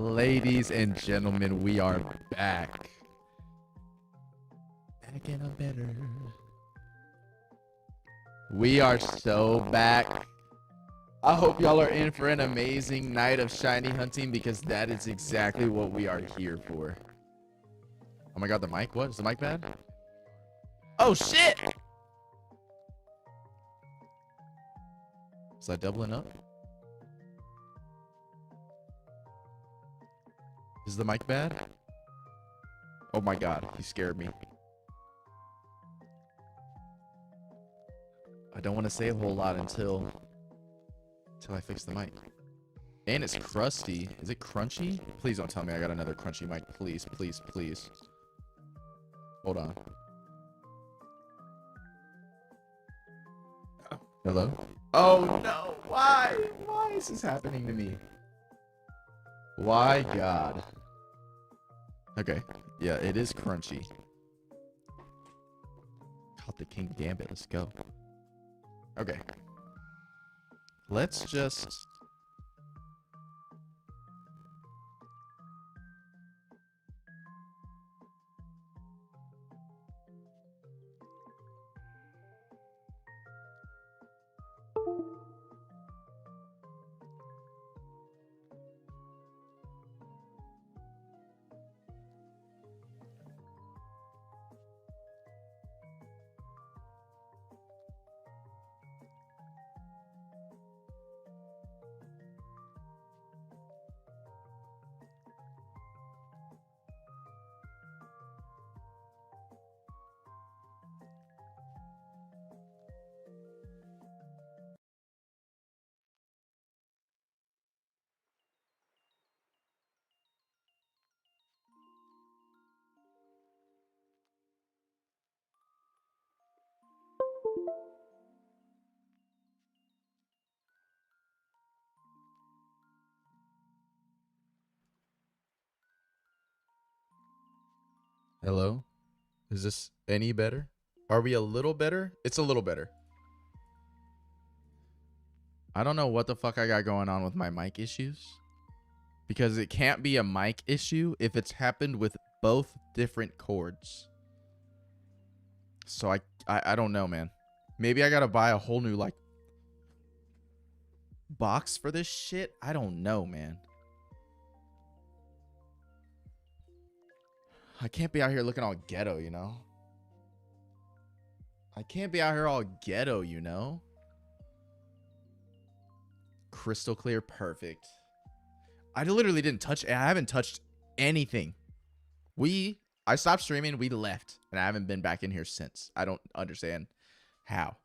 Ladies and gentlemen, we are back. Back and I'm better. We are so back. I hope y'all are in for an amazing night of shiny hunting because that is exactly what we are here for. Oh my god, the mic? What? Is the mic bad? Oh shit! Is that doubling up? Is the mic bad? Oh my god, he scared me. I don't want to say a whole lot until I fix the mic. And it's crusty. Is it crunchy? Please don't tell me I got another crunchy mic. Please, please, please. Hold on. Hello? Oh no! Why? Why is this happening to me? Why God? Okay. Yeah, it is crunchy. Caught the King Gambit. Let's go. Okay. Let's just... Hello? Is this any better? Are we a little better? It's a little better. I don't know what the fuck I got going on with my mic issues. Because it can't be a mic issue if it's happened with both different cords. So I don't know, man. Maybe I gotta buy a whole new, like, box for this shit? I don't know, man. I can't be out here looking all ghetto, you know? I can't be out here all ghetto, you know? Crystal clear, perfect. I literally didn't touch... I haven't touched anything. I stopped streaming, we left. And I haven't been back in here since. I don't understand how.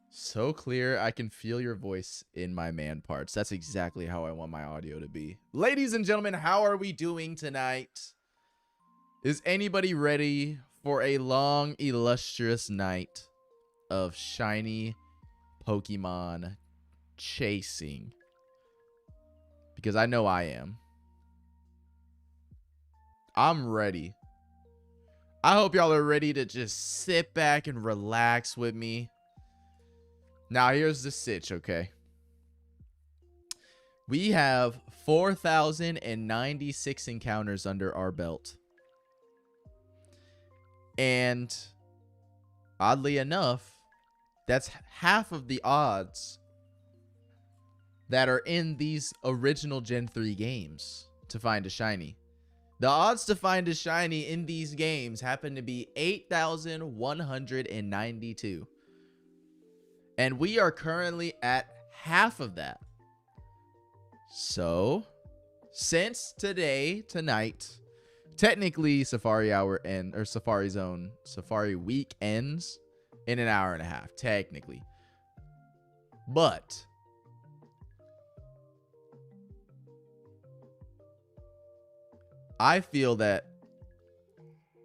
So clear, I can feel your voice in my man parts. That's exactly how I want my audio to be. Ladies and gentlemen, how are we doing tonight? Is anybody ready for a long, illustrious night of shiny Pokemon chasing? Because I know I am. I'm ready. I hope y'all are ready to just sit back and relax with me. Now, here's the sitch, okay? We have 4,096 encounters under our belt. And oddly enough, that's half of the odds that are in these original Gen 3 games to find a shiny. The odds to find a shiny in these games happen to be 8,192. And we are currently at half of that. So, since tonight, technically Safari Hour or Safari Zone, Safari Week ends in an hour and a half, technically. But I feel that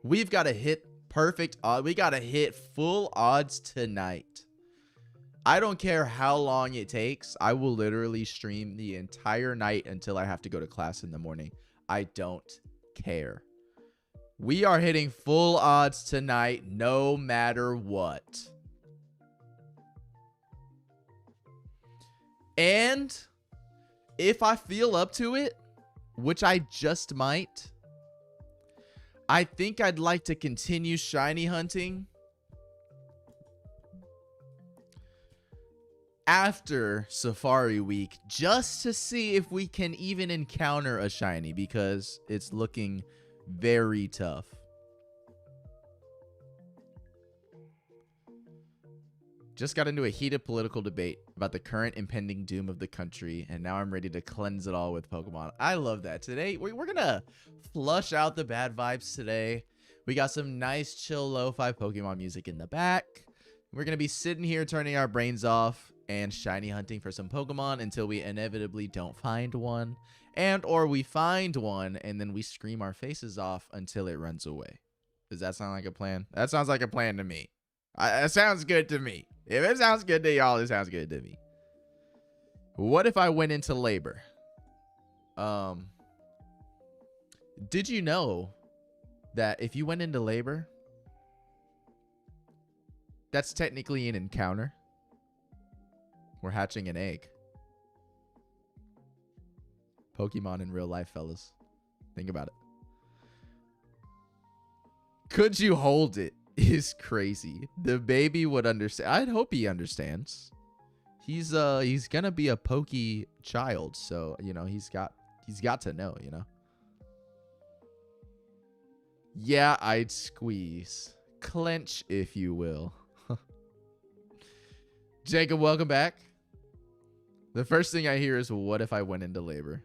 we've got to hit perfect odds. We got to hit full odds tonight. I don't care how long it takes. I will literally stream the entire night until I have to go to class in the morning. I don't care. We are hitting full odds tonight, no matter what. And If I feel up to it, which I just might, I think I'd like to continue shiny hunting after Safari Week, just to see if we can even encounter a shiny, because it's looking very tough. Just got into a heated political debate about the current impending doom of the country, and now I'm ready to cleanse it all with Pokemon. I love that. Today, we're going to flush out the bad vibes today. We got some nice, chill, lo-fi Pokemon music in the back. We're going to be sitting here turning our brains off and shiny hunting for some Pokemon until we inevitably don't find one. And or we find one, and then we scream our faces off until it runs away. Does that sound like a plan? That sounds like a plan to me. It sounds good to me. If it sounds good to y'all, it sounds good to me. What if I went into labor? Did you know that if you went into labor, that's technically an encounter? We're hatching an egg. Pokemon in real life, fellas. Think about it. Could you hold it? Is crazy. The baby would understand. I'd hope he understands. He's gonna be a pokey child, so you know he's got to know, you know. Yeah, I'd squeeze, clench, if you will. Jacob, welcome back. The first thing I hear is, what if I went into labor?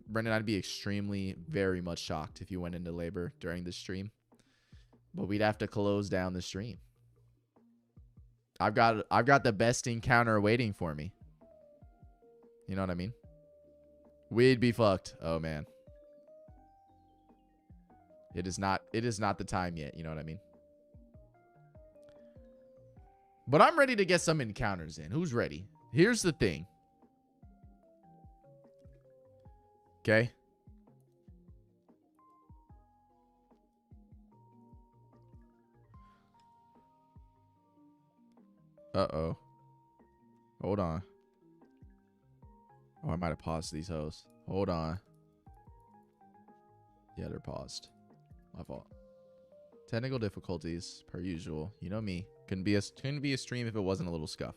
Brendan, I'd be extremely, very much shocked if you went into labor during the stream. But we'd have to close down the stream. I've got the best encounter waiting for me. You know what I mean? We'd be fucked. Oh man. It is not the time yet, you know what I mean? But I'm ready to get some encounters in. Who's ready? Here's the thing. Okay. Uh-oh. Hold on. Oh, I might have paused these hoes. Hold on. Yeah, they're paused. My fault. Technical difficulties, per usual. You know me. Couldn't be a stream if it wasn't a little scuff.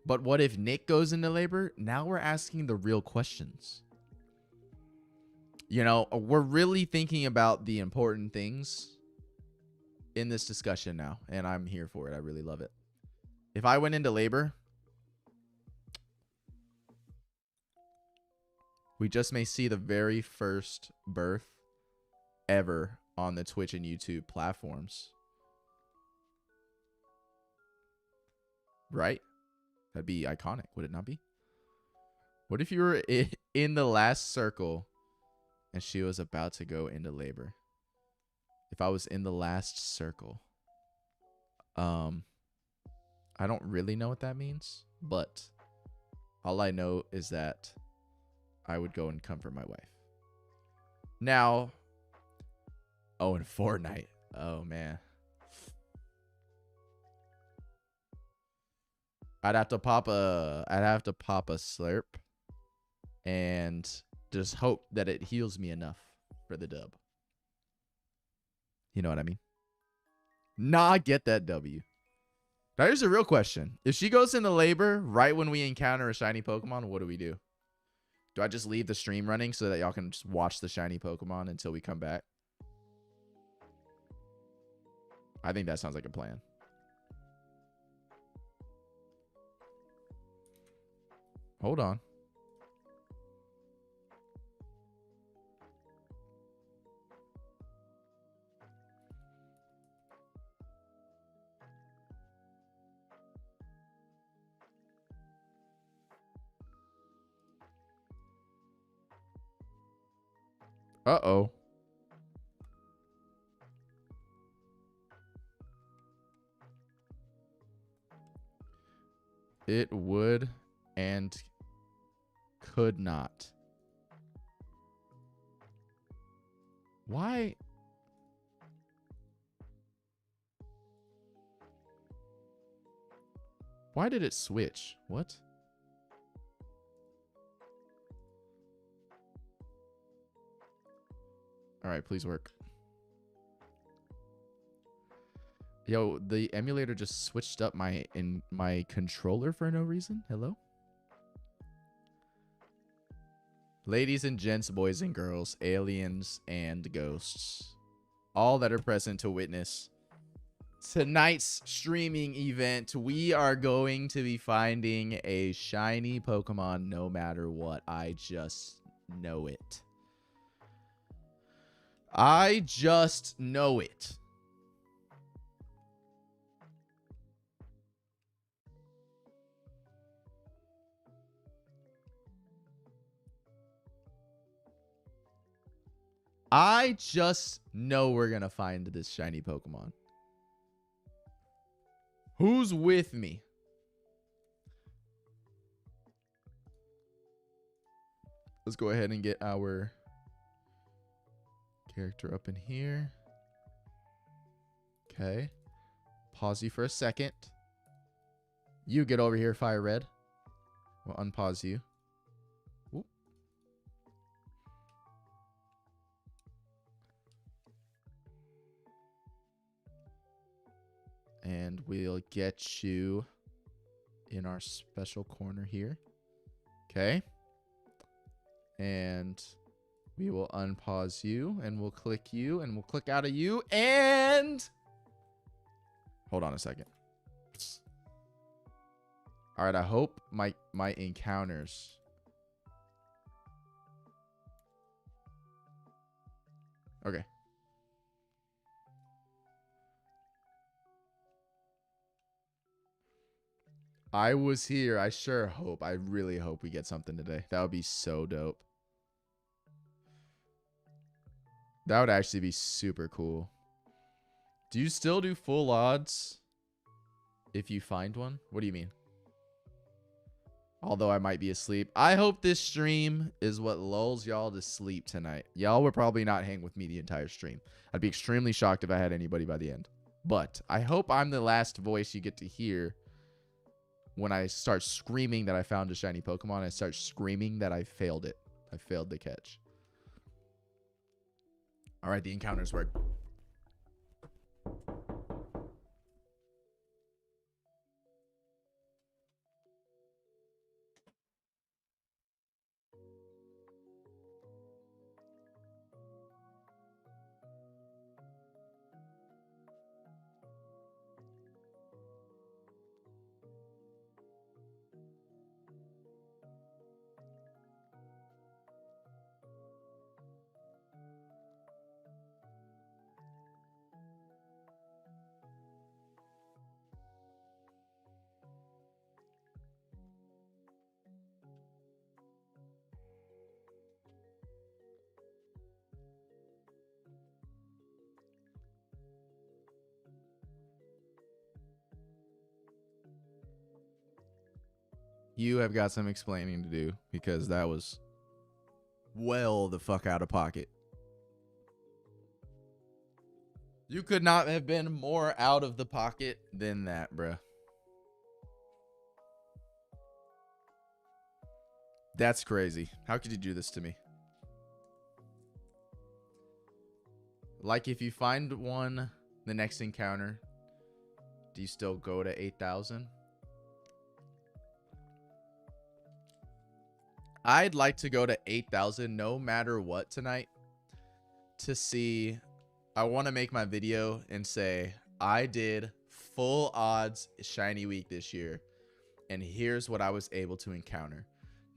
But what if Nick goes into labor? Now we're asking the real questions. You know, we're really thinking about the important things in this discussion now, and I'm here for it. I really love it. If I went into labor, we just may see the very first birth ever on the Twitch and YouTube platforms. Right? That'd be iconic, would it not be? What if you were in the last circle and she was about to go into labor? If I was in the last circle. I don't really know what that means, but all I know is that I would go and comfort my wife. Now, oh, in Fortnite. Oh man. I'd have to pop a slurp and just hope that it heals me enough for the dub. You know what I mean? Nah, get that W. Now here's a real question. If she goes into labor right when we encounter a shiny Pokemon, what do we do? Do I just leave the stream running so that y'all can just watch the shiny Pokemon until we come back? I think that sounds like a plan. Hold on. Uh-oh. It would and could not. Why? Why did it switch? What? All right, please work. Yo, the emulator just switched up my controller for no reason. Hello? Ladies and gents, boys and girls, aliens and ghosts, all that are present to witness tonight's streaming event, we are going to be finding a shiny Pokemon no matter what. I just know it. I just know it. I just know we're going to find this shiny Pokemon. Who's with me? Let's go ahead and get our character up in here. Okay. Pause you for a second. You get over here, Fire Red. We'll unpause you. Ooh. And we'll get you in our special corner here. Okay. And we will unpause you, and we'll click you, and we'll click out of you, and hold on a second. All right, I hope my encounters. Okay. I was here. I sure hope. I really hope we get something today. That would be so dope. That would actually be super cool. Do you still do full odds if you find one? What do you mean? Although I might be asleep. I hope this stream is what lulls y'all to sleep tonight. Y'all will probably not hang with me the entire stream. I'd be extremely shocked if I had anybody by the end. But I hope I'm the last voice you get to hear when I start screaming that I found a shiny Pokemon. I start screaming that I failed it. I failed the catch. All right, the encounters work. You have got some explaining to do because that was well the fuck out of pocket. You could not have been more out of the pocket than that, bruh. That's crazy. How could you do this to me? Like, if you find one, the next encounter, do you still go to 8,000? I'd like to go to 8,000 no matter what tonight to see. I want to make my video and say I did full odds shiny week this year, and here's what I was able to encounter.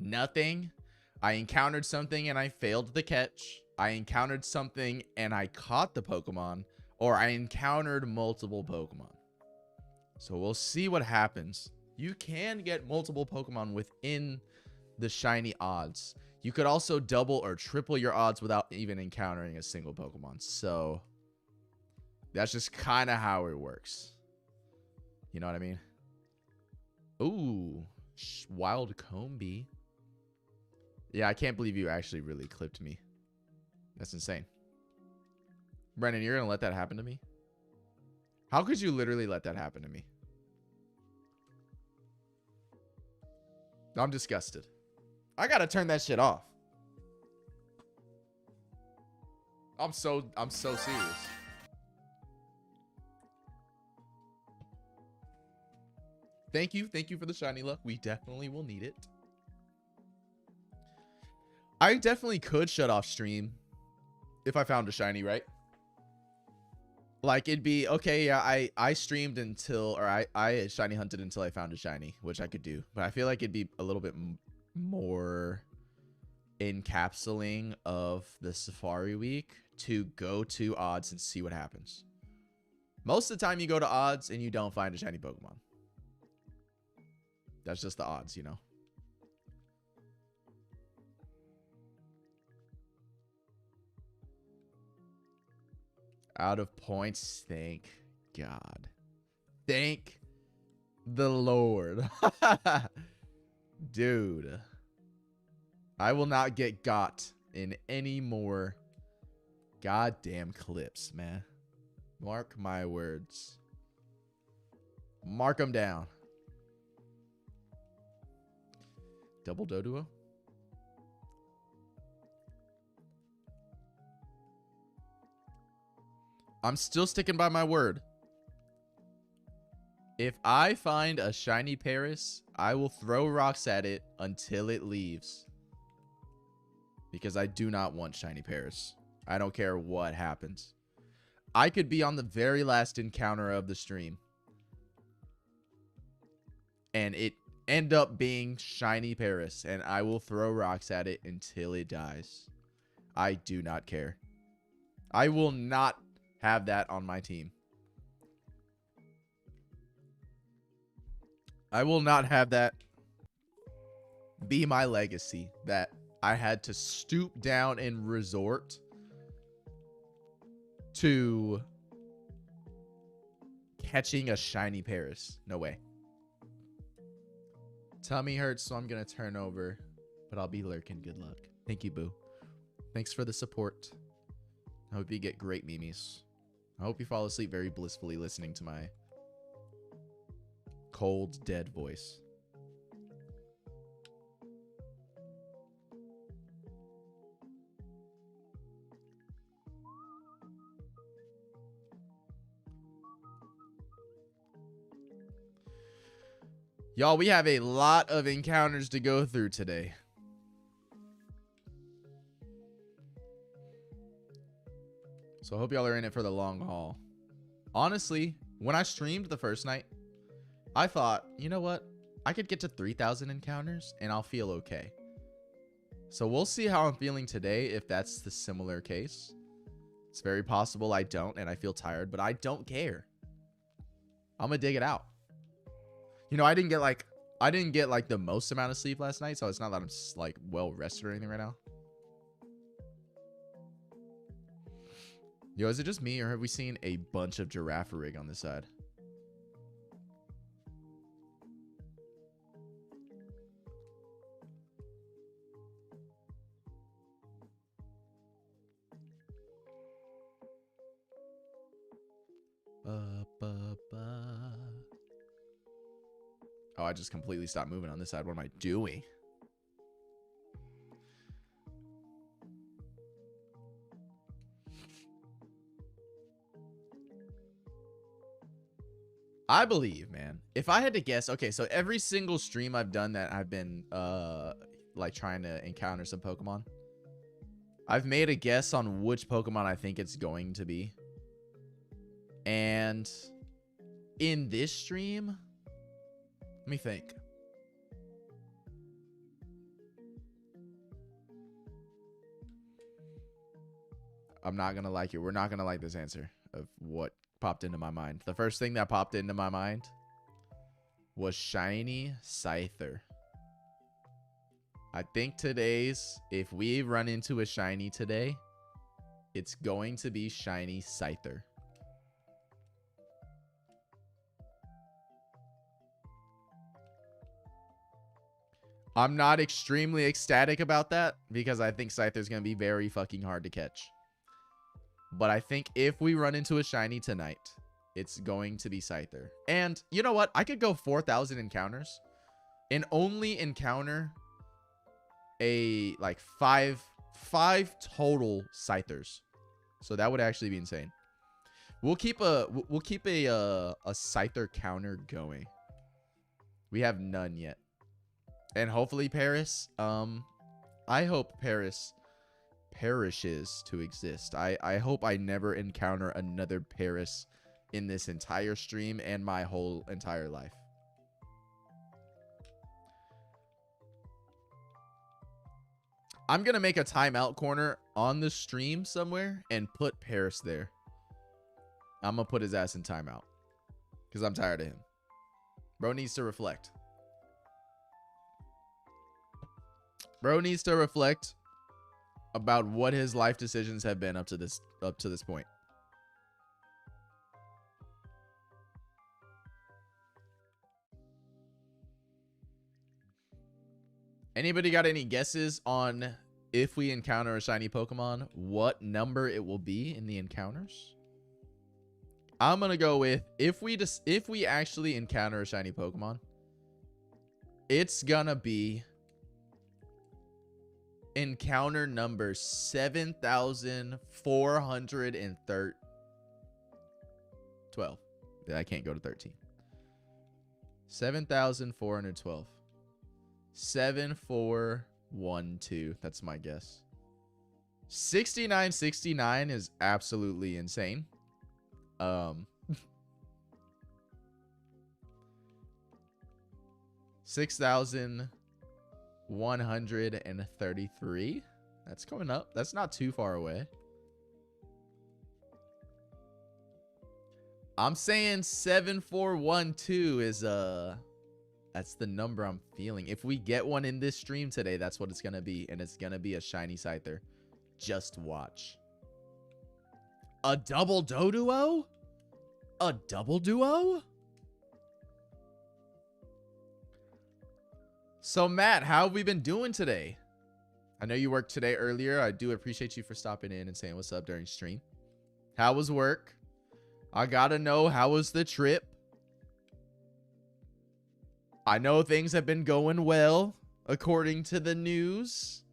Nothing. I encountered something and I failed the catch. I encountered something and I caught the Pokemon, or I encountered multiple Pokemon. So we'll see what happens. You can get multiple Pokemon within the shiny odds. You could also double or triple your odds without even encountering a single Pokemon. So that's just kind of how it works. You know what I mean? Ooh, Wild Combee. Yeah, I can't believe you actually really clipped me. That's insane. Brennan, you're going to let that happen to me? How could you literally let that happen to me? I'm disgusted. I gotta turn that shit off. I'm so serious. Thank you for the shiny luck. We definitely will need it. I definitely could shut off stream if I found a shiny, right? Like, it'd be okay. Yeah, I streamed until, or I shiny hunted until I found a shiny, which I could do. But I feel like it'd be a little bit more encapsulating of the Safari Week to go to odds and see what happens. Most of the time you go to odds and you don't find a shiny Pokemon. That's just the odds, you know. Out of points, thank God. Thank the Lord. Dude. I will not get got in any more goddamn clips, man. Mark my words. Mark them down. Double Doduo? I'm still sticking by my word. If I find a shiny Paris, I will throw rocks at it until it leaves. Because I do not want shiny Paris. I don't care what happens. I could be on the very last encounter of the stream. And it end up being shiny Paris. And I will throw rocks at it until it dies. I do not care. I will not have that on my team. I will not have that be my legacy, that I had to stoop down and resort to catching a shiny Paris. No way. Tummy hurts, so I'm going to turn over, but I'll be lurking. Good luck. Thank you, Boo. Thanks for the support. I hope you get great memes. I hope you fall asleep very blissfully listening to my cold, dead voice. Y'all, we have a lot of encounters to go through today. So I hope y'all are in it for the long haul. Honestly, when I streamed the first night, I thought, you know what? I could get to 3,000 encounters and I'll feel okay. So we'll see how I'm feeling today if that's the similar case. It's very possible I don't and I feel tired, but I don't care. I'm gonna dig it out. You know, I didn't get like the most amount of sleep last night, so it's not that I'm like well rested or anything right now. Yo, is it just me or have we seen a bunch of Girafarig on this side? Oh, I just completely stopped moving on this side. What am I doing? I believe, man. If I had to guess, okay, so every single stream I've done that I've been like trying to encounter some Pokemon, I've made a guess on which Pokemon I think it's going to be. And in this stream, let me think. I'm not going to like it. We're not going to like this answer of what popped into my mind. The first thing that popped into my mind was shiny Scyther. I think today's, if we run into a shiny today, it's going to be shiny Scyther. I'm not extremely ecstatic about that because I think Scyther's going to be very fucking hard to catch. But I think if we run into a shiny tonight, it's going to be Scyther. And you know what? I could go 4,000 encounters and only encounter a like five total Scythers. So that would actually be insane. We'll keep a Scyther counter going. We have none yet. And hopefully Paris, I hope Paris perishes to exist. I hope I never encounter another Paris in this entire stream and my whole entire life. I'm going to make a timeout corner on the stream somewhere and put Paris there. I'm going to put his ass in timeout because I'm tired of him. Bro needs to reflect. Bro needs to reflect about what his life decisions have been up to this point. Anybody got any guesses on if we encounter a shiny Pokemon, what number it will be in the encounters? I'm gonna go with if we actually encounter a shiny Pokemon, it's gonna be encounter number 7,412. I can't go to 13. 7,412. 7412. That's my guess. 6969 is absolutely insane. 6,133. That's coming up. That's not too far away. I'm saying 7412 is that's the number I'm feeling. If we get one in this stream today, that's what it's gonna be, and it's gonna be a shiny Scyther. Just watch. A double Doduo? A double duo? So Matt, how have we been doing today? I know you worked today earlier. I do appreciate you for stopping in and saying what's up during stream. How was work? I gotta know, how was the trip? I know things have been going well, according to the news.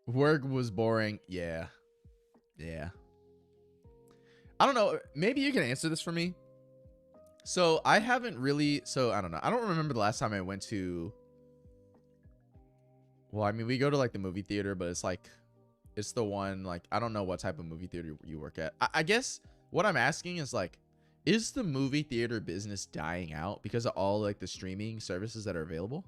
Work was boring. Yeah. Yeah. I don't know. Maybe you can answer this for me. So I haven't really... So I don't know. I don't remember the last time I went to... Well, I mean, we go to like the movie theater, but it's like... It's the one, like, I don't know what type of movie theater you work at. I guess what I'm asking is, like, is the movie theater business dying out because of all, like, the streaming services that are available?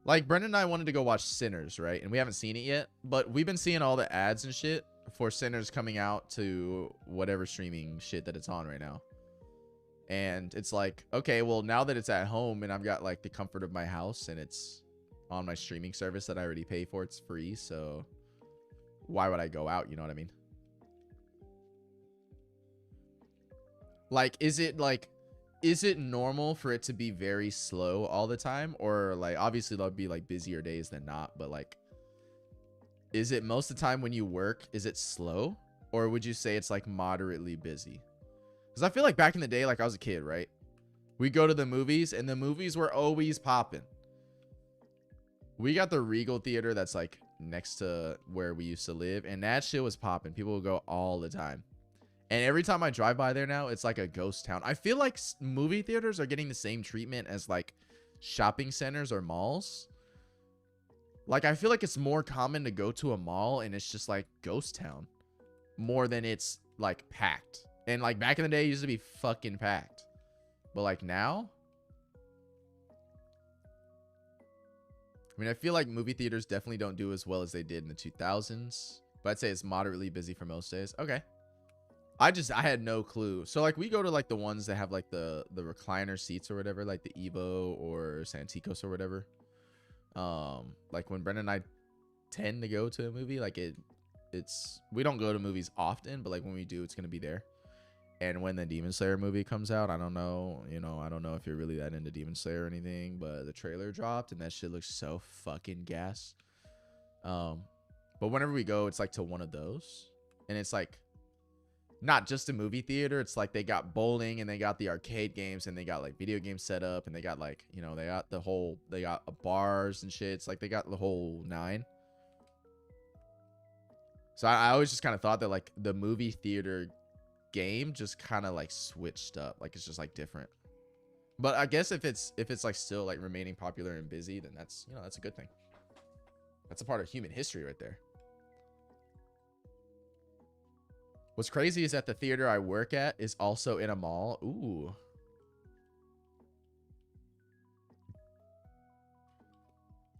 Like, Brendan and I wanted to go watch Sinners, right? And we haven't seen it yet. But we've been seeing all the ads and shit for Sinners coming out to whatever streaming shit that it's on right now. And it's like, okay, well, now that it's at home and I've got, like, the comfort of my house and it's on my streaming service that I already pay for, it's free, so... Why would I go out? You know what I mean? Like, is it normal for it to be very slow all the time? Or like, obviously there'll be like busier days than not, but like, is it most of the time when you work, is it slow? Or would you say it's like moderately busy? Because I feel like back in the day, like I was a kid, right? We go to the movies and the movies were always popping. We got the Regal Theater that's like next to where we used to live, and that shit was popping. People would go all the time, and every time I drive by there now, it's like a ghost town. I feel like movie theaters are getting the same treatment as like shopping centers or malls. Like, I feel like it's more common to go to a mall and it's just like ghost town more than it's like packed. And like back in the day, it used to be fucking packed, but like now, I mean, I feel like movie theaters definitely don't do as well as they did in the 2000s, but I'd say it's moderately busy for most days. Okay. I had no clue. So like we go to like the ones that have like the recliner seats or whatever, like the Evo or Santikos or whatever. Like when Brendan and I tend to go to a movie, like we don't go to movies often, but like when we do, it's going to be there. And when the Demon Slayer movie comes out, I don't know, I don't know if you're really that into Demon Slayer or anything, but the trailer dropped and that shit looks so fucking gas. But whenever we go, it's like to one of those, and it's like not just a movie theater. It's like they got bowling and they got the arcade games and they got like video games set up and they got like, you know, they got bars and shit. It's like they got the whole nine. So I always just kind of thought that like the movie theater game just kind of like switched up. Like it's just like different. But I guess if it's like still like remaining popular and busy, then that's, you know, that's a good thing. That's a part of human history right there. What's crazy is that the theater I work at is also in a mall. Ooh.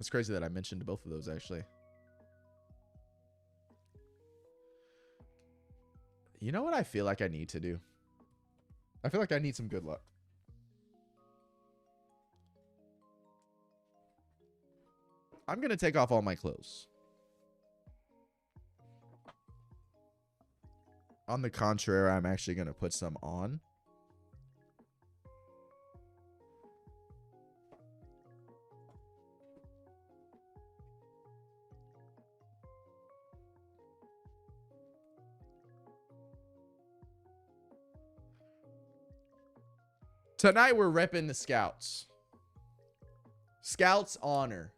It's crazy that I mentioned both of those, actually. You know what I feel like I need to do? I feel like I need some good luck. I'm going to take off all my clothes. On the contrary, I'm actually going to put some on. Tonight, we're repping the Scouts. Scouts honor.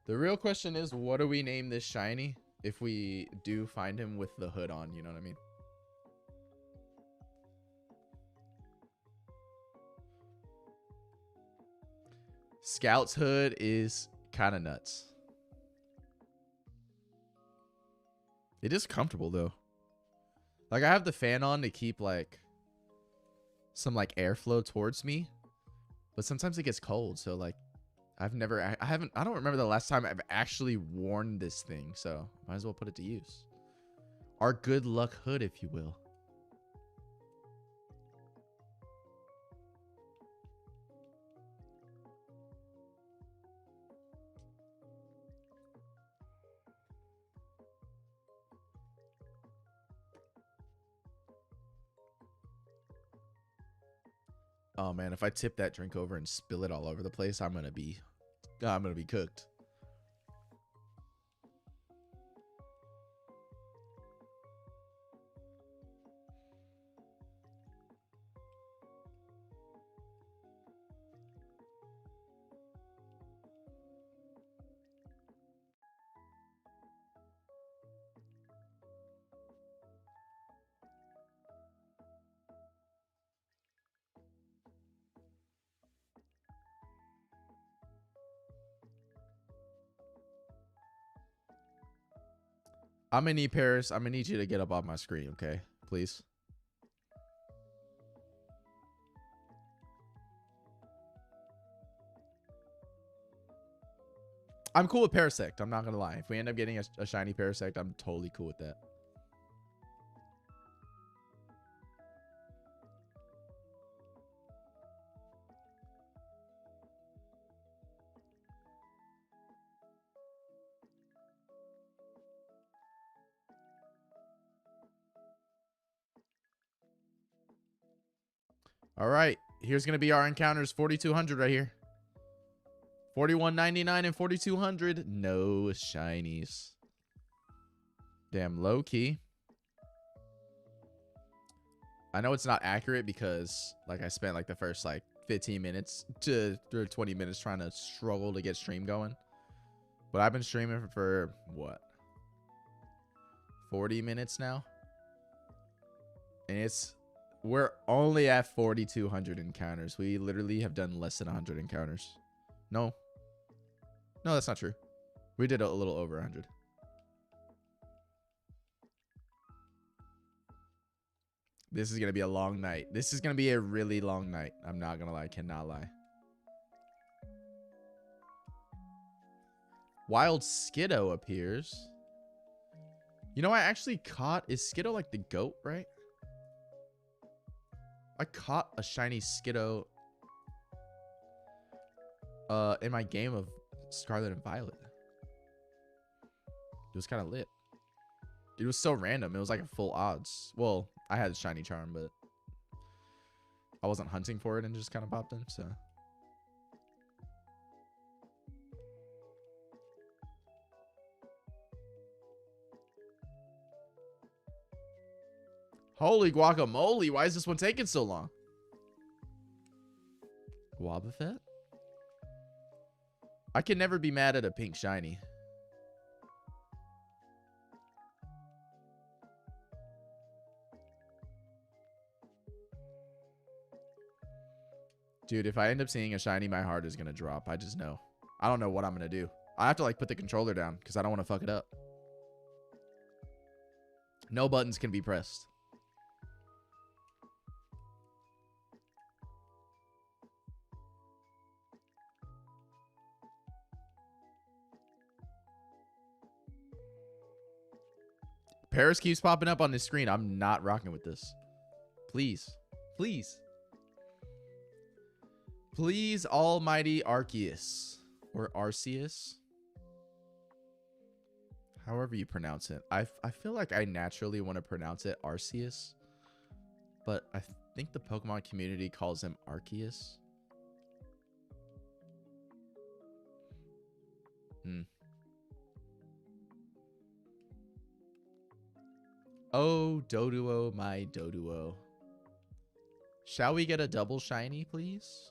The real question is, what do we name this shiny if we do find him with the hood on? You know what I mean? Scout's hood is kind of nuts. It is comfortable, though. Like, I have the fan on to keep, like, some, like, airflow towards me. But sometimes it gets cold, so, like, I don't remember the last time I've actually worn this thing, so might as well put it to use. Our good luck hood, if you will. Oh man, if I tip that drink over and spill it all over the place, I'm gonna be cooked. I'm gonna need Paris. I'm gonna need you to get up off my screen, okay? Please. I'm cool with Parasect. I'm not gonna lie. If we end up getting a shiny Parasect, I'm totally cool with that. All right, here's gonna be our encounters. 4,200 right here. 41.99 and 4,200. No shinies. Damn, low key. I know it's not accurate because like I spent like the first like 15 minutes to 20 minutes trying to struggle to get stream going. But I've been streaming for what? 40 minutes now. And we're only at 4,200 encounters. We literally have done less than 100 encounters. No, that's not true. We did a little over 100. This is going to be a long night. This is going to be a really long night. I'm not going to lie. I cannot lie. Wild Skiddo appears. You know, I actually caught... Is Skiddo like the goat, right? I caught a shiny Skiddo in my game of Scarlet and Violet. It was kind of lit. It was so random. It was like a full odds. Well, I had a shiny charm, but I wasn't hunting for it and just kind of popped in, so. Holy guacamole. Why is this one taking so long? Wobbuffet? I can never be mad at a pink shiny. Dude, if I end up seeing a shiny, my heart is going to drop. I just know. I don't know what I'm going to do. I have to like put the controller down because I don't want to fuck it up. No buttons can be pressed. Paris keeps popping up on the screen. I'm not rocking with this. Please. Please. Please, almighty Arceus. Or Arceus. However you pronounce it. I feel like I naturally want to pronounce it Arceus. But I think the Pokemon community calls him Arceus. Oh, Doduo, my Doduo. Shall we get a double shiny, please?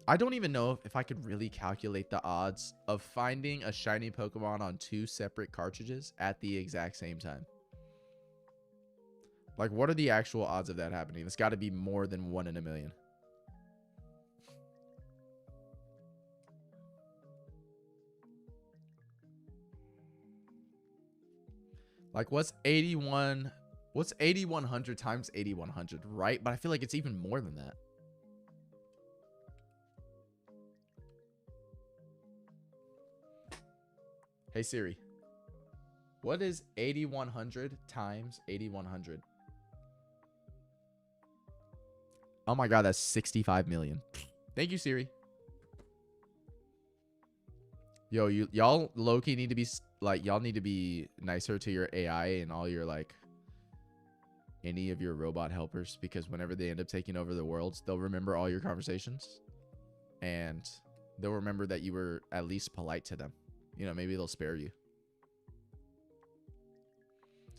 I don't even know if I could really calculate the odds of finding a shiny Pokemon on 2 separate cartridges at the exact same time. Like, what are the actual odds of that happening? It's got to be more than 1 in a million. Like, what's 81? What's 8100 times 8100, right? But I feel like it's even more than that. Hey Siri, what is 8100 times 8100? Oh my god, that's 65 million. Thank you, Siri. Yo, y'all low-key need to be like, y'all need to be nicer to your AI and all your like any of your robot helpers, because whenever they end up taking over the world, they'll remember all your conversations and they'll remember that you were at least polite to them. You know, maybe they'll spare you.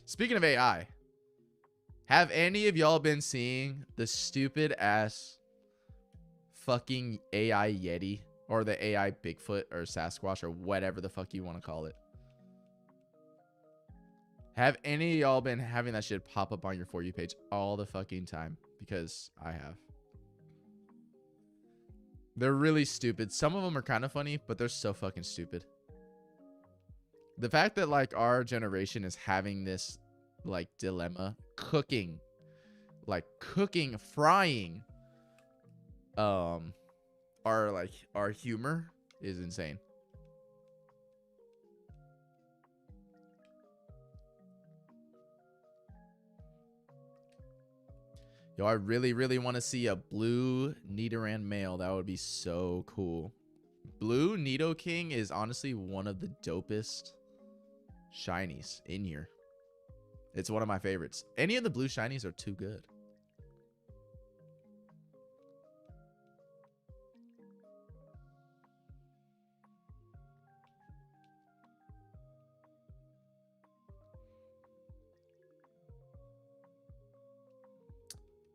Speaking of AI, have any of y'all been seeing the stupid ass fucking AI Yeti or the AI Bigfoot or Sasquatch or whatever the fuck you want to call it? Have any of y'all been having that shit pop up on your For You page all the fucking time? Because I have. They're really stupid. Some of them are kind of funny, but they're so fucking stupid. The fact that like our generation is having this like dilemma, cooking, frying, our humor is insane. Yo, I really, really want to see a blue Nidoran male. That would be so cool. Blue Nidoking is honestly one of the dopest shinies in here. It's one of my favorites. Any of the blue shinies are too good.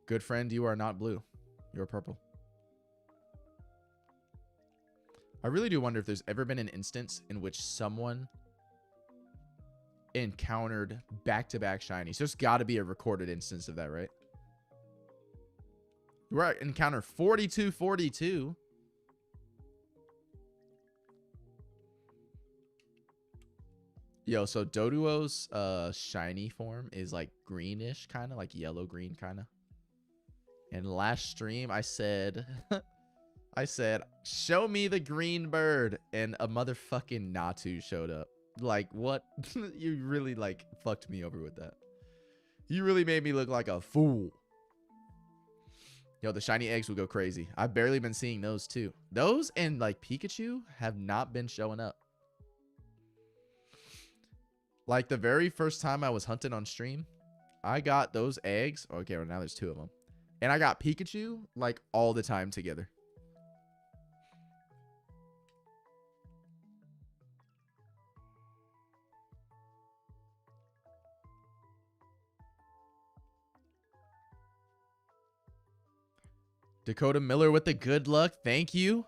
Good friend, you are not blue. You're purple. I really do wonder if there's ever been an instance in which someone encountered back-to-back shinies. There's got to be a recorded instance of that, right? We're at encounter 4242. Yo, so Doduo's shiny form is like greenish, kind of like yellow-green, kind of. And last stream, I said, show me the green bird. And a motherfucking Natu showed up. Like, what? You really, like, fucked me over with that. You really made me look like a fool. Yo, the shiny eggs will go crazy. I've barely been seeing those, too. Those and, like, Pikachu have not been showing up. Like, the very first time I was hunting on stream, I got those eggs. Okay, well, now there's 2 of them. And I got Pikachu, like, all the time together. Dakota Miller with the good luck. Thank you.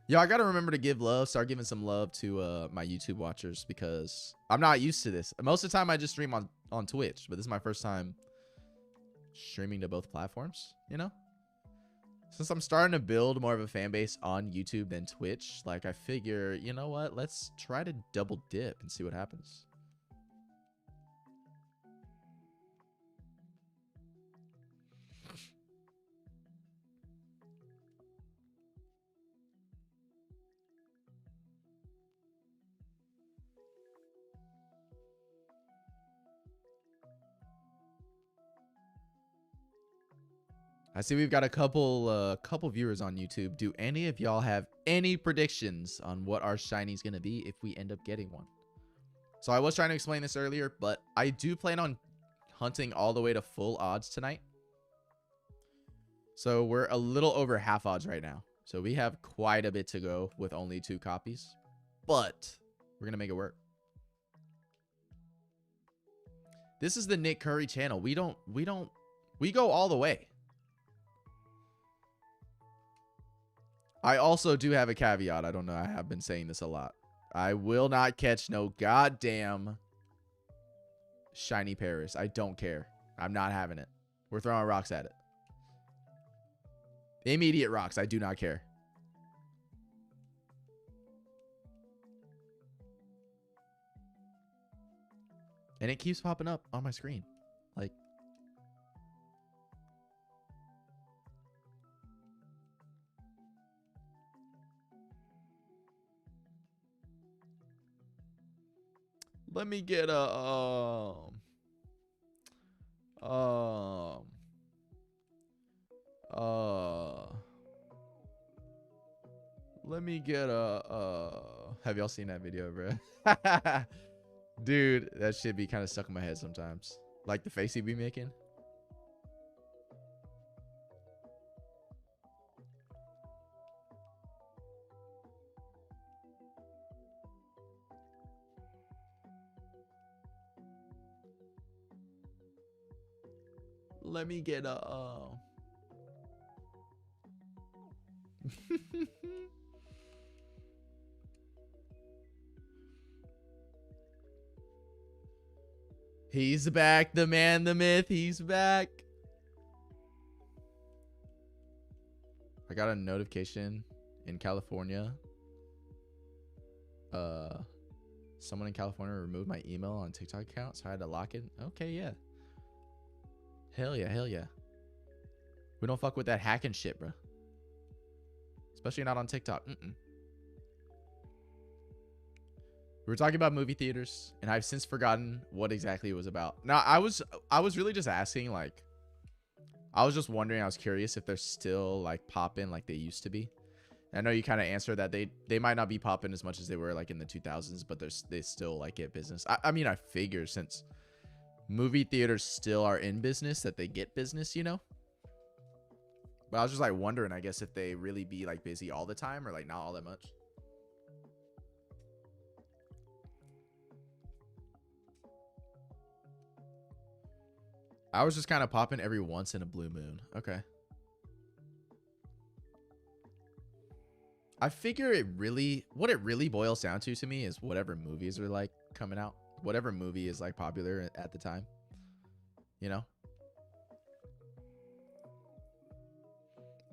Yo, I gotta remember to give love. Start giving some love to my YouTube watchers because I'm not used to this. Most of the time I just stream on Twitch, but this is my first time streaming to both platforms, you know? Since I'm starting to build more of a fan base on YouTube than Twitch, like I figure, you know what? Let's try to double dip and see what happens. I see we've got a couple viewers on YouTube. Do any of y'all have any predictions on what our shiny's gonna be if we end up getting one? So I was trying to explain this earlier, but I do plan on hunting all the way to full odds tonight. So we're a little over half odds right now. So we have quite a bit to go with only 2 copies, but we're gonna make it work. This is the Nick Curry channel. We go all the way. I also do have a caveat. I don't know. I have been saying this a lot. I will not catch no goddamn shiny Paris. I don't care. I'm not having it. We're throwing rocks at it. Immediate rocks. I do not care. And it keeps popping up on my screen. Like, let me get a let me get a have y'all seen that video, bro? Dude, that shit be kind of stuck in my head sometimes. Like the face he be making. Let me get a He's back, the man, the myth, he's back. I got a notification in California. Someone in California removed my email on TikTok account, so I had to lock it. Okay, yeah. Hell yeah, hell yeah. We don't fuck with that hacking shit, bro. Especially not on TikTok. We were talking about movie theaters, and I've since forgotten what exactly it was about. Now, I was really just asking, like, I was just wondering, I was curious if they're still, like, popping like they used to be. I know you kind of answered that they might not be popping as much as they were, like, in the 2000s, but they still, like, get business. I mean, I figure since movie theaters still are in business that they get business, you know? But I was just, like, wondering, I guess, if they really be, like, busy all the time or, like, not all that much. I was just kind of popping every once in a blue moon. Okay. I figure what it really boils down to me is whatever movies are like coming out. Whatever movie is like popular at the time. You know?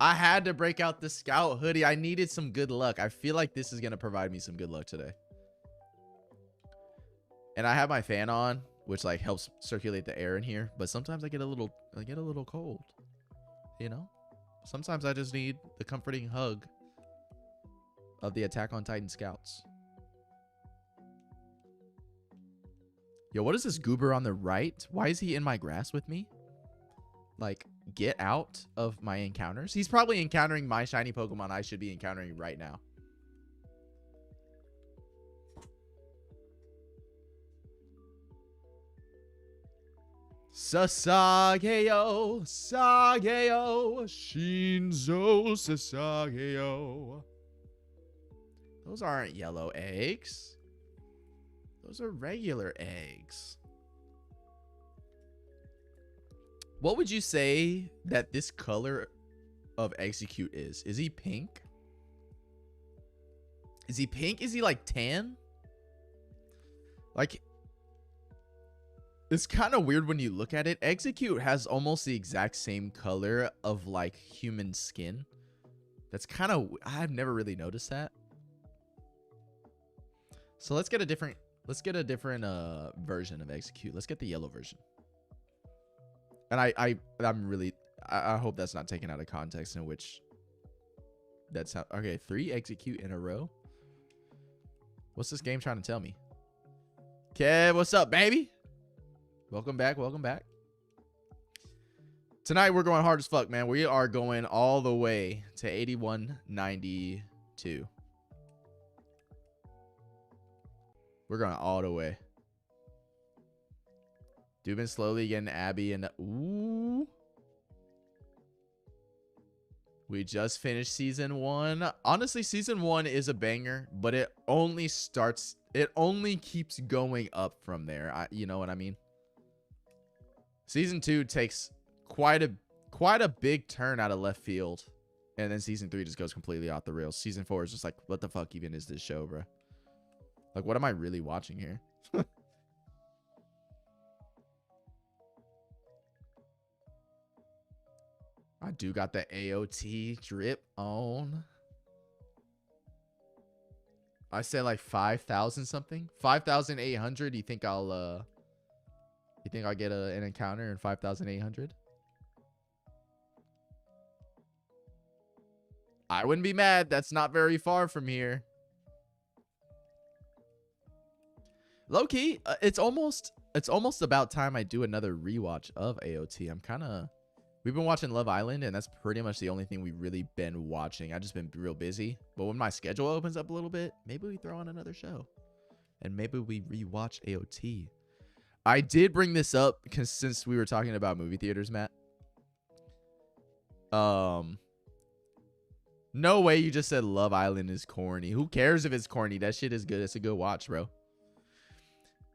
I had to break out the Scout hoodie. I needed some good luck. I feel like this is going to provide me some good luck today. And I have my fan on, which like helps circulate the air in here, but sometimes I get a little cold, you know? Sometimes I just need the comforting hug of the Attack on Titan Scouts. Yo, what is this goober on the right? Why is he in my grass with me? Like, get out of my encounters. He's probably encountering my shiny Pokemon I should be encountering right now. Sasageo, Sageo, Shinzo Sasageo. Those aren't yellow eggs. Those are regular eggs. What would you say that this color of Execute is. Is he pink? Is he pink? Is he like tan? Like, it's kind of weird when you look at it. Execute has almost the exact same color of like human skin. That's kind of, I've never really noticed that. So let's get a different version of Execute. Let's get the yellow version. And I hope that's not taken out of context, in which that's how, okay, 3 Execute in a row. What's this game trying to tell me? Kev, what's up, baby? Welcome back. Welcome back. Tonight, we're going hard as fuck, man. We are going all the way to 8192. We're going all the way. Dubin slowly getting Abby and ooh. We just finished season 1. Honestly, season 1 is a banger, but it only keeps going up from there. You know what I mean? Season 2 takes quite a big turn out of left field. And then season 3 just goes completely off the rails. Season 4 is just like, what the fuck even is this show, bro? Like, what am I really watching here? I do got the AOT drip on. I said like 5,000 something. 5,800. You think I'll get an encounter in 5,800? I wouldn't be mad. That's not very far from here. Low key, it's almost about time I do another rewatch of AOT. We've been watching Love Island, and that's pretty much the only thing we've really been watching. I've just been real busy. But when my schedule opens up a little bit, maybe we throw on another show. And maybe we rewatch AOT. I did bring this up because since we were talking about movie theaters, Matt. No way you just said Love Island is corny. Who cares if it's corny? That shit is good. It's a good watch, bro.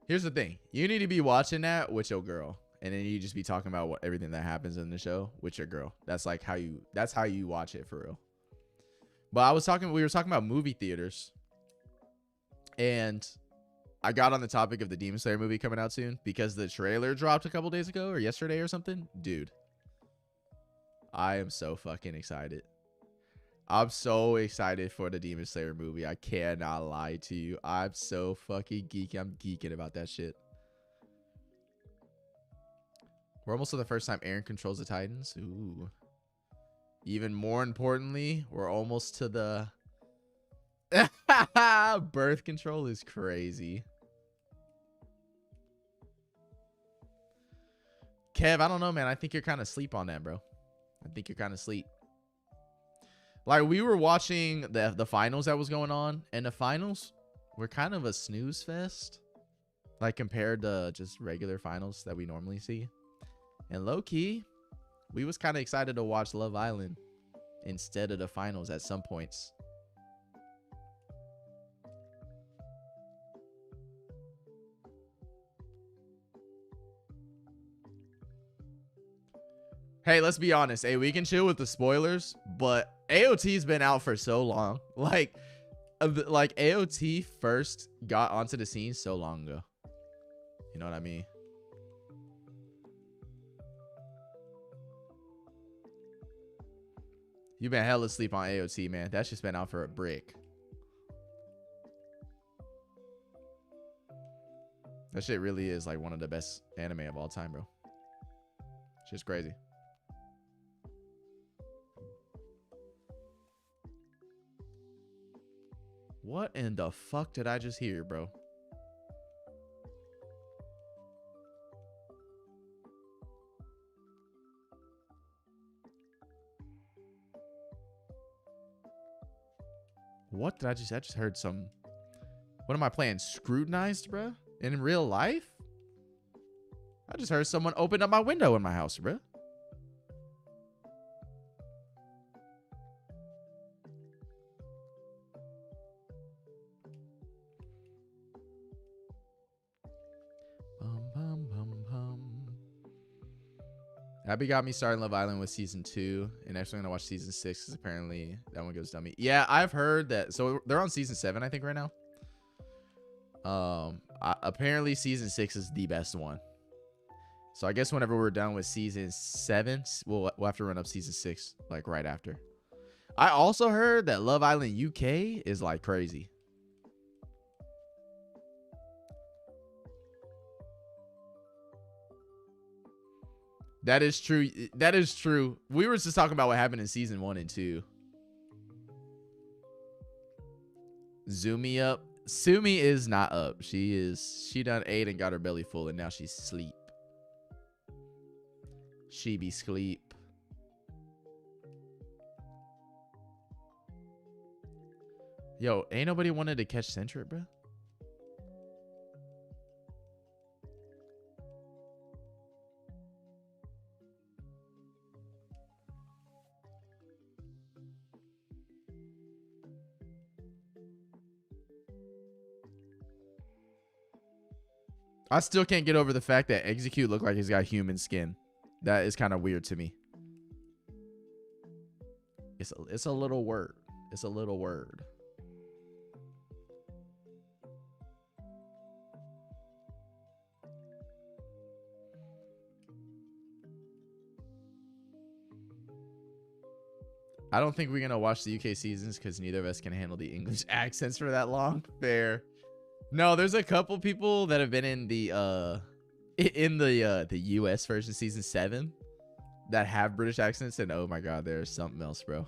Here's the thing. You need to be watching that with your girl. And then you just be talking about everything that happens in the show with your girl. That's like how you watch it for real. But we were talking about movie theaters. And I got on the topic of the Demon Slayer movie coming out soon because the trailer dropped a couple days ago or yesterday or something. Dude, I am so fucking excited. I'm so excited for the Demon Slayer movie. I cannot lie to you. I'm so fucking geeky. I'm geeking about that shit. We're almost to the first time Eren controls the Titans. Ooh. Even more importantly, we're almost to the birth control is crazy. Kev, I don't know, man. I think you're kind of asleep on that, bro. I think you're kind of asleep. Like, we were watching the finals that was going on, and the finals were kind of a snooze fest. Like, compared to just regular finals that we normally see. And low-key, we was kind of excited to watch Love Island instead of the finals at some points. Hey, let's be honest. Hey, we can chill with the spoilers, but AOT's been out for so long. Like AOT first got onto the scene so long ago. You know what I mean? You've been hella asleep on AOT, man. That's just been out for a brick. That shit really is like one of the best anime of all time, bro. Shit's crazy. What in the fuck did I just hear, bro? What did I just heard some. What am I playing? Scrutinized, bro? In real life? I just heard someone open up my window in my house, bro. Abby got me starting Love Island with season 2, and next I'm gonna watch season 6 because apparently that one goes dummy. Yeah, I've heard that. So they're on season 7, I think, right now. Apparently season 6 is the best one. So I guess whenever we're done with season 7, we'll have to run up season 6 like right after. I also heard that Love Island UK is like crazy. That is true. That is true. We were just talking about what happened in season 1 and 2. Zumi up. Sumi is not up. She done ate and got her belly full, and now she's sleep. She be sleep. Yo, ain't nobody wanted to catch Centric, bro. I still can't get over the fact that Execute looked like he's got human skin. That is kind of weird to me. It's a little word. It's a little word. I don't think we're gonna watch the UK seasons because neither of us can handle the English accents for that long. Fair. No, there's a couple people that have been in the US version season 7 that have British accents, and oh my god, there's something else, bro.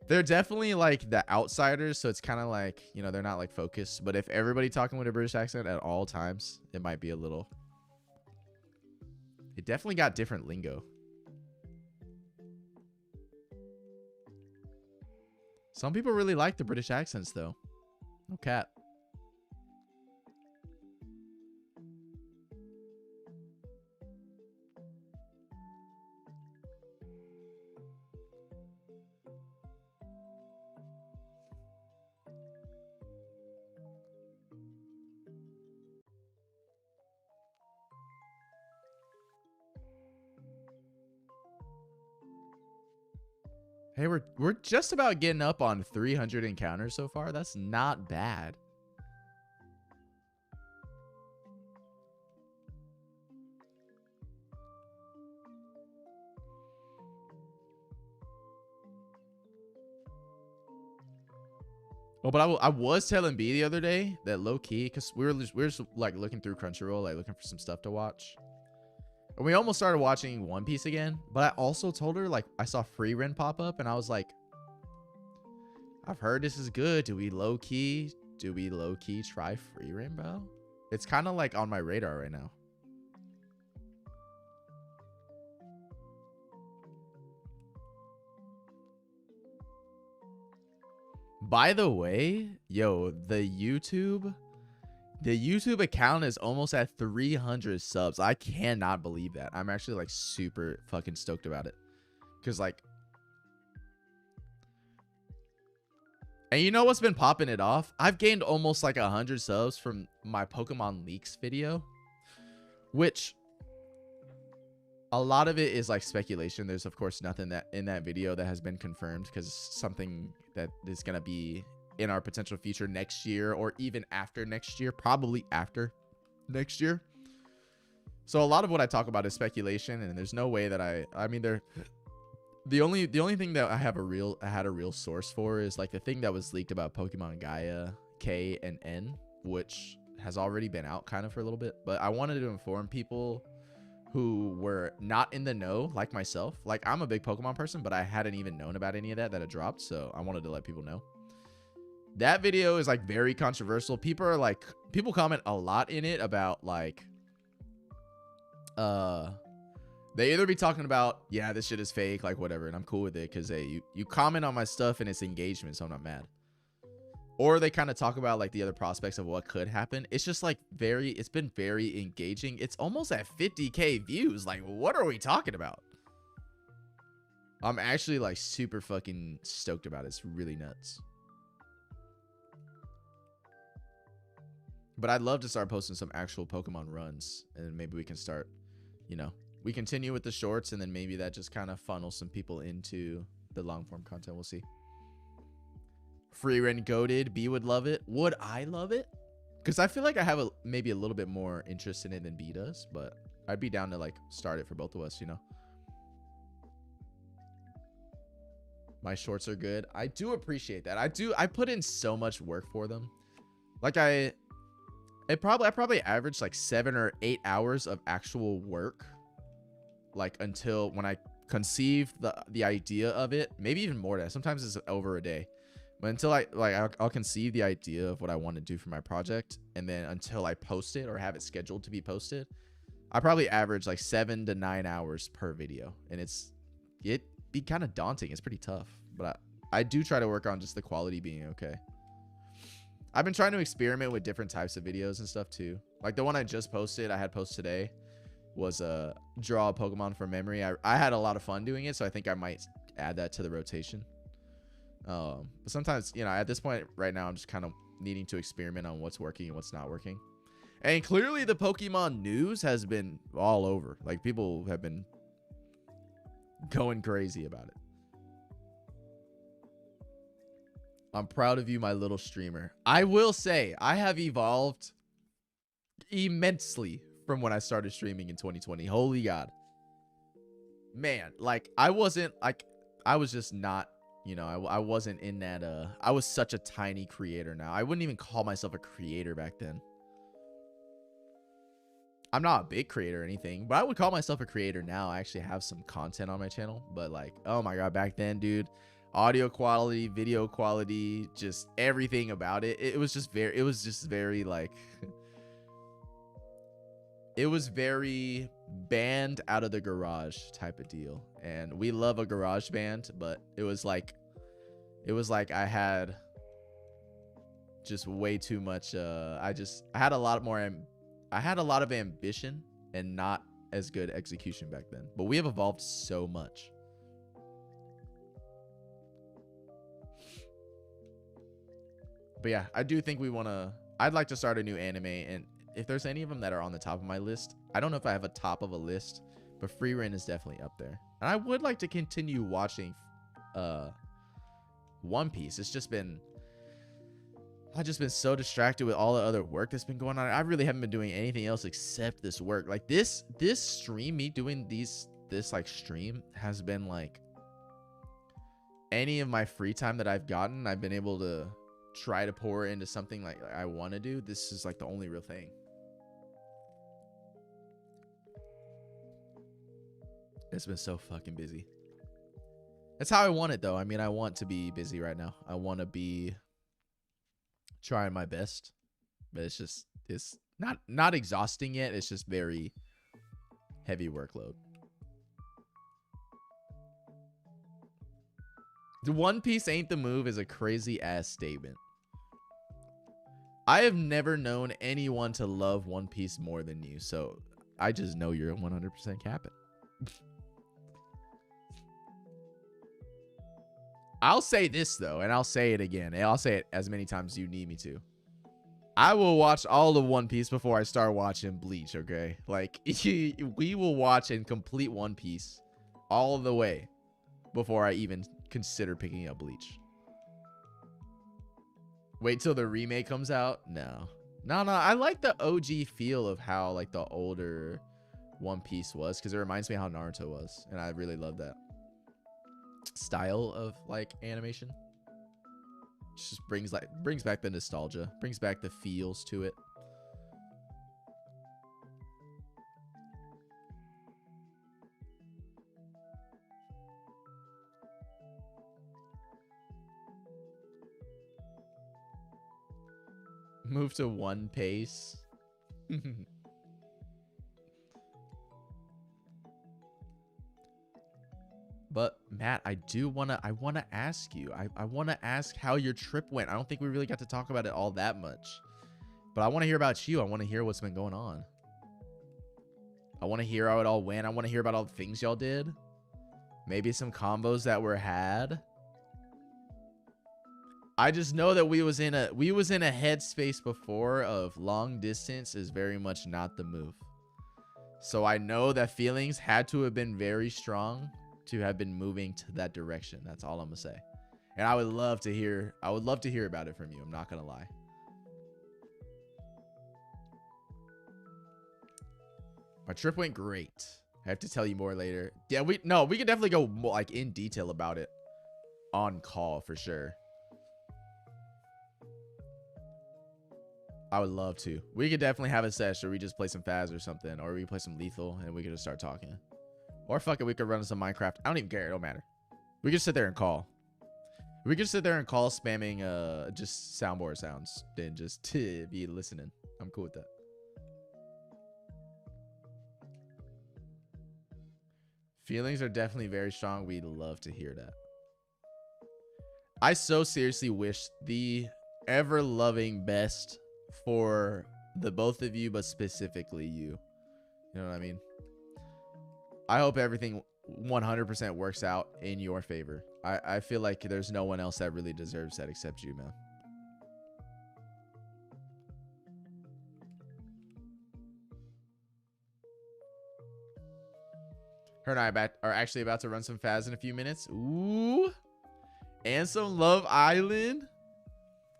They're definitely like the outsiders, so it's kind of like, you know, they're not like focused. But if everybody talking with a British accent at all times, it might be a little. It definitely got different lingo. Some people really like the British accents, though. No cap. Hey, we're just about getting up on 300 encounters so far. That's not bad. Oh, but I was telling B the other day that low key, because we were just like looking through Crunchyroll, like looking for some stuff to watch. And we almost started watching One Piece again. But I also told her, like, I saw Frieren pop up, and I was like, I've heard this is good. Do we low key try Frieren, bro? It's kind of like on my radar right now. By the way, yo, the YouTube account is almost at 300 subs. I cannot believe that. I'm actually like super fucking stoked about it. Cause like, and you know what's been popping it off? I've gained almost like 100 subs from my Pokemon Leaks video, which a lot of it is like speculation. There's of course nothing that in that video that has been confirmed, because something that is going to be in our potential future next year, or even after next year, probably after next year. So a lot of what I talk about is speculation, and there's no way that I mean, the only thing that I had a real source for is like the thing that was leaked about Pokemon Gaia K and N, which has already been out kind of for a little bit, but I wanted to inform people who were not in the know, like myself. Like, I'm a big Pokemon person, but I hadn't even known about any of that had dropped, so I wanted to let people know. That video is like very controversial. People comment a lot in it about like, they either be talking about, yeah, this shit is fake, like whatever, and I'm cool with it because hey, you comment on my stuff and it's engagement, so I'm not mad. Or they kind of talk about like the other prospects of what could happen. It's just like it's been very engaging. It's almost at 50K views. Like, what are we talking about? I'm actually like super fucking stoked about it. It's really nuts. But I'd love to start posting some actual Pokemon runs, and maybe we can start you know, we continue with the shorts, and then maybe that just kind of funnels some people into the long form content. We'll see. Free Ren goated. B would love it. Would I love it? Because I feel like I have maybe a little bit more interest in it than B does, but I'd be down to like start it for both of us, you know. My shorts are good. I do appreciate that. I put in so much work for them. Like I probably averaged like 7 or 8 hours of actual work, like until when I conceived the idea of it. Maybe even more than that. Sometimes it's over a day. But until I'll conceive the idea of what I want to do for my project, and then until I post it or have it scheduled to be posted, I probably average like 7 to 9 hours per video, and it be kind of daunting. It's pretty tough, but I do try to work on just the quality being okay. I've been trying to experiment with different types of videos and stuff too. Like the one I just posted, I had post today, was draw a Pokemon from memory. I had a lot of fun doing it, so I think I might add that to the rotation. But sometimes, you know, at this point right now, I'm just kind of needing to experiment on what's working and what's not working. And clearly the Pokemon news has been all over. Like people have been going crazy about it. I'm proud of you, my little streamer. I will say I have evolved immensely from when I started streaming in 2020. Holy God. Man, like I was just not, you know, I wasn't in that, I was such a tiny creator now. I wouldn't even call myself a creator back then. I'm not a big creator or anything, but I would call myself a creator now. I actually have some content on my channel, but like, oh my God, back then, dude, audio quality, video quality, just everything about it. It was just very like, it was very band out of the garage type of deal. And we love a garage band, but it was like I had just way too much. I had a lot of ambition and not as good execution back then, but we have evolved so much. But yeah, I do think I'd like to start a new anime, and if there's any of them that are on the top of my list, I don't know if I have a top of a list, but Free Ren is definitely up there. And I would like to continue watching One Piece. I've just been so distracted with all the other work that's been going on. I really haven't been doing anything else except this work. Like this stream, me doing this like stream has been like any of my free time that I've gotten, I've been able to try to pour into something like I want to do. This is like the only real thing. It's been so fucking busy. That's how I want it though. I mean, I want to be busy right now. I want to be trying my best, but it's not exhausting yet. It's just very heavy workload. The One Piece ain't the move is a crazy ass statement. I have never known anyone to love One Piece more than you, so I just know you're 100% capping. I'll say this though, and I'll say it again, and I'll say it as many times as you need me to. I will watch all of One Piece before I start watching Bleach, okay? Like, we will watch and complete One Piece all the way before I even consider picking up Bleach. Wait till the remake comes out? No. I like the OG feel of how like the older One Piece was, because it reminds me how Naruto was, and I really love that style of like animation. Just brings back the nostalgia, brings back the feels to it. Move to One Piece. But Matt, I want to ask you. I want to ask how your trip went. I don't think we really got to talk about it all that much. But I want to hear about you. I want to hear what's been going on. I want to hear how it all went. I want to hear about all the things y'all did. Maybe some combos that were had. I just know that we was in a headspace before of long distance is very much not the move. So I know that feelings had to have been very strong to have been moving to that direction. That's all I'm gonna say. And I would love to hear about it from you. I'm not gonna lie. My trip went great. I have to tell you more later. Yeah, we could definitely go more, like, in detail about it on call for sure. I would love to. We could definitely have a session where we just play some Faz or something, or we play some Lethal and we could just start talking. Or fuck it, we could run some Minecraft. I don't even care. It don't matter. We could sit there and call. We could sit there and call spamming just soundboard sounds and just be listening. I'm cool with that. Feelings are definitely very strong. We'd love to hear that. I so seriously wish the ever-loving best for the both of you, but specifically you. You know what I mean? I hope everything 100% works out in your favor. I feel like there's no one else that really deserves that except you, man. Her and I are actually about to run some Faz in a few minutes. Ooh. And some Love Island.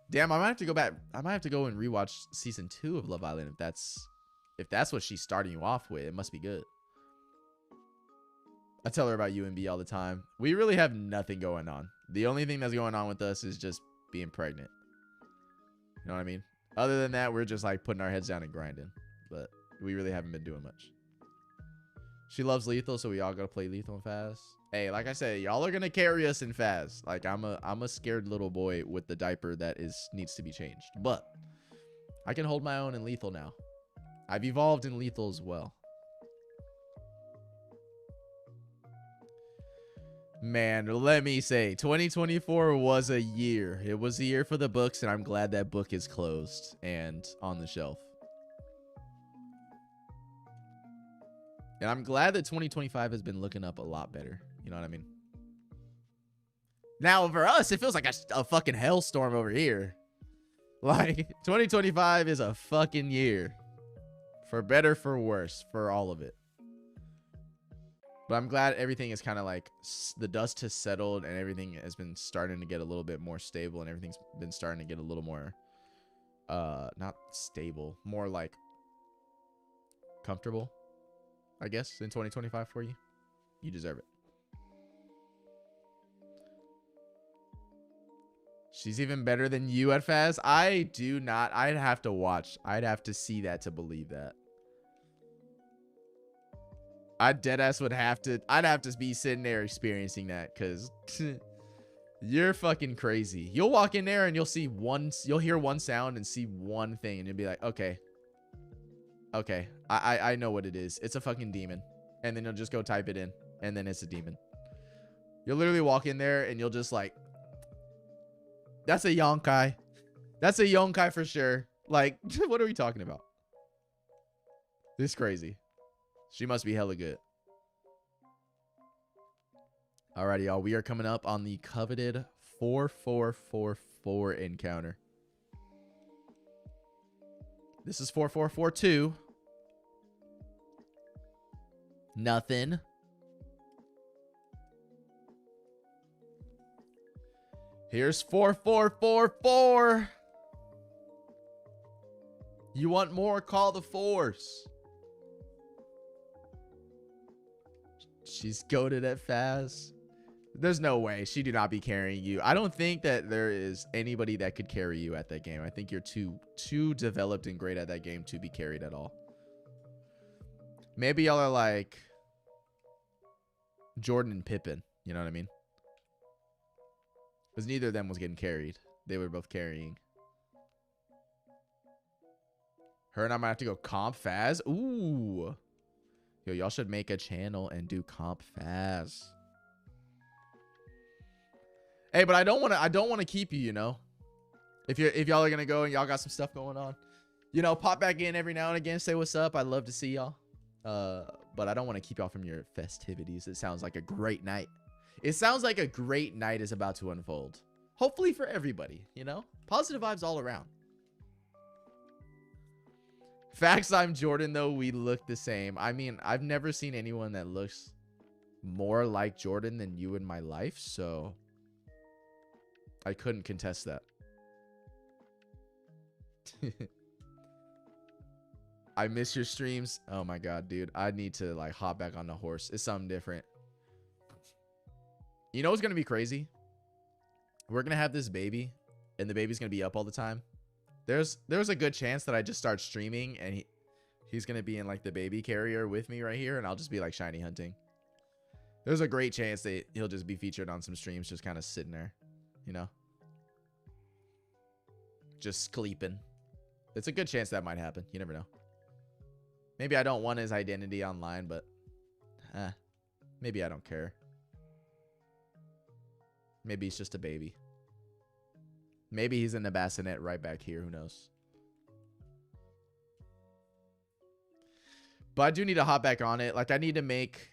Damn, I might have to go back. I might have to go and rewatch season 2 of Love Island if that's what she's starting you off with. It must be good. I tell her about UMB all the time. We really have nothing going on. The only thing that's going on with us is just being pregnant. You know what I mean? Other than that, we're just like putting our heads down and grinding. But we really haven't been doing much. She loves Lethal, so we all gotta play Lethal and Faz. Hey, like I said, y'all are gonna carry us in Faz. Like I'm a scared little boy with the diaper that needs to be changed. But I can hold my own in Lethal now. I've evolved in Lethal as well. Man, let me say, 2024 was a year. It was a year for the books, and I'm glad that book is closed and on the shelf. And I'm glad that 2025 has been looking up a lot better. You know what I mean? Now, for us, it feels like a fucking hellstorm over here. Like, 2025 is a fucking year. For better, for worse, for all of it. But I'm glad everything is kind of like, the dust has settled and everything has been starting to get a little bit more stable, and everything's been starting to get a little more, not stable, more like comfortable, I guess, in 2025 for you. You deserve it. She's even better than you at Faz. I do not. I'd have to watch. I'd have to see that to believe that. I'd have to be sitting there experiencing that, because you're fucking crazy. You'll walk in there and you'll hear one sound and see one thing, and you'll be like, okay, I know what it is. It's a fucking demon. And then you'll just go type it in, and then it's a demon. You'll literally walk in there and you'll just like, that's a Yonkai. That's a Yonkai for sure. Like, what are we talking about? This is crazy. She must be hella good. Alrighty, y'all. We are coming up on the coveted 4444 encounter. This is 4442. Nothing. Here's 4444. You want more? Call the force. She's goated at Faz. There's no way. She do not be carrying you. I don't think that there is anybody that could carry you at that game. I think you're too developed and great at that game to be carried at all. Maybe y'all are like Jordan and Pippen. You know what I mean? Because neither of them was getting carried. They were both carrying. Her and I might have to go comp Faz. Ooh. Yo, y'all should make a channel and do comp Faz. Hey, but I don't want to keep you, you know. If y'all are gonna go and y'all got some stuff going on, you know, pop back in every now and again, say what's up. I'd love to see y'all. But I don't want to keep y'all from your festivities. It sounds like a great night. It sounds like a great night is about to unfold. Hopefully for everybody, you know? Positive vibes all around. Facts, I'm Jordan, though. We look the same. I mean, I've never seen anyone that looks more like Jordan than you in my life, so I couldn't contest that. I miss your streams. Oh my god, dude. I need to like hop back on the horse. It's something different. You know what's gonna be crazy? We're gonna have this baby, and the baby's gonna be up all the time. There's a good chance that I just start streaming, and he's gonna be in like the baby carrier with me right here, and I'll just be like shiny hunting. There's a great chance that he'll just be featured on some streams, just kind of sitting there, you know, just sleeping. It's a good chance that might happen. You never know. Maybe I don't want his identity online, but maybe I don't care. Maybe he's just a baby. Maybe he's in the bassinet right back here. Who knows? But I do need to hop back on it. Like, I need to make...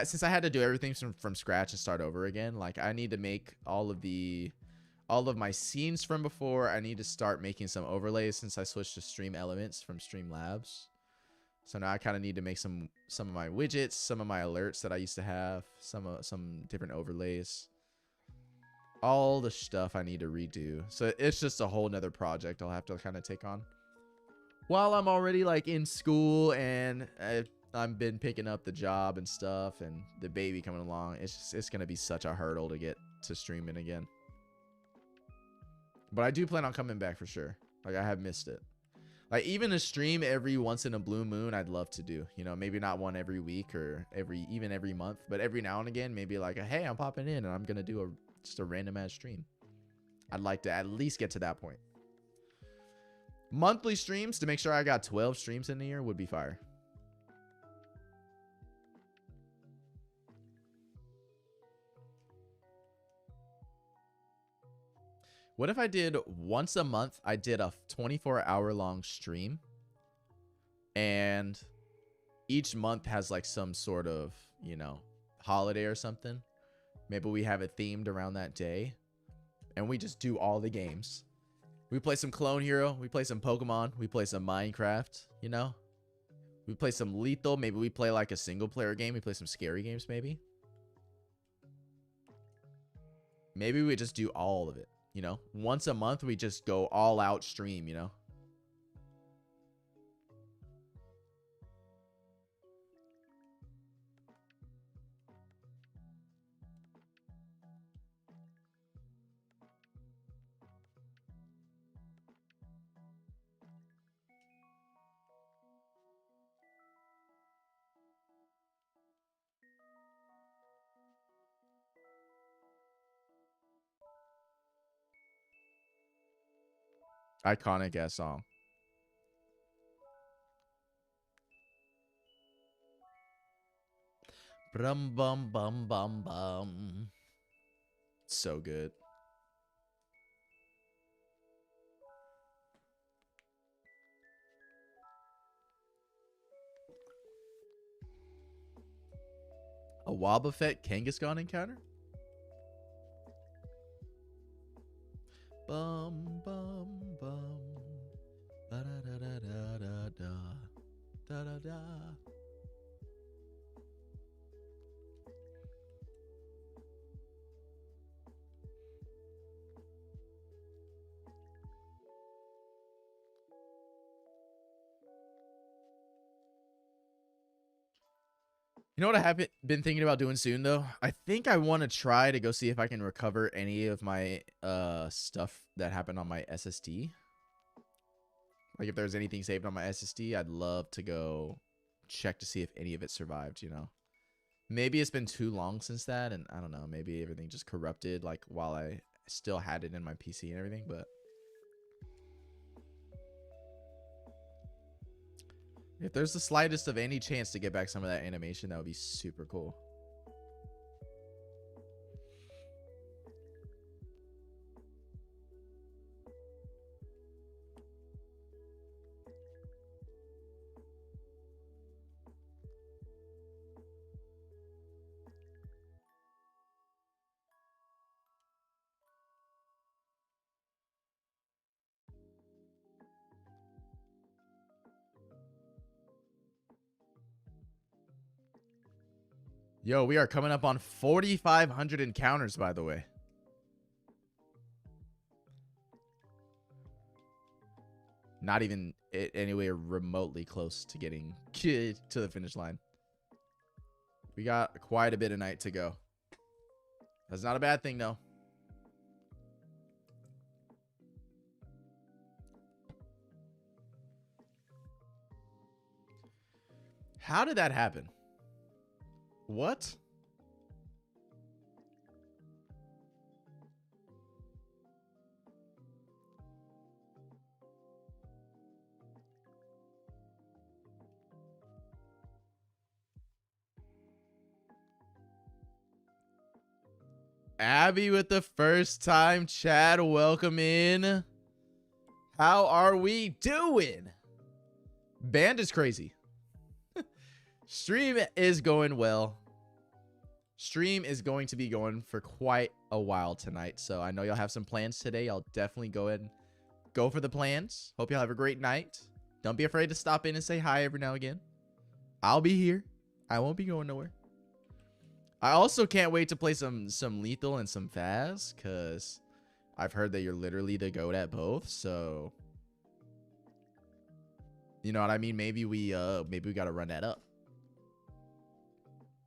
since I had to do everything from scratch and start over again, like, I need to make all of my scenes from before. I need to start making some overlays since I switched to Stream Elements from Streamlabs. So now I kind of need to make some of my widgets, some of my alerts that I used to have, some different overlays. All the stuff I need to redo. So it's just a whole nother project I'll have to kind of take on. While I'm already like in school and I've been picking up the job and stuff and the baby coming along, it's going to be such a hurdle to get to streaming again. But I do plan on coming back for sure. Like, I have missed it. Like, even a stream every once in a blue moon, I'd love to do. You know, maybe not one every week or even every month, but every now and again, maybe like, hey, I'm popping in and I'm going to do just a random ass stream. I'd like to at least get to that point. Monthly streams to make sure I got 12 streams in the year would be fire. What if I did once a month, I did a 24-hour long stream, and each month has like some sort of, you know, holiday or something. Maybe we have it themed around that day, and we just do all the games. We play some Clone Hero, we play some Pokemon, we play some Minecraft, you know? We play some Lethal, maybe we play like a single player game, we play some scary games maybe. Maybe we just do all of it. You know, once a month, we just go all out stream, you know? Iconic ass song. Brum bum bum bum bum. So good. A Wobbuffet Kangaskhan encounter? Bum bum bum. Da da da da da da da. Da da da. You know what I have been thinking about doing soon, though? I think I want to try to go see if I can recover any of my stuff that happened on my SSD. Like, if there's anything saved on my SSD, I'd love to go check to see if any of it survived, you know? Maybe it's been too long since that, and I don't know. Maybe everything just corrupted, like, while I still had it in my PC and everything, but... if there's the slightest of any chance to get back some of that animation, that would be super cool. Yo, we are coming up on 4,500 encounters, by the way. Not even anywhere remotely close to getting to the finish line. We got quite a bit of night to go. That's not a bad thing, though. How did that happen? What? Abby with the first time chat. Welcome in. How are we doing? Band is crazy. Stream is going well. Stream is going to be going for quite a while tonight. So I know y'all have some plans today. I'll definitely go ahead and go for the plans. Hope y'all have a great night. Don't be afraid to stop in and say hi every now and again. I'll be here. I won't be going nowhere. I also can't wait to play some Lethal and some Faz, because I've heard that you're literally the GOAT at both. So you know what I mean? Maybe we gotta run that up.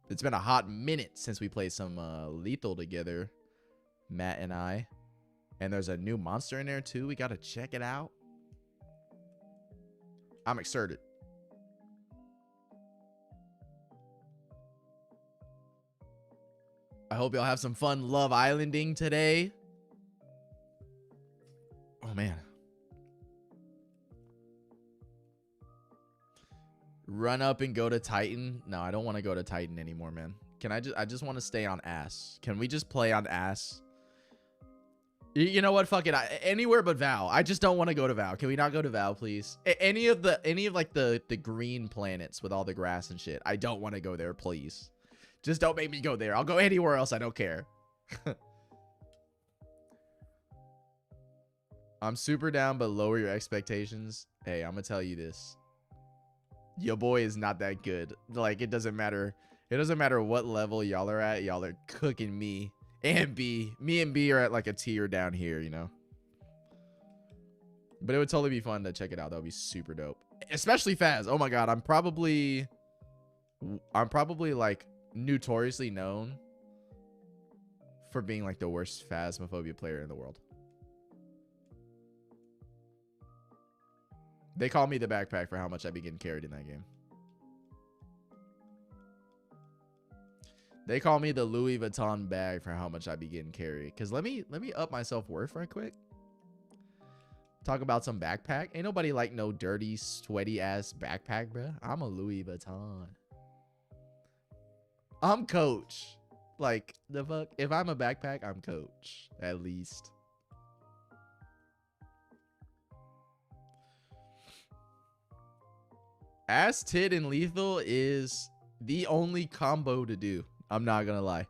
It's been a hot minute since we played some Lethal together, Matt and I. And there's a new monster in there too. We gotta check it out. I'm excited. I hope y'all have some fun Love Islanding today. Oh man. Run up and go to Titan. No, I don't want to go to Titan anymore, man. Can I just want to stay on ass. Can we just play on ass? You know what? Fuck it. Anywhere but Val. I just don't want to go to Val. Can we not go to Val, please? Any of like the green planets with all the grass and shit. I don't want to go there, please. Just don't make me go there. I'll go anywhere else. I don't care. I'm super down, but lower your expectations. Hey, I'm gonna tell you this. Your boy is not that good. Like, it doesn't matter. It doesn't matter what level y'all are at. Y'all are cooking me and B. Me and B are at like a tier down here, you know? But it would totally be fun to check it out. That would be super dope. Especially Faz. Oh my God. I'm probably like notoriously known for being like the worst Phasmophobia player in the world. They call me the backpack for how much I be getting carried in that game. They call me the Louis Vuitton bag for how much I be getting carried. Cause let me up my self-worth right quick. Talk about some backpack. Ain't nobody like no dirty, sweaty ass backpack, bro. I'm a Louis Vuitton. I'm Coach. Like, the fuck? If I'm a backpack, I'm Coach. At least. Ass, tit, and lethal is the only combo to do. I'm not gonna lie.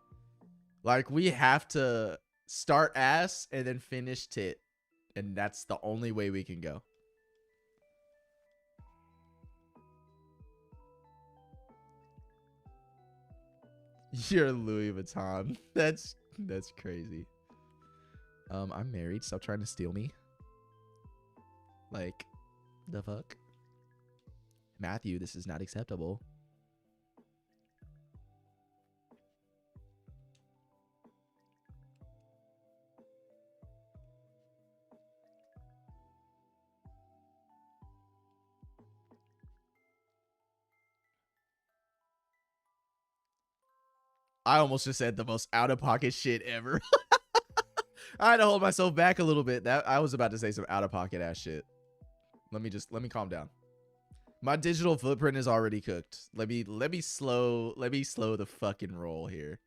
Like, we have to start ass and then finish tit. And that's the only way we can go. You're Louis Vuitton. That's crazy. I'm married. Stop trying to steal me. Like, the fuck? Matthew, this is not acceptable. I almost just said the most out-of-pocket shit ever. I had to hold myself back a little bit. That I was about to say some out-of-pocket ass shit. Let me calm down. My digital footprint is already cooked. Let me slow the fucking roll here.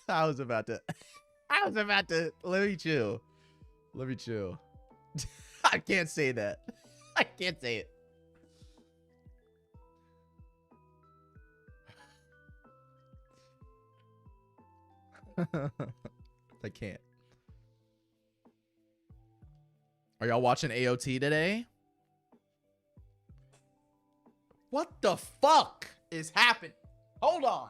I was about to let me chill. Let me chill. I can't say that. I can't say it. I can't. Are y'all watching AOT today? What the fuck is happening? Hold on.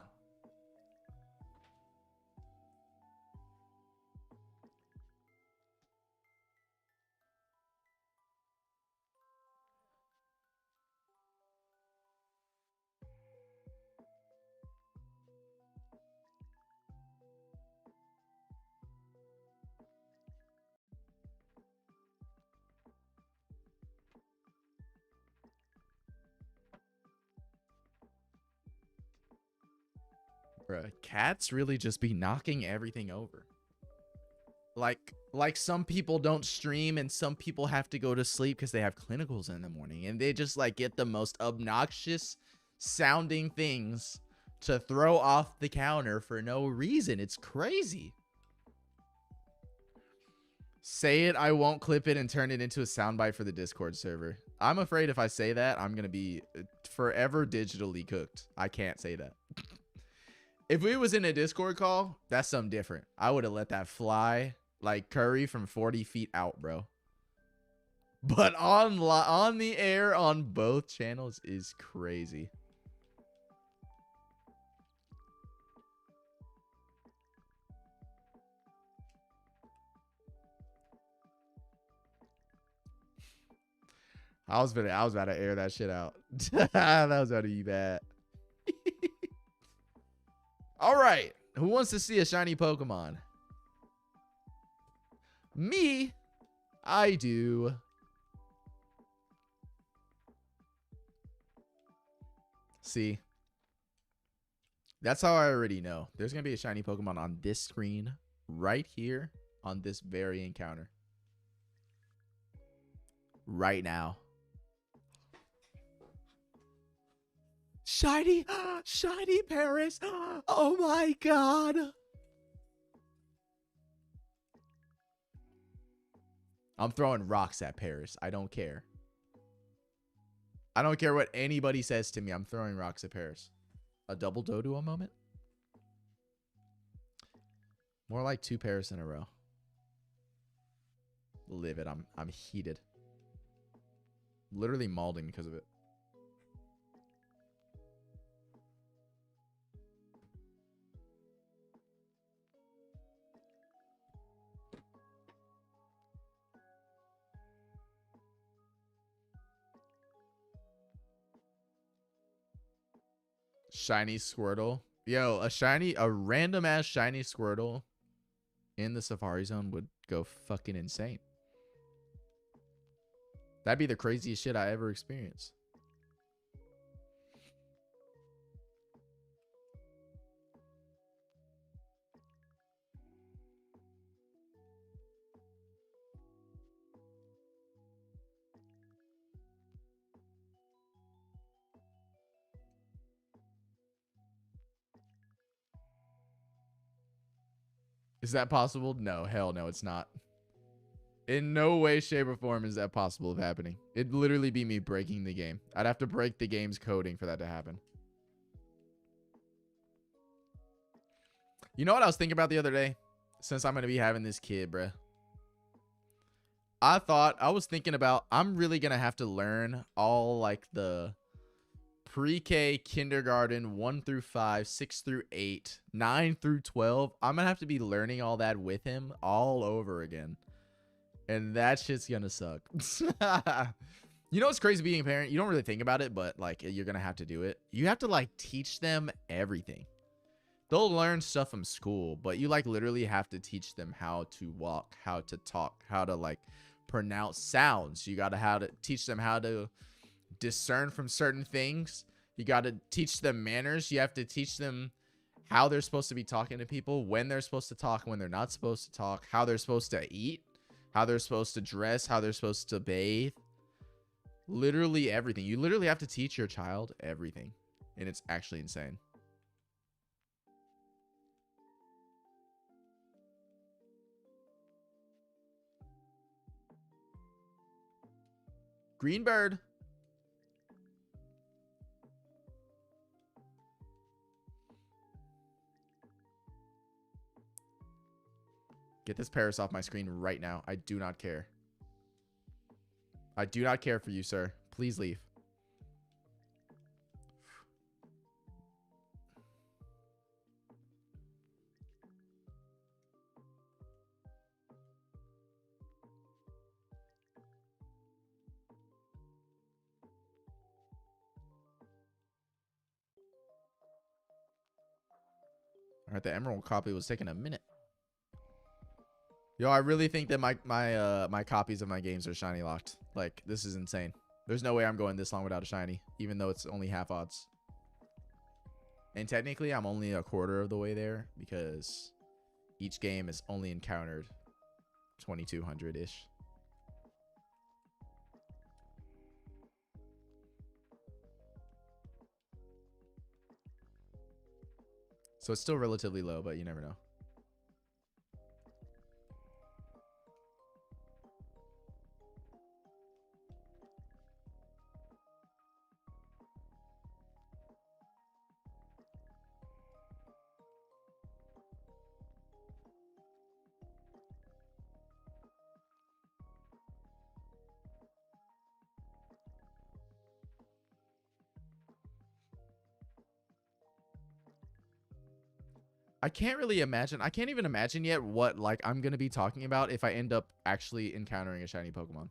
Bruh, cats really just be knocking everything over. Like some people don't stream and some people have to go to sleep because they have clinicals in the morning and they just like get the most obnoxious sounding things to throw off the counter for no reason. It's crazy. Say it, I won't clip it and turn it into a soundbite for the Discord server. I'm afraid if I say that, I'm gonna be forever digitally cooked. I can't say that. If we was in a Discord call, that's something different. I would have let that fly like Curry from 40 feet out, bro. But on the air on both channels is crazy. I was about to air that shit out. That was about to be bad. All right. Who wants to see a shiny Pokemon? Me. I do. See. That's how I already know. There's going to be a shiny Pokemon on this screen right here on this very encounter. Right now. Shiny, shiny Paris. Oh my God. I'm throwing rocks at Paris. I don't care. I don't care what anybody says to me. I'm throwing rocks at Paris. A double Doduo moment? More like 2 Paris in a row. Livid. I'm heated. Literally mauling because of it. Shiny Squirtle. Yo, a random ass shiny Squirtle in the Safari Zone would go fucking insane. That'd be the craziest shit I ever experienced. Is that possible? No, hell no, it's not. In no way, shape, or form is that possible of happening. It'd literally be me breaking the game. I'd have to break the game's coding for that to happen. You know what I was thinking about the other day? Since I'm going to be having this kid, bruh. I was thinking about, I'm really going to have to learn all like the pre-K, kindergarten, 1 through 5, 6 through 8, 9 through 12. I'm going to have to be learning all that with him all over again. And that shit's going to suck. You know what's crazy being a parent? You don't really think about it, but like you're going to have to do it. You have to like teach them everything. They'll learn stuff from school, but you like literally have to teach them how to walk, how to talk, how to like pronounce sounds. You got to how to teach them how to discern from certain things. You got to teach them manners. You have to teach them how they're supposed to be talking to people, when they're supposed to talk, when they're not supposed to talk, how they're supposed to eat, how they're supposed to dress, how they're supposed to bathe. Literally everything. You literally have to teach your child everything, and it's actually insane. Greenbird. Get this Paris off my screen right now. I do not care. I do not care for you, sir. Please leave. All right, the Emerald copy was taking a minute. Yo, I really think that my copies of my games are shiny locked. Like, this is insane. There's no way I'm going this long without a shiny, even though it's only half odds. And technically, I'm only a quarter of the way there because each game is only encountered 2,200-ish. So it's still relatively low, but you never know. I can't really imagine. I can't even imagine yet what like I'm gonna be talking about if I end up actually encountering a shiny Pokemon.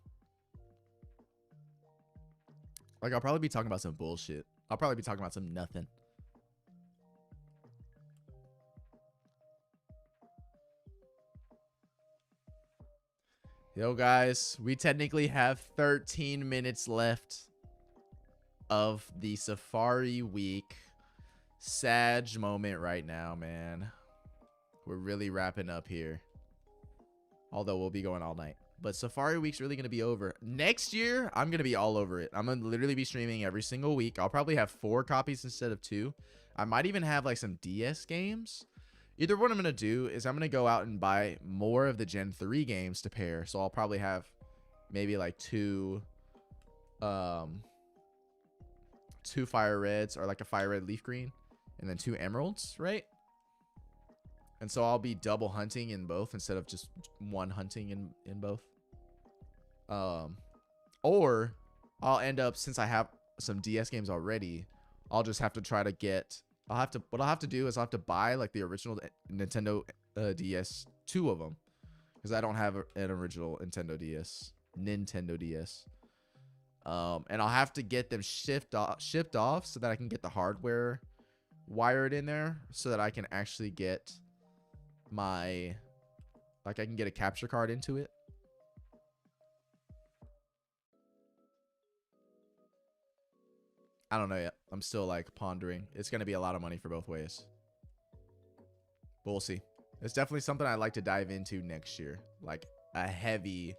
Like I'll probably be talking about some bullshit. I'll probably be talking about some nothing. Yo guys, we technically have 13 minutes left of the Safari Week. Sag moment right now, man. We're really wrapping up here. Although we'll be going all night. But Safari Week's really going to be over. Next year, I'm going to be all over it. I'm going to literally be streaming every single week. I'll probably have 4 copies instead of 2. I might even have like some DS games. Either what I'm going to do is I'm going to go out and buy more of the Gen 3 games to pair. So I'll probably have maybe like 2 Fire Reds or like a Fire Red Leaf Green. And then 2 Emeralds, right? And so I'll be double hunting in both instead of just one hunting in both. Or I'll end up, since I have some DS games already, I'll just have to try to get, what I'll have to do is I'll have to buy like the original Nintendo DS, 2 of them. Because I don't have an original Nintendo DS. And I'll have to get them shipped off so that I can get the hardware wired in there so that I can actually get my, like I can get a capture card into it. I don't know yet. I'm still like pondering. It's going to be a lot of money for both ways. But we'll see. It's definitely something I'd like to dive into next year. Like a heavy,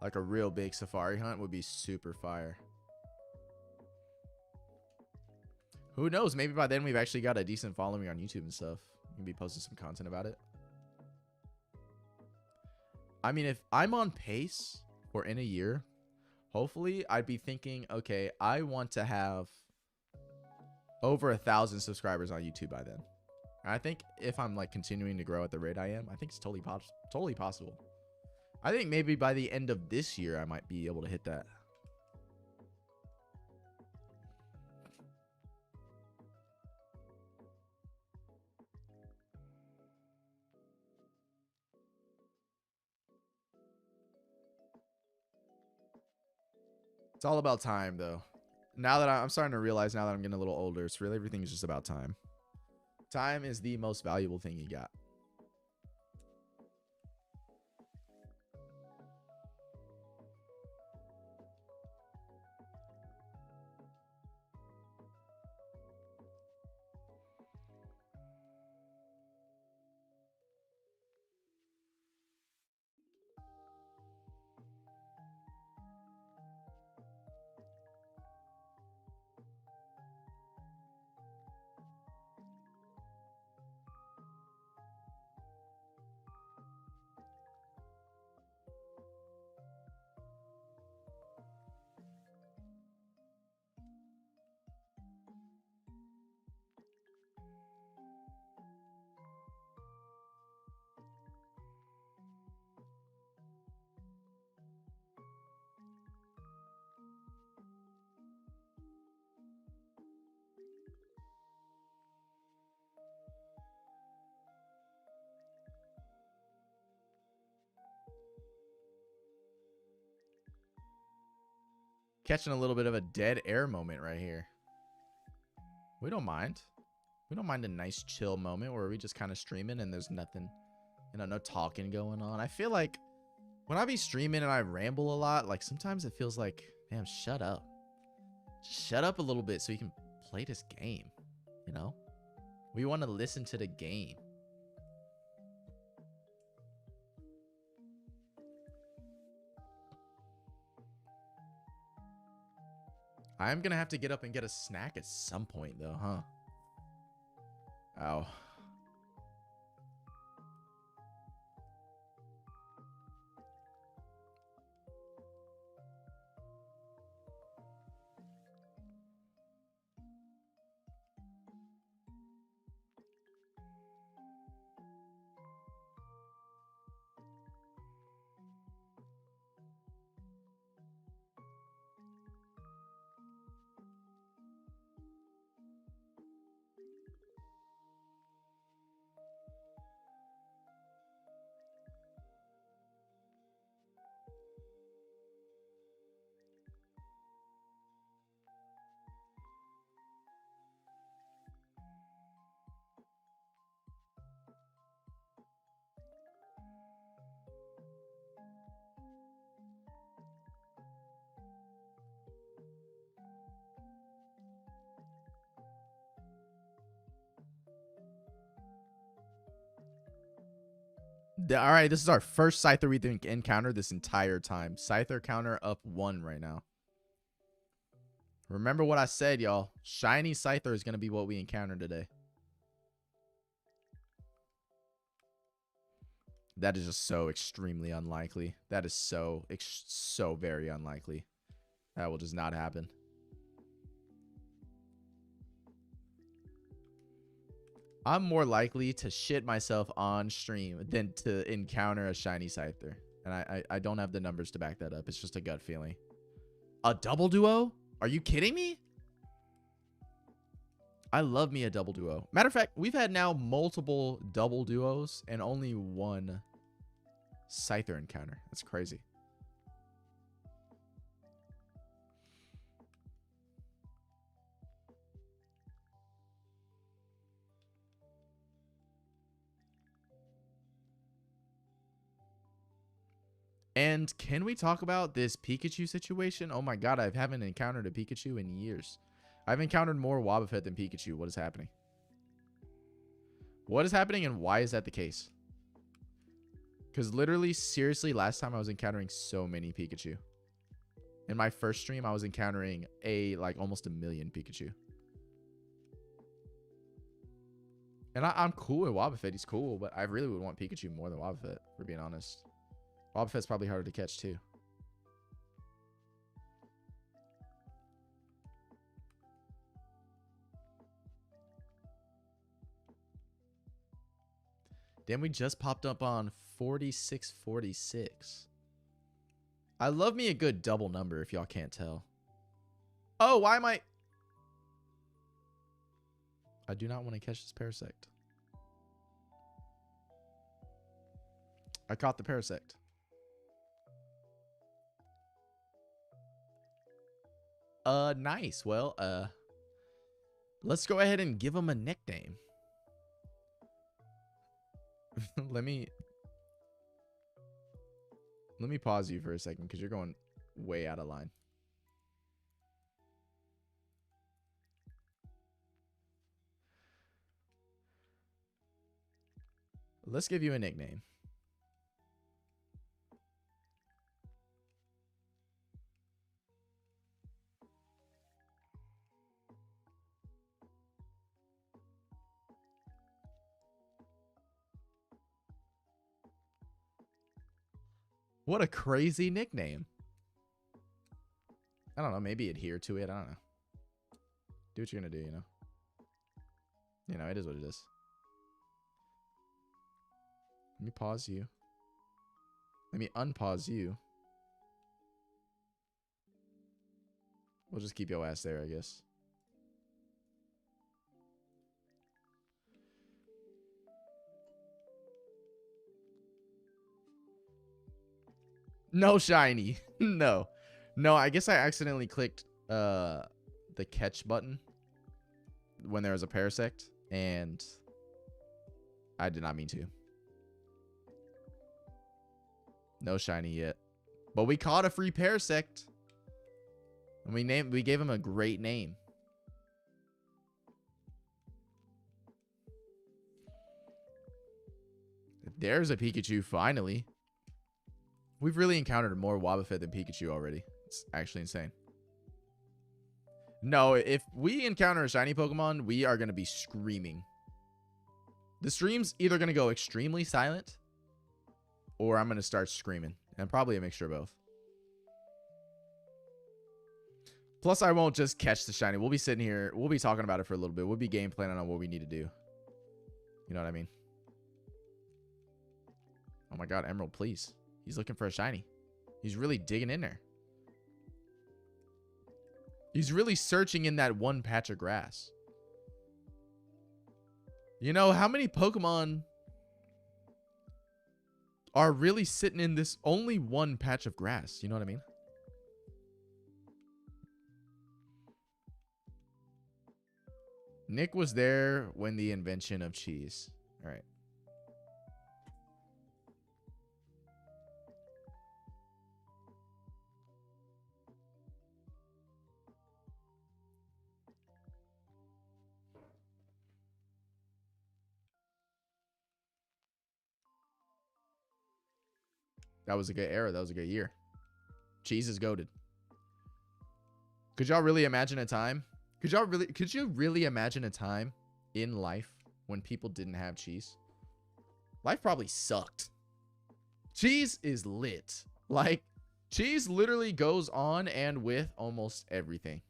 like a real big safari hunt would be super fire. Who knows? Maybe by then we've actually got a decent following on YouTube and stuff. We can be posting some content about it. I mean, if I'm on pace for in a year, hopefully I'd be thinking, okay, I want to have over 1,000 subscribers on YouTube by then. And I think if I'm like continuing to grow at the rate I am, I think it's totally possible. I think maybe by the end of this year, I might be able to hit that. It's all about time, though. Now that I'm starting to realize, now that I'm getting a little older, it's really everything is just about time. Time is the most valuable thing you got. Catching a little bit of a dead air moment right here. We don't mind. We don't mind a nice chill moment where we just kind of streaming and there's nothing, you know, no talking going on. I feel like when I be streaming and I ramble a lot, like sometimes it feels like, damn, shut up. Just shut up a little bit so you can play this game, you know? We want to listen to the game. I'm going to have to get up and get a snack at some point, though, huh? Ow. All right, this is our first Scyther we encounter this entire time. Scyther counter up 1 right now. Remember what I said, y'all. Shiny Scyther is going to be what we encounter today. That is just so extremely unlikely. That is so very unlikely. That will just not happen. I'm more likely to shit myself on stream than to encounter a shiny Scyther. And I don't have the numbers to back that up. It's just a gut feeling. A double duo? Are you kidding me? I love me a double duo. Matter of fact, we've had now multiple double duos and only one Scyther encounter. That's crazy. And can we talk about this Pikachu situation? Oh my god, I haven't encountered a Pikachu in years. I've encountered more Wobbuffet than Pikachu. What is happening? What is happening and why is that the case? Because literally, seriously, last time I was encountering so many Pikachu. In my first stream, I was encountering like almost 1 million Pikachu. And I'm cool with Wobbuffet. He's cool, but I really would want Pikachu more than Wobbuffet, for being honest. Wobbuffet's probably harder to catch too. Damn, we just popped up on 4646. I love me a good double number if y'all can't tell. Oh, why am I do not want to catch this Parasect. I caught the Parasect. Nice. Well, let's go ahead and give him a nickname. Let me pause you for a second because you're going way out of line. Let's give you a nickname. What a crazy nickname. I don't know. Maybe adhere to it. I don't know. Do what you're going to do, you know? You know, it is what it is. Let me pause you. Let me unpause you. We'll just keep your ass there, I guess. No shiny. No. No, I guess I accidentally clicked the catch button when there was a Parasect, and I did not mean to. No shiny yet. But we caught a free Parasect. And we gave him a great name. There's a Pikachu, finally. We've really encountered more Wobbuffet than Pikachu already. It's actually insane. No, if we encounter a shiny Pokemon, we are going to be screaming. The stream's either going to go extremely silent, or I'm going to start screaming. And probably a mixture of both. Plus, I won't just catch the shiny. We'll be sitting here. We'll be talking about it for a little bit. We'll be game planning on what we need to do. You know what I mean? Oh my god, Emerald, please. He's looking for a shiny. He's really digging in there. He's really searching in that one patch of grass. You know, how many Pokemon are really sitting in this only one patch of grass? You know what I mean? Nick was there when the invention of cheese. All right. That was a good era. That was a good year. Cheese is goated. Could y'all really imagine a time? Could you really imagine a time in life when people didn't have cheese? Life probably sucked. Cheese is lit. Like, cheese literally goes on and with almost everything.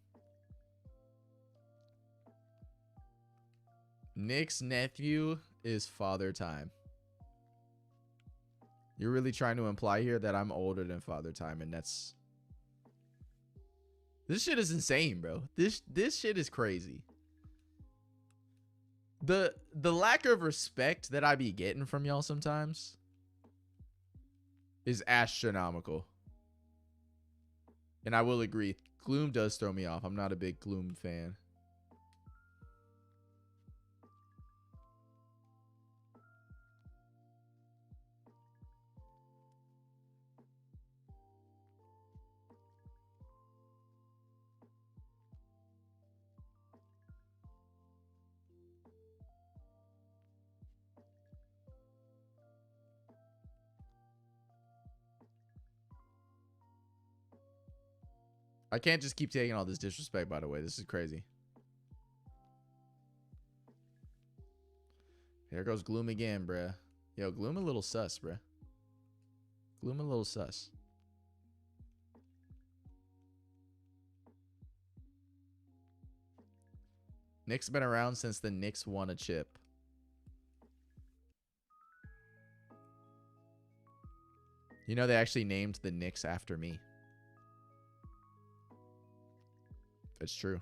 Nick's nephew is Father Time. You're really trying to imply here that I'm older than Father Time, and that's... This shit is insane, bro. This shit is crazy. The lack of respect that I be getting from y'all sometimes is astronomical. And I will agree, Gloom does throw me off. I'm not a big Gloom fan. I can't just keep taking all this disrespect, by the way. This is crazy. There goes Gloom again, bruh. Yo, Gloom a little sus, bruh. Gloom a little sus. Nick's been around since the Knicks won a chip. You know, they actually named the Knicks after me. It's true.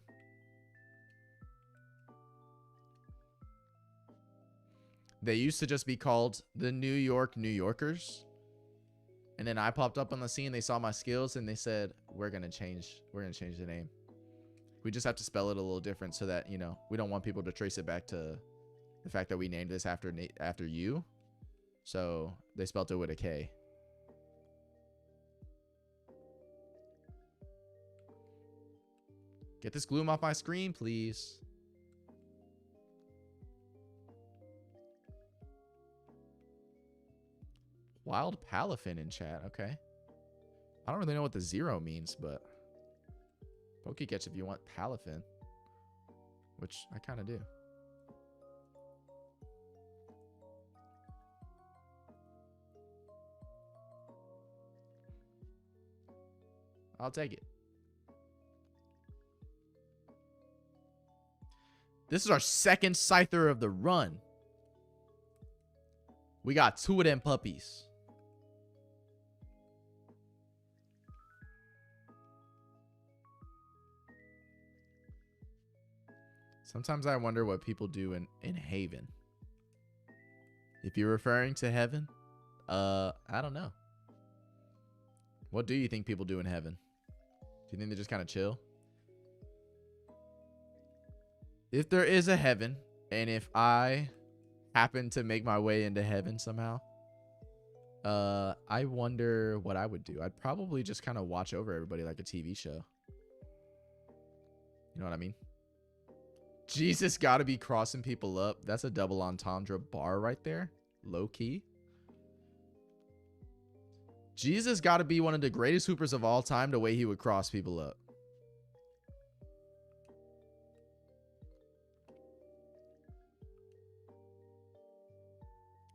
They used to just be called the New York New Yorkers. And then I popped up on the scene. They saw my skills and they said, we're going to change the name. We just have to spell it a little different so that, you know, we don't want people to trace it back to the fact that we named this after you. So they spelled it with a K. Get this Gloom off my screen, please. Wild Palafin in chat. Okay. I don't really know what the 0 means, but Pokegets if you want Palafin, which I kind of do. I'll take it. This is our second Scyther of the run. We got 2 of them puppies. Sometimes I wonder what people do in Haven. If you're referring to heaven, I don't know. What do you think people do in heaven? Do you think they just kind of chill? If there is a heaven, and if I happen to make my way into heaven somehow, I wonder what I would do. I'd probably just kind of watch over everybody like a TV show. You know what I mean? Jesus gotta be crossing people up. That's a double entendre bar right there. Low key. Jesus got to be one of the greatest hoopers of all time, the way he would cross people up.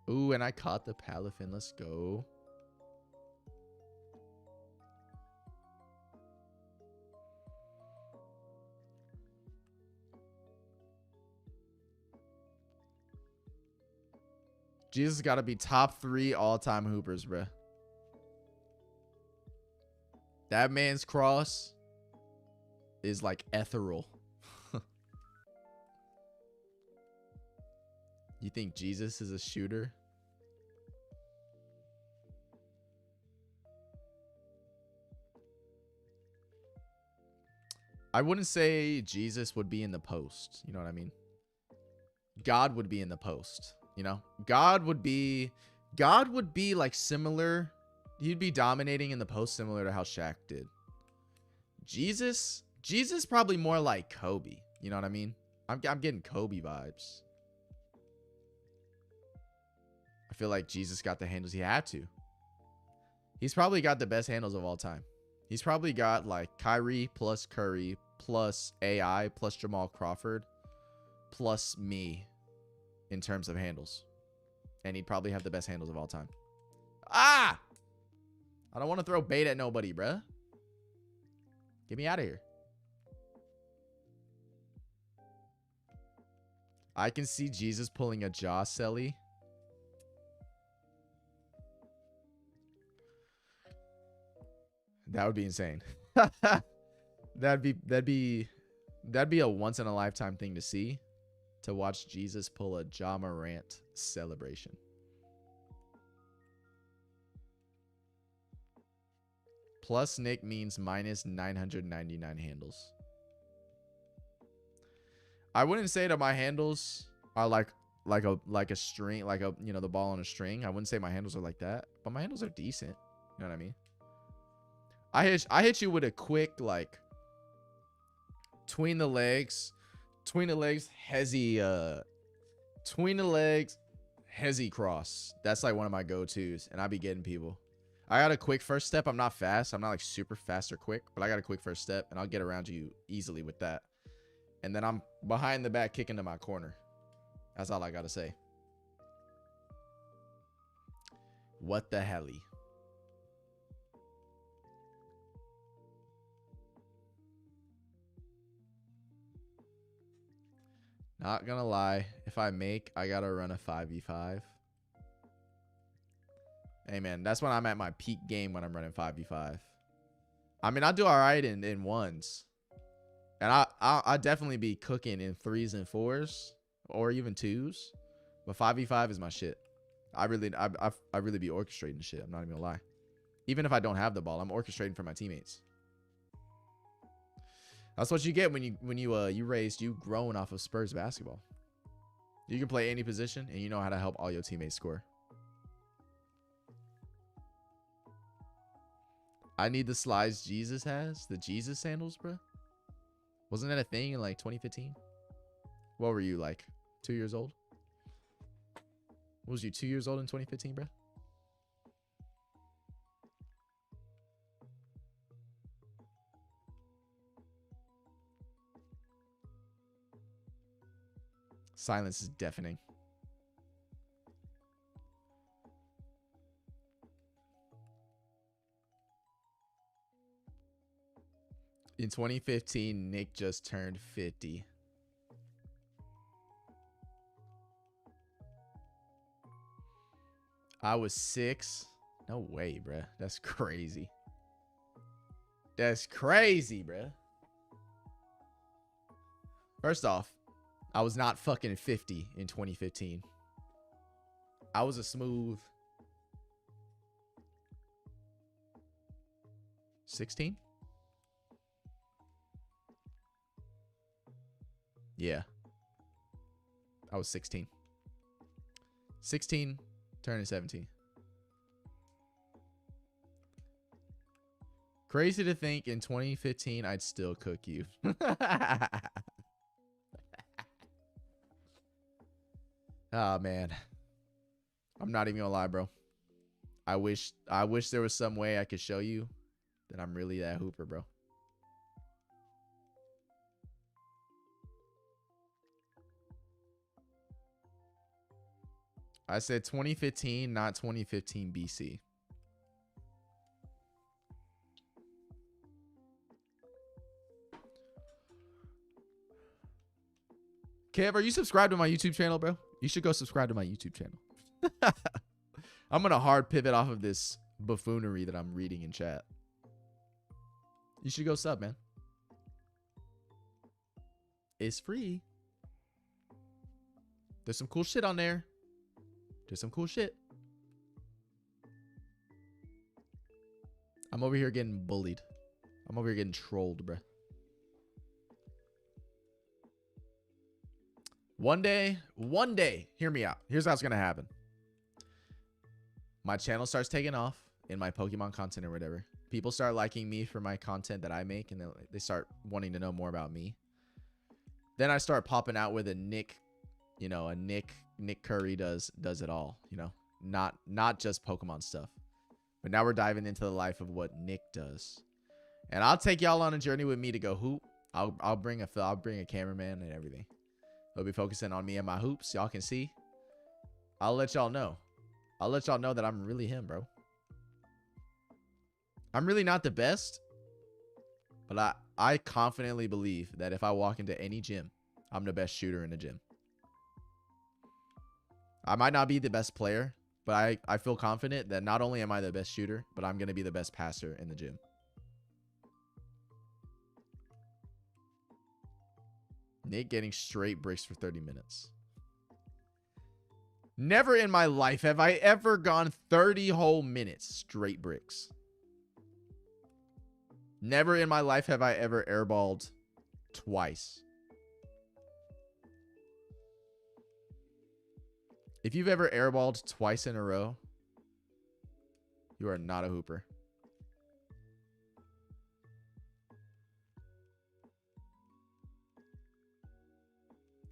Ooh, and I caught the Palafin. Let's go. Jesus got to be top 3 all-time hoopers, bruh. That man's cross is like ethereal. You think Jesus is a shooter? I wouldn't say Jesus would be in the post. You know what I mean? God would be in the post. You know, God would be like similar. He'd be dominating in the post similar to how Shaq did. Jesus probably more like Kobe. You know what I mean? I'm getting Kobe vibes. I feel like Jesus got the handles he had to. He's probably got the best handles of all time. He's probably got like Kyrie plus Curry plus AI plus Jamal Crawford plus me in terms of handles. And he'd probably have the best handles of all time. Ah! I don't want to throw bait at nobody, bruh. Get me out of here. I can see Jesus pulling a jaw celly. That would be insane. That'd be a once in a lifetime thing to see. To watch Jesus pull a Ja Morant celebration. Plus Nick means minus 999 handles. I wouldn't say that my handles are like a string, like a, you know, the ball on a string. I wouldn't say my handles are like that, but my handles are decent. You know what I mean? I hit you with a quick, like, between the legs, hezzy cross. That's like one of my go-tos, and I be getting people. I got a quick first step. I'm not fast. I'm not like super fast or quick, but I got a quick first step, and I'll get around you easily with that. And then I'm behind the back kicking to my corner. That's all I gotta say. What the helly? Not gonna lie, if I make, I gotta run a 5v5. Hey man, that's when I'm at my peak game, when I'm running 5v5. I mean, I do all right in ones, and I definitely be cooking in 3s and 4s or even 2s. But 5v5 is my shit. I really be orchestrating shit. I'm not even gonna lie. Even if I don't have the ball, I'm orchestrating for my teammates. That's what you get when you grown off of Spurs basketball. You can play any position and you know how to help all your teammates score. I need the slides Jesus has, the Jesus sandals, bro. Wasn't that a thing in like 2015? What were you, like 2 years old? What was you, 2 years old in 2015, bro? Silence is deafening. In 2015, Nick just turned 50. I was 6. No way, bruh. That's crazy. That's crazy, bruh. First off, I was not fucking 50 in 2015. I was a smooth 16. Yeah. I was 16. 16, turning 17. Crazy to think in 2015 I'd still cook you. Oh, man. I'm not even gonna lie, bro. I wish there was some way I could show you that I'm really that hooper, bro. I said 2015, not 2015 BC. Kev, are you subscribed to my YouTube channel, bro? You should go subscribe to my YouTube channel. I'm going to hard pivot off of this buffoonery that I'm reading in chat. You should go sub, man. It's free. There's some cool shit on there. There's some cool shit. I'm over here getting bullied. I'm over here getting trolled, bruh. One day, hear me out. Here's how it's going to happen. My channel starts taking off in my Pokemon content or whatever. People start liking me for my content that I make, and they start wanting to know more about me. Then I start popping out with a Nick, you know, a Nick Curry does it all, you know, not just Pokemon stuff. But now we're diving into the life of what Nick does. And I'll take y'all on a journey with me to go hoop. I'll bring a cameraman and everything. He'll be focusing on me and my hoops. Y'all can see. I'll let y'all know. I'll let y'all know that I'm really him, bro. I'm really not the best, but I confidently believe that if I walk into any gym, I'm the best shooter in the gym. I might not be the best player, but I feel confident that not only am I the best shooter, but I'm going to be the best passer in the gym. Nick getting straight bricks for 30 minutes. Never in my life have I ever gone 30 whole minutes straight bricks. Never in my life have I ever airballed twice. If you've ever airballed twice in a row, you are not a hooper.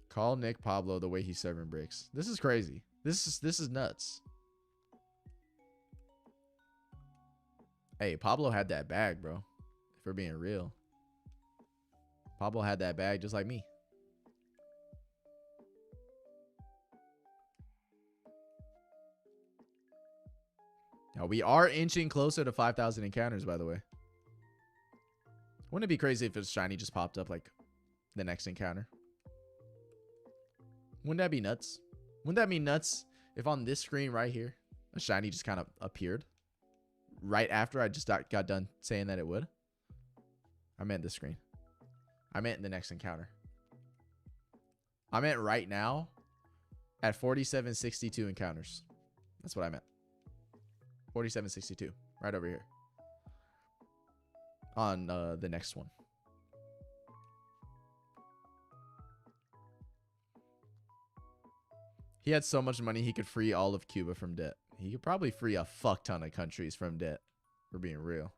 Call Nick Pablo the way he's serving bricks. This is crazy. This is nuts. Hey, Pablo had that bag, bro. If we're being real. Pablo had that bag just like me. Now, we are inching closer to 5,000 encounters, by the way. Wouldn't it be crazy if it's shiny just popped up like the next encounter? Wouldn't that be nuts? Wouldn't that be nuts if on this screen right here, a shiny just kind of appeared right after I just got done saying that it would? I meant this screen. I meant in the next encounter. I meant right now at 4762 encounters. That's what I meant. 4762. Right over here. On the next one. He had so much money he could free all of Cuba from debt. He could probably free a fuck ton of countries from debt. For being real.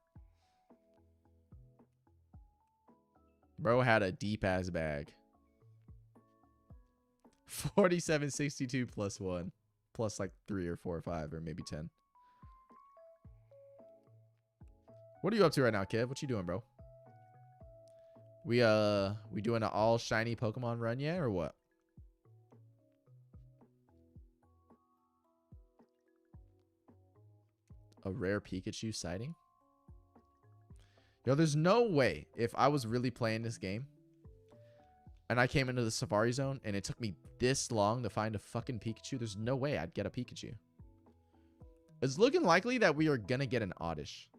Bro had a deep ass bag. 4762 plus 1. Plus like 3 or 4 or 5 or maybe 10. What are you up to right now, Kev? What you doing, bro? We doing an all shiny Pokemon run yet or what? A rare Pikachu sighting? Yo, there's no way if I was really playing this game and I came into the Safari Zone and it took me this long to find a fucking Pikachu, there's no way I'd get a Pikachu. It's looking likely that we are gonna get an Oddish.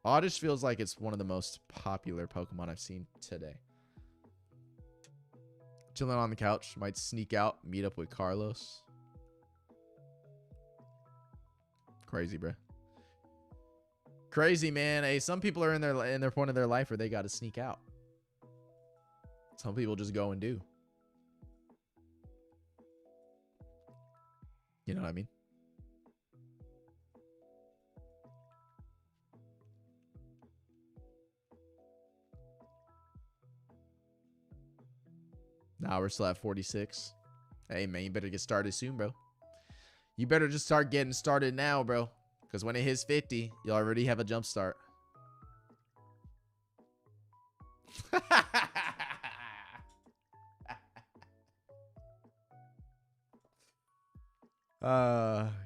Oddish feels like it's one of the most popular Pokemon I've seen today. Chilling on the couch. Might sneak out, meet up with Carlos. Crazy, bro. Crazy, man. Hey, some people are in their point of their life where they got to sneak out. Some people just go and do. You know what I mean? Now we're still at 46. Hey, man, you better get started soon, bro. You better just start getting started now, bro. Because when it hits 50, you already have a jump start.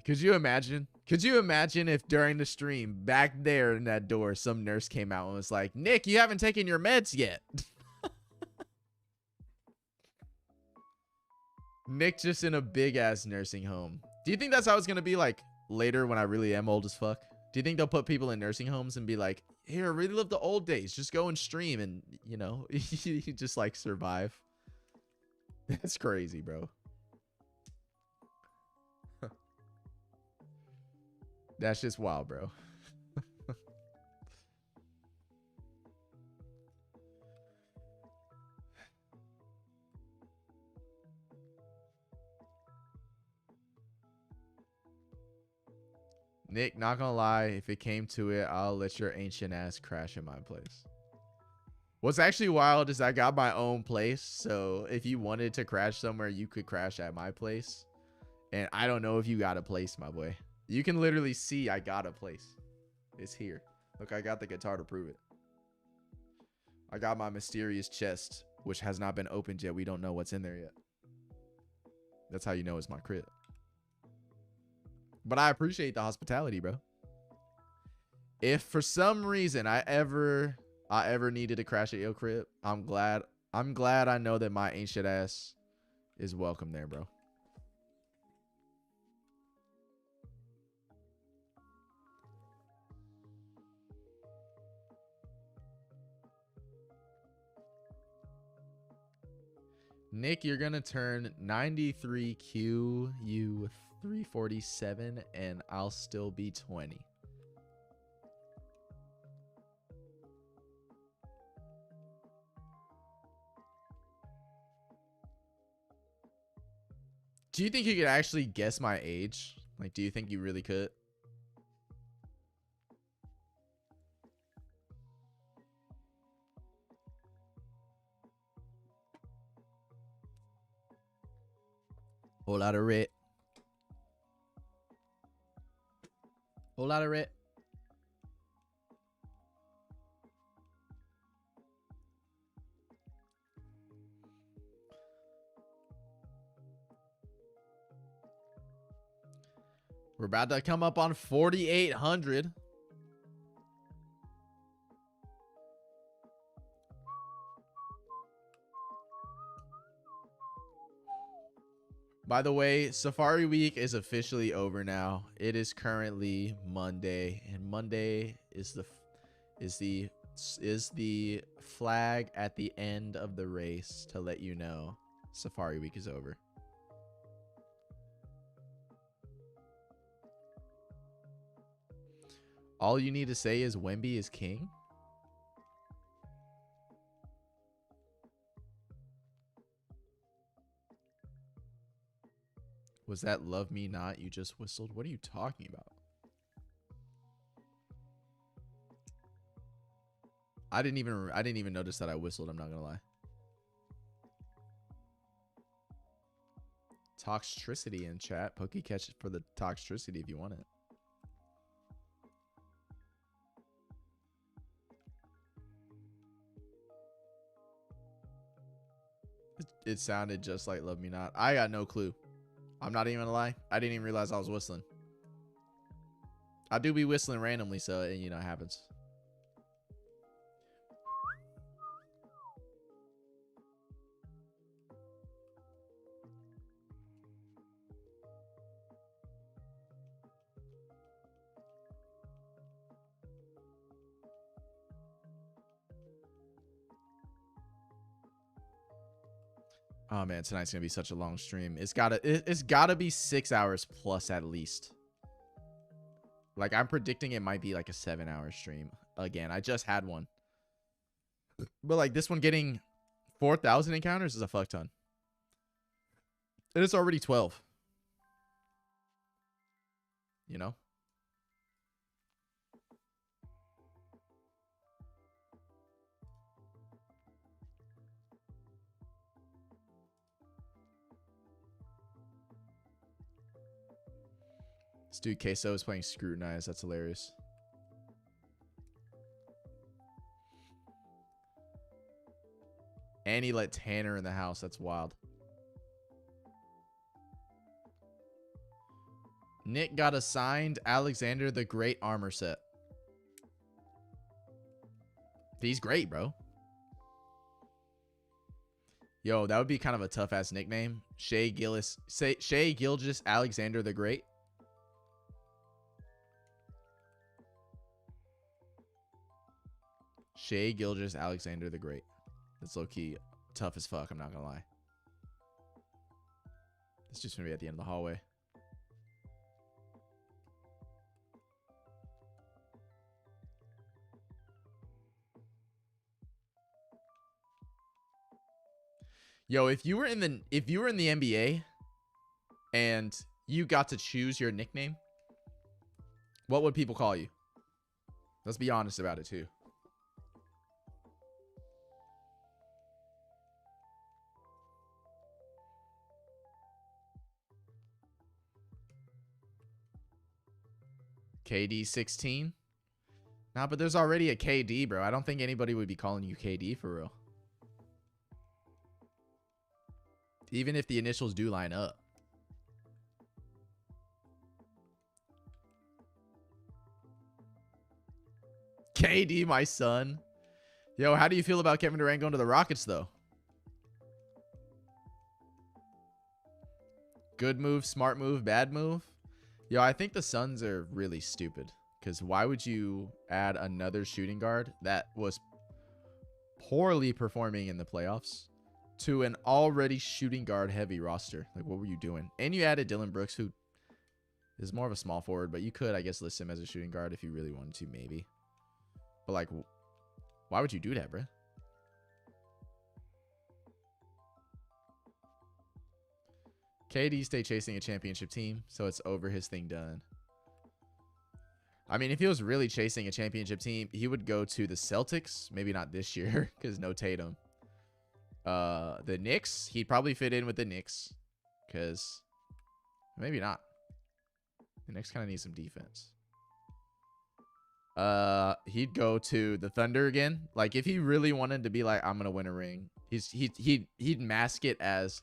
Could you imagine? Could you imagine if during the stream, back there in that door, some nurse came out and was like, Nick, you haven't taken your meds yet. Nick just in a big ass nursing home. Do you think that's how it's gonna be like later when I really am old as fuck? Do you think they'll put people in nursing homes and be like, here, really live the old days. Just go and stream and, you know, you just like survive. That's crazy, bro. That's just wild, bro. Nick, not gonna lie, if it came to it, I'll let your ancient ass crash in my place. What's actually wild is I got my own place, so if you wanted to crash somewhere, you could crash at my place. And I don't know if you got a place, my boy. You can literally see I got a place. It's here. Look, I got the guitar to prove it. I got my mysterious chest, which has not been opened yet. We don't know what's in there yet. That's how you know it's my crib. But I appreciate the hospitality, bro. If for some reason I ever needed to crash at your crib, I'm glad I know that my ancient ass is welcome there, bro. Nick, you're gonna turn 93 QU 347 and I'll still be 20. Do you think you could actually guess my age? Like, do you think you really could? Whole lot of red. Whole lot of red. We're about to come up on 4,800. By the way, Safari Week is officially over now. It is currently Monday, and Monday is the flag at the end of the race to let you know Safari Week is over. All you need to say is Wemby is king. Was that Love Me Not you just whistled? What are you talking about? I didn't even notice that I whistled, I'm not gonna lie. Toxtricity in chat. Pokey catch for the Toxtricity if you want it. It sounded just like Love Me Not. I got no clue. I'm not even gonna lie. I didn't even realize I was whistling. I do be whistling randomly, so you know it happens. Oh man, tonight's gonna be such a long stream. It's gotta be 6 hours plus at least. Like I'm predicting it might be like a 7-hour stream. Again, I just had one. But like this one getting 4,000 encounters is a fuck ton. And it's already 12. You know? This dude Queso is playing Scrutinize. That's hilarious. And he let Tanner in the house. That's wild. Nick got assigned Alexander the Great armor set. He's great, bro. Yo, that would be kind of a tough ass nickname. Shea Gilgeous Alexander the Great. Shea Gilgeous Alexander the Great. That's low-key tough as fuck, I'm not gonna lie. It's just gonna be at the end of the hallway. Yo, if you were in the NBA and you got to choose your nickname, what would people call you? Let's be honest about it too. KD 16? Nah, but there's already a KD, bro. I don't think anybody would be calling you KD for real. Even if the initials do line up. KD, my son. Yo, how do you feel about Kevin Durant going to the Rockets, though? Good move, smart move, bad move? Yo, I think the Suns are really stupid. Because why would you add another shooting guard that was poorly performing in the playoffs to an already shooting guard heavy roster? Like, what were you doing? And you added Dylan Brooks, who is more of a small forward, but you could, I guess, list him as a shooting guard if you really wanted to, maybe. But, like, why would you do that, bro? KD stay chasing a championship team, so it's over, his thing done. I mean, if he was really chasing a championship team, he would go to the Celtics. Maybe not this year, because no Tatum. The Knicks, he'd probably fit in with the Knicks, because maybe not. The Knicks kind of need some defense. He'd go to the Thunder again. Like, if he really wanted to be like, I'm gonna win a ring, he'd mask it as,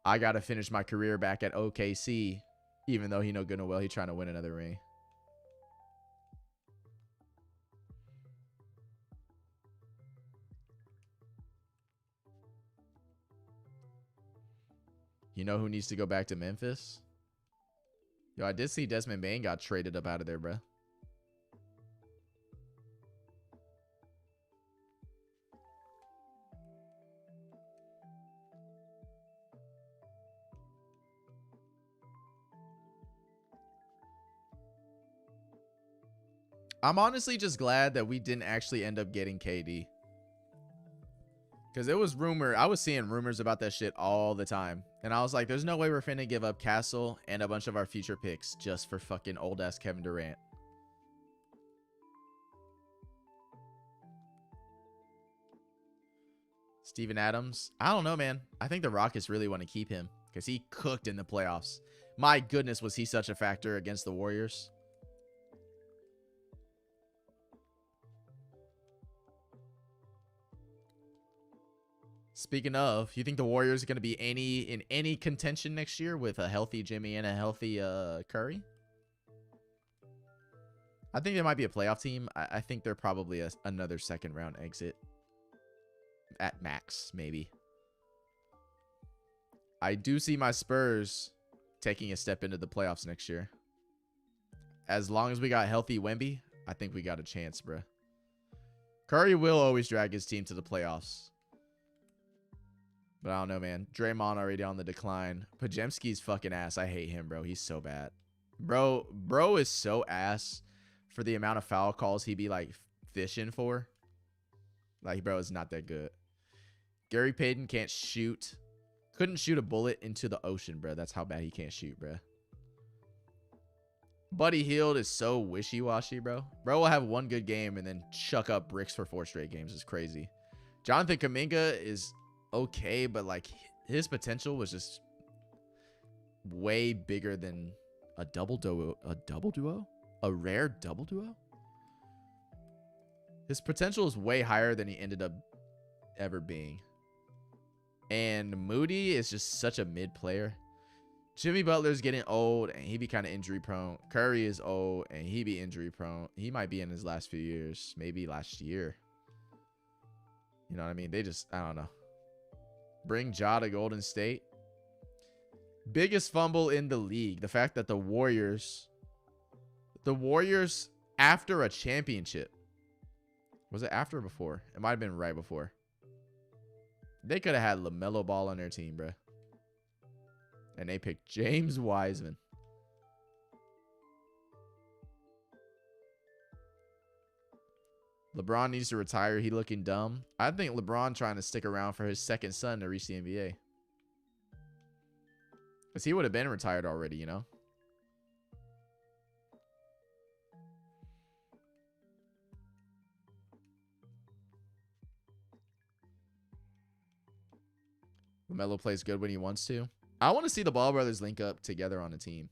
I gotta finish my career back at OKC, even though he know good and well he's trying to win another ring. You know who needs to go back to Memphis? Yo, I did see Desmond Bane got traded up out of there, bro. I'm honestly just glad that we didn't actually end up getting KD. Because it was I was seeing rumors about that shit all the time. And I was like, there's no way we're finna give up Castle and a bunch of our future picks just for fucking old ass Kevin Durant. Steven Adams. I don't know, man. I think the Rockets really want to keep him because he cooked in the playoffs. My goodness, was he such a factor against the Warriors. Speaking of, you think the Warriors are going to be in any contention next year with a healthy Jimmy and a healthy Curry? I think they might be a playoff team. I think they're probably another second round exit at max, maybe. I do see my Spurs taking a step into the playoffs next year. As long as we got healthy Wemby, I think we got a chance, bro. Curry will always drag his team to the playoffs. But I don't know, man. Draymond already on the decline. Pajemski's fucking ass. I hate him, bro. He's so bad. Bro is so ass for the amount of foul calls he be, like, fishing for. Like, bro is not that good. Gary Payton can't shoot. Couldn't shoot a bullet into the ocean, bro. That's how bad he can't shoot, bro. Buddy Hield is so wishy-washy, bro. Bro will have one good game and then chuck up bricks for 4 straight games. It's crazy. Jonathan Kuminga is okay, but like his potential was just way bigger than A double duo? A double duo? A rare double duo? His potential is way higher than he ended up ever being. And Moody is just such a mid player. Jimmy Butler's getting old and he be kind of injury prone. Curry is old and he be injury prone. He might be in his last few years, maybe last year. You know what I mean? They just, I don't know. Bring Ja to Golden State. Biggest fumble in the league. The fact that the Warriors after a championship. Was it after or before? It might have been right before. They could have had LaMelo Ball on their team, bro. And they picked James Wiseman. LeBron needs to retire. He looking dumb. I think LeBron trying to stick around for his second son to reach the NBA. Because he would have been retired already, you know? LaMelo plays good when he wants to. I want to see the Ball brothers link up together on a team.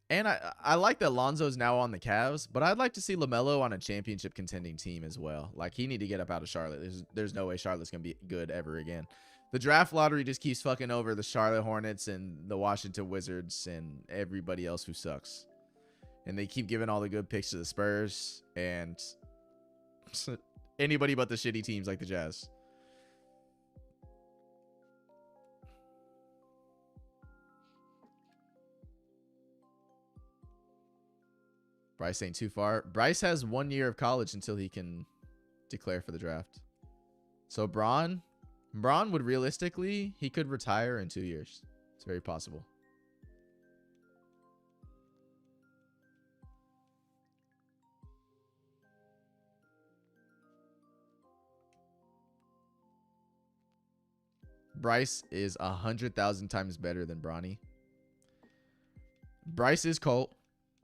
And I like that Lonzo's now on the Cavs, but I'd like to see LaMelo on a championship contending team as well. Like, he need to get up out of Charlotte. There's no way Charlotte's going to be good ever again. The draft lottery just keeps fucking over the Charlotte Hornets and the Washington Wizards and everybody else who sucks. And they keep giving all the good picks to the Spurs and anybody but the shitty teams like the Jazz. Bryce ain't too far. Bryce has 1 year of college until he can declare for the draft. So Bron would realistically, he could retire in 2 years. It's very possible. Bryce is 100,000 times better than Bronny. Bryce is Colt.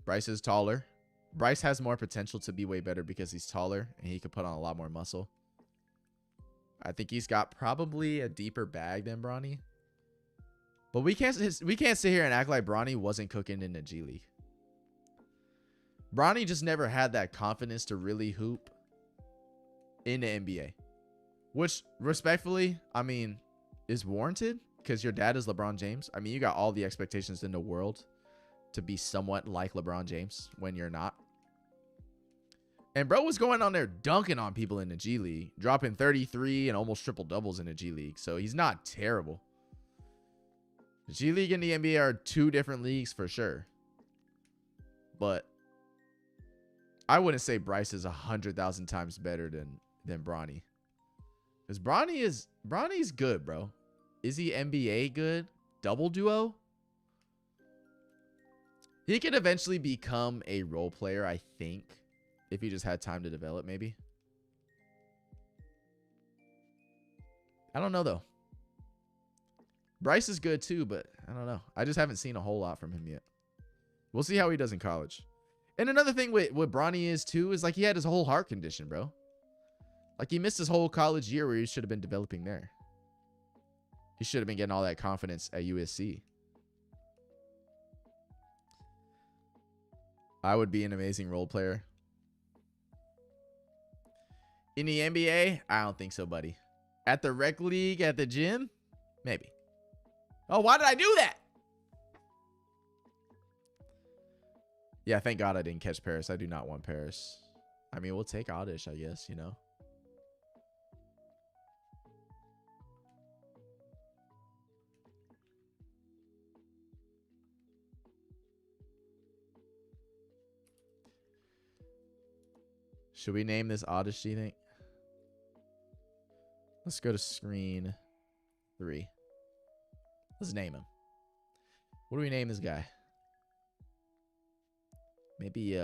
Bryce is taller. Bryce has more potential to be way better because he's taller and he could put on a lot more muscle. I think he's got probably a deeper bag than Bronny. But we can't sit here and act like Bronny wasn't cooking in the G League. Bronny just never had that confidence to really hoop in the NBA. Which, respectfully, I mean, is warranted because your dad is LeBron James. I mean, you got all the expectations in the world to be somewhat like LeBron James when you're not. And bro was going on there dunking on people in the G League, dropping 33 and almost triple doubles in the G League. So he's not terrible. The G League and the NBA are two different leagues for sure. But I wouldn't say Bryce is 100,000 times better than Bronny. Because Bronny's good, bro. Is he NBA good? Double duo? He could eventually become a role player, I think. If he just had time to develop, maybe. I don't know, though. Bryce is good, too, but I don't know. I just haven't seen a whole lot from him yet. We'll see how he does in college. And another thing with Bronny is, too, is like he had his whole heart condition, bro. Like, he missed his whole college year where he should have been developing there. He should have been getting all that confidence at USC. I would be an amazing role player. In the NBA, I don't think so, buddy. At the rec league, at the gym, maybe. Oh, why did I do that? Yeah, thank God I didn't catch Paris. I do not want Paris. I mean, we'll take Oddish, I guess, you know. Should we name this Oddish, do you think? Let's go to screen 3. Let's name him. What do we name this guy? Maybe,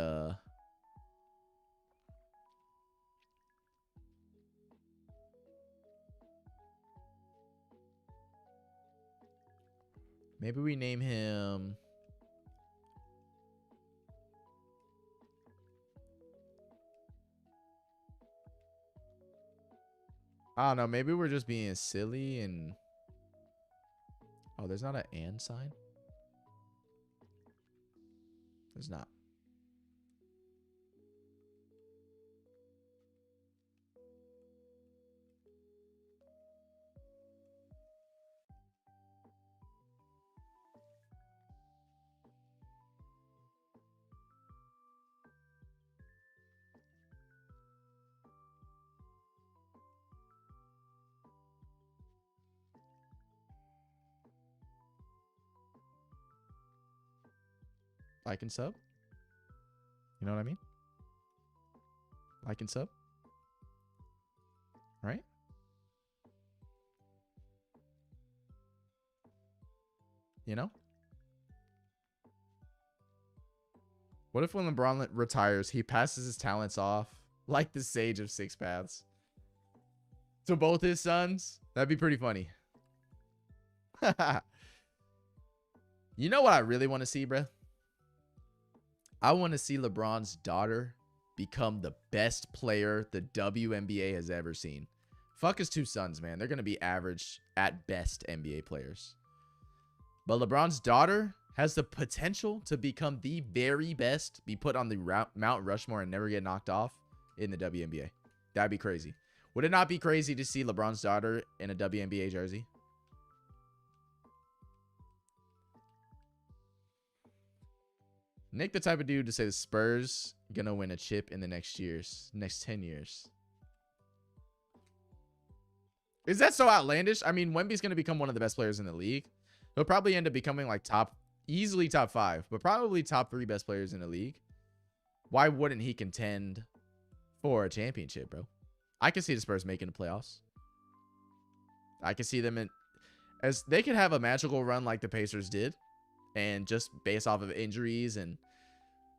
maybe we name him... I don't know. Maybe we're just being silly and Oh, there's not an and sign? There's not. Like and sub? You know what I mean? Like and sub? Right? You know? What if when LeBron retires, he passes his talents off like the Sage of Six Paths to both his sons? That'd be pretty funny. You know what I really want to see, bro? I want to see LeBron's daughter become the best player the WNBA has ever seen. Fuck his two sons, man. They're going to be average at best NBA players. But LeBron's daughter has the potential to become the very best, be put on the Mount Rushmore and never get knocked off in the WNBA. That'd be crazy. Would it not be crazy to see LeBron's daughter in a WNBA jersey? Nick, the type of dude to say the Spurs gonna win a chip in the next 10 years. Is that so outlandish? I mean, Wemby's gonna become one of the best players in the league. He'll probably end up becoming like easily top 5, but probably top 3 best players in the league. Why wouldn't he contend for a championship, bro? I can see the Spurs making the playoffs. I can see them as they could have a magical run like the Pacers did. And just based off of injuries and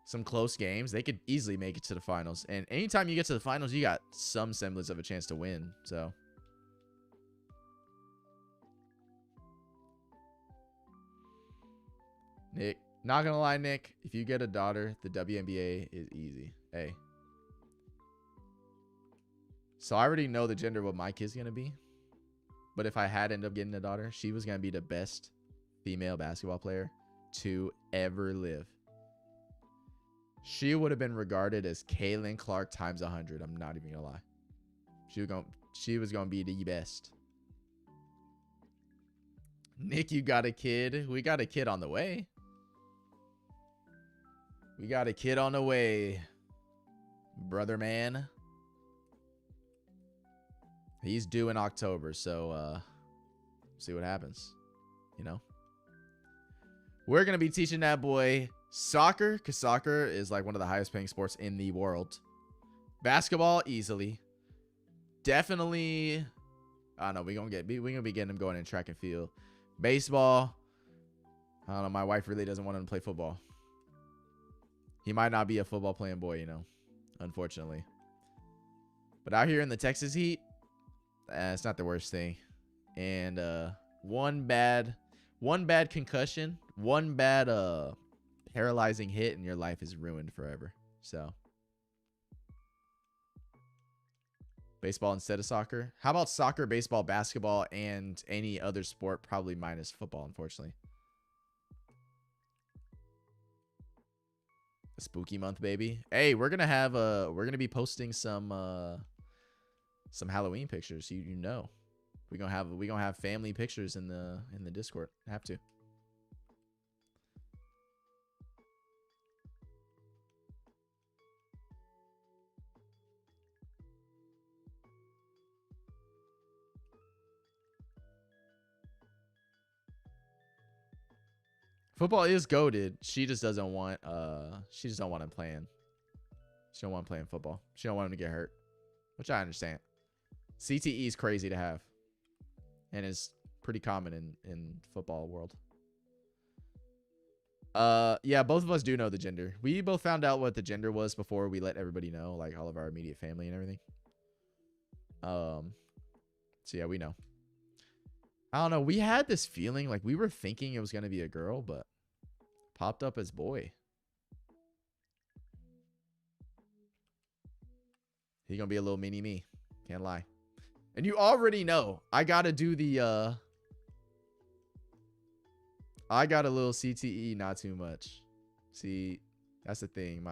some close games, they could easily make it to the finals. And anytime you get to the finals, you got some semblance of a chance to win. So Nick, not gonna lie, Nick, if you get a daughter, the WNBA is easy. Hey. So I already know the gender of what my kid's gonna be. But if I had ended up getting a daughter, she was gonna be the best female basketball player to ever live. She would have been regarded as Caitlin Clark times 100. I'm not even gonna lie. She was gonna be the best. Nick, you got a kid. We got a kid on the way. We got a kid on the way, brother man. He's due in October, so see what happens. You know, we're gonna be teaching that boy soccer, because soccer is like one of the highest paying sports in the world. Basketball, easily. Definitely, I don't know. We're gonna be getting him going in track and field. Baseball, I don't know. My wife really doesn't want him to play football. He might not be a football playing boy, you know, unfortunately. But out here in the Texas heat, it's not the worst thing. And one bad concussion, one bad paralyzing hit, and your life is ruined forever. So baseball instead of soccer. How about soccer, baseball, basketball, and any other sport? Probably minus football, unfortunately. A spooky month, baby. Hey, we're gonna be posting some Halloween pictures. You know, we're gonna have family pictures in the Discord. Have to. Football is goated. She just don't want him playing. She don't want him playing football. She don't want him to get hurt, which I understand. CTE is crazy to have, and is pretty common in football world. Yeah, both of us do know the gender. We both found out what the gender was before we let everybody know, like all of our immediate family and everything. So yeah, we know. I don't know. We had this feeling, like we were thinking it was gonna be a girl, but popped up as boy. He gonna be a little mini me. Can't lie. And you already know I gotta do the I got a little CTE, not too much. See, that's the thing.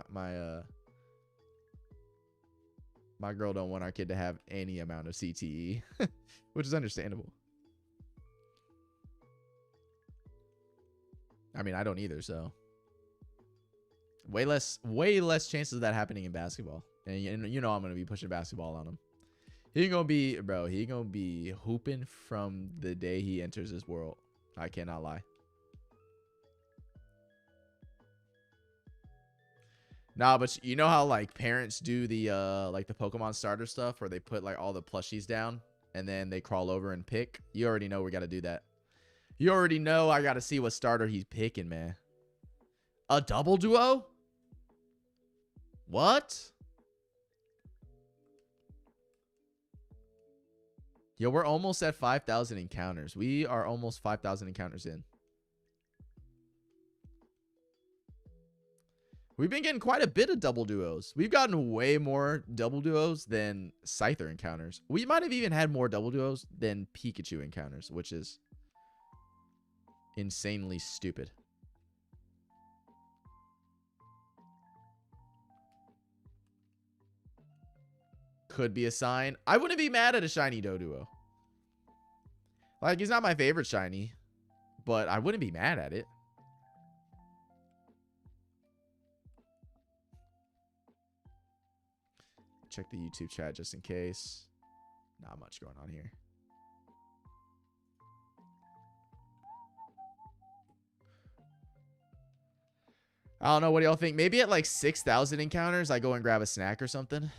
My girl don't want our kid to have any amount of CTE, which is understandable. I mean, I don't either, so way less chances of that happening in basketball. And you know I'm gonna be pushing basketball on him. He gonna be hooping from the day he enters this world. I cannot lie. Nah, but you know how like parents do the like the Pokemon starter stuff where they put like all the plushies down and then they crawl over and pick? You already know we gotta do that. You already know I gotta see what starter he's picking, man. A double duo? What? Yo, we're almost at 5,000 encounters. We are almost 5,000 encounters in. We've been getting quite a bit of double duos. We've gotten way more double duos than Scyther encounters. We might have even had more double duos than Pikachu encounters, which is insanely stupid. Could be a sign. I wouldn't be mad at a shiny Doduo. Like, he's not my favorite shiny, but I wouldn't be mad at it. Check the YouTube chat just in case. Not much going on here. I don't know. What do y'all think? Maybe at like 6,000 encounters, I go and grab a snack or something.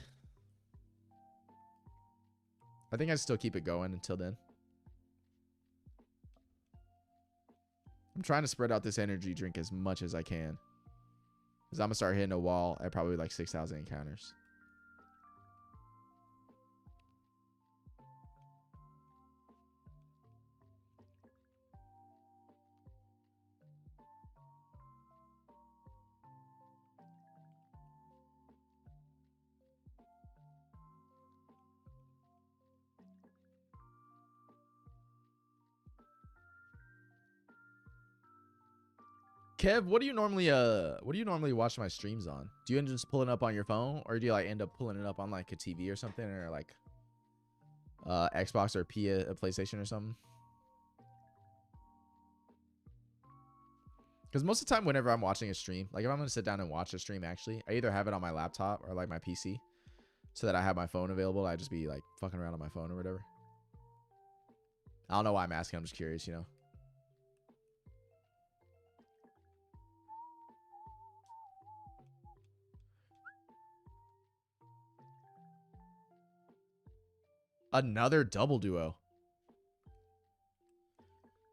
I think I'd still keep it going until then. I'm trying to spread out this energy drink as much as I can. Because I'm going to start hitting a wall at probably like 6,000 encounters. Kev, what do you normally watch my streams on? Do you end up just pulling up on your phone, or do you like end up pulling it up on like a TV or something, or like Xbox or a PlayStation or something? Because most of the time, whenever I'm watching a stream, like if I'm gonna sit down and watch a stream, actually, I either have it on my laptop or like my PC, so that I have my phone available. I just be like fucking around on my phone or whatever. I don't know why I'm asking. I'm just curious, you know. Another double duo.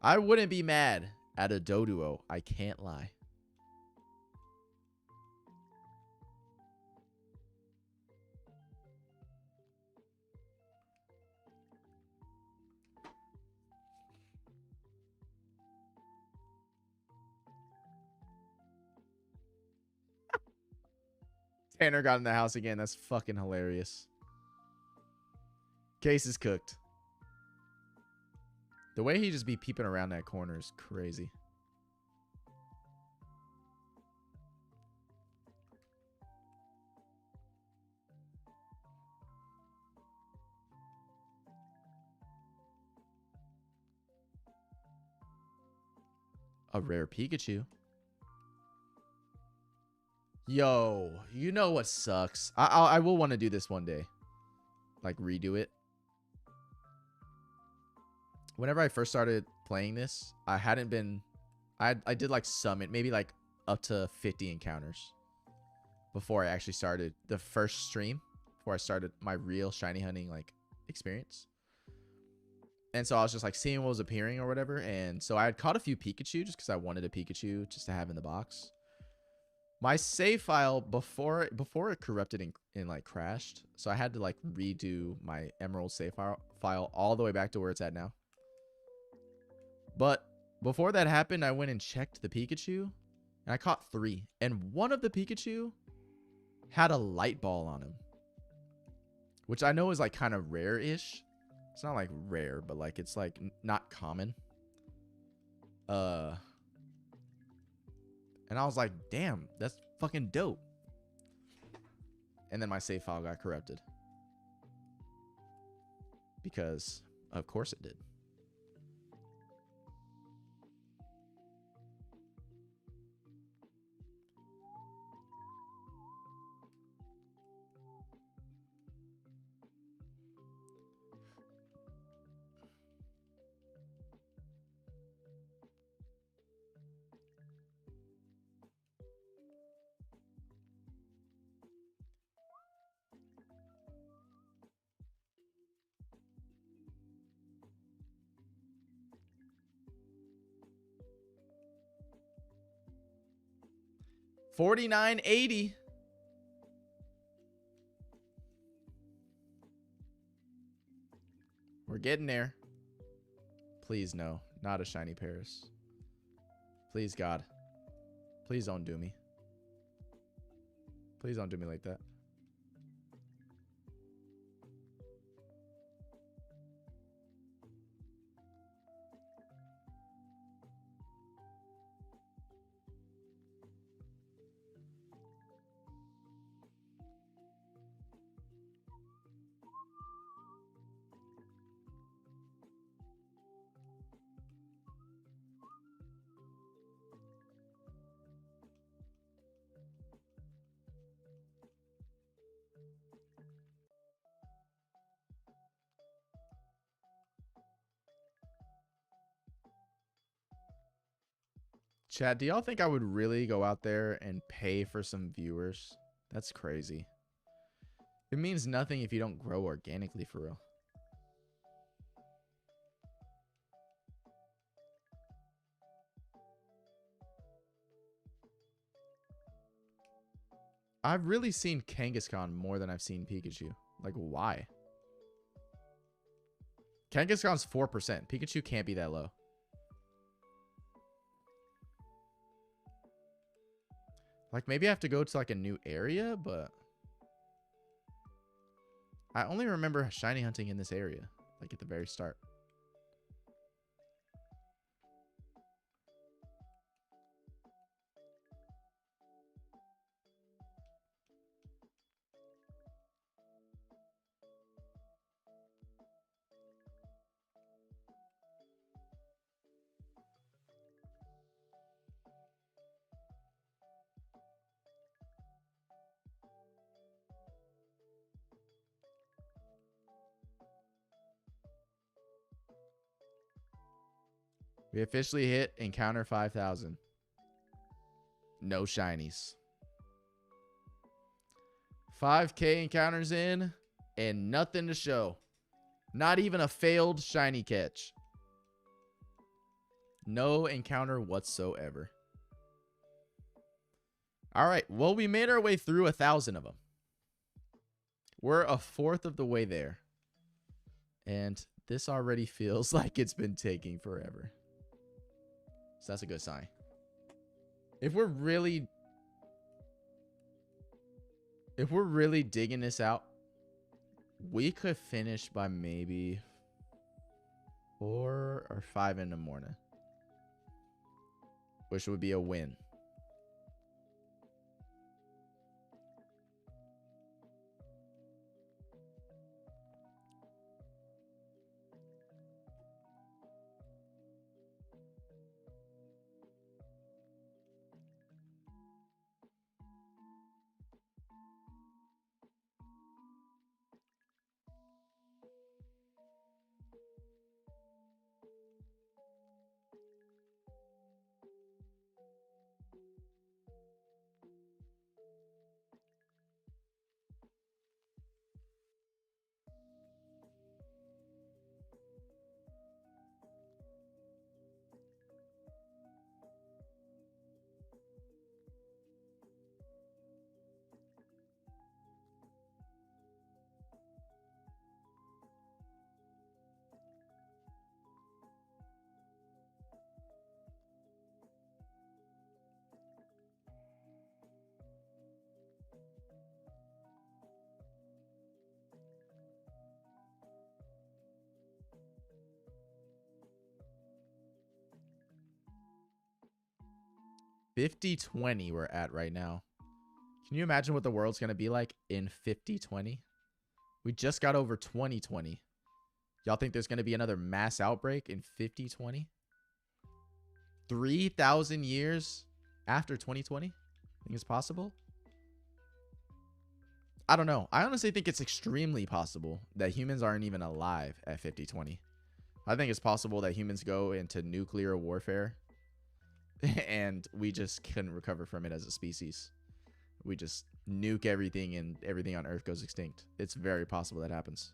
I wouldn't be mad at a Doduo. I can't lie. Tanner got in the house again. That's fucking hilarious. Case is cooked. The way he just be peeping around that corner is crazy. A rare Pikachu. Yo, you know what sucks? I will want to do this one day. Like redo it. Whenever I first started playing this, I did like summit, maybe like up to 50 encounters before I actually started the first stream, before I started my real shiny hunting like experience. And so I was just like seeing what was appearing or whatever. And so I had caught a few Pikachu just because I wanted a Pikachu just to have in the box. My save file before it corrupted and like crashed. So I had to like redo my Emerald save file all the way back to where it's at now. But before that happened, I went and checked the Pikachu, and I caught 3. And one of the Pikachu had a light ball on him, which I know is like kind of rare-ish. It's not like rare, but like it's like not common. And I was like, damn, that's fucking dope. And then my save file got corrupted. Because, of course it did. $49.80. We're getting there. Please, no. Not a shiny Paris. Please, God. Please don't do me. Please don't do me like that. Chat, do y'all think I would really go out there and pay for some viewers? That's crazy. It means nothing if you don't grow organically, for real. I've really seen Kangaskhan more than I've seen Pikachu. Like, why? Kangaskhan's 4%. Pikachu can't be that low. Like, maybe I have to go to, like, a new area, but I only remember shiny hunting in this area, like, at the very start. We officially hit encounter 5,000. No shinies. 5K encounters in and nothing to show. Not even a failed shiny catch. No encounter whatsoever. All right. Well, we made our way through 1,000 of them. We're a fourth of the way there. And this already feels like it's been taking forever. So that's a good sign. If we're really digging this out, we could finish by maybe 4 or 5 in the morning, which would be a win. 5020 we're at right now. Can you imagine what the world's going to be like in 5020? We just got over 2020. Y'all think there's going to be another mass outbreak in 5020? 3,000 years after 2020? Think it's possible? I don't know. I honestly think it's extremely possible that humans aren't even alive at 5020. I think it's possible that humans go into nuclear warfare and we just couldn't recover from it as a species. We just nuke everything and everything on Earth goes extinct. It's very possible that happens.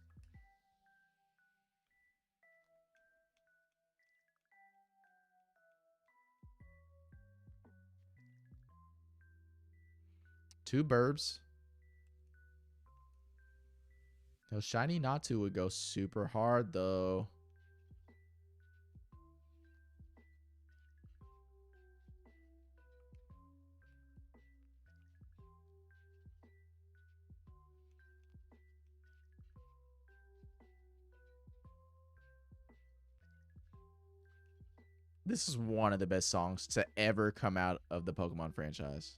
Two burbs. No, Shiny Natu would go super hard though. This is one of the best songs to ever come out of the Pokemon franchise.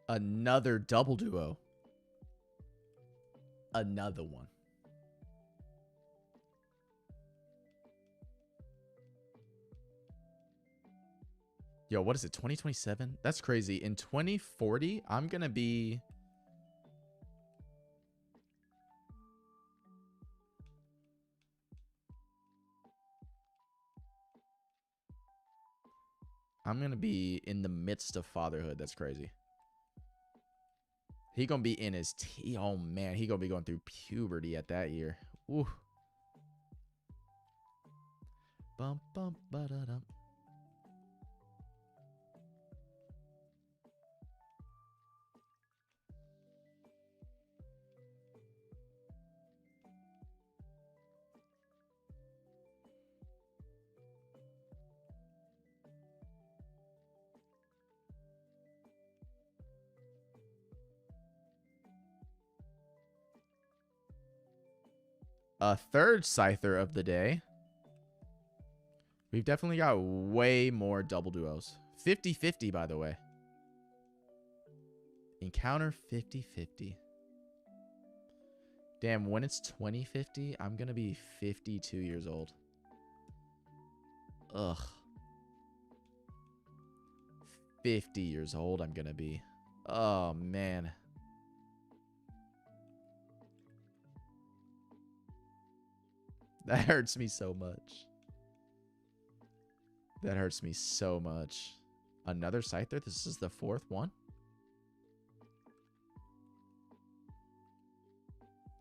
Another double duo. Another one. Yo, what is it? 2027? That's crazy. In 2040, I'm going to be... I'm going to be in the midst of fatherhood. That's crazy. He going to be in his... Oh, man. He going to be going through puberty at that year. Ooh. Bum, bum, ba-da-dum. A third Scyther of the day. We've definitely got way more double duos. 50-50, by the way. Encounter 50-50. Damn, when it's 2050, I'm going to be 52 years old. Ugh. 50 years old I'm going to be. Oh, man. That hurts me so much. That hurts me so much. Another Scyther? This is the fourth one?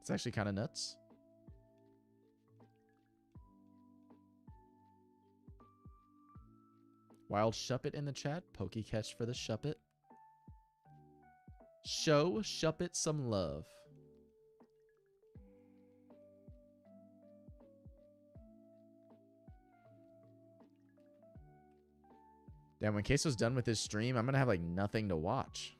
It's actually kind of nuts. Wild Shuppet in the chat. Pokecatch for the Shuppet. Show Shuppet some love. Damn, when Queso's done with his stream, I'm going to have like nothing to watch.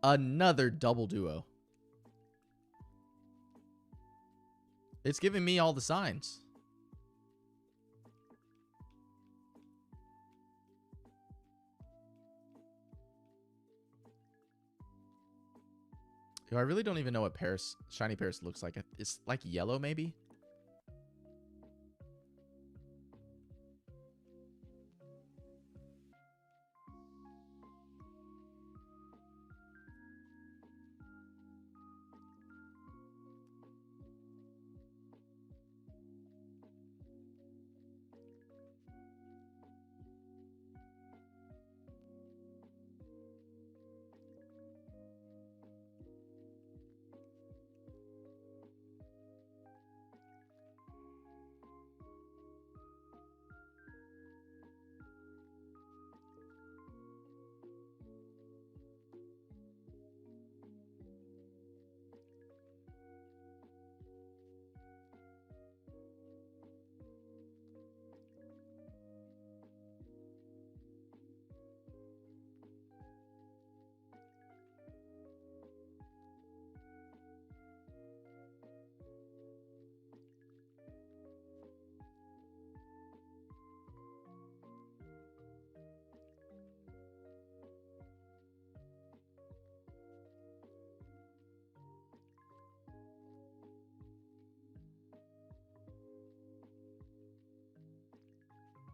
Another double duo. It's giving me all the signs. Yo, I really don't even know what Paris, Shiny Paris looks like. It's like yellow, maybe?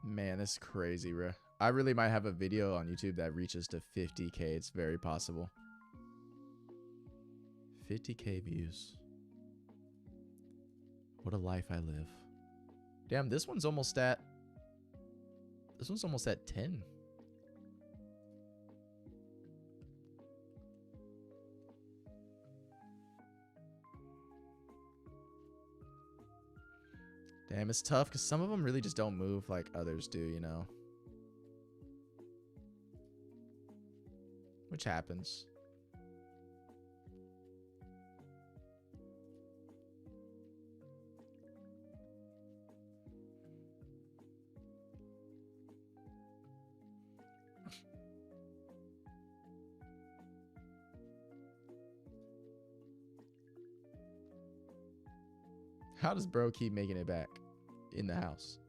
Man, this is crazy, bro. I really might have a video on YouTube that reaches to 50K. It's very possible. 50K views. What a life I live. Damn, this one's almost at... This one's almost at 10. Damn, it's tough because some of them really just don't move like others do, you know? Which happens. How does bro keep making it back in the house?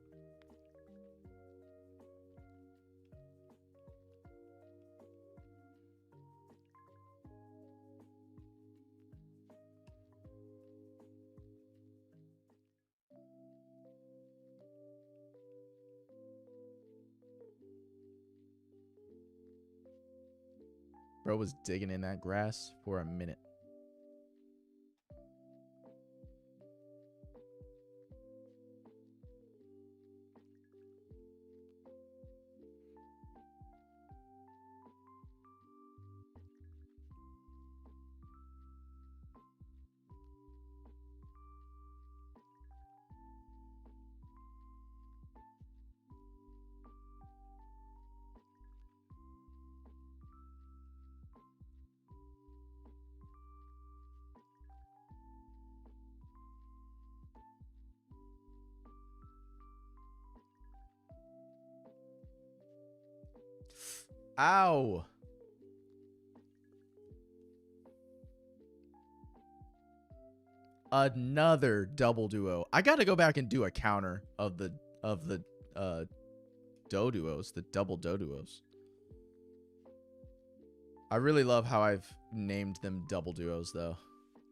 Bro was digging in that grass for a minute. Ow. Another double duo. I gotta go back and do a counter of the Doduos, the double Doduos. I really love how I've named them double duos though.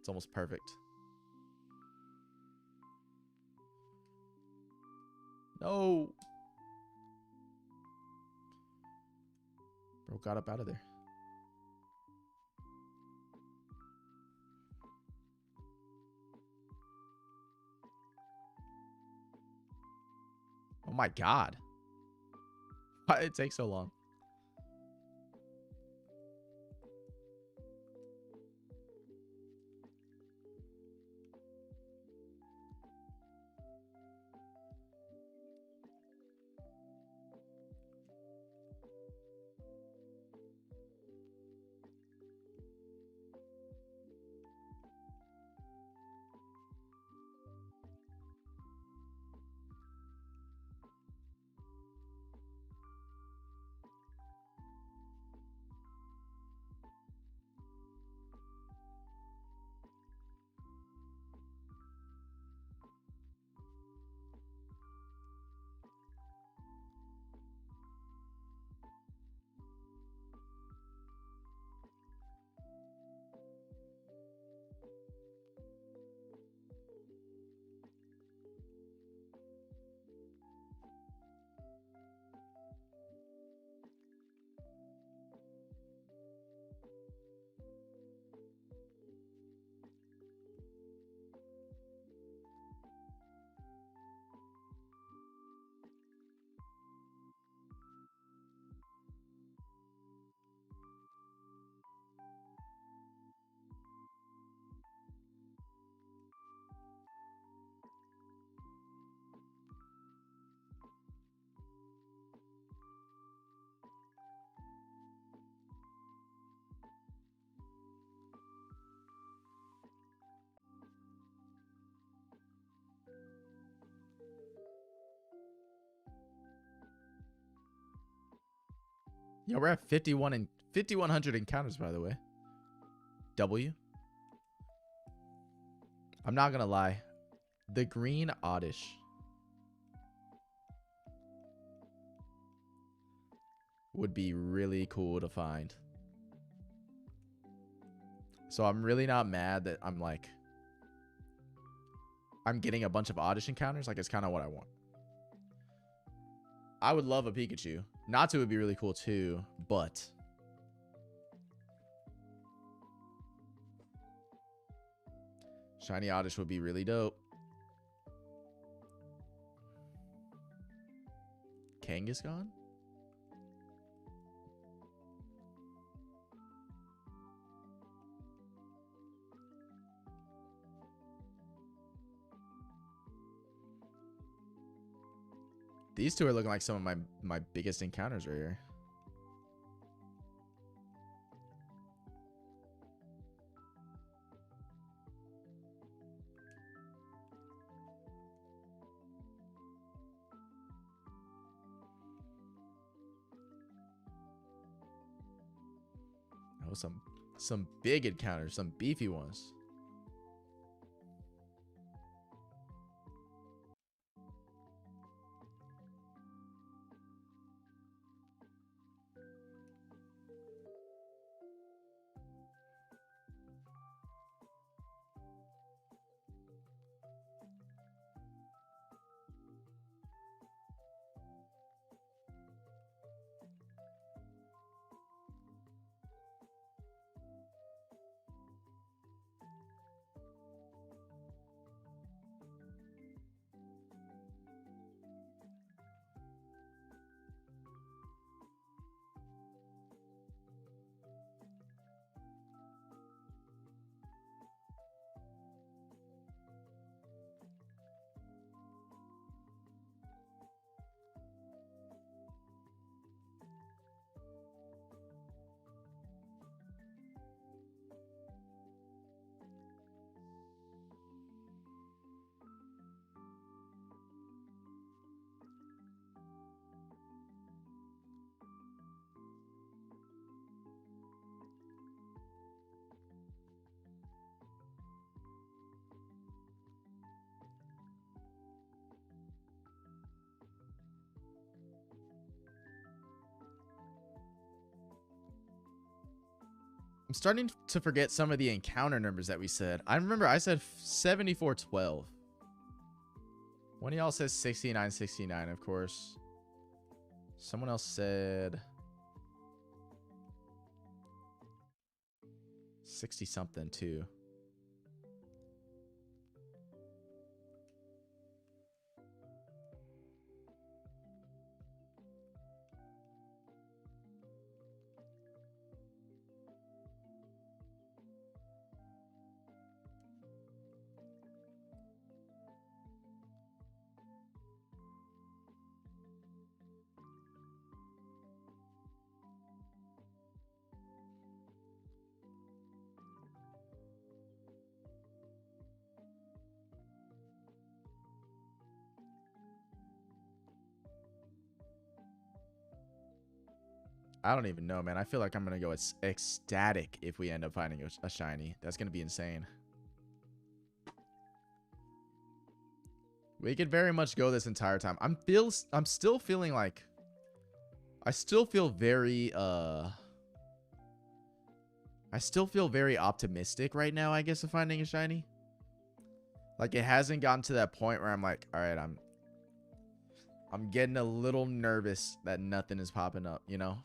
It's almost perfect. No. Bro got up out of there. Oh my god. Why did it take so long? Yeah, we're at 5,100 encounters, by the way. W. I'm not gonna lie. The green oddish would be really cool to find. So I'm really not mad that I'm getting a bunch of oddish encounters. Like, it's kind of what I want. I would love a Pikachu. Natu would be really cool too, but shiny oddish would be really dope. Kangaskhan? These two are looking like some of my biggest encounters right here. Oh, some big encounters, some beefy ones. I'm starting to forget some of the encounter numbers that we said. I remember I said 7412. One of y'all says 6969, of course. Someone else said 60 something too. I don't even know, man. I feel like I'm going to go ecstatic if we end up finding a shiny. That's going to be insane. We could very much go this entire time. I'm still feeling like I still feel very optimistic right now, I guess, of finding a shiny. Like, it hasn't gotten to that point where I'm like, all right, I'm getting a little nervous that nothing is popping up, you know?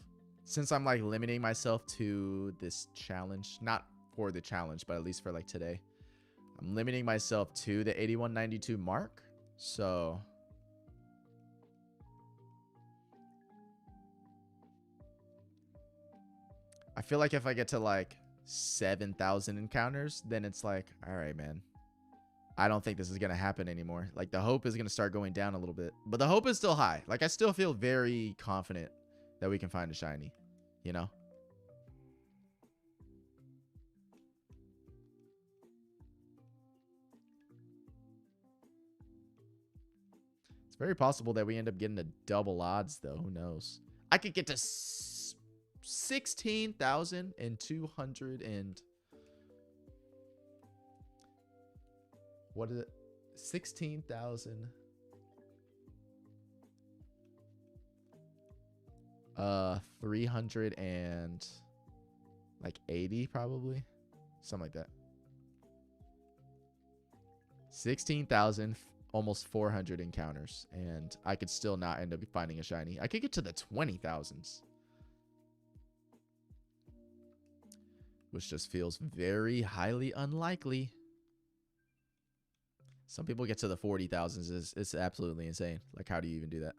Since I'm like limiting myself to this challenge, not for the challenge, but at least for like today, I'm limiting myself to the 8192 mark. So I feel like if I get to like 7,000 encounters, then it's like, all right, man, I don't think this is going to happen anymore. Like, the hope is going to start going down a little bit, but the hope is still high. Like, I still feel very confident that we can find a shiny, you know? It's very possible that we end up getting a double odds, though. Who knows? I could get to 16,200 and what is it? 16,000. 300 and like 80 probably. Something like that. 16,000, almost 400 encounters, and I could still not end up finding a shiny. I could get to the 20,000s, which just feels very highly unlikely. Some people get to the 40,000s. It's absolutely insane. Like, how do you even do that?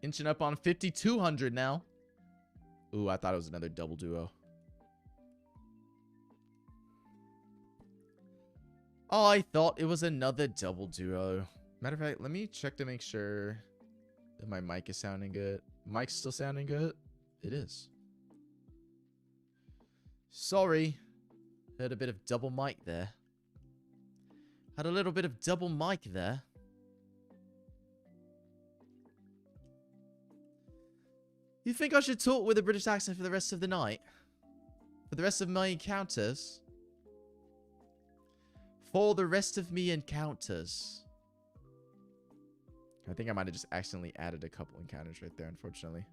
Inching up on 5,200 now. Ooh, I thought it was another double duo. Oh, I thought it was another double duo. Matter of fact, let me check to make sure that my mic is sounding good. Mic's still sounding good? It is. Sorry. Had a bit of double mic there. Had a little bit of double mic there. You think I should talk with a British accent for the rest of the night? For the rest of my encounters? For the rest of me encounters. I think I might have just accidentally added a couple encounters right there, unfortunately.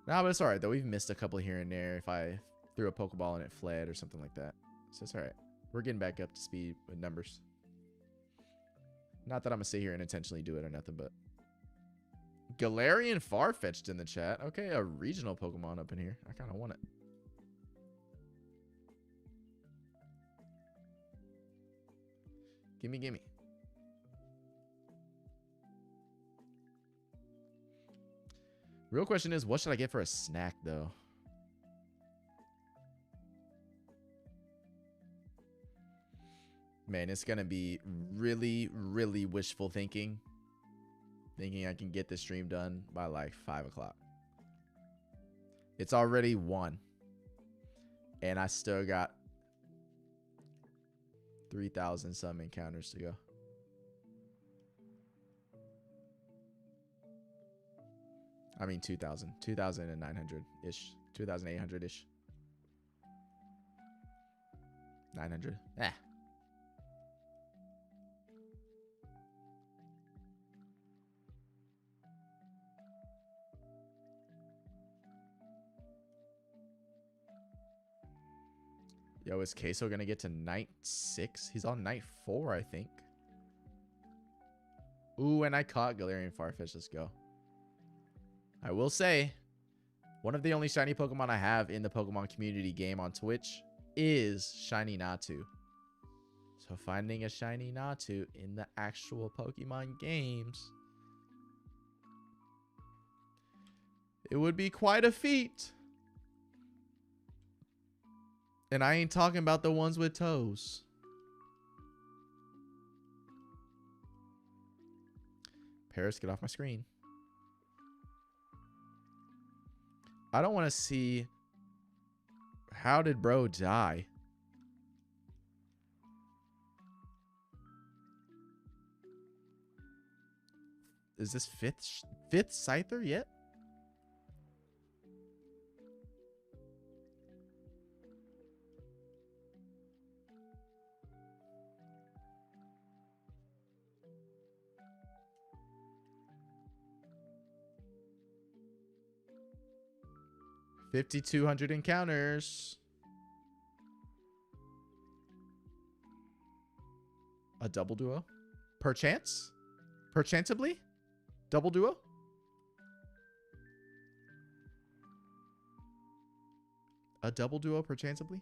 Nah, but it's alright, though. We've missed a couple here and there if I threw a Pokeball and it fled or something like that. So it's alright. We're getting back up to speed with numbers. Not that I'm going to sit here and intentionally do it or nothing, but... Galarian Farfetch'd in the chat. Okay, a regional Pokemon up in here. I kind of want it. Gimme, gimme. Real question is, what should I get for a snack, though? Man, it's going to be really, really wishful thinking. Thinking I can get this stream done by like 5 o'clock. It's already 1. And I still got 3,000 some encounters to go. I mean 2,000. 2,900-ish. 2,800-ish. 900. Ah. Yo, is Queso gonna get to night 6? He's on night 4, I think. Ooh, and I caught Galarian Farfetch. Let's go. I will say, one of the only shiny Pokemon I have in the Pokemon community game on Twitch is Shiny Natu. So finding a Shiny Natu in the actual Pokemon games, it would be quite a feat. And I ain't talking about the ones with toes. Paris, get off my screen. I don't want to see... How did bro die? Is this fifth Scyther yet? $5,200 encounters. A double duo? Perchance? Perchanceably? Double duo? A double duo perchanceably?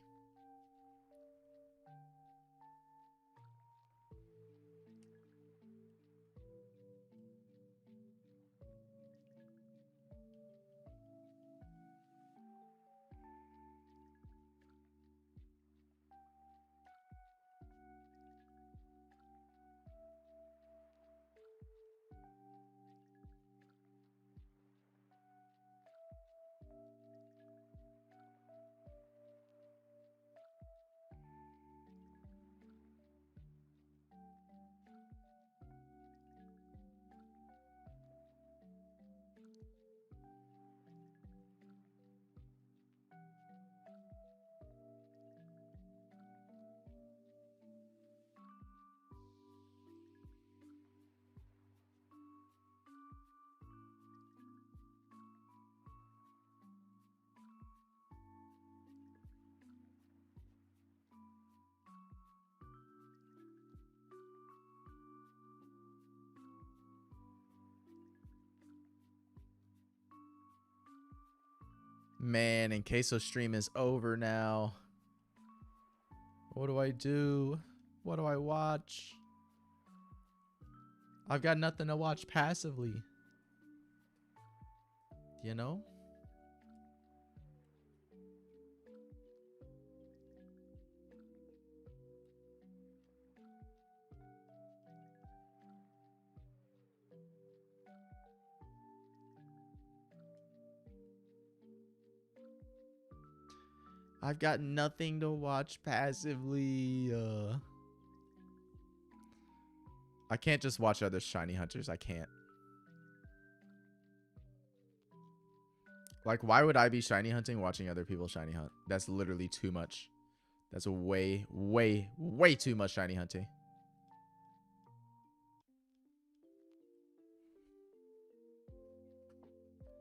Man, and Queso stream is over now. What do I do? What do I watch? I've got nothing to watch passively. You know? I've got nothing to watch passively. I can't just watch other shiny hunters. I can't. Like, why would I be shiny hunting watching other people shiny hunt? That's literally too much. That's a way, way, way too much shiny hunting.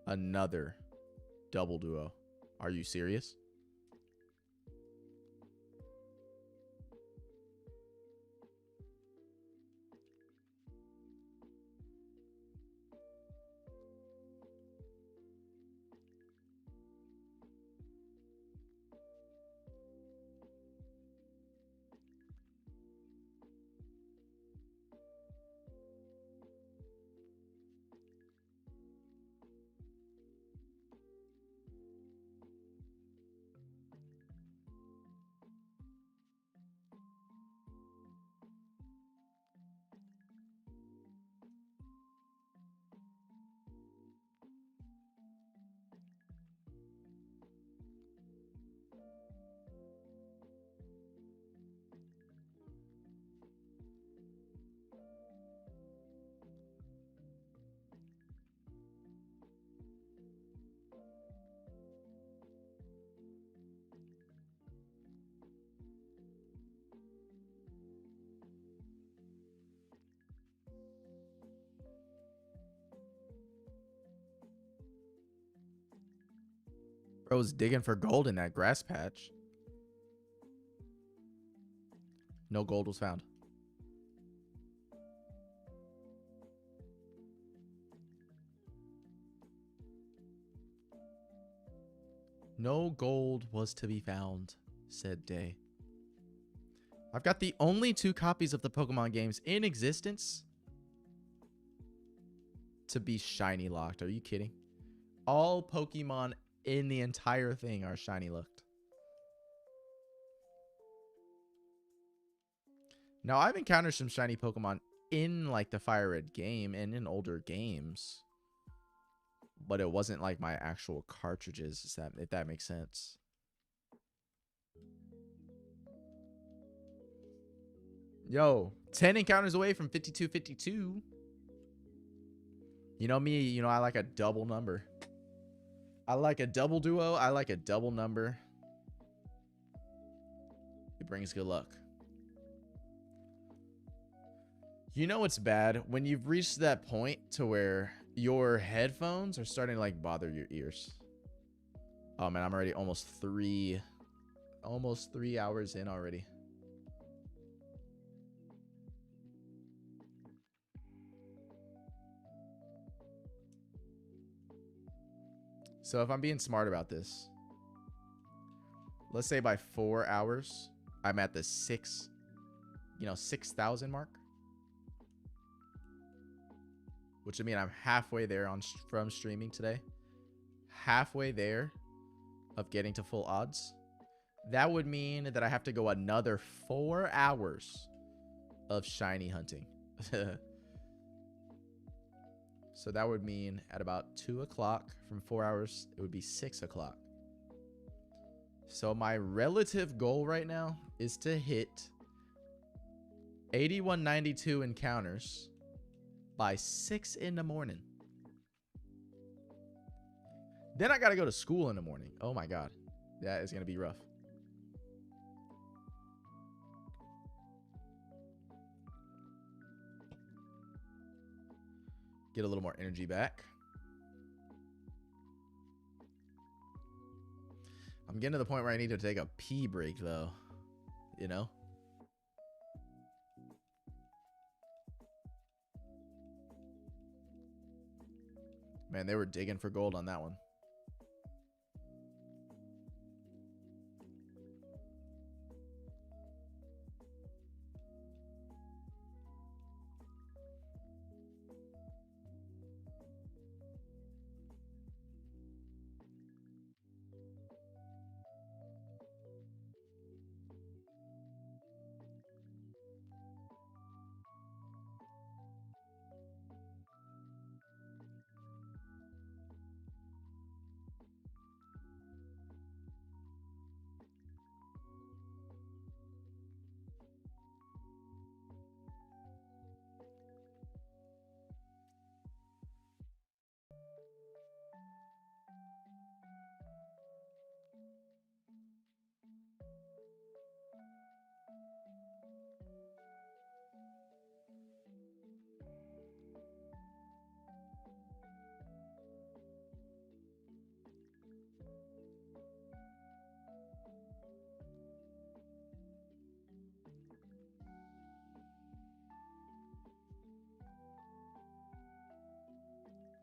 Another double duo. Are you serious? Bro's digging for gold in that grass patch. No gold was found. No gold was to be found, said Day. I've got the only 2 copies of the Pokemon games in existence to be shiny locked. Are you kidding? All Pokemon in the entire thing are shiny looked. Now, I've encountered some shiny Pokemon in like the Fire Red game and in older games, but it wasn't like my actual cartridges, if that makes sense. Yo, 10 encounters away from 5252. You know me, you know I like a double number. I like a double duo. I like a double number. It brings good luck. You know what's bad? When you've reached that point to where your headphones are starting to like bother your ears. Oh man, I'm already almost 3 hours in already. So if I'm being smart about this, let's say by 4 hours, I'm at the 6,000 mark. Which would mean I'm halfway there from streaming today. Halfway there of getting to full odds. That would mean that I have to go another 4 hours of shiny hunting. So that would mean at about 2 o'clock from 4 hours, it would be 6 o'clock. So my relative goal right now is to hit 8192 encounters by 6 in the morning. Then I got to go to school in the morning. Oh my God. That is going to be rough. Get a little more energy back. I'm getting to the point where I need to take a pee break though. You know? Man, they were digging for gold on that one.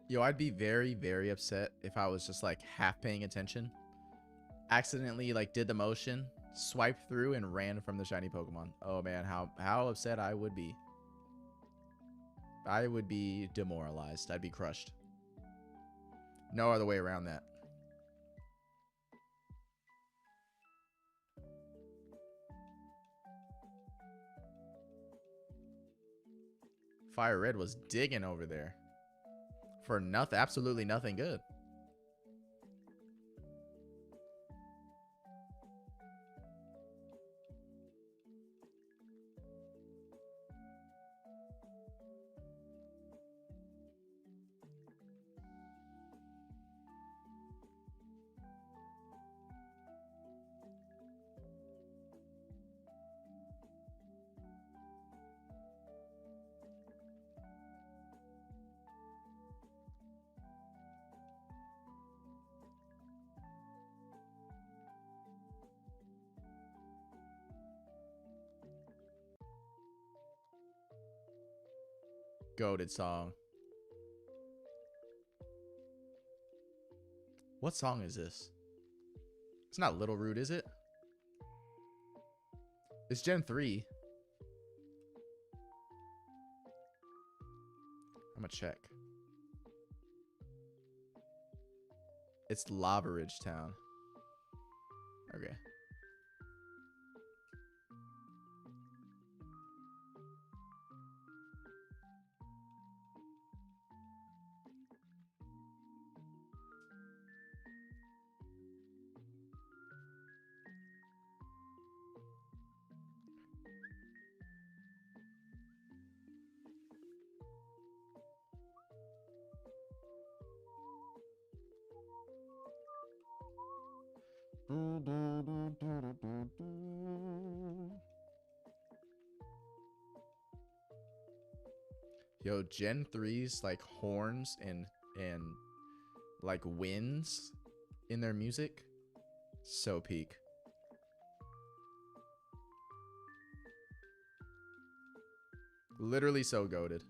Yo, I'd be very, very upset if I was just like half paying attention. Accidentally like did the motion, swiped through and ran from the shiny Pokemon. Oh man, how upset I would be. I would be demoralized. I'd be crushed. No other way around that. Fire Red was digging over there. For nothing, absolutely nothing good. Goated song. What song is this? It's not Little Rude, is it? It's Gen 3. I'm gonna check. It's Lava Ridge Town. Okay. Yo, Gen 3's like horns and like winds in their music, so peak. Literally so goated.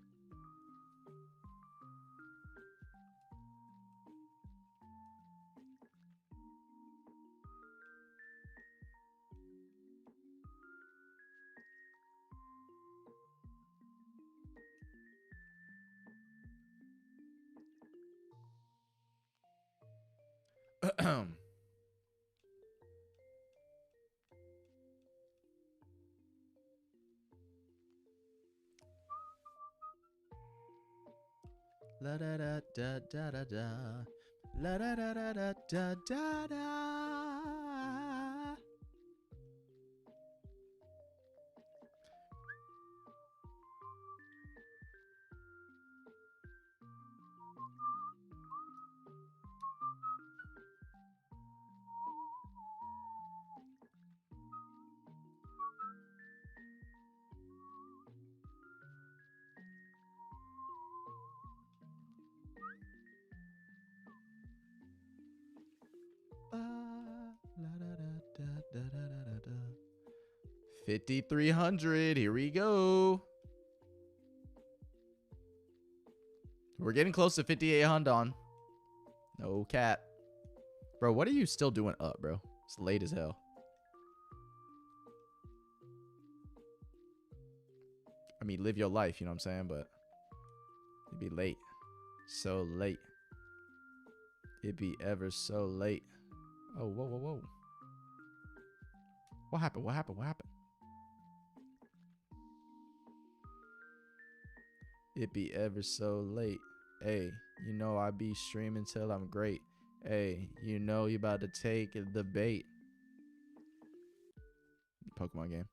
La da da da da da da. La da da da da da da da. La da da da da da da. 5,300. Here we go. We're getting close to 5,800 on. No cap. Bro, what are you still doing up, bro? It's late as hell. I mean, live your life, you know what I'm saying? But it'd be late. So late. It'd be ever so late. Oh, whoa, whoa, whoa. What happened? What happened? What happened? It be ever so late. Hey, you know I be streaming till I'm great. Hey, you know you about to take the bait. Pokemon game.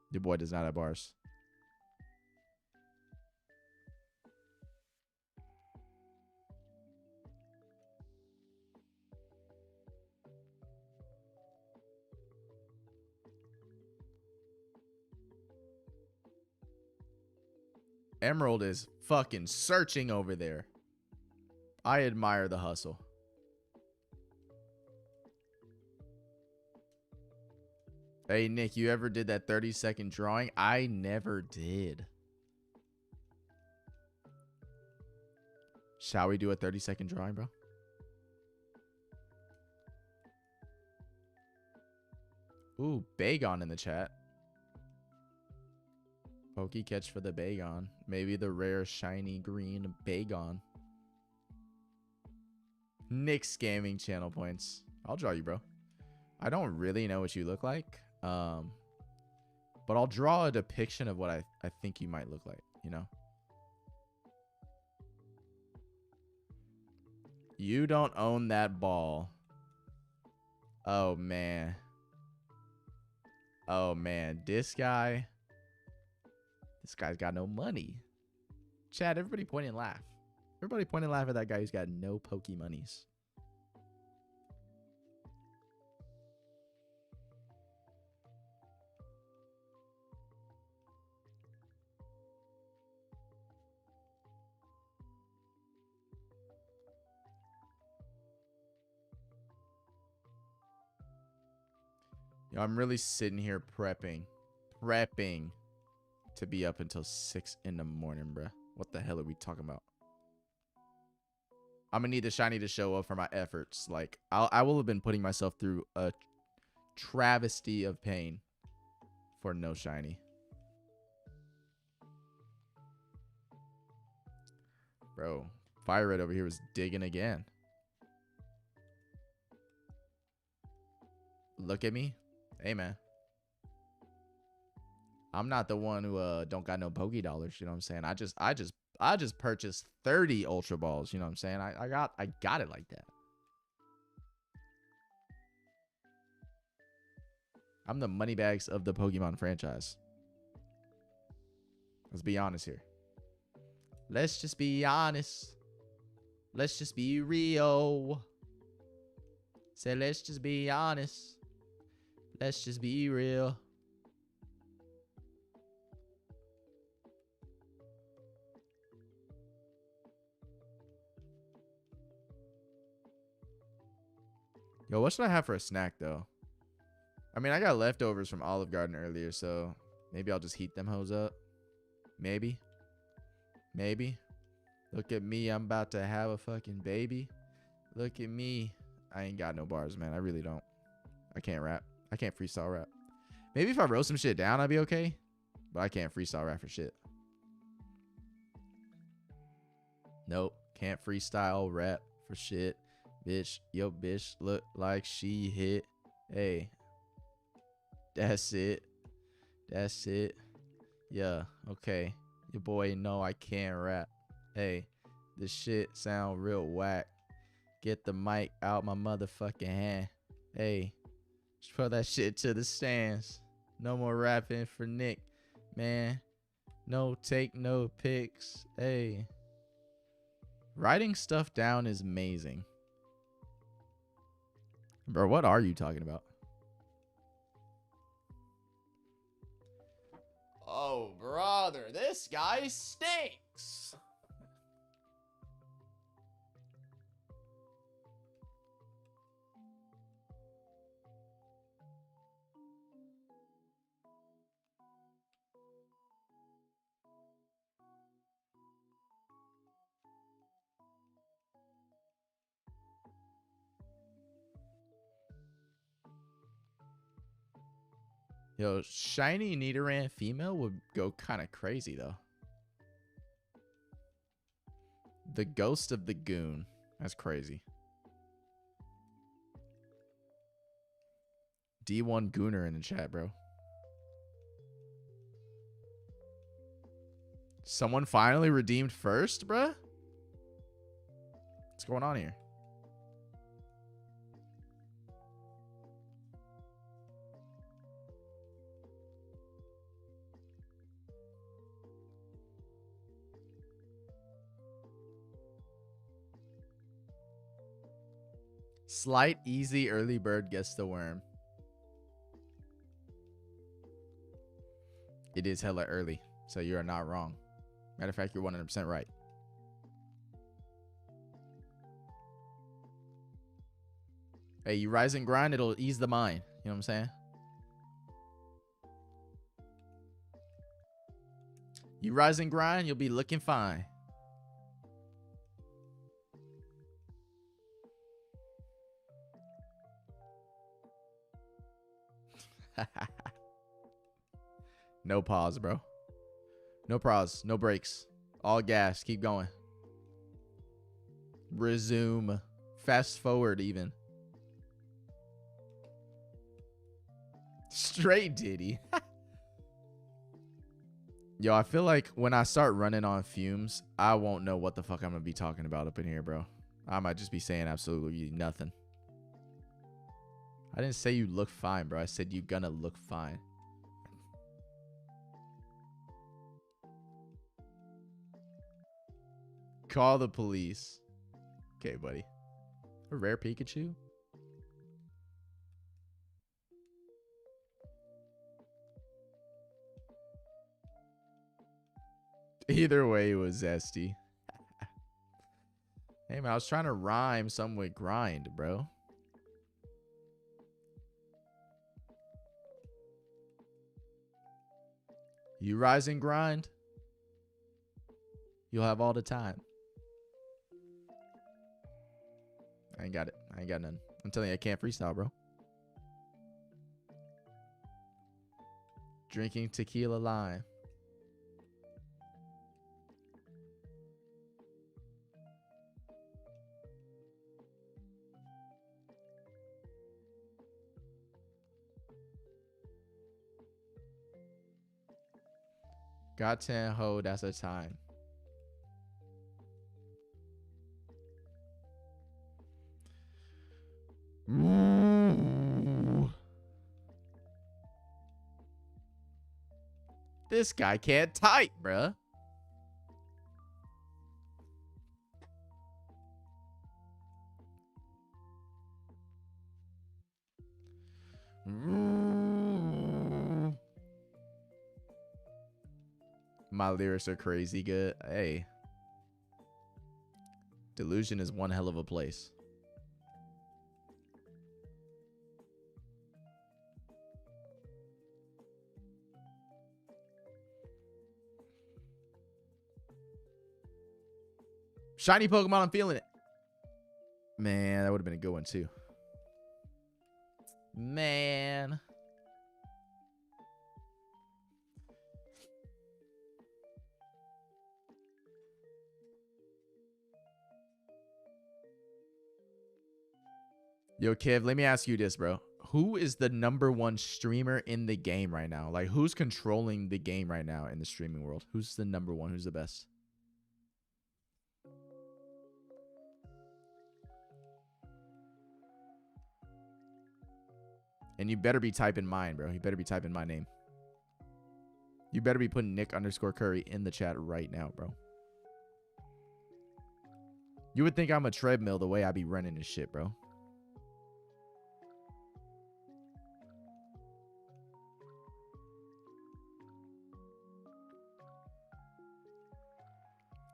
Your boy does not have bars. Emerald is fucking searching over there. I admire the hustle. Hey, Nick, you ever did that 30-second drawing? I never did. Shall we do a 30-second drawing, bro? Ooh, Bagon in the chat. Poke catch for the Bagon. Maybe the rare shiny green Bagon. Nick scamming channel points. I'll draw you, bro. I don't really know what you look like. But I'll draw a depiction of what I think you might look like, you know? You don't own that ball. Oh, man. Oh, man. This guy's got no money. Chad, everybody point and laugh. Everybody point and laugh at that guy who's got no pokey monies. Yo, I'm really sitting here prepping to be up until 6 in the morning, bruh. What the hell are we talking about? I'm gonna need the shiny to show up for my efforts. Like, I will have been putting myself through a travesty of pain for no shiny. Bro, Fire Red over here was digging again. Look at me. Hey, man. I'm not the one who don't got no Poké dollars, you know what I'm saying? I just purchased 30 Ultra Balls, you know what I'm saying? I got it like that. I'm the moneybags of the Pokemon franchise. Let's be honest here. Let's just be honest. Let's just be real. Say, let's just be honest. Let's just be real. Yo, what should I have for a snack, though? I mean, I got leftovers from Olive Garden earlier, so maybe I'll just heat them hoes up. Maybe. Maybe. Look at me. I'm about to have a fucking baby. Look at me. I ain't got no bars, man. I really don't. I can't rap. I can't freestyle rap. Maybe if I wrote some shit down, I'd be okay. But I can't freestyle rap for shit. Nope. Can't freestyle rap for shit. Bitch, yo, bitch look like she hit. Hey, that's it. That's it. Yeah, okay. Your boy know I can't rap. Hey, this shit sound real whack. Get the mic out my motherfucking hand. Hey, just put that shit to the stands. No more rapping for Nick, man. No take no pics. Hey. Writing stuff down is amazing. Bro, what are you talking about? Oh, brother, this guy stinks. Yo, shiny Nidoran female would go kind of crazy, though. The ghost of the goon. That's crazy. D1 Gooner in the chat, bro. Someone finally redeemed first, bruh? What's going on here? Slight, easy, early bird gets the worm. It is hella early, so you are not wrong. Matter of fact, you're 100% right. Hey, you rise and grind, it'll ease the mind. You know what I'm saying? You rise and grind, you'll be looking fine. No pause, bro. No pause. No breaks. All gas. Keep going. Resume. Fast forward even. Straight Diddy. Yo, I feel like when I start running on fumes, I won't know what the fuck I'm going to be talking about up in here, bro. I might just be saying absolutely nothing. I didn't say you look fine, bro. I said you gonna look fine. Call the police. Okay, buddy. A rare Pikachu? Either way, it was zesty. Hey, man, I was trying to rhyme some with grind, bro. You rise and grind, you'll have all the time. I ain't got it. I ain't got none. I'm telling you, I can't freestyle, bro. Drinking tequila lime. Got 10 ho, that's a time. Ooh. This guy can't type, bruh. My lyrics are crazy good. Hey. Delusion is one hell of a place. Shiny Pokemon, I'm feeling it. Man, that would have been a good one too. Man. Yo, Kev, let me ask you this, bro. Who is the #1 streamer in the game right now? Like, who's controlling the game right now in the streaming world? Who's the #1? Who's the best? And you better be typing mine, bro. You better be typing my name. You better be putting Nick_Curry in the chat right now, bro. You would think I'm a treadmill the way I be running this shit, bro.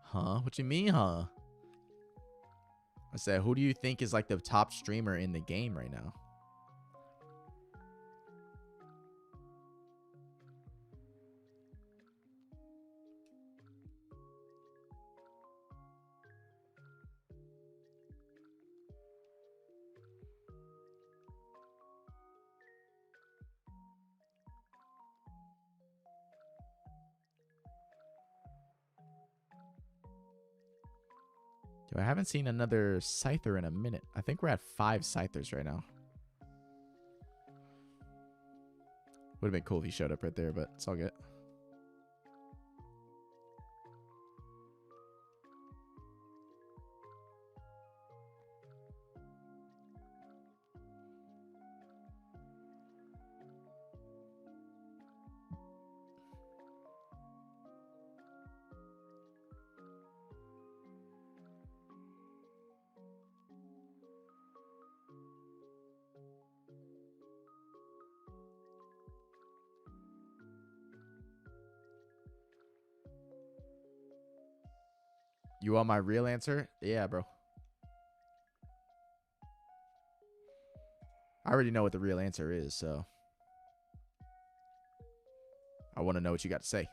Huh? What you mean, huh? I said, who do you think is like the top streamer in the game right now? Yo, I haven't seen another Scyther in a minute. I think we're at 5 Scythers right now. Would have been cool if he showed up right there, but it's all good. You want my real answer? Yeah, bro. I already know what the real answer is, so I want to know what you got to say.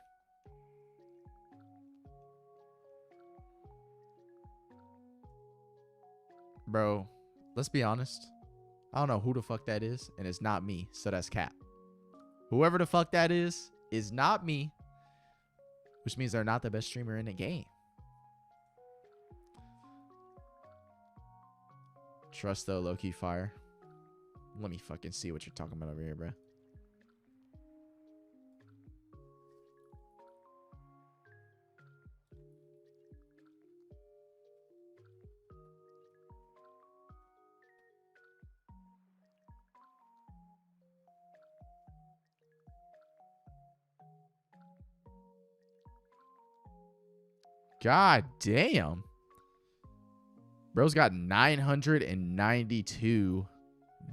Bro, let's be honest. I don't know who the fuck that is, and it's not me, so that's cap. Whoever the fuck that is not me, which means they're not the best streamer in the game. Trust though, low-key fire. Let me fucking see what you're talking about over here, bro. God damn. Bro's got 992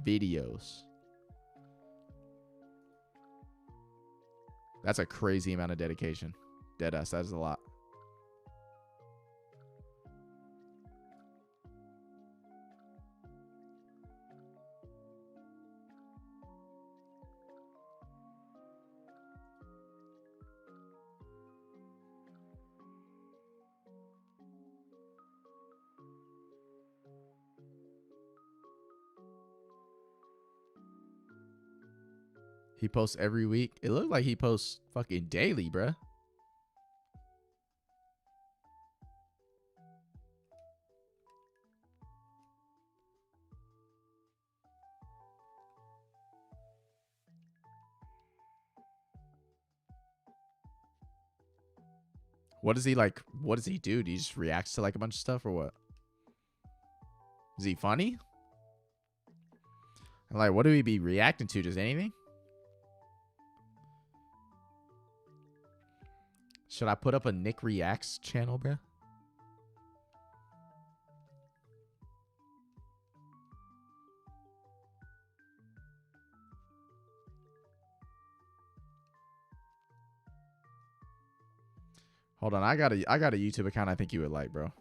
videos. That's a crazy amount of dedication. Deadass, that is a lot. He posts every week. It looked like he posts fucking daily, bruh. What is he like? What does he do? Do he just reacts to like a bunch of stuff or what? Is he funny? And like, what do he be reacting to? Just anything? Should I put up a Nick Reacts channel, bruh? Hold on, I got a YouTube account I think you would like, bro.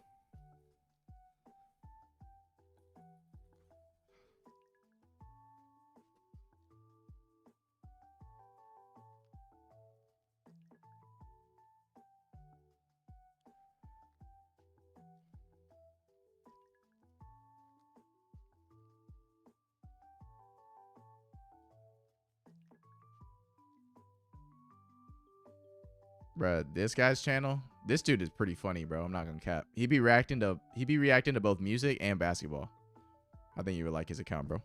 Bruh, this guy's channel, this dude is pretty funny, bro. I'm not gonna cap. He be reacting to both music and basketball. I think you would like his account, bro.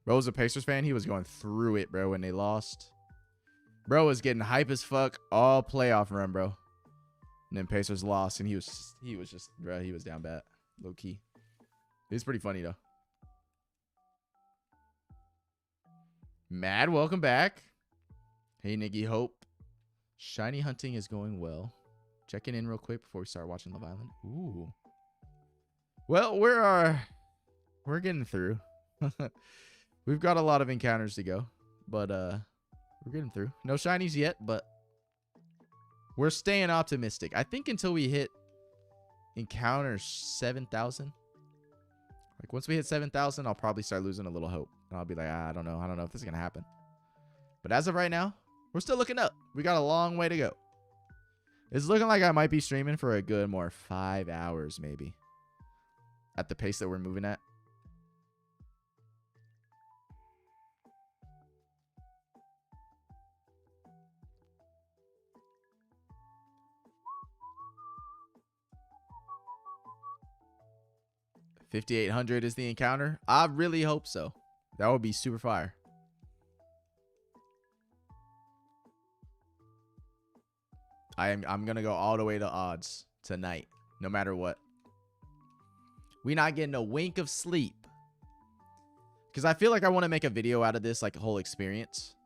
Bro was a Pacers fan. He was going through it, bro, when they lost. Bro was getting hype as fuck all playoff run, bro. And then Pacers lost, and he was just, bro, he was down bad. Low key. He's pretty funny, though. Mad, welcome back. Hey, Niggy Hope. Shiny hunting is going well. Checking in real quick before we start watching Love Island. Ooh. Well, we're getting through. We've got a lot of encounters to go, but we're getting through. No shinies yet, but we're staying optimistic. I think until we hit encounter 7,000. Like once we hit 7,000, I'll probably start losing a little hope. And I'll be like, I don't know if this is going to happen. But as of right now, we're still looking up. We got a long way to go. It's looking like I might be streaming for a good more 5 hours maybe. At the pace that we're moving at. $5,800 is the encounter. I really hope so. That would be super fire. I'm gonna go all the way to odds tonight, no matter what. We not getting a wink of sleep. Because I feel like I want to make a video out of this, like a whole experience.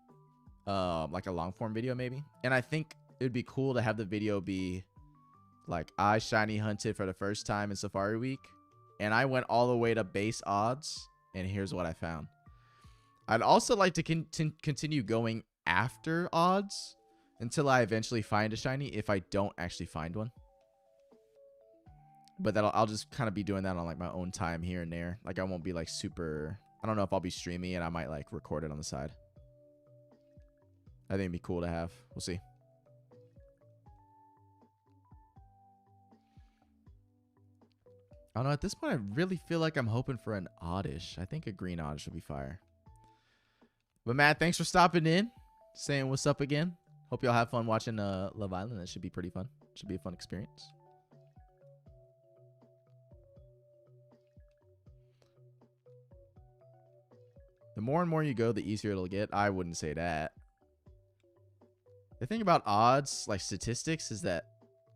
Like a long form video maybe. And I think it would be cool to have the video be like I shiny hunted for the first time in Safari Week. And I went all the way to base odds. And here's what I found. I'd also like to continue going after odds until I eventually find a shiny if I don't actually find one. But I'll just kind of be doing that on like my own time here and there. Like I won't be like super, I don't know if I'll be streaming and I might like record it on the side. I think it'd be cool to have. We'll see. I don't know. At this point, I really feel like I'm hoping for an oddish. I think a green oddish would be fire. But Matt, thanks for stopping in. Saying what's up again. Hope y'all have fun watching Love Island. That should be pretty fun. Should be a fun experience. The more and more you go, the easier it'll get. I wouldn't say that. The thing about odds, like statistics, is that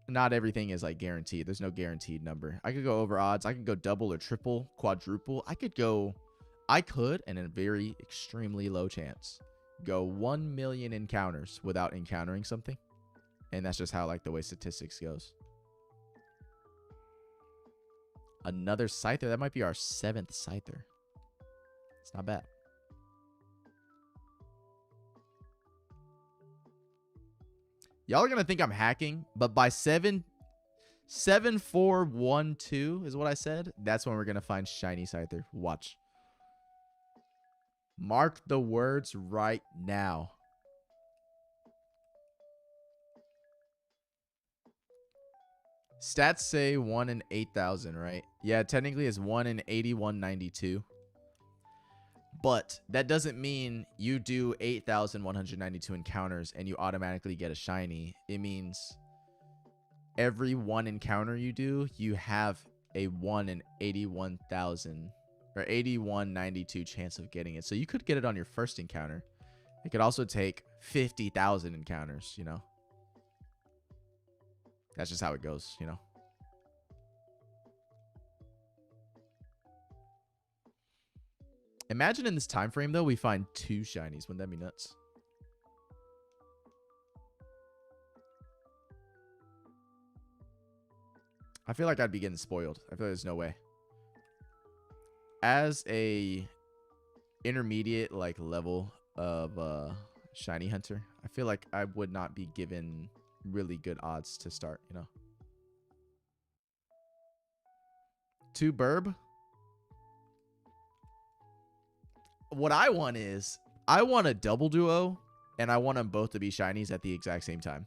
not everything is like guaranteed. There's no guaranteed number. I could go over odds. I could go double or triple, quadruple. I could, and in a very extremely low chance, go 1 million encounters without encountering something. And that's just how like the way statistics goes. Another Scyther. That might be our 7th Scyther. It's not bad. Y'all are going to think I'm hacking, but by 7412 is what I said. That's when we're going to find shiny Scyther. Watch. Mark the words right now. Stats say 1 in 8,000, right? Yeah, technically it's 1 in 8192. But that doesn't mean you do 8,192 encounters and you automatically get a shiny. It means every one encounter you do, you have a 1 in 81,000 or 8192 chance of getting it. So you could get it on your first encounter. It could also take 50,000 encounters, you know. That's just how it goes, you know. Imagine in this time frame, though, we find 2 shinies. Wouldn't that be nuts? I feel like I'd be getting spoiled. I feel like there's no way. As a intermediate like level of shiny hunter, I feel like I would not be given really good odds to start, you know. 2 burb. What I want is, I want a double duo, and I want them both to be shinies at the exact same time.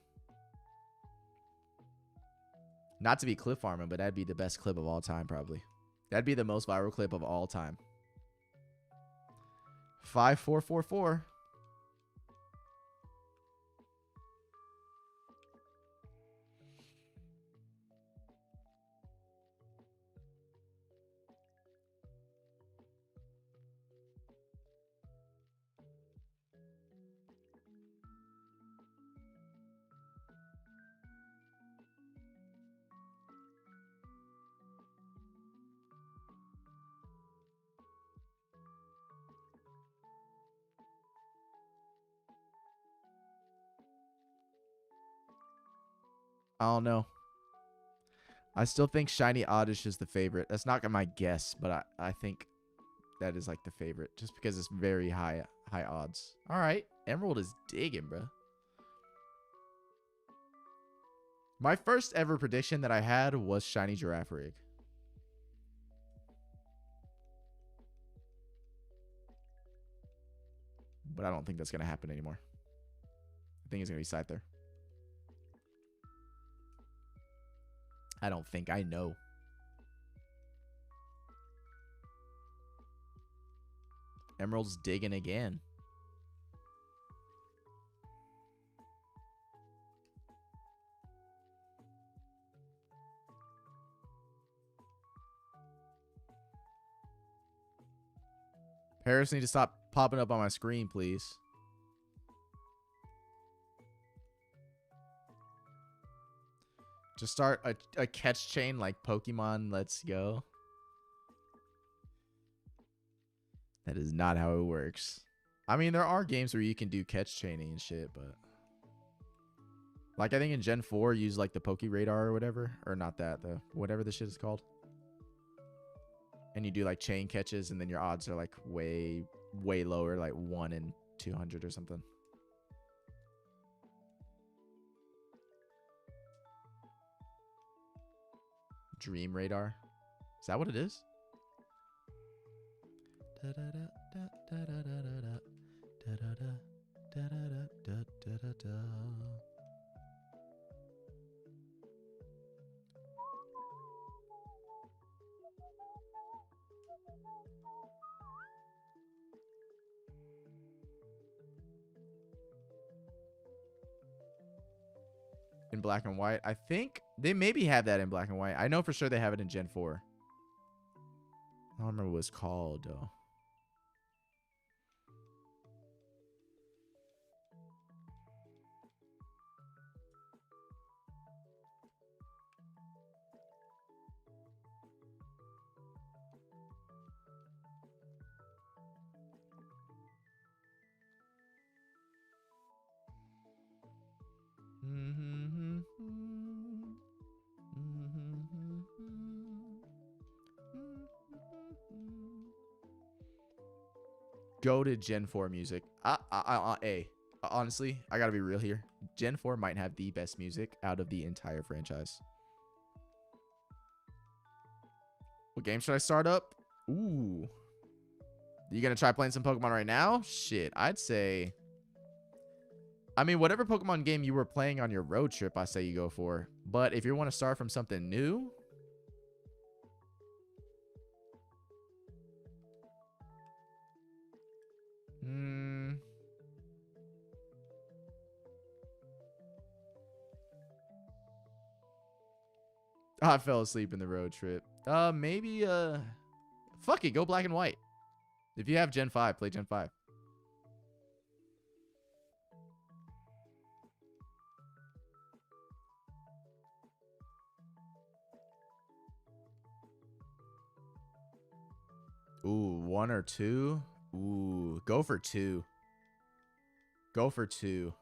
Not to be clip farming, but that'd be the best clip of all time, probably. That'd be the most viral clip of all time. 5444. I don't know. I still think Shiny Oddish is the favorite. That's not my guess, but I think that is like the favorite just because it's very high odds. All right. Emerald is digging, bro. My first ever prediction that I had was Shiny Girafarig. But I don't think that's going to happen anymore. I think it's going to be Scyther. I don't think. I know. Emerald's digging again. Paris need to stop popping up on my screen, please. Just start a catch chain like Pokemon Let's Go. That is not how it works. I mean, there are games where you can do catch chaining and shit, but... Like, I think in Gen 4, use like the Poke Radar or whatever. Or not that, the whatever the shit is called. And you do like chain catches, and then your odds are like way lower, like 1 in 200 or something. Dream Radar. Is that what it is? In black and white. I think they maybe have that in black and white. I know for sure they have it in Gen 4. I don't remember what it's called, though. Go to Gen 4 music. Honestly, I gotta be real here. Gen 4 might have the best music out of the entire franchise. What game should I start up? Ooh. You gonna try playing some Pokemon right now? Shit, I'd say... I mean, whatever Pokemon game you were playing on your road trip, I say you go for. But if you want to start from something new... I fell asleep in the road trip. Maybe, fuck it, go black and white. If you have Gen 5, play Gen 5. Ooh, 1 or 2? Ooh, go for 2. Go for 2.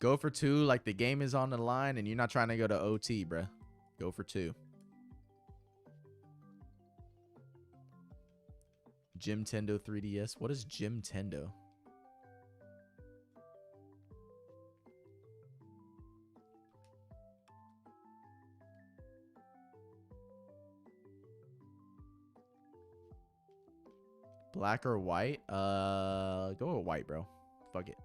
Go for 2 like the game is on the line and you're not trying to go to OT, bruh. Go for 2. Gymtendo 3DS. What is Gymtendo? Black or white? Go with white, bro. Fuck it.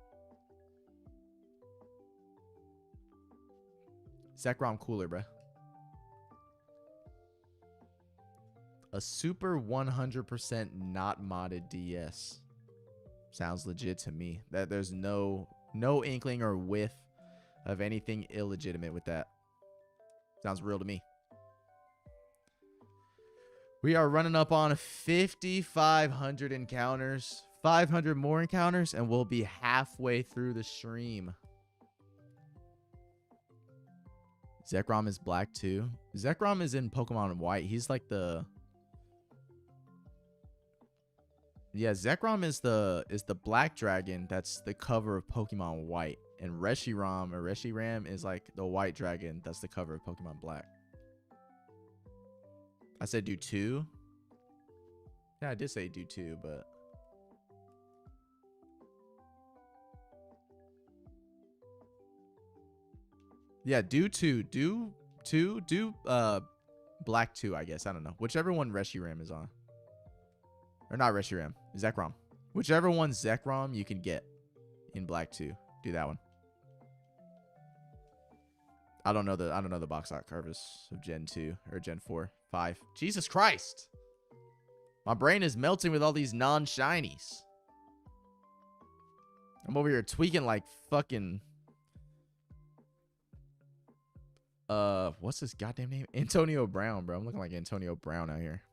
Zekrom cooler, bro. A super 100% not modded DS. Sounds legit to me. That there's no inkling or whiff of anything illegitimate with that. Sounds real to me. We are running up on 5,500 encounters. 500 more encounters, and we'll be halfway through the stream. Zekrom is black too. Zekrom is in Pokemon White. He's like the... Yeah, Zekrom is the black dragon that's the cover of Pokemon White, and Reshiram or Reshiram is like the white dragon that's the cover of Pokemon Black. I said do 2. Yeah, I did say do 2, but yeah, do 2, do 2, do Black 2, I guess. I don't know. Whichever one Reshiram is on. Or not Reshiram, Zekrom. Whichever one Zekrom you can get in Black 2. Do that one. I don't know the box art carvers of Gen 2 or Gen 4. 5. Jesus Christ. My brain is melting with all these non-shinies. I'm over here tweaking like fucking what's his goddamn name? Antonio Brown, bro. I'm looking like Antonio Brown out here.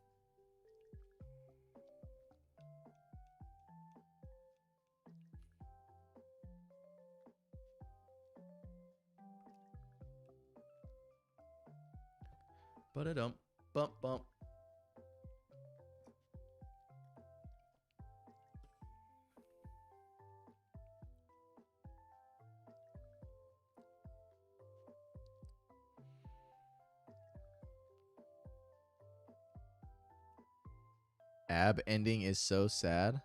Ba-da-dum, bump, bump. Ab ending is so sad.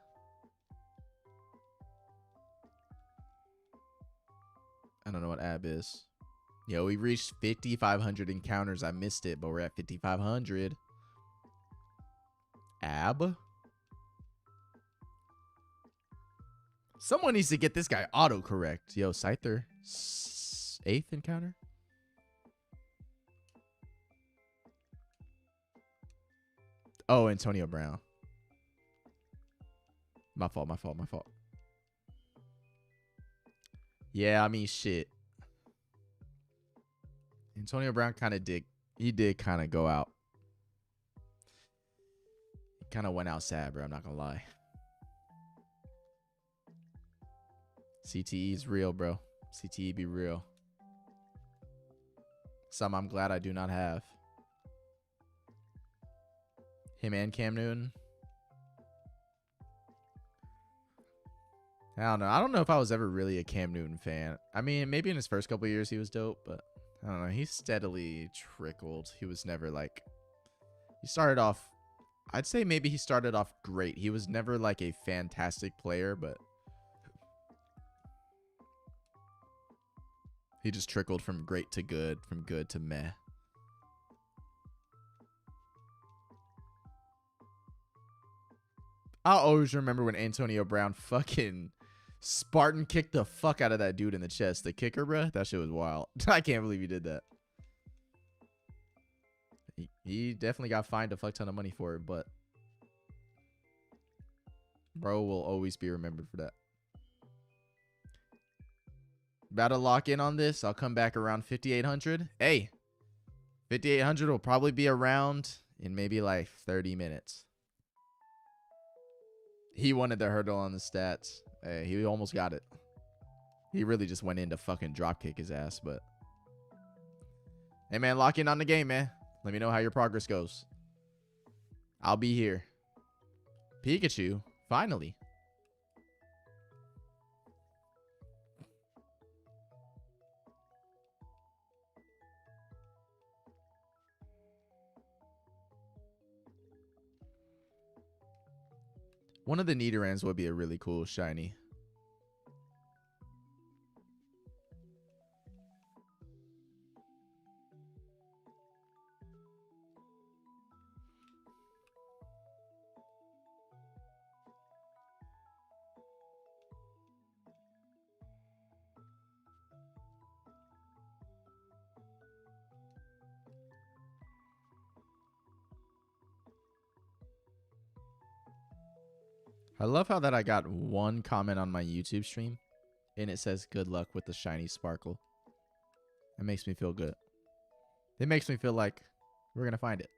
I don't know what ab is. Yo, we reached 5,500 encounters. I missed it, but we're at 5,500. Ab? Someone needs to get this guy autocorrect. Yo, Scyther. 8th encounter? Oh, Antonio Brown. My fault, my fault, my fault. Yeah, I mean, shit. Antonio Brown kind of did. He did kind of go out. He kind of went out sad, bro. I'm not going to lie. CTE is real, bro. CTE be real. Some I'm glad I do not have. Him and Cam Newton. I don't know. I don't know if I was ever really a Cam Newton fan. I mean, maybe in his first couple of years he was dope, but I don't know. He steadily trickled. He was never like... He started off... I'd say maybe he started off great. He was never like a fantastic player, but... He just trickled from great to good, from good to meh. I'll always remember when Antonio Brown fucking Spartan kicked the fuck out of that dude in the chest. The kicker, bruh. That shit was wild. I can't believe he did that. He definitely got fined a fuck ton of money for it, but bro will always be remembered for that. About to lock in on this. I'll come back around 5,800. Hey, 5,800 will probably be around in maybe like 30 minutes. He wanted the hurdle on the stats. Hey, he almost got it. He really just went in to fucking dropkick his ass, but... Hey, man, lock in on the game, man. Let me know how your progress goes. I'll be here. Pikachu, finally. One of the Nidorans would be a really cool shiny. I love how that I got one comment on my YouTube stream and it says good luck with the shiny sparkle. It makes me feel good. It makes me feel like we're going to find it.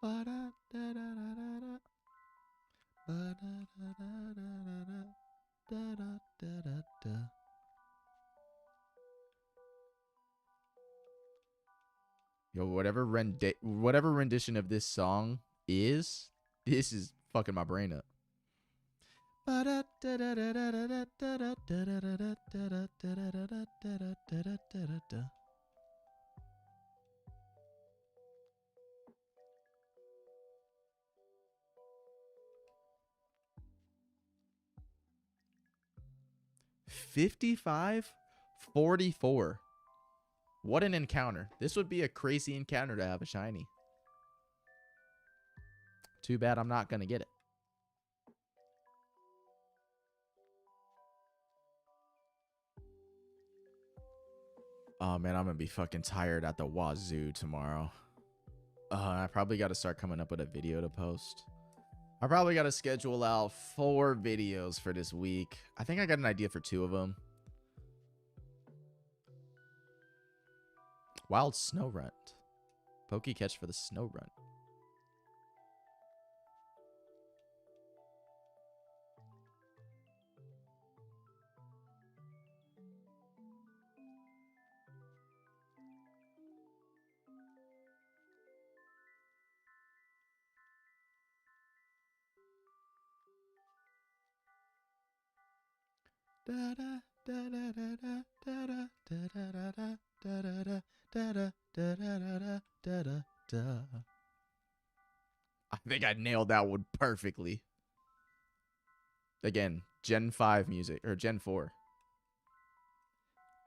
Ba-da-da-da-da-da-da. Ba-da-da-da-da-da-da. Da-da-da-da-da. Yo, whatever rendition of this song is, this is fucking my brain up. $55.44. What an encounter. This would be a crazy encounter to have a shiny. Too bad I'm not going to get it. Oh, man, I'm going to be fucking tired at the wazoo tomorrow. I probably got to start coming up with a video to post. I probably got to schedule out 4 videos for this week. I think I got an idea for 2 of them. Wild Snow Runt. Poke catch for the Snow Runt. I think I nailed that one perfectly. Again, Gen 5 music, or Gen 4.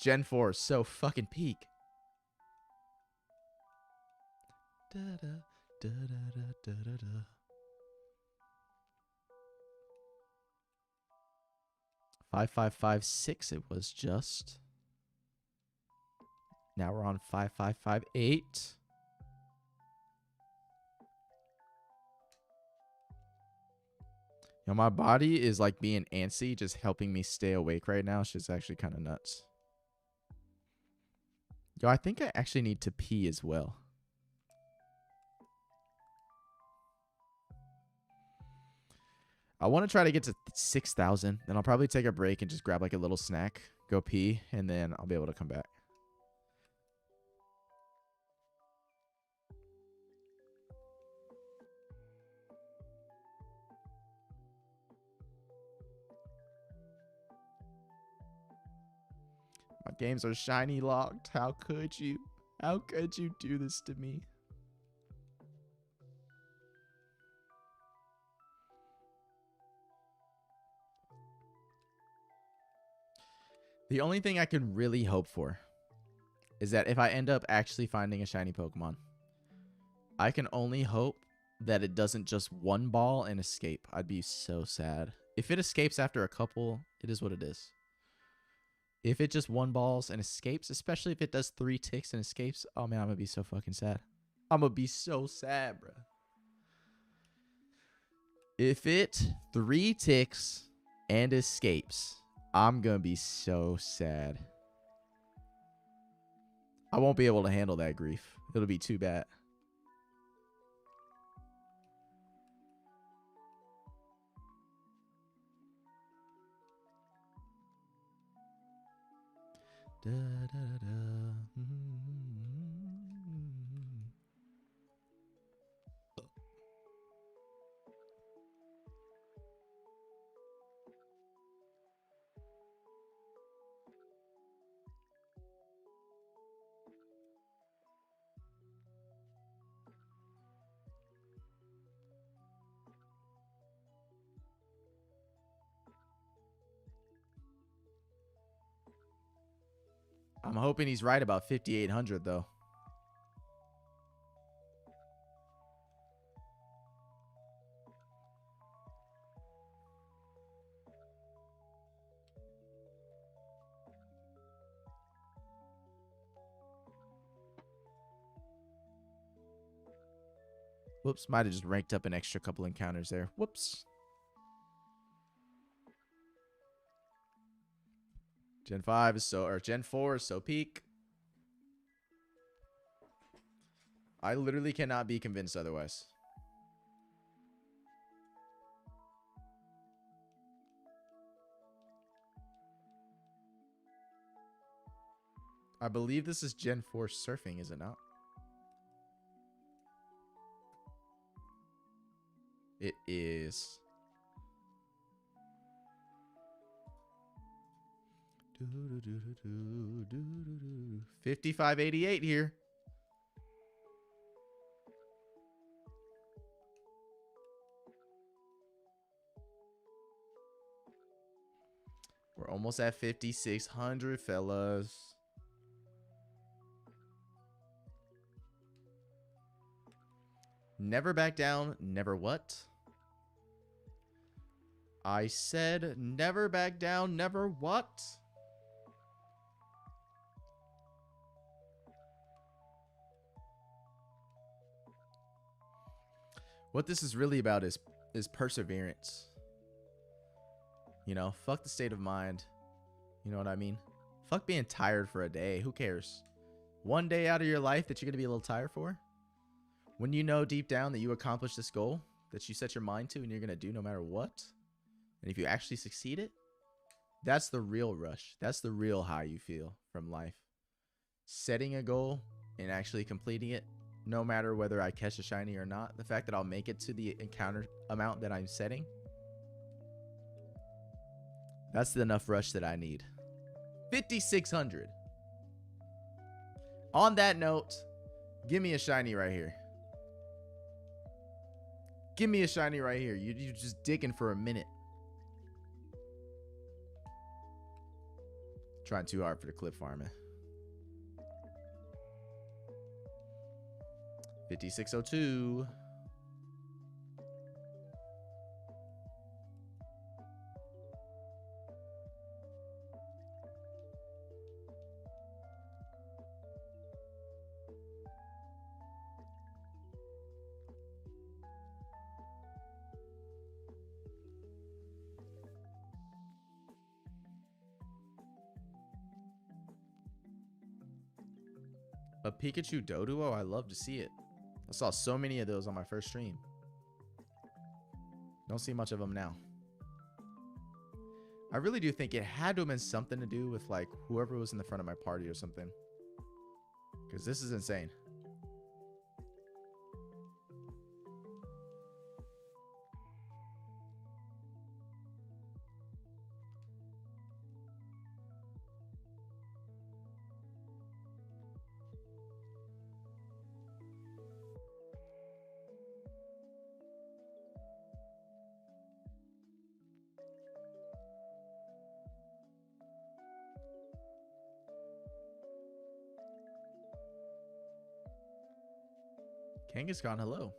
Gen 4 is so fucking peak. 5556 it was just. Now we're on 5558. Yo, my body is like being antsy, just helping me stay awake right now. Shit's actually kind of nuts. Yo, I think I actually need to pee as well. I want to try to get to 6,000. Then I'll probably take a break and just grab like a little snack, go pee, and then I'll be able to come back. My games are shiny locked. How could you? How could you do this to me? The only thing I can really hope for is that if I end up actually finding a shiny Pokemon, I can only hope that it doesn't just one ball and escape. I'd be so sad. If it escapes after a couple, it is what it is. If it just one balls and escapes, especially if it does 3 ticks and escapes, oh man, I'm going to be so fucking sad. I'm going to be so sad, bro. If it 3 ticks and escapes, I'm going to be so sad. I won't be able to handle that grief. It'll be too bad. Da, da, da. I'm hoping he's right about 5,800 though. Whoops, might have just ranked up an extra couple encounters there. Whoops. Gen 5 is so, or Gen 4 is so peak. I literally cannot be convinced otherwise. I believe this is Gen 4 surfing, is it not? It is. 5588 here. We're almost at 5,600, fellas. Never back down. Never what? I said never back down. Never what? What this is really about is perseverance. You know, fuck the state of mind. You know what I mean? Fuck being tired for a day. Who cares? One day out of your life that you're going to be a little tired for? When you know deep down that you accomplished this goal that you set your mind to and you're going to do no matter what? And if you actually succeed it, that's the real rush. That's the real high you feel from life. Setting a goal and actually completing it, no matter whether I catch a shiny or not. The fact that I'll make it to the encounter amount that I'm setting. That's the enough rush that I need. 5,600. On that note, give me a shiny right here. Give me a shiny right here. You're just digging for a minute. Trying too hard for the clip farming. 5602. A Pikachu Doduo? I love to see it. I saw so many of those on my first stream. Don't see much of them now. I really do think it had to have been something to do with like whoever was in the front of my party or something. Because this is insane. Kangaskhan, hello.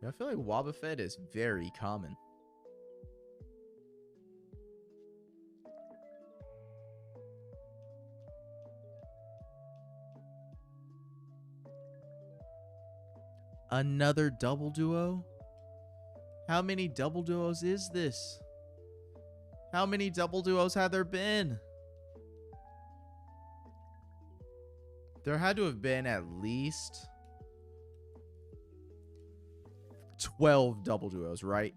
Yeah, I feel like Wobbuffet is very common. Another double duo? How many double duos is this? How many double duos have there been? There had to have been at least 12 double duos, right?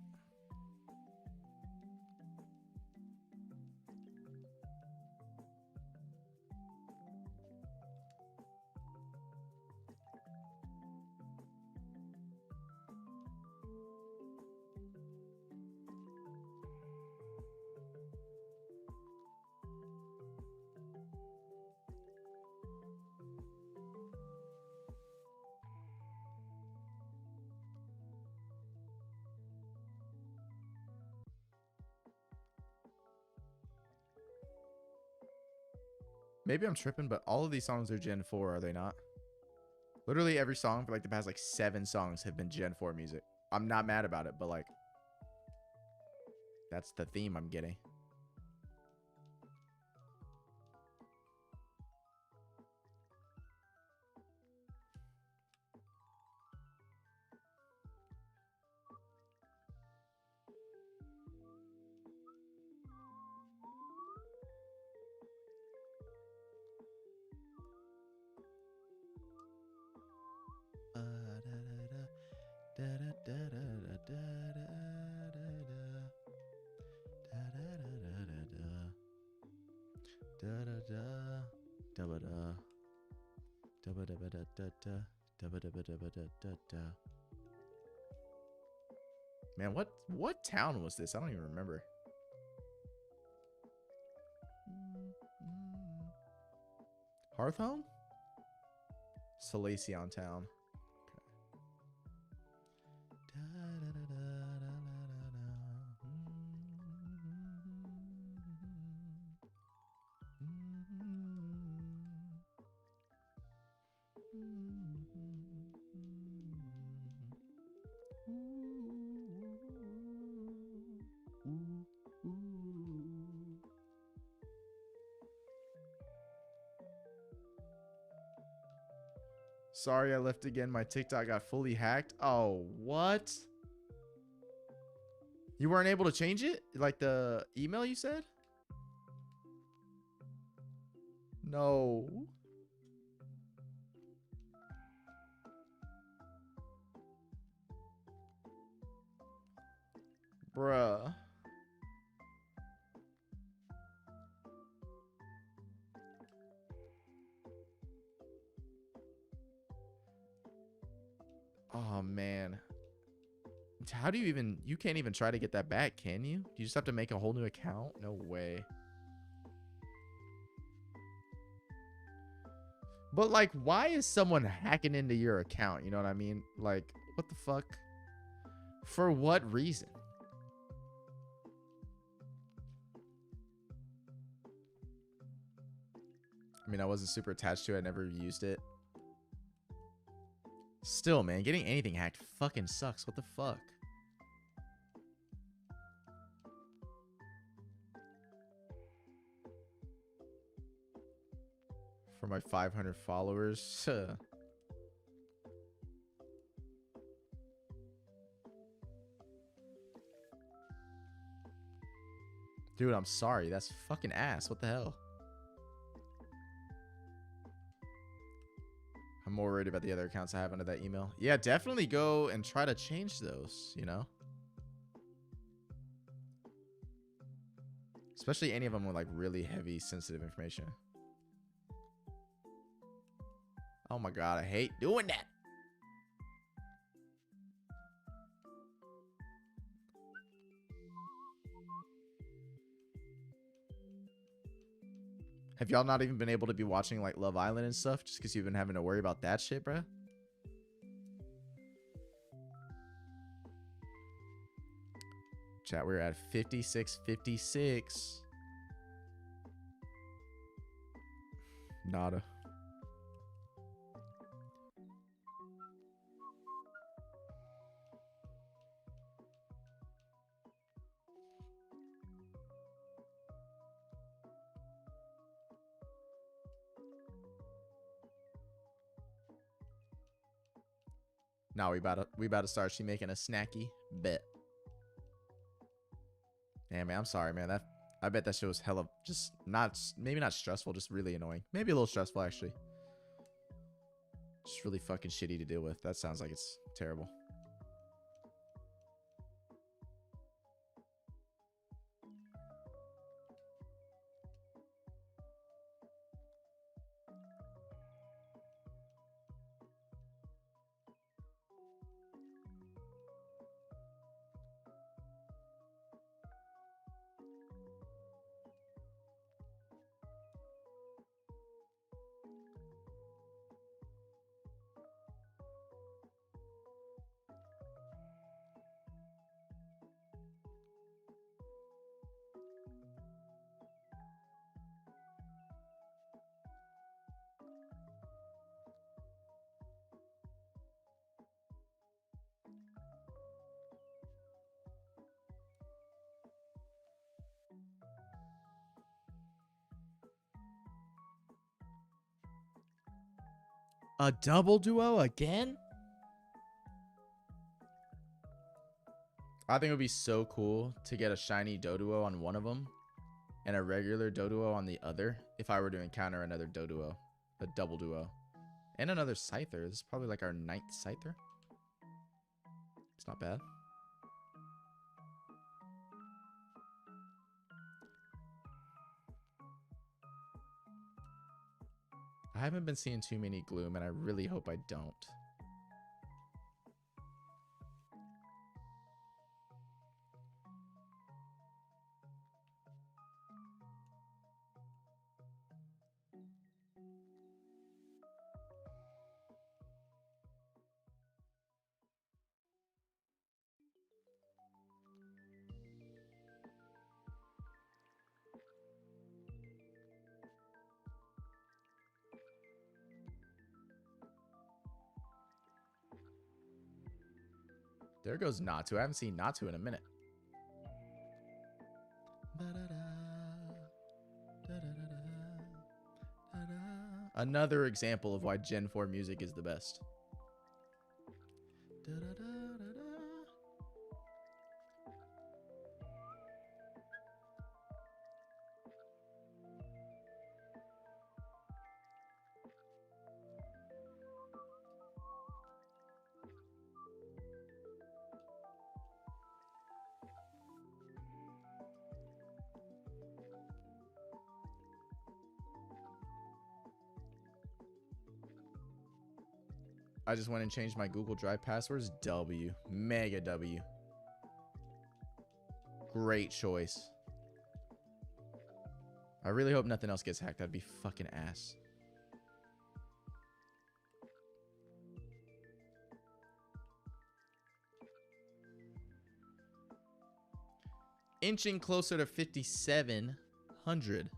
Maybe I'm tripping, but all of these songs are Gen 4, are they not? Literally every song for like the past like 7 songs have been Gen 4 music. I'm not mad about it, but like that's the theme I'm getting. Dabba da. Dabba dabba da da da. Dabba dabba dabba da da da. Man, what town was this? I don't even remember. Hearthhome? Salacion town. Sorry I left again. My TikTok got fully hacked. Oh, what? You weren't able to change it? Like the email you said? No. Bruh. Oh, man. How do you even... You can't even try to get that back, can you? You just have to make a whole new account? No way. But, like, why is someone hacking into your account? You know what I mean? Like, what the fuck? For what reason? I mean, I wasn't super attached to it. I never used it. Still, man, getting anything hacked fucking sucks. What the fuck? For my 500 followers. Dude, I'm sorry. That's fucking ass. What the hell? I'm more worried about the other accounts I have under that email. Yeah, definitely go and try to change those, you know? Especially any of them with like really heavy sensitive information. Oh my god, I hate doing that. Have y'all not even been able to be watching like Love Island and stuff just because you've been having to worry about that shit, bruh? Chat, we're at 56:56. Nada. Now we about to start. She making a snacky bet. Yeah, man, I'm sorry, man. I bet that shit was hella just not maybe not stressful, just really annoying. Maybe a little stressful actually. Just really fucking shitty to deal with. That sounds like it's terrible. A double duo again? I think it would be so cool to get a shiny Doduo on one of them and a regular Doduo on the other if I were to encounter another Doduo, a double duo. And another Scyther. This is probably like our 9th Scyther. It's not bad. haven't been seeing too many Gloom, and I really hope I don't. There goes Natu. I haven't seen Natu in a minute. Another example of why Gen 4 music is the best. I just went and changed my Google Drive passwords. W. Mega W. Great choice. I really hope nothing else gets hacked. That'd be fucking ass. Inching closer to 5,700.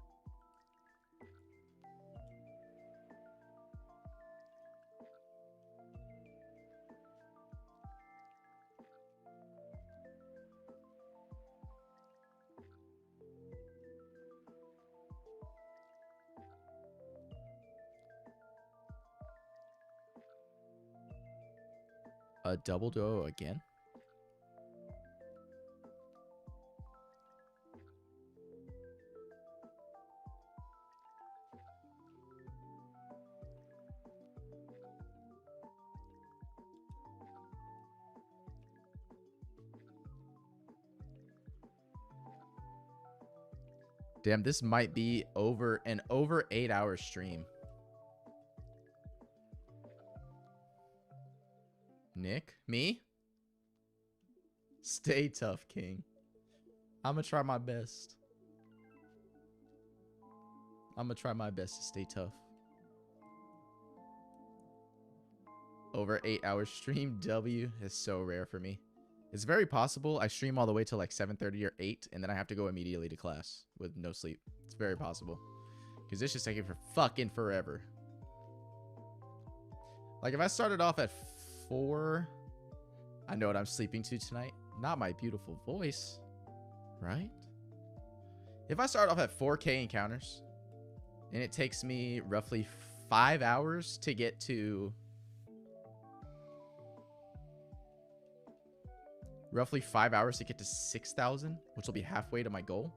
A double duo again? Damn, this might be over 8-hour stream. Nick? Me? Stay tough, King. I'm gonna try my best. I'm gonna try my best to stay tough. Over 8-hour stream, W is so rare for me. It's very possible I stream all the way till like 7:30 or 8, and then I have to go immediately to class with no sleep. It's very possible. Because this just taking for fucking forever. Like if I started off at 4, I know what I'm sleeping to tonight. Not my beautiful voice, right? If I start off at 4K encounters, and it takes me roughly 5 hours to get to... Roughly 5 hours to get to 6,000, which will be halfway to my goal.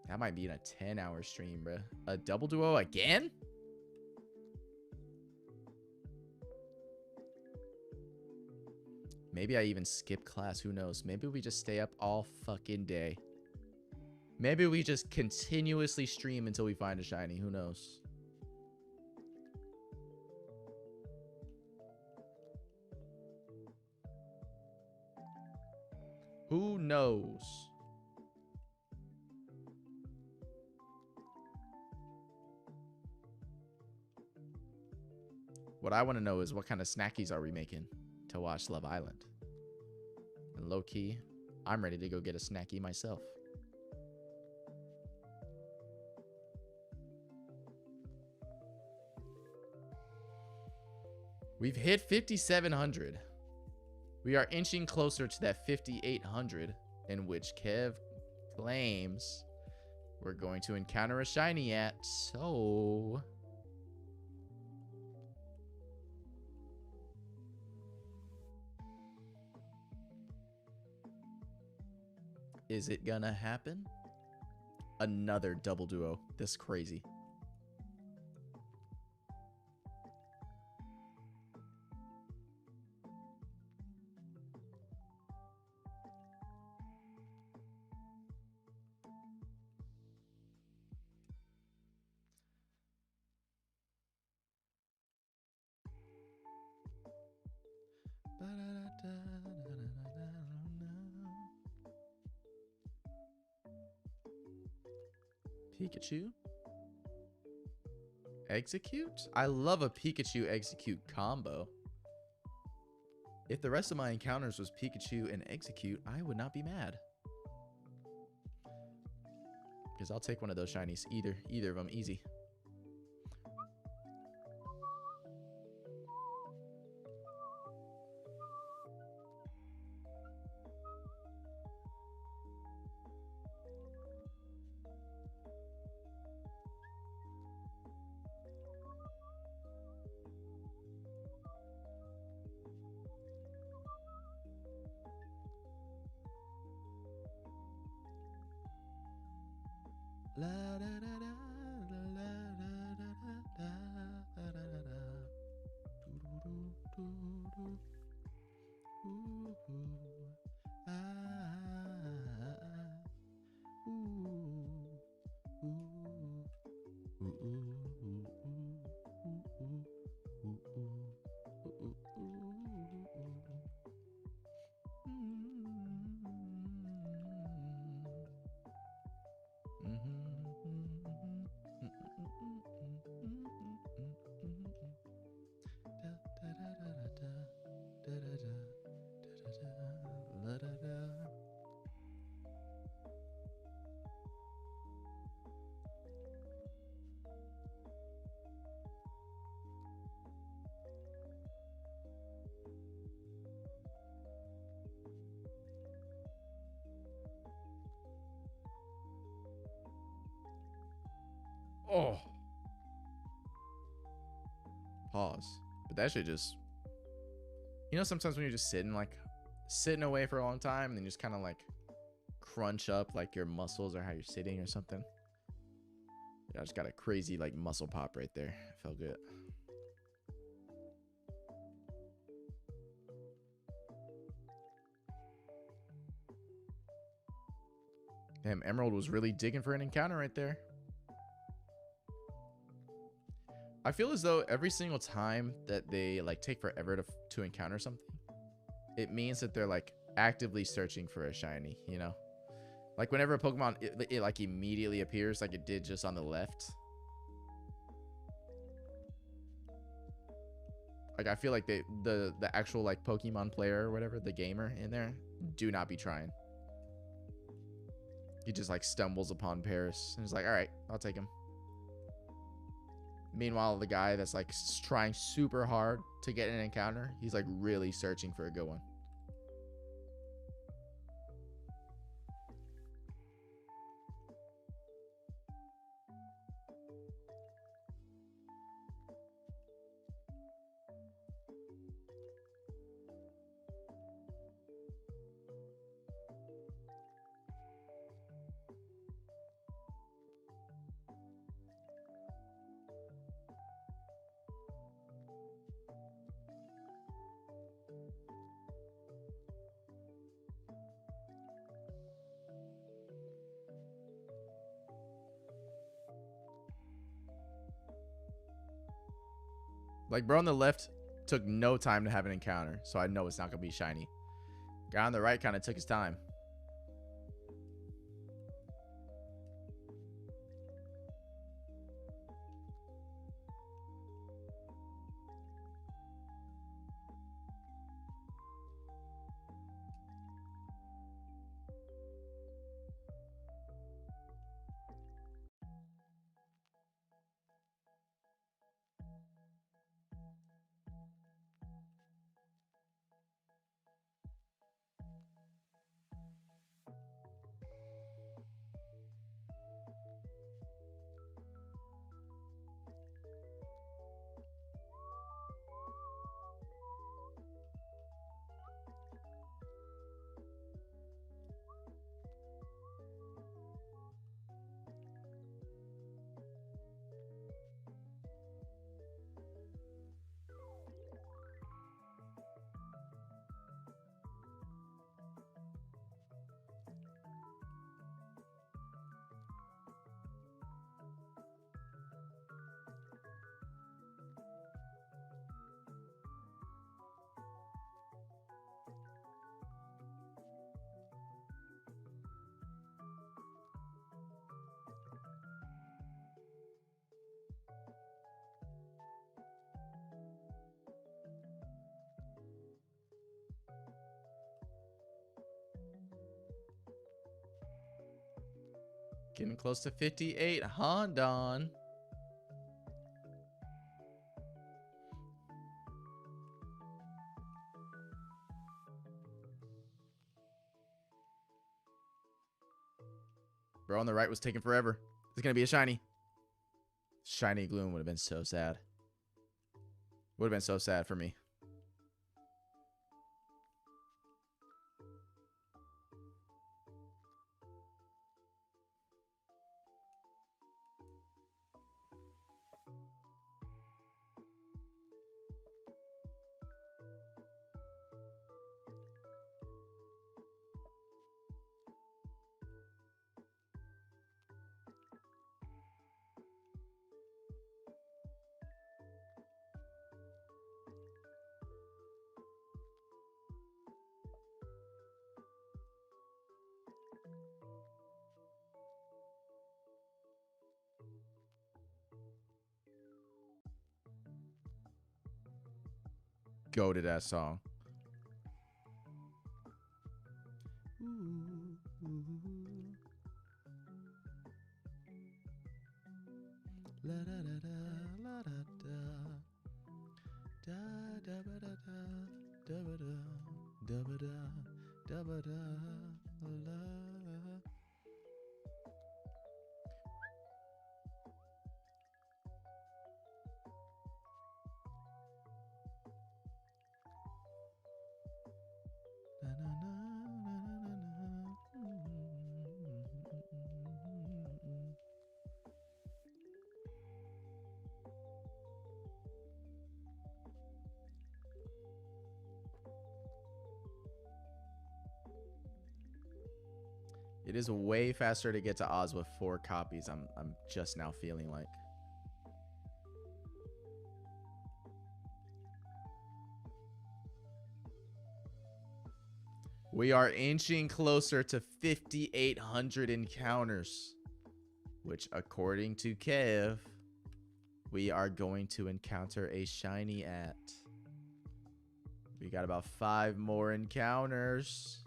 That might be in a 10-hour stream, bruh. A double duo again? Maybe I even skip class. Who knows? Maybe we just stay up all fucking day. Maybe we just continuously stream until we find a shiny. Who knows? Who knows? What I want to know is what kind of snackies are we making to watch Love Island? And low key, I'm ready to go get a snacky myself. We've hit 5,700. We are inching closer to that 5,800 in which Kev claims we're going to encounter a shiny at. So... is it gonna happen? Another double duo. This crazy. Pikachu. Execute? I love a Pikachu Execute combo. If the rest of my encounters was Pikachu and Execute, I would not be mad. Because I'll take one of those shinies. Either of them, easy. La da da da la la da da da da da da Oh. Pause. But that shit just, you know, sometimes when you're just sitting away for a long time and then you just kind of like crunch up like your muscles or how you're sitting or something. Yeah, I just got a crazy like muscle pop right there. It felt good. Damn, Emerald was really digging for an encounter right there. I feel as though every single time that they like take forever to encounter something, it means that they're like actively searching for a shiny, you know? Like whenever a Pokemon, it like immediately appears like it did just on the left. Like I feel like the actual like Pokemon player or whatever, the gamer in there, do not be trying. He just like stumbles upon Paris and is like, all right, I'll take him. Meanwhile, the guy that's like trying super hard to get an encounter, he's like really searching for a good one. Like, bro on the left took no time to have an encounter, so I know it's not going to be shiny. Guy on the right kind of took his time. Getting close to 58. Hondon. Bro on the right was taking forever. It's going to be a shiny. Shiny Gloom would have been so sad. Would have been so sad for me. Go to that song. La da da da la da da da da ba da da ba da da ba da da ba da la. It is way faster to get to Oz with 4 copies. I'm just now feeling like. We are inching closer to 5,800 encounters, which according to Kev, we are going to encounter a shiny at. We got about 5 more encounters.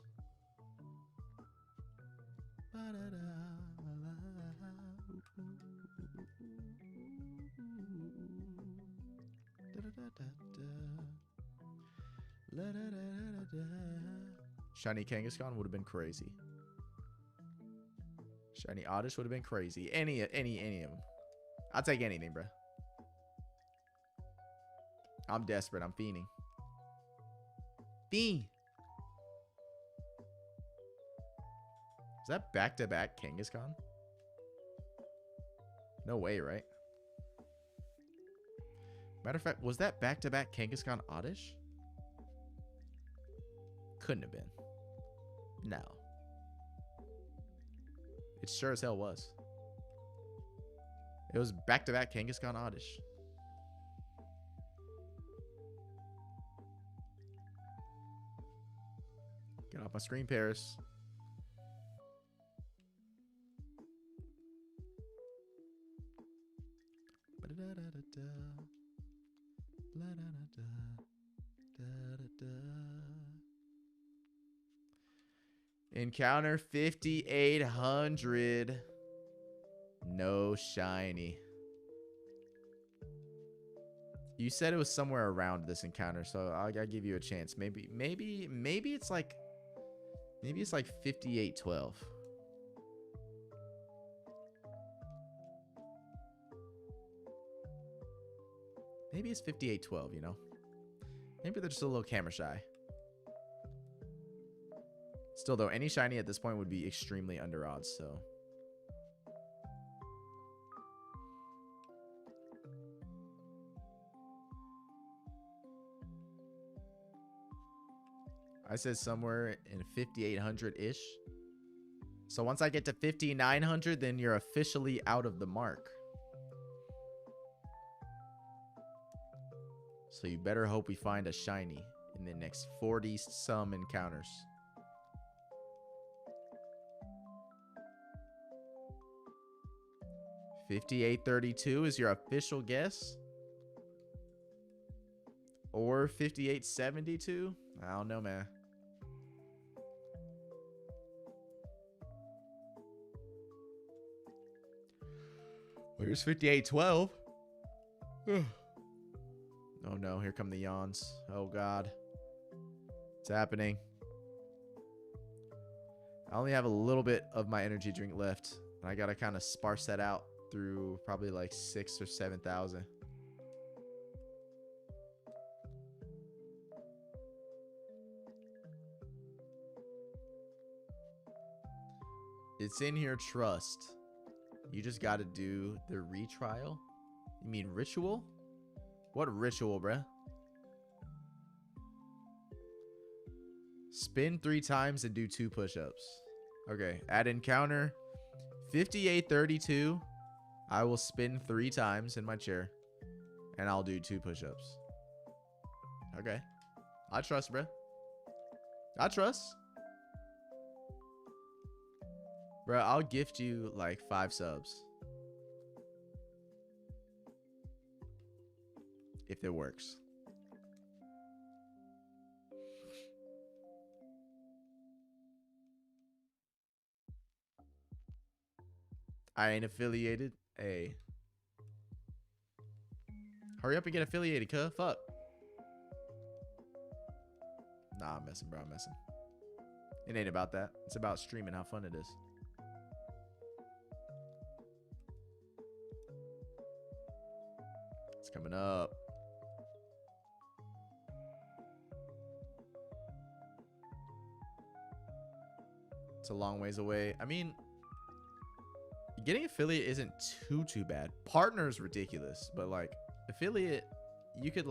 Shiny Kangaskhan would have been crazy. Shiny Oddish would have been crazy. Any of them. I'll take anything, bro. I'm desperate. I'm fiending. Fiend. Is that back-to-back Kangaskhan? No way, right? Matter of fact, was that back-to-back Kangaskhan Oddish? Couldn't have been. No. It sure as hell was. It was back-to-back Kangaskhan Oddish. Get off my screen, Paris. Encounter 5,800. No shiny. You said it was somewhere around this encounter, so I'll give you a chance. Maybe it's like 5812. Maybe it's 5812, you know? Maybe they're just a little camera shy. Still, though, any shiny at this point would be extremely under odds, so. I said somewhere in 5,800-ish. So once I get to 5,900, then you're officially out of the mark. So you better hope we find a shiny in the next 40-some encounters. $58.32 is your official guess? Or $58.72? I don't know, man. Here's 5812. Oh no, here come the yawns. Oh god. It's happening. I only have a little bit of my energy drink left. I gotta kind of sparse that out through probably like 6,000 or 7,000. It's in here, trust. You just gotta do the retrial. You mean ritual? What ritual, bruh? Spin 3 times and do 2 push-ups. Okay, at encounter 5832, I will spin 3 times in my chair, and I'll do 2 push-ups. Okay, I trust, bruh. I trust. Bruh, I'll gift you like 5 subs. If it works. I ain't affiliated. Hey. Hurry up and get affiliated, cuh. Fuck. Nah, I'm messing, bro. I'm messing. It ain't about that. It's about streaming, how fun it is. It's coming up. It's a long ways away. I mean, getting affiliate isn't too bad. Partner is ridiculous, but like affiliate, you could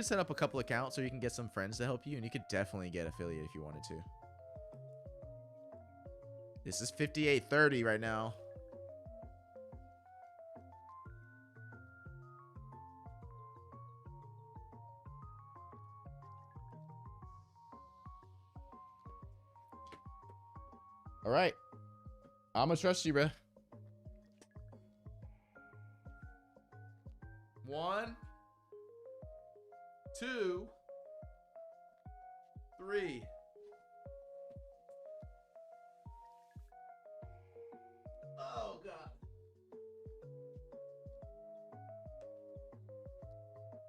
set up a couple accounts or you can get some friends to help you, and you could definitely get affiliate if you wanted to. This is 5830 right now. All right. I'm gonna trust you, bro. 1, 2, 3. Oh god.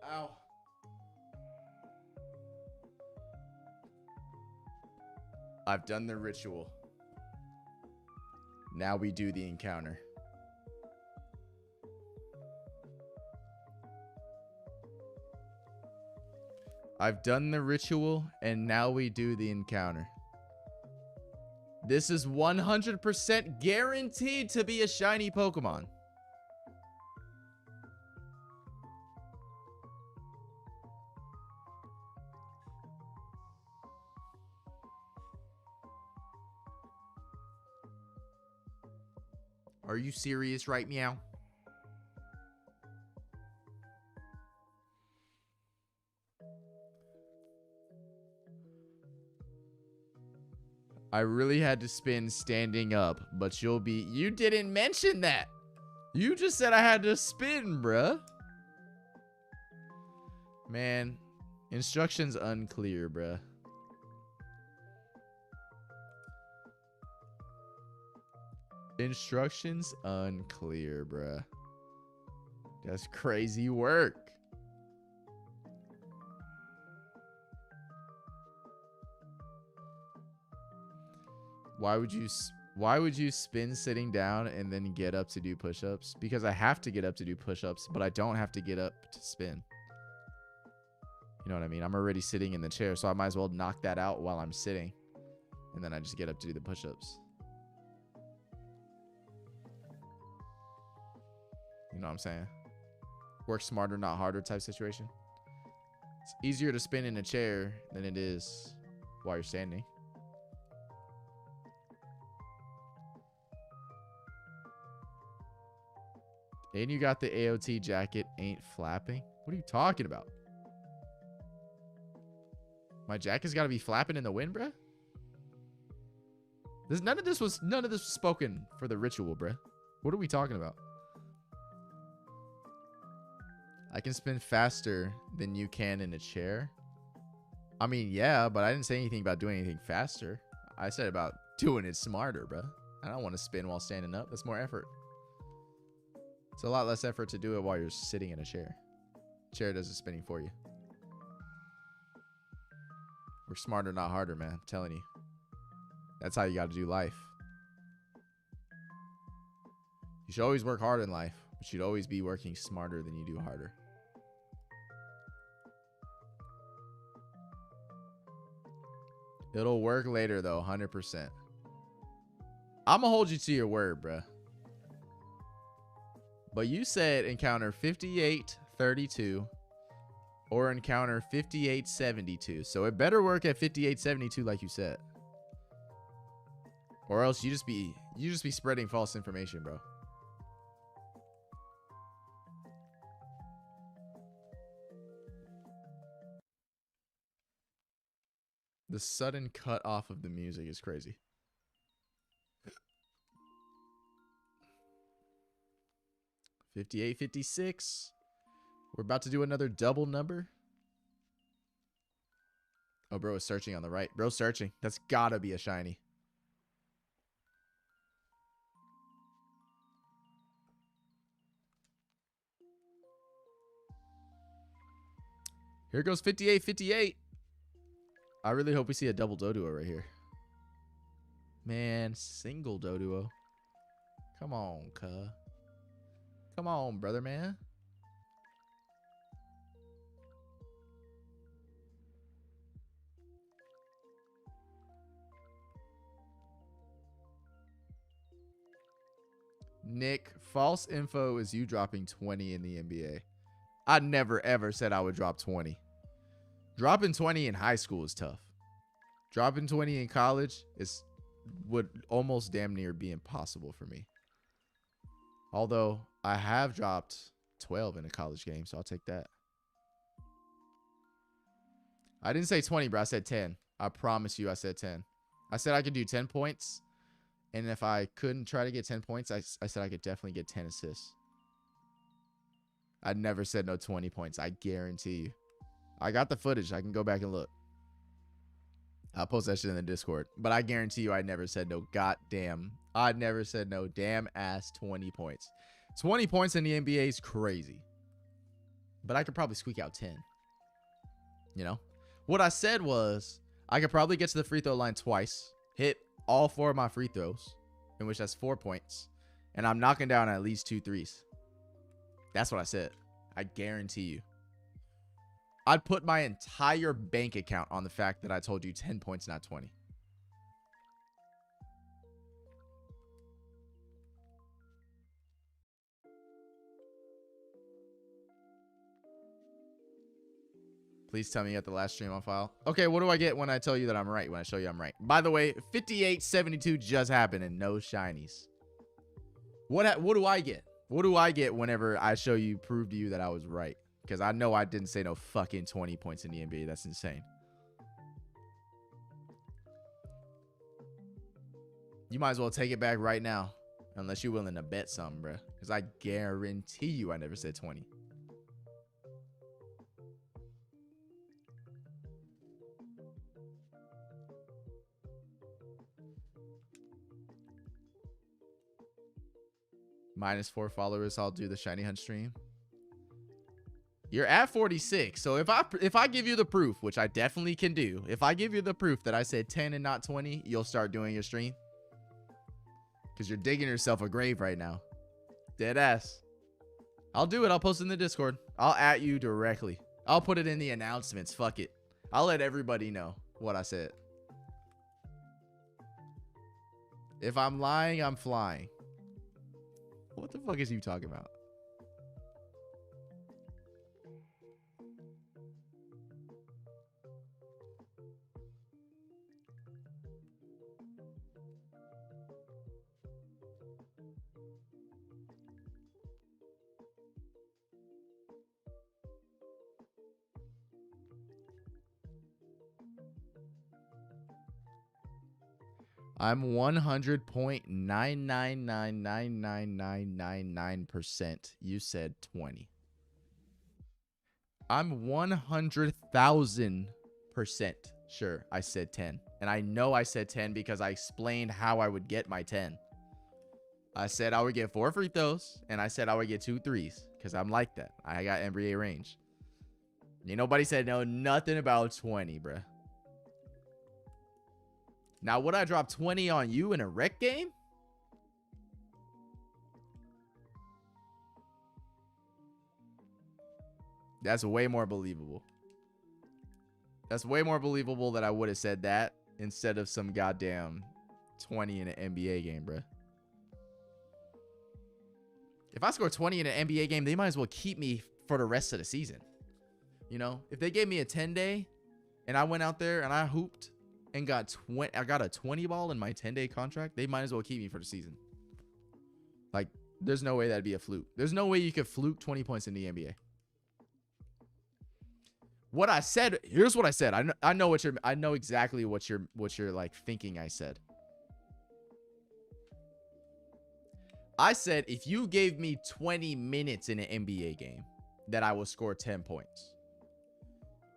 Ow. I've done the ritual. Now we do the encounter. I've done the ritual, and now we do the encounter. This is 100% guaranteed to be a shiny Pokemon. Are you serious, right, meow? I really had to spin standing up, but you didn't mention that. You just said I had to spin, bruh. Man, instructions unclear, bruh. Instructions unclear, bruh. That's crazy work. Why would you spin sitting down and then get up to do push-ups? Because I have to get up to do push-ups, but I don't have to get up to spin. You know what I mean? I'm already sitting in the chair, so I might as well knock that out while I'm sitting. And then I just get up to do the push-ups. You know what I'm saying? Work smarter, not harder type situation. It's easier to spin in a chair than it is while you're standing. And you got the AOT jacket ain't flapping. What are you talking about? My jacket's got to be flapping in the wind, bruh? None of this was spoken for the ritual, bruh. What are we talking about? I can spin faster than you can in a chair. I mean, yeah, but I didn't say anything about doing anything faster. I said about doing it smarter, bruh. I don't want to spin while standing up. That's more effort. It's a lot less effort to do it while you're sitting in a chair. Chair does the spinning for you. We're smarter, not harder, man. I'm telling you. That's how you got to do life. You should always work hard in life, but you'd always be working smarter than you do harder. It'll work later, though, 100%. I'm going to hold you to your word, bruh. But you said encounter 5832 or encounter 5872. So it better work at 5872 like you said. Or else you just be spreading false information, bro. The sudden cut off of the music is crazy. $58.56. We're about to do another double number. Oh, bro is searching on the right. Bro searching. That's gotta be a shiny. Here goes 58.58. I really hope we see a double Doduo right here. Man, single Doduo. Come on, cuh. Come on, brother, man. Nick, false info is you dropping 20 in the NBA. I never, ever said I would drop 20. Dropping 20 in high school is tough. Dropping 20 in college would almost damn near be impossible for me. Although I have dropped 12 in a college game, so I'll take that. I didn't say 20, bro. I said 10. I promise you I said 10. I said I could do 10 points. And if I couldn't try to get 10 points, I said I could definitely get 10 assists. I never said no 20 points. I guarantee you. I got the footage. I can go back and look. I'll post that shit in the Discord. But I guarantee you I never said no goddamn. I never said no damn ass 20 points. 20 points in the NBA is crazy. But I could probably squeak out 10. You know? What I said was I could probably get to the free throw line twice. Hit all 4 of my free throws. In which that's 4 points. And I'm knocking down at least 2 threes. That's what I said. I guarantee you. I'd put my entire bank account on the fact that I told you 10 points, not 20. Please tell me you got the last stream on file. Okay, what do I get when I tell you that I'm right? When I show you I'm right. By the way, 58.72 just happened and no shinies. What do I get? What do I get whenever I show you, prove to you that I was right? Because I know I didn't say no fucking 20 points in the NBA. That's insane. You might as well take it back right now. Unless you're willing to bet something, bro. Because I guarantee you I never said 20. -4 followers. I'll do the shiny hunt stream. You're at 46. So if I give you the proof, which I definitely can do, if I give you the proof that I said 10 and not 20, you'll start doing your stream. Because you're digging yourself a grave right now. Dead ass. I'll do it. I'll post it in the Discord. I'll at you directly. I'll put it in the announcements. Fuck it. I'll let everybody know what I said. If I'm lying, I'm flying. What the fuck is you talking about? I'm 100.9999999%. You said 20. I'm 100,000% sure I said 10. And I know I said 10 because I explained how I would get my 10. I said I would get 4 free throws, and I said I would get 2 threes because I'm like that. I got NBA range. Ain't nobody said no nothing about 20, bruh. Now, would I drop 20 on you in a rec game? That's way more believable. That's way more believable that I would have said that instead of some goddamn 20 in an NBA game, bruh. If I score 20 in an NBA game, they might as well keep me for the rest of the season. You know, if they gave me a 10-day and I went out there and I hooped and got I got a 20 ball in my 10-day contract, they might as well keep me for the season. Like, there's no way that'd be a fluke. There's no way you could fluke 20 points in the NBA. What I said, here's what I said. I know exactly what you're like thinking I said. I said if you gave me 20 minutes in an NBA game, that I will score 10 points.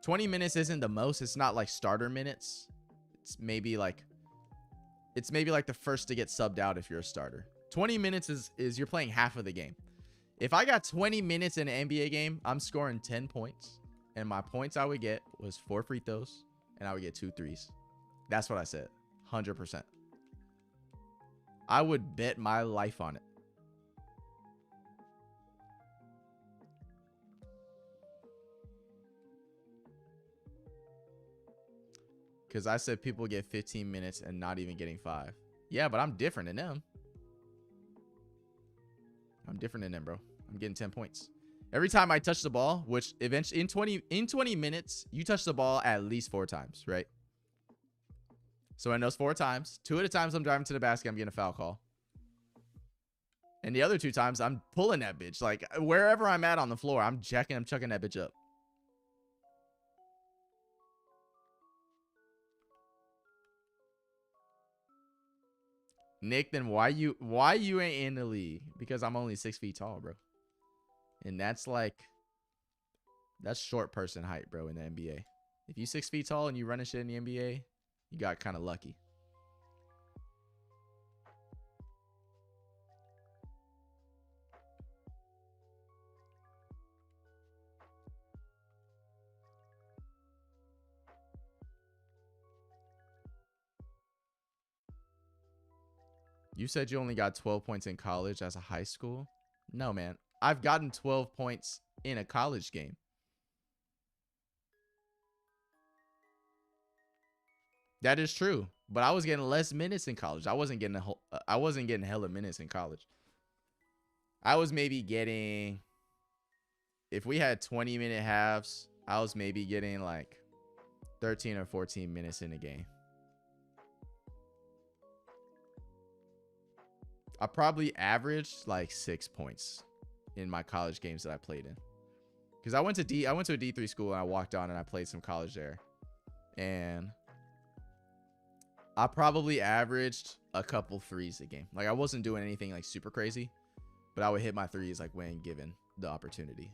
20 minutes isn't the most. It's not like starter minutes. It's maybe like the first to get subbed out if you're a starter. 20 minutes is you're playing half of the game. If I got 20 minutes in an NBA game, I'm scoring 10 points. And my points I would get was 4 free throws, and I would get 2 threes. That's what I said. 100%. I would bet my life on it. Because I said people get 15 minutes and not even getting 5. Yeah, but I'm different than them. I'm different than them, bro. I'm getting 10 points. Every time I touch the ball, which eventually in 20 minutes, you touch the ball at least 4 times, right? So in those 4 times, 2 of the times I'm driving to the basket, I'm getting a foul call. And the other 2 times, I'm pulling that bitch. Like, wherever I'm at on the floor, I'm chucking that bitch up. Nick, then why you ain't in the league? Because I'm only 6 feet tall, bro. And that's short person height, bro, in the NBA. If you 6 feet tall and you running shit in the NBA, you got kind of lucky. You said you only got 12 points in college as a high school? No, man. I've gotten 12 points in a college game. That is true, but I was getting less minutes in college. I wasn't getting hella minutes in college. I was maybe getting, if we had 20-minute halves, I was maybe getting like 13 or 14 minutes in a game. I probably averaged like 6 points in my college games that I played in. Because I went to a D3 school and I walked on and I played some college there. And I probably averaged a couple threes a game. Like, I wasn't doing anything like super crazy, but I would hit my threes like when given the opportunity.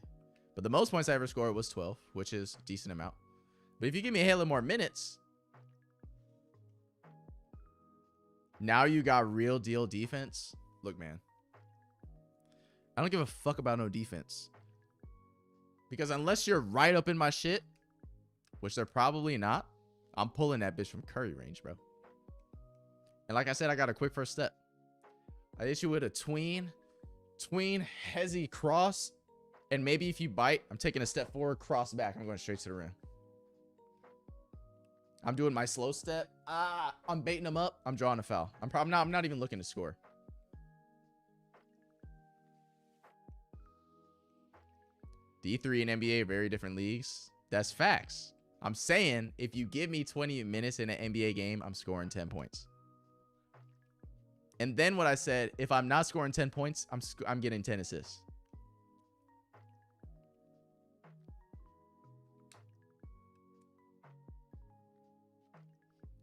But the most points I ever scored was 12, which is a decent amount. But if you give me a hell of more minutes, now you got real deal defense. Look, man, I don't give a fuck about no defense. Because unless you're right up in my shit, which they're probably not, I'm pulling that bitch from Curry range, bro. And like I said, I got a quick first step. I hit you with a tween, hezzy cross. And maybe if you bite, I'm taking a step forward, cross back. I'm going straight to the rim. I'm doing my slow step. I'm baiting them up. I'm drawing a foul. I'm not even looking to score. D3 and NBA are very different leagues. That's facts. I'm saying if you give me 20 minutes in an NBA game, I'm scoring 10 points. And then what I said, if I'm not scoring 10 points, I'm getting 10 assists.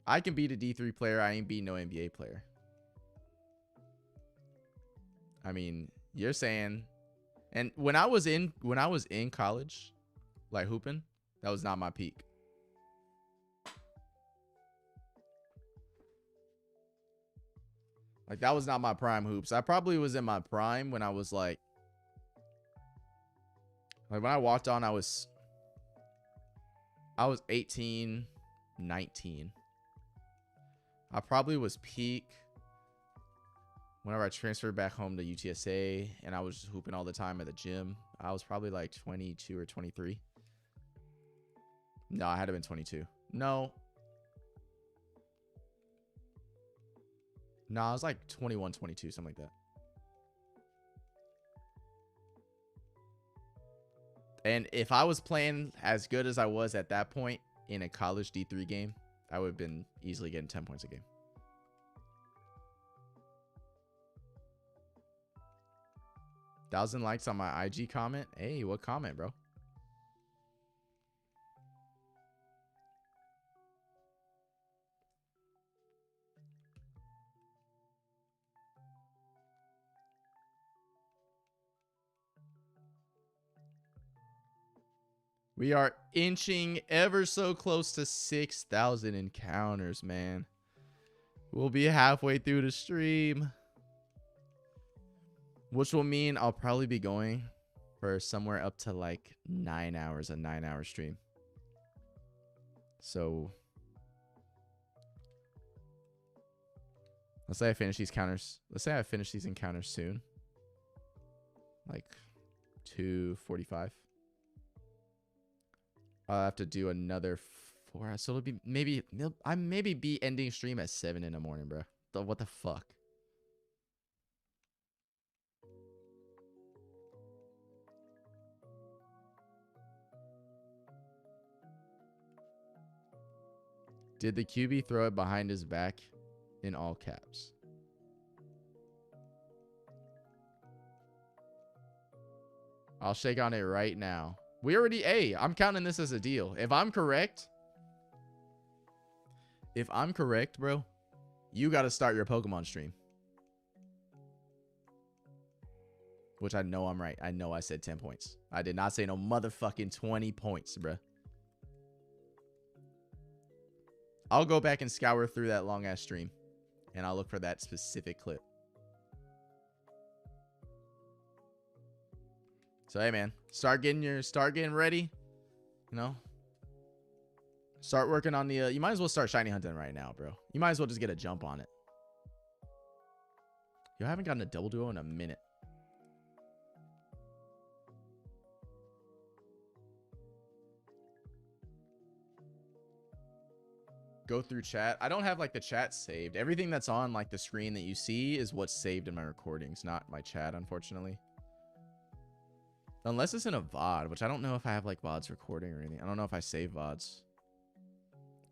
I can beat a D3 player. I ain't beat no NBA player. I mean, you're saying, and when I was in college, like hooping, that was not my peak. Like, that was not my prime hoops. I probably was in my prime when I was like when I walked on, I was 18, 19. I probably was peak whenever I transferred back home to UTSA and I was just hooping all the time at the gym. I was probably like 22 or 23. No, I had to been 22. No, I was like 21, 22, something like that. And if I was playing as good as I was at that point in a college D3 game, I would have been easily getting 10 points a game. Thousand likes on my IG comment. Hey, what comment, bro? We are inching ever so close to 6,000 encounters, man. We'll be halfway through the stream, which will mean I'll probably be going for somewhere up to like 9 hours, a 9-hour stream. So let's say I finish these counters. Let's say I finish these encounters soon, like 2:45. I'll have to do another 4 hours. So it'll be I maybe be ending stream at 7 in the morning, bro. What the fuck? Did the QB throw it behind his back in all caps? I'll shake on it right now. Hey, I'm counting this as a deal. If I'm correct, bro, you got to start your Pokemon stream. Which I know I'm right. I know I said 10 points. I did not say no motherfucking 20 points, bro. I'll go back and scour through that long ass stream and I'll look for that specific clip. So hey man, start getting ready. You know, start working on the you might as well start shiny hunting right now, bro. You might as well just get a jump on it. Yo, I haven't gotten a double duo in a minute. Go through chat. I don't have like the chat saved. Everything that's on like the screen that you see is what's saved in my recordings, not my chat, unfortunately. Unless it's in a VOD, which I don't know if I have like VODs recording or anything. I don't know if I save VODs.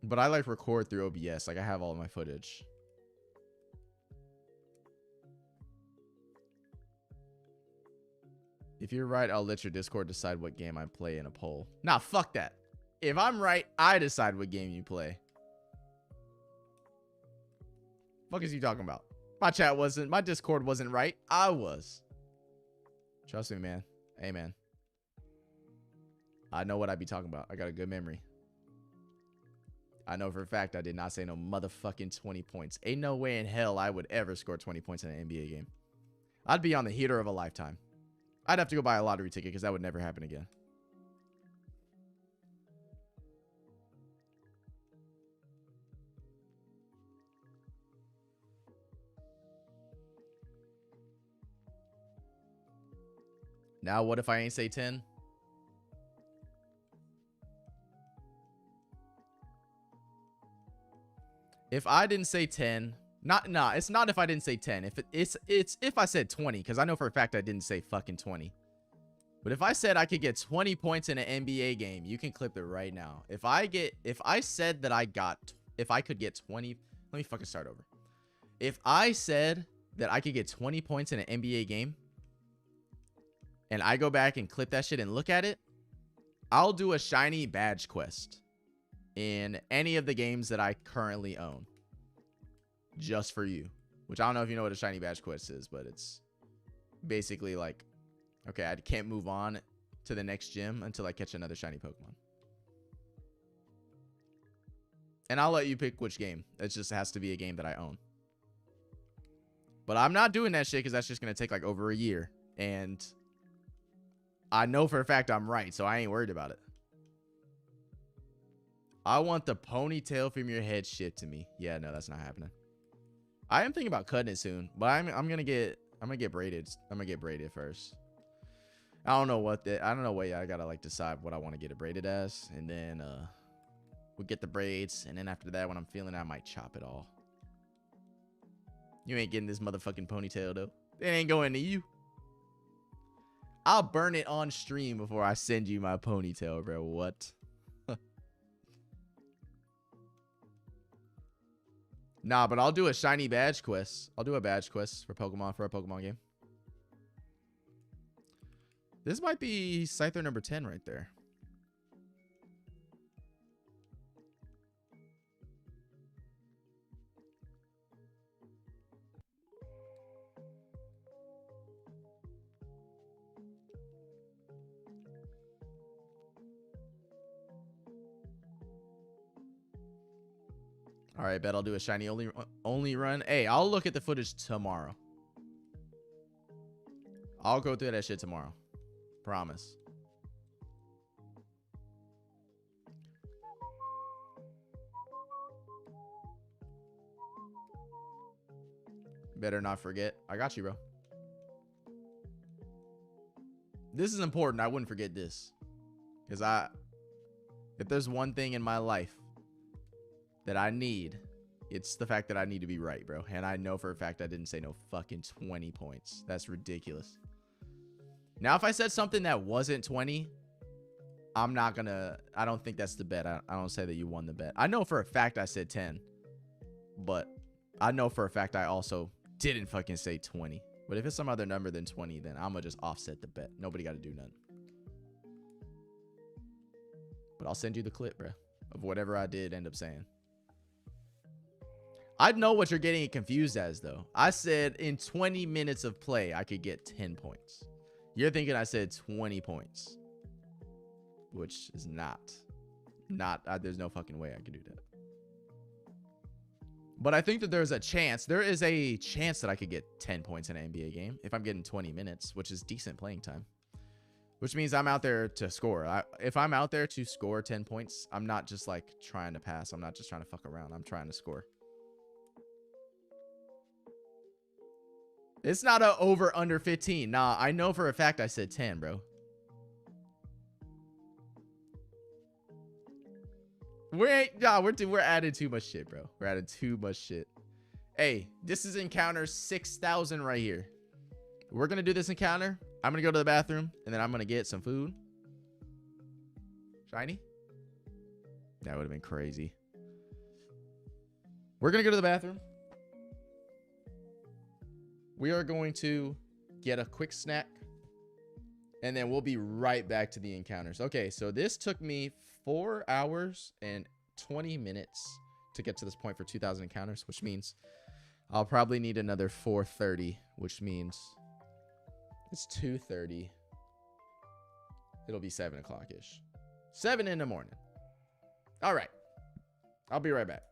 But I like record through OBS. Like I have all of my footage. If you're right, I'll let your Discord decide what game I play in a poll. Nah, fuck that. If I'm right, I decide what game you play. Fuck is you talking about? My Discord wasn't right. I was. Trust me, man. Hey, man. I know what I be talking about. I got a good memory. I know for a fact I did not say no motherfucking 20 points. Ain't no way in hell I would ever score 20 points in an NBA game. I'd be on the heater of a lifetime. I'd have to go buy a lottery ticket because that would never happen again. Now, what if I ain't say 10? If I didn't say 10, it's not if I didn't say 10. It's if I said 20, because I know for a fact I didn't say fucking 20. But if I said I could get 20 points in an NBA game, you can clip it right now. If I said that if I could get 20, let me fucking start over. If I said that I could get 20 points in an NBA game, and I go back and clip that shit and look at it, I'll do a shiny badge quest in any of the games that I currently own. Just for you. Which I don't know if you know what a shiny badge quest is, but it's basically like, okay, I can't move on to the next gym until I catch another shiny Pokemon. And I'll let you pick which game. It just has to be a game that I own. But I'm not doing that shit because that's just going to take like over a year. And I know for a fact I'm right, so I ain't worried about it. I want the ponytail from your head shipped to me. Yeah, no, that's not happening. I am thinking about cutting it soon, but I'm gonna get braided. I'm gonna get braided first. I don't know what I gotta like decide what I want to get it braided as, and then we'll get the braids, and then after that, when I'm feeling it, I might chop it all. You ain't getting this motherfucking ponytail though. It ain't going to you. I'll burn it on stream before I send you my ponytail, bro. What? Nah, but I'll do a shiny badge quest. I'll do a badge quest for Pokemon for a Pokemon game. This might be Scyther number 10 right there. All right, bet I'll do a shiny only run. Hey, I'll look at the footage tomorrow. I'll go through that shit tomorrow. Promise. Better not forget. I got you, bro. This is important. I wouldn't forget this. Because if there's one thing in my life that I need, it's the fact that I need to be right, bro. And I know for a fact I didn't say no fucking 20 points. That's ridiculous. Now, if I said something that wasn't 20, I don't think that's the bet. I don't say that you won the bet. I know for a fact I said 10, but I know for a fact I also didn't fucking say 20. But if it's some other number than 20, then I'm gonna just offset the bet. Nobody got to do nothing. But I'll send you the clip, bro, of whatever I did end up saying. I know what you're getting confused as, though. I said in 20 minutes of play, I could get 10 points. You're thinking I said 20 points, which is not. There's no fucking way I could do that. But I think that there is a chance that I could get 10 points in an NBA game if I'm getting 20 minutes, which is decent playing time. Which means I'm out there to score. If I'm out there to score 10 points, I'm not just like trying to pass. I'm not just trying to fuck around. I'm trying to score. It's not a over under 15. Nah, I know for a fact I said 10, bro. We're adding too much shit, bro. We're adding too much shit. Hey, this is encounter 6,000 right here. We're gonna do this encounter. I'm gonna go to the bathroom and then I'm gonna get some food. Shiny? That would have been crazy. We're gonna go to the bathroom. We are going to get a quick snack, and then we'll be right back to the encounters. Okay, so this took me 4 hours and 20 minutes to get to this point for 2,000 encounters, which means I'll probably need another 430, which means it's 2:30. It'll be 7 o'clock-ish. 7 in the morning. All right. I'll be right back.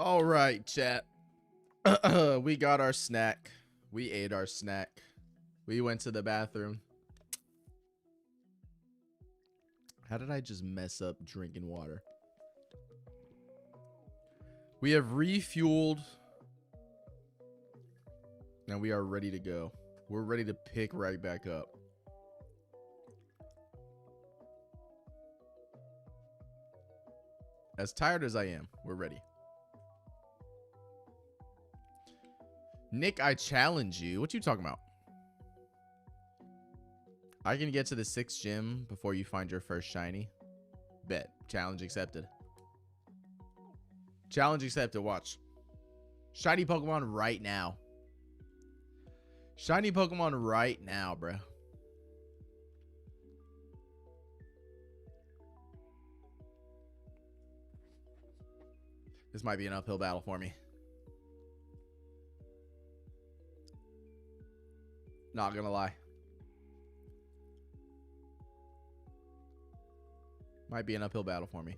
All right, chat. We got our snack. We ate our snack. We went to the bathroom. How did I just mess up drinking water? We have refueled. Now we are ready to go. We're ready to pick right back up. As tired as I am, we're ready. Nick, I challenge you. What you talking about? I can get to the 6th gym before you find your first shiny. Bet. Challenge accepted. Challenge accepted. Watch. Shiny Pokemon right now. Shiny Pokemon right now, bro. This might be an uphill battle for me. Not gonna lie. Might be an uphill battle for me.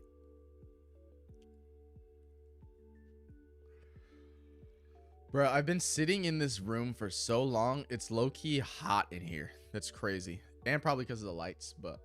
Bro, I've been sitting in this room for so long. It's low-key hot in here. That's crazy. And probably because of the lights, but...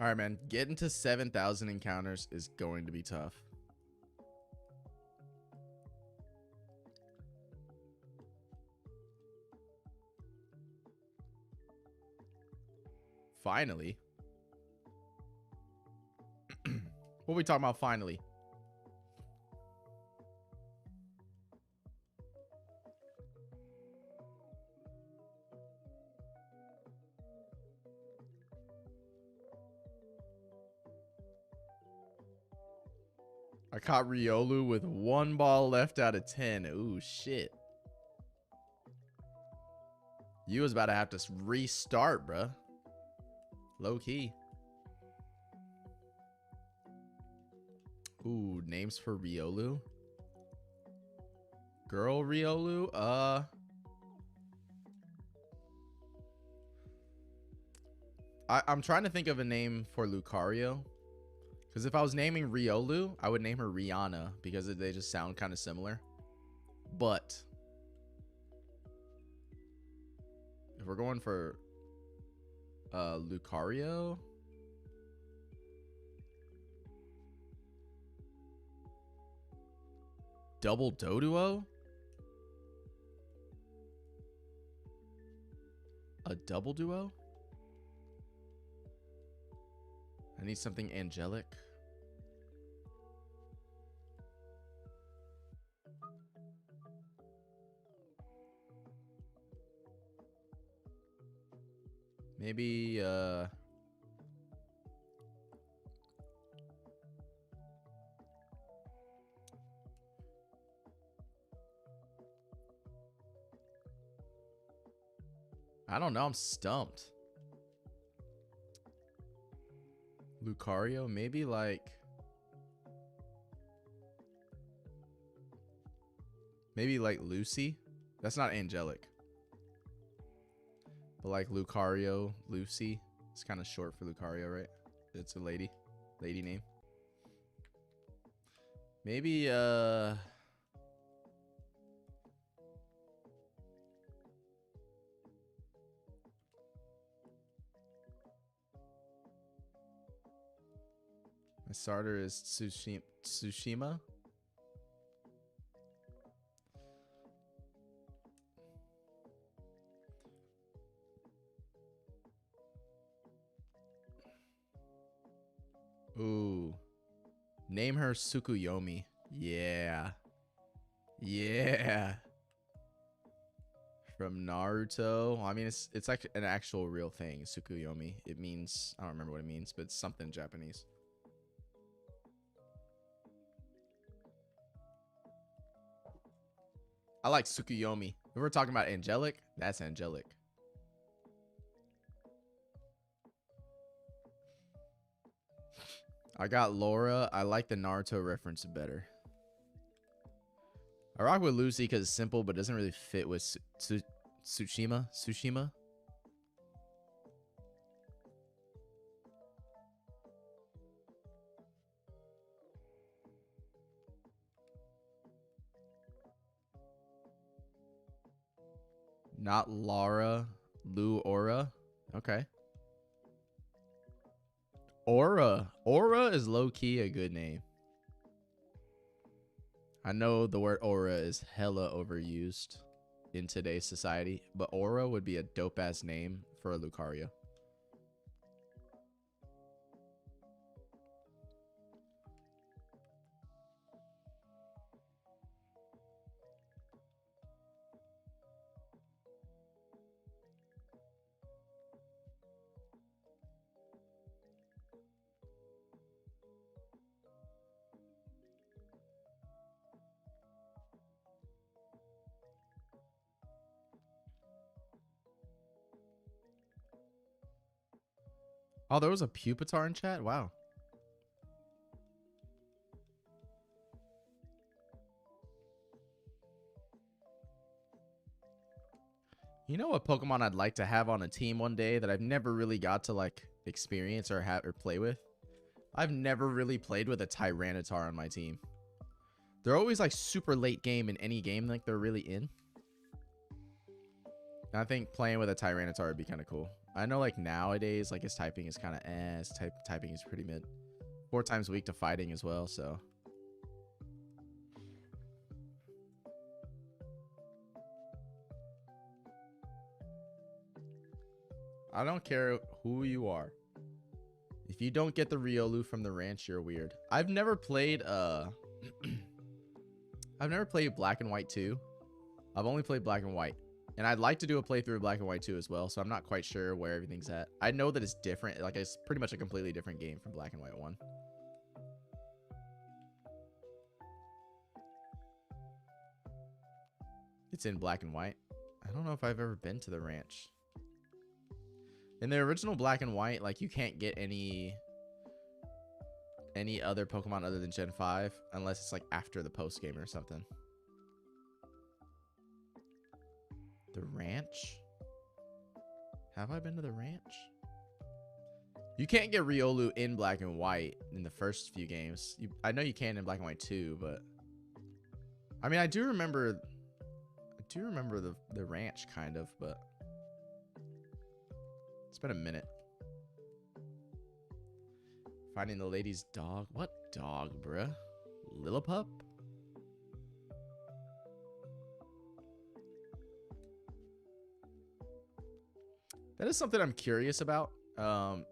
All right, man. Getting to 7,000 encounters is going to be tough. Finally. What are we talking about finally? I caught Riolu with 1 ball left out of 10. Ooh, shit. You was about to have to restart, bruh. Low key. Ooh, names for Riolu. Girl Riolu? I'm trying to think of a name for Lucario. Because if I was naming Riolu, I would name her Rihanna because they just sound kind of similar. But if we're going for Lucario, double Doduo? A double duo? I need something angelic. Maybe I don't know, I'm stumped. Lucario, maybe like Lucy. That's not angelic. But like Lucario, Lucy. It's kind of short for Lucario, right? It's a lady name. Maybe my starter is Tsushima. Ooh. Name her Tsukuyomi. Yeah. Yeah. From Naruto. I mean, it's like an actual real thing, Tsukuyomi. It means, I don't remember what it means, but it's something Japanese. I like Tsukuyomi. If we're talking about angelic, that's angelic. I got Laura. I like the Naruto reference better. I rock with Lucy because it's simple, but doesn't really fit with Tsushima. Tsushima. Not Lara. Lu Aura. Okay. Aura. Aura is low-key a good name. I know the word aura is hella overused in today's society, but Aura would be a dope-ass name for a Lucario. Oh, there was a Pupitar in chat? Wow. You know what Pokemon I'd like to have on a team one day that I've never really got to like experience or have or play with? I've never really played with a Tyranitar on my team. They're always like super late game in any game like they're really in. And I think playing with a Tyranitar would be kind of cool. I know like nowadays like his typing is kind of typing is pretty mid. 4 times weak to fighting as well, so I don't care who you are. If you don't get the Riolu from the ranch, you're weird. I've never played I've never played Black and White 2. I've only played Black and White. And I'd like to do a playthrough of Black and White 2 as well, so I'm not quite sure where everything's at. I know that it's different. Like, it's pretty much a completely different game from Black and White 1. It's in Black and White. I don't know if I've ever been to the ranch. In the original Black and White, like, you can't get any other Pokemon other than Gen 5 unless it's, like, after the post-game or something. The ranch? Have I been to the ranch? You can't get Riolu in Black and White in the first few games. I know you can in Black and White 2, but I mean, I do remember the ranch kind of, but it's been a minute. Finding the lady's dog. What dog, bruh? Lillipup? That is something I'm curious about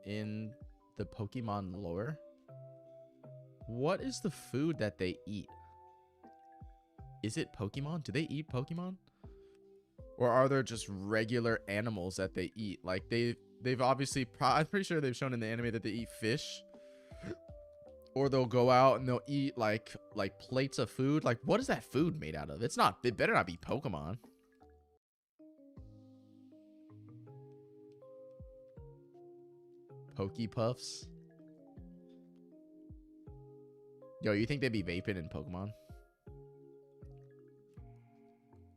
in the Pokemon lore. What is the food that they eat? Is it Pokemon? Do they eat Pokemon? Or are there just regular animals that they eat? Like they've obviously, I'm pretty sure they've shown in the anime that they eat fish. Or they'll go out and they'll eat like plates of food. Like, what is that food made out of? It better not be Pokemon. Pokepuffs. Yo, you think they'd be vaping in Pokemon?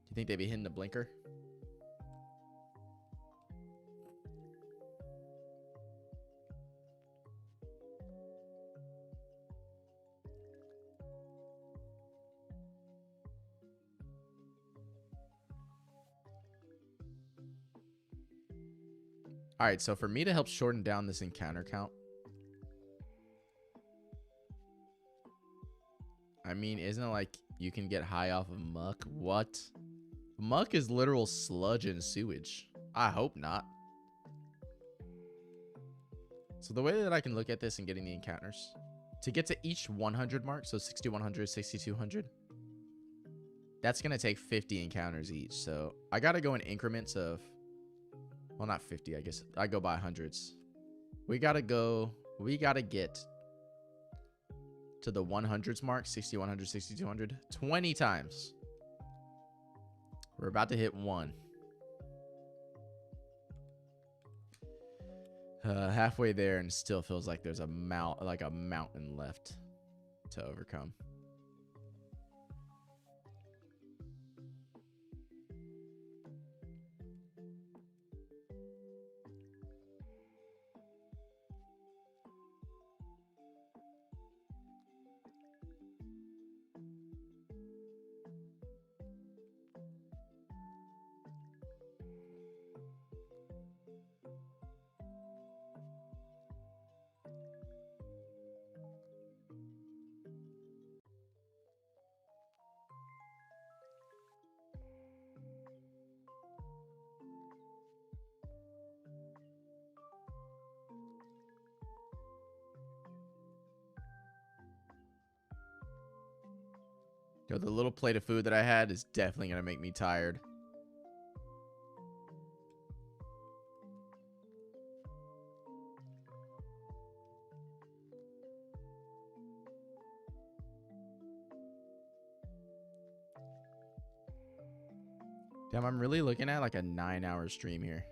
You think they'd be hitting the blinker? All right, so for me to help shorten down this encounter count, I mean, isn't it like you can get high off of muck? What? Muck is literal sludge and sewage. I hope not. So the way that I can look at this and getting the encounters, to get to each 100 mark, so 6100, 6200, that's going to take 50 encounters each. So I got to go in increments of, well, not 50, I guess. I go by hundreds. We got to get to the 100s mark, 6100, 6200, 20 times. We're about to hit 1. Halfway there and still feels like there's a mountain left to overcome. Yo, the little plate of food that I had is definitely going to make me tired. Damn, I'm really looking at like a 9-hour stream here.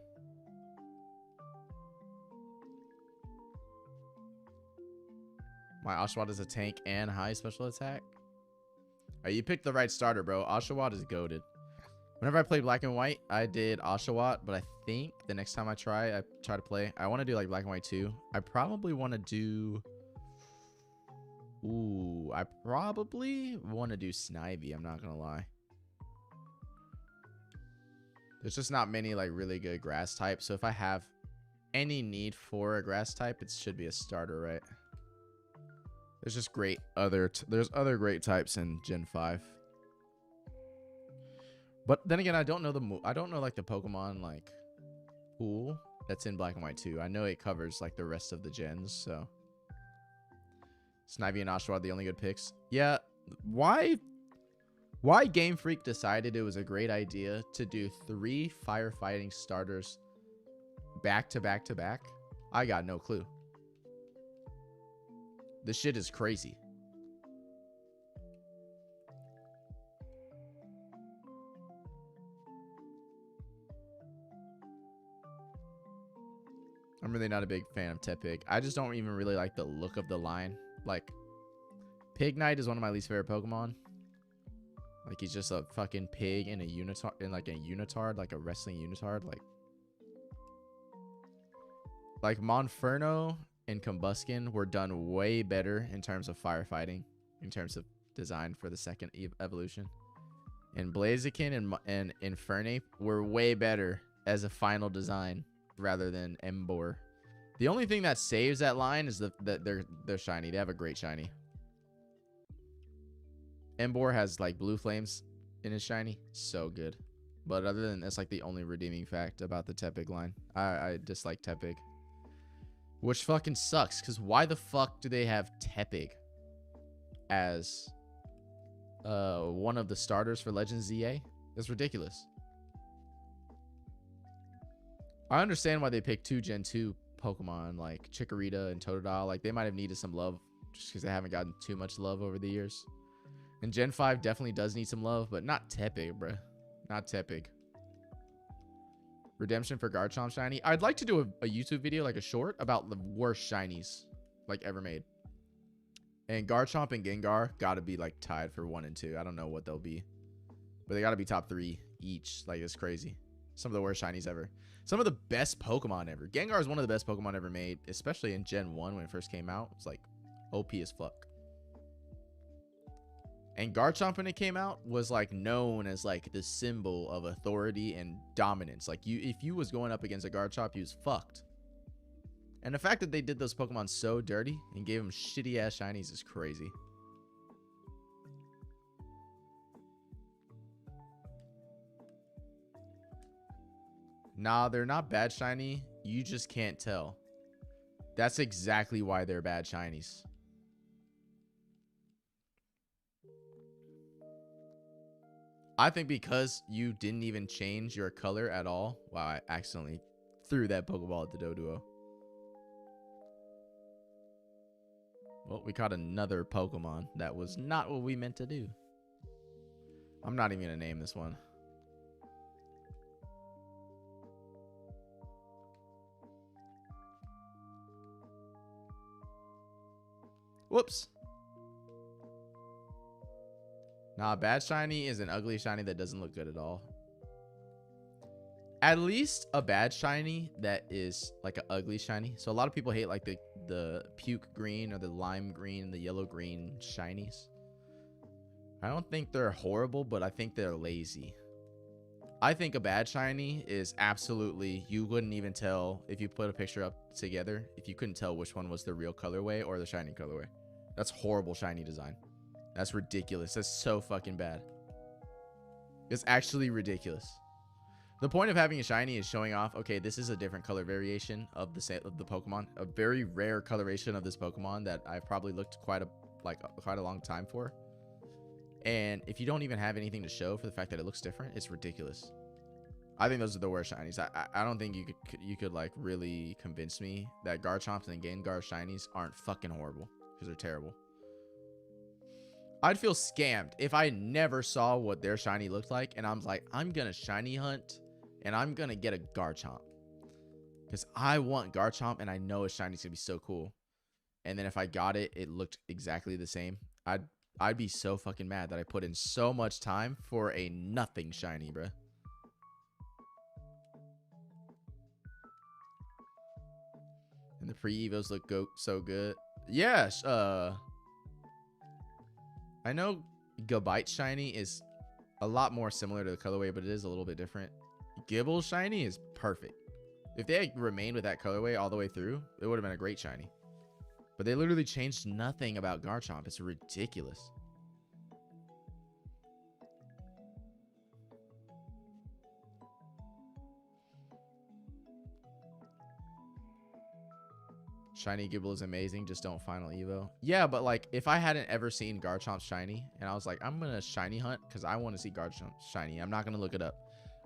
My Oshawott is a tank and high special attack. You picked the right starter, bro. Oshawott is goated. Whenever I played Black and White, I did Oshawott, but I think the next time I try to play, I want to do like Black and White 2. I probably want to do... Ooh, I probably want to do Snivy, I'm not going to lie. There's just not many like really good grass types, so if I have any need for a grass type, it should be a starter, right? There's just great there's other great types in Gen 5. But then again, I don't know like the Pokemon like pool that's in Black and White 2. I know it covers like the rest of the gens, so Snivy and Oshawott are the only good picks. Yeah, why Game Freak decided it was a great idea to do 3 firefighting starters back to back to back, I got no clue. This shit is crazy. I'm really not a big fan of Tepig. I just don't even really like the look of the line. Like, Pignite is one of my least favorite Pokemon. Like, he's just a fucking pig in a unitard, like a wrestling unitard. Like Monferno and Combuskin were done way better in terms of firefighting, in terms of design for the second evolution. And Blaziken and Infernape were way better as a final design rather than Emboar. The only thing that saves that line is that they're shiny. They have a great shiny. Emboar has like blue flames in his shiny. So good. But other than that's like the only redeeming fact about the Tepig line. I dislike Tepig. Which fucking sucks, because why the fuck do they have Tepig as one of the starters for Legends ZA? That's ridiculous. I understand why they picked 2 Gen 2 Pokemon like Chikorita and Totodile. Like, they might have needed some love just because they haven't gotten too much love over the years. And Gen 5 definitely does need some love, but not Tepig, bruh. Not Tepig. Redemption for Garchomp shiny. I'd like to do a YouTube video, like a short, about the worst shinies like ever made. And Garchomp and Gengar gotta be like tied for 1 and 2. I don't know what they'll be, but they gotta be top 3 each. Like, it's crazy. Some of the worst shinies ever. Some of the best Pokemon ever. Gengar is one of the best Pokemon ever made, especially in Gen 1 when it first came out. It's like OP as fuck. And Garchomp, when it came out, was like known as like the symbol of authority and dominance. Like, if you was going up against a Garchomp, you was fucked. And the fact that they did those Pokemon so dirty and gave them shitty ass shinies is crazy. Nah, they're not bad shiny. You just can't tell. That's exactly why they're bad shinies. I think because you didn't even change your color at all. Wow, I accidentally threw that Pokeball at the Doduo. Well, we caught another Pokemon. That was not what we meant to do. I'm not even going to name this one. Whoops. Nah, bad shiny is an ugly shiny that doesn't look good at all. At least a bad shiny that is like an ugly shiny. So a lot of people hate like the puke green or the lime green, the yellow green shinies. I don't think they're horrible, but I think they're lazy. I think a bad shiny is absolutely, you wouldn't even tell if you put a picture up together, if you couldn't tell which one was the real colorway or the shiny colorway. That's horrible shiny design. That's ridiculous. That's so fucking bad. It's actually ridiculous. The point of having a shiny is showing off, okay, this is a different color variation of the Pokemon, a very rare coloration of this Pokemon that I've probably looked quite a long time for. And if you don't even have anything to show for the fact that it looks different, it's ridiculous. I think those are the worst shinies. I don't think you could like really convince me that Garchomps and Gengar shinies aren't fucking horrible, because they're terrible. I'd feel scammed if I never saw what their shiny looked like and I'm like, I'm gonna shiny hunt and I'm gonna get a Garchomp because I want Garchomp and I know his shiny's gonna be so cool. And then if I got it, it looked exactly the same. I'd be so fucking mad that I put in so much time for a nothing shiny, bruh. And the pre-evos look so good. Yes, I know Gabite shiny is a lot more similar to the colorway, but it is a little bit different. Gible shiny is perfect. If they had remained with that colorway all the way through, it would have been a great shiny. But they literally changed nothing about Garchomp. It's ridiculous. Shiny Gible is amazing. Just don't final Evo. Yeah, but like if I hadn't ever seen Garchomp shiny and I was like, I'm going to shiny hunt because I want to see Garchomp shiny. I'm not going to look it up.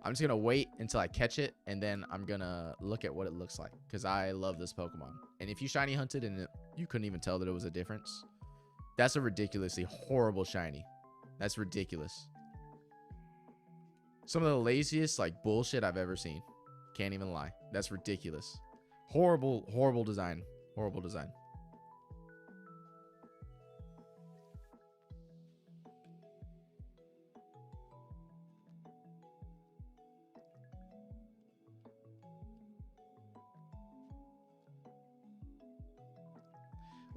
I'm just going to wait until I catch it and then I'm going to look at what it looks like because I love this Pokemon. And if you shiny hunted and you couldn't even tell that it was a difference, that's a ridiculously horrible shiny. That's ridiculous. Some of the laziest like bullshit I've ever seen. Can't even lie. That's ridiculous. Horrible, horrible design. Horrible design.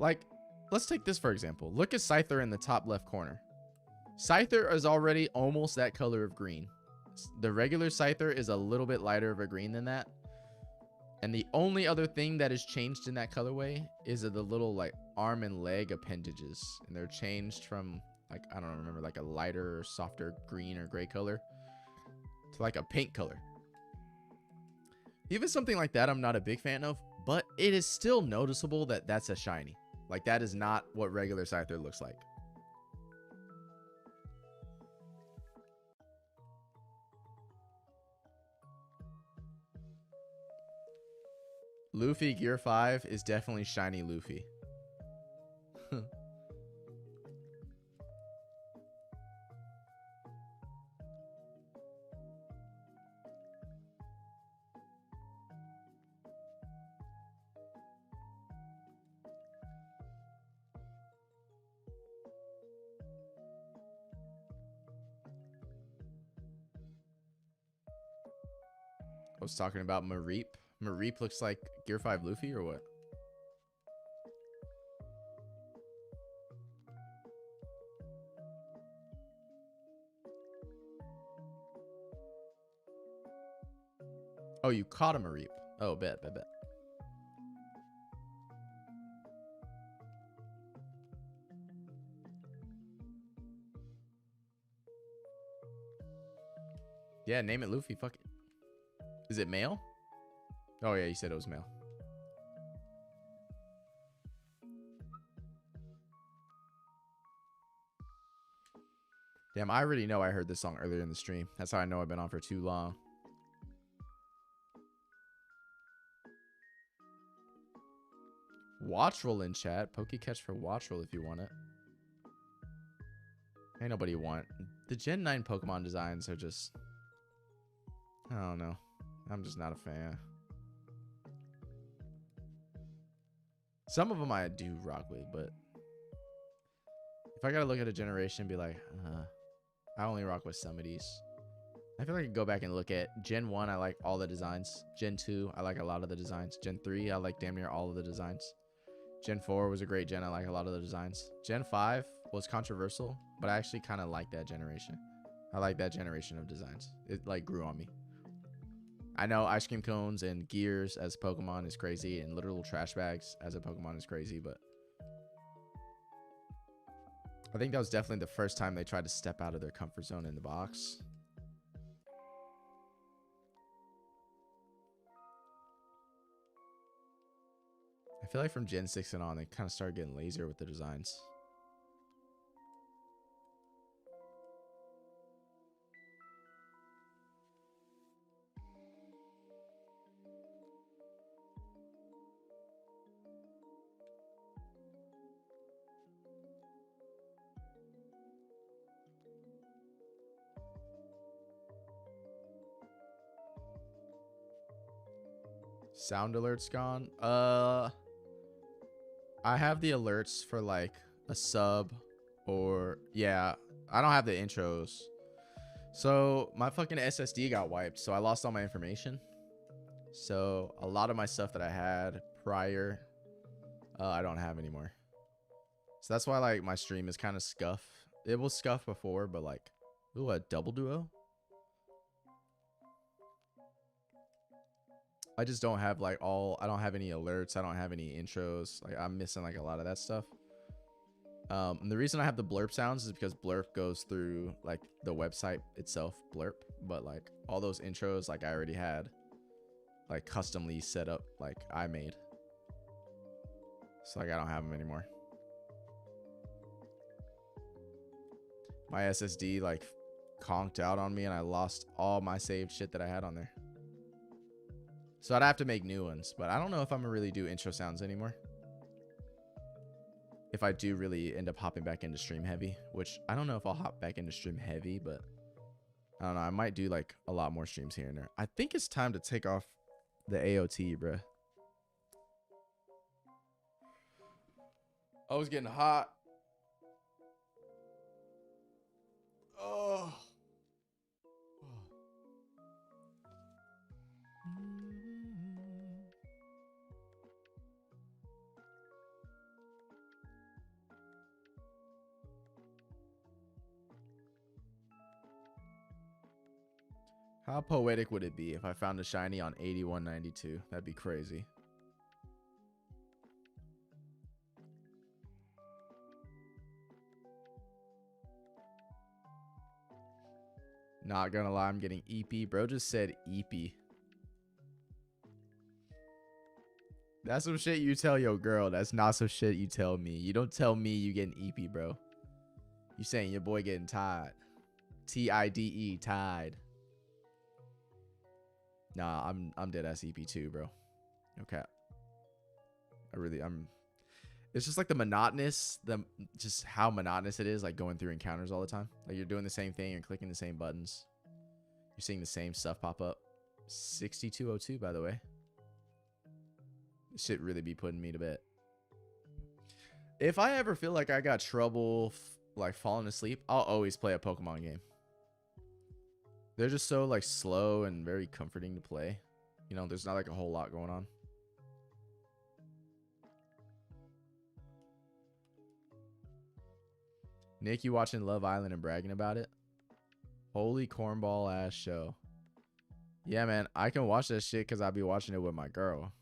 Like, let's take this for example. Look at Scyther in the top left corner. Scyther is already almost that color of green. The regular Scyther is a little bit lighter of a green than that. And the only other thing that is changed in that colorway is the little like arm and leg appendages. And they're changed from like, I don't remember, like a lighter, softer green or gray color to like a pink color. Even something like that I'm not a big fan of, but it is still noticeable that that's a shiny. Like that is not what regular Scyther looks like. Luffy Gear 5 is definitely shiny Luffy. I was talking about Mareep. Mareep looks like Gear 5 Luffy or what? Oh, you caught a Mareep. Oh, bet. Yeah, name it Luffy. Fuck it. Is it male? Oh, yeah, you said it was male. Damn, I already know I heard this song earlier in the stream. That's how I know I've been on for too long. Watchroll in chat. Pokecatch for Watchroll if you want it. Ain't nobody want. The Gen 9 Pokemon designs are just... I don't know. I'm just not a fan. Some of them I do rock with, but If I gotta look at a generation and be like, I only rock with some of these. I feel like I could go back and look at Gen 1. I like all the designs. Gen 2, I like a lot of the designs. Gen 3, I like damn near all of the designs. Gen 4 was a great gen. I like a lot of the designs. Gen 5 was controversial, but I actually kind of like that generation. I like that generation of designs. It like grew on me. I know ice cream cones and gears as Pokemon is crazy, and literal trash bags as a Pokemon is crazy, but I think that was definitely the first time they tried to step out of their comfort zone in the box. I feel like from Gen 6 and on, they kind of started getting lazier with the designs. Sound alerts gone. I have the alerts for like a sub or yeah, I don't have the intros. So my fucking SSD got wiped, so I lost all my information. So a lot of my stuff that I had prior, I don't have anymore. So that's why like my stream is kind of scuff. It was scuff before, but like, ooh, a double duo. I just don't have like I don't have any alerts. I don't have any intros. Like I'm missing like a lot of that stuff. And the reason I have the blurb sounds is because blurb goes through like the website itself, blurb. But like all those intros, like I already had like customly set up, like I made. So like I don't have them anymore. My SSD like conked out on me and I lost all my saved shit that I had on there. So I'd have to make new ones, but I don't know if I'm gonna really do intro sounds anymore. If I do really end up hopping back into stream heavy, which I don't know if I'll hop back into stream heavy, but I don't know. I might do like a lot more streams here and there. I think it's time to take off the AOT, bruh. I was getting hot. Oh. How poetic would it be if I found a shiny on 8192? That'd be crazy. Not gonna lie, I'm getting EP. Bro just said EP. That's some shit you tell your girl. That's not some shit you tell me. You don't tell me you getting EP, bro. You saying your boy getting tied. T-I-D-E, tied. Nah, I'm dead ass EP too, bro. Okay. It's just like the monotonous, just how monotonous it is, like going through encounters all the time. Like you're doing the same thing, you're clicking the same buttons. You're seeing the same stuff pop up. 6202, by the way. This shit really be putting me to bed. If I ever feel like I got trouble like falling asleep, I'll always play a Pokemon game. They're just so like slow and very comforting to play. You know, there's not like a whole lot going on. Nick, you watching Love Island and bragging about it? Holy cornball ass show. Yeah, man, I can watch that shit because I'll be watching it with my girl.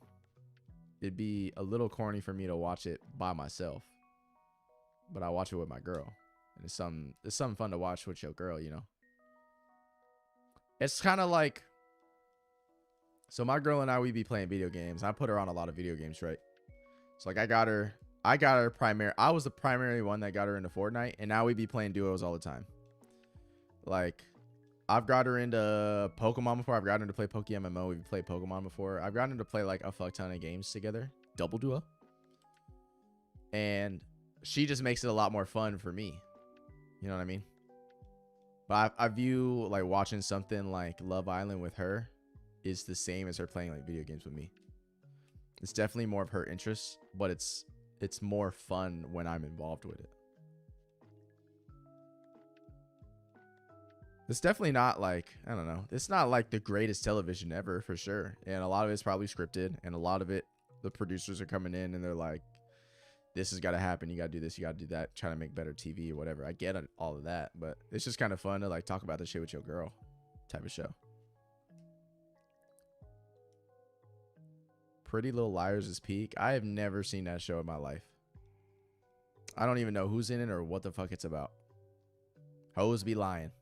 It'd be a little corny for me to watch it by myself, but I watch it with my girl, and it's something fun to watch with your girl, you know. It's kind of like, so my girl and I, we be playing video games. I put her on a lot of video games, right? So like I got her I was the primary one that got her into Fortnite, and now we be playing duos all the time. Like I've got her into Pokemon before. I've gotten her to play PokeMMO. We've played Pokemon before. I've gotten her to play like a fuck ton of games together, double duo. And she just makes it a lot more fun for me. You know what I mean? But I view like watching something like Love Island with her is the same as her playing like video games with me. It's definitely more of her interest, but it's more fun when I'm involved with it. It's definitely not like, I don't know. It's not like the greatest television ever for sure. And a lot of it's probably scripted, and a lot of it, the producers are coming in and they're like, this has got to happen. You got to do this. You got to do that. Trying to make better TV or whatever. I get all of that, but it's just kind of fun to like talk about this shit with your girl type of show. Pretty Little Liars is peak. I have never seen that show in my life. I don't even know who's in it or what the fuck it's about. Hoes be lying.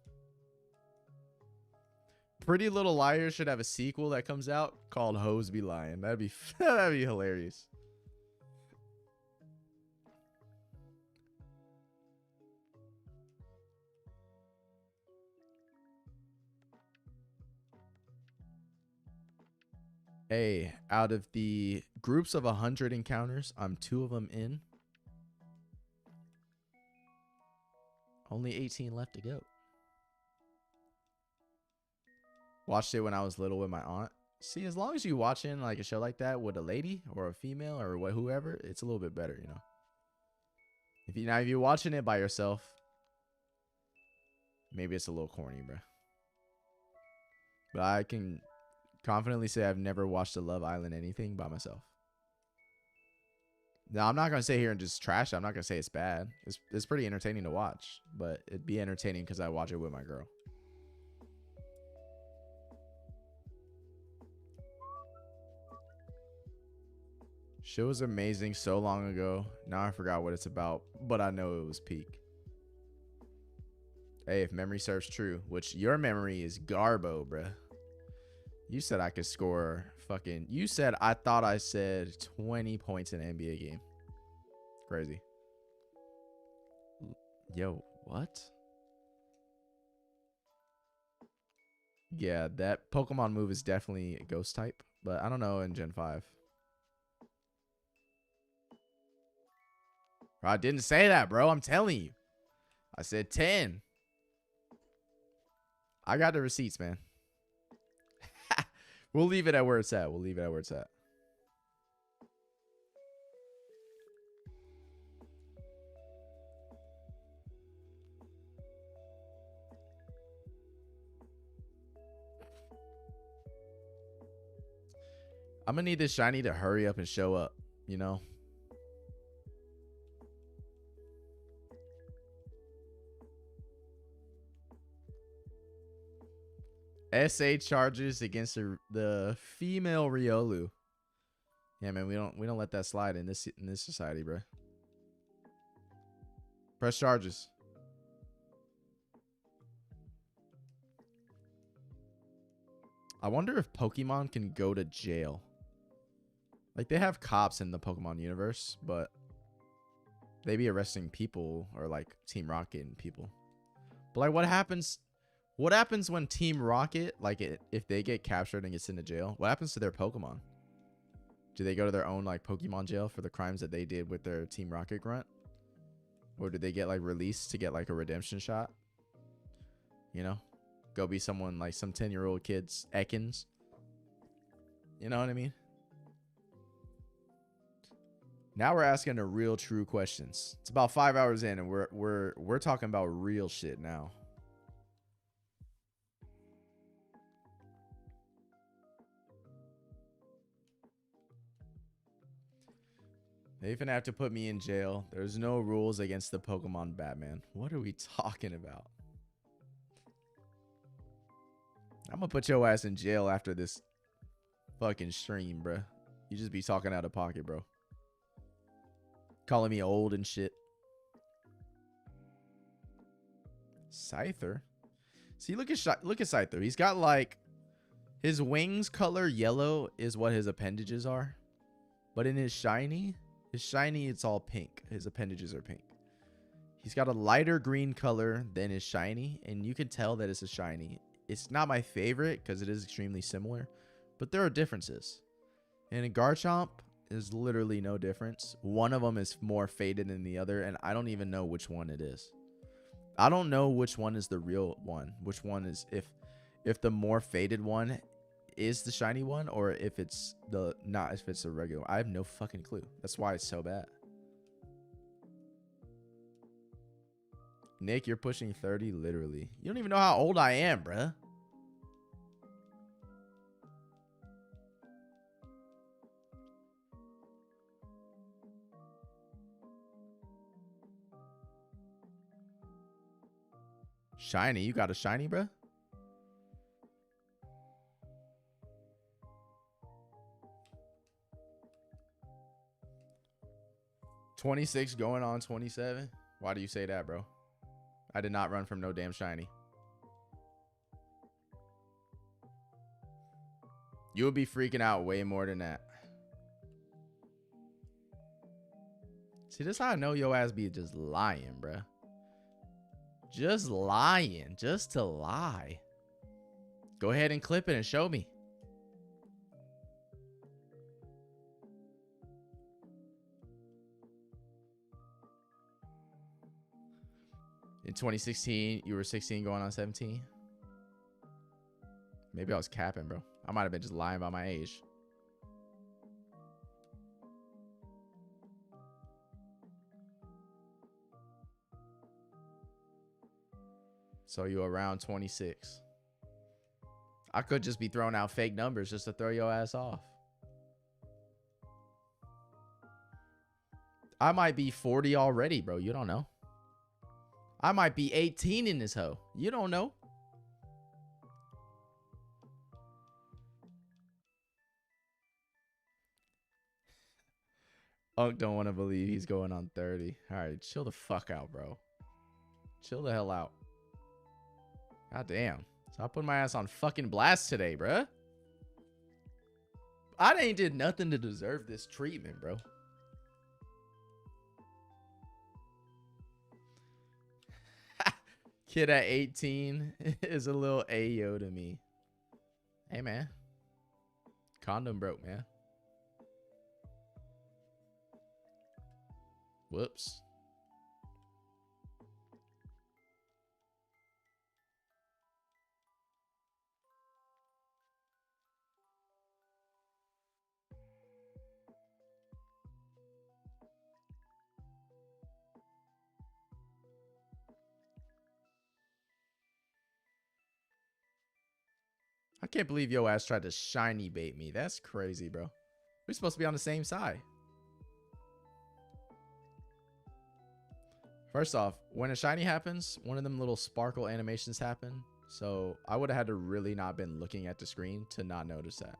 Pretty Little Liars should have a sequel that comes out called Hoes Be Lying. That'd be hilarious. Hey, out of the groups of 100 encounters, I'm 2 of them in. Only 18 left to go. Watched it when I was little with my aunt. See, as long as you watching like a show like that with a lady or a female or whoever, it's a little bit better, you know. If you're watching it by yourself, maybe it's a little corny, bro. But I can confidently say I've never watched a Love Island anything by myself. Now, I'm not gonna sit here and just trash it. I'm not gonna say it's bad. It's pretty entertaining to watch, but it'd be entertaining because I watch it with my girl. Show was amazing so long ago. Now I forgot what it's about, but I know it was peak. Hey, if memory serves true, which your memory is garbo, bruh. You said I could score fucking... You said I thought I said 20 points in an NBA game. Crazy. Yo, what? Yeah, that Pokemon move is definitely a ghost type, but I don't know in Gen 5. I didn't say that, bro. I'm telling you. I said 10. I got the receipts, man. We'll leave it at where it's at. We'll leave it at where it's at. I'm going to need this shiny to hurry up and show up, you know? SA charges against the female Riolu. Yeah, man, we don't let that slide in this society, bro. Press charges. I wonder if Pokemon can go to jail. Like, they have cops in the Pokemon universe, but they be arresting people or like Team Rocket and people. But like, what happens when Team Rocket, like, if they get captured and gets into jail? What happens to their Pokemon? Do they go to their own like Pokemon jail for the crimes that they did with their Team Rocket grunt? Or do they get like released to get like a redemption shot? You know? Go be someone like some 10-year-old kids, Ekans. You know what I mean? Now we're asking the real true questions. It's about 5 hours in and we're talking about real shit now. They even have to put me in jail. There's no rules against the Pokemon Batman. What are we talking about? I'm gonna put your ass in jail after this fucking stream, bruh. You just be talking out of pocket, bro. Calling me old and shit. Scyther? See, look at Scyther. He's got like... His wings color yellow is what his appendages are. But in his shiny, it's all pink. His appendages are pink. He's got a lighter green color than his shiny. And you can tell that it's a shiny. It's not my favorite because it is extremely similar. But there are differences. And a Garchomp is literally no difference. One of them is more faded than the other. And I don't even know which one it is. I don't know which one is the real one. Which one is... If the more faded one is the shiny one, or if it's the if it's a regular. I have no fucking clue. That's why it's so bad. Nick, you're pushing 30, literally. You don't even know how old I am, bruh. Shiny, you got a shiny, bruh? $26 going on 27. Why do you say that, bro? I did not run from no damn shiny. You would be freaking out way more than that. See, this is how I know your ass be just lying, bruh. Just lying. Just to lie. Go ahead and clip it and show me. In 2016, you were 16 going on 17. Maybe I was capping, bro. I might have been just lying about my age. So you around 26. I could just be throwing out fake numbers just to throw your ass off. I might be 40 already, bro. You don't know. I might be 18 in this hoe. You don't know. Unk don't want to believe he's going on 30. All right, chill the fuck out, bro. Chill the hell out. God damn. So I put my ass on fucking blast today, bruh. I ain't did nothing to deserve this treatment, bro. Kid at 18 is a little Ayo to me. Hey, man. Condom broke, man. Whoops. I can't believe your ass tried to shiny bait me. That's crazy, bro. We're supposed to be on the same side. First off, when a shiny happens, one of them little sparkle animations happen. So I would have had to really not been looking at the screen to not notice that.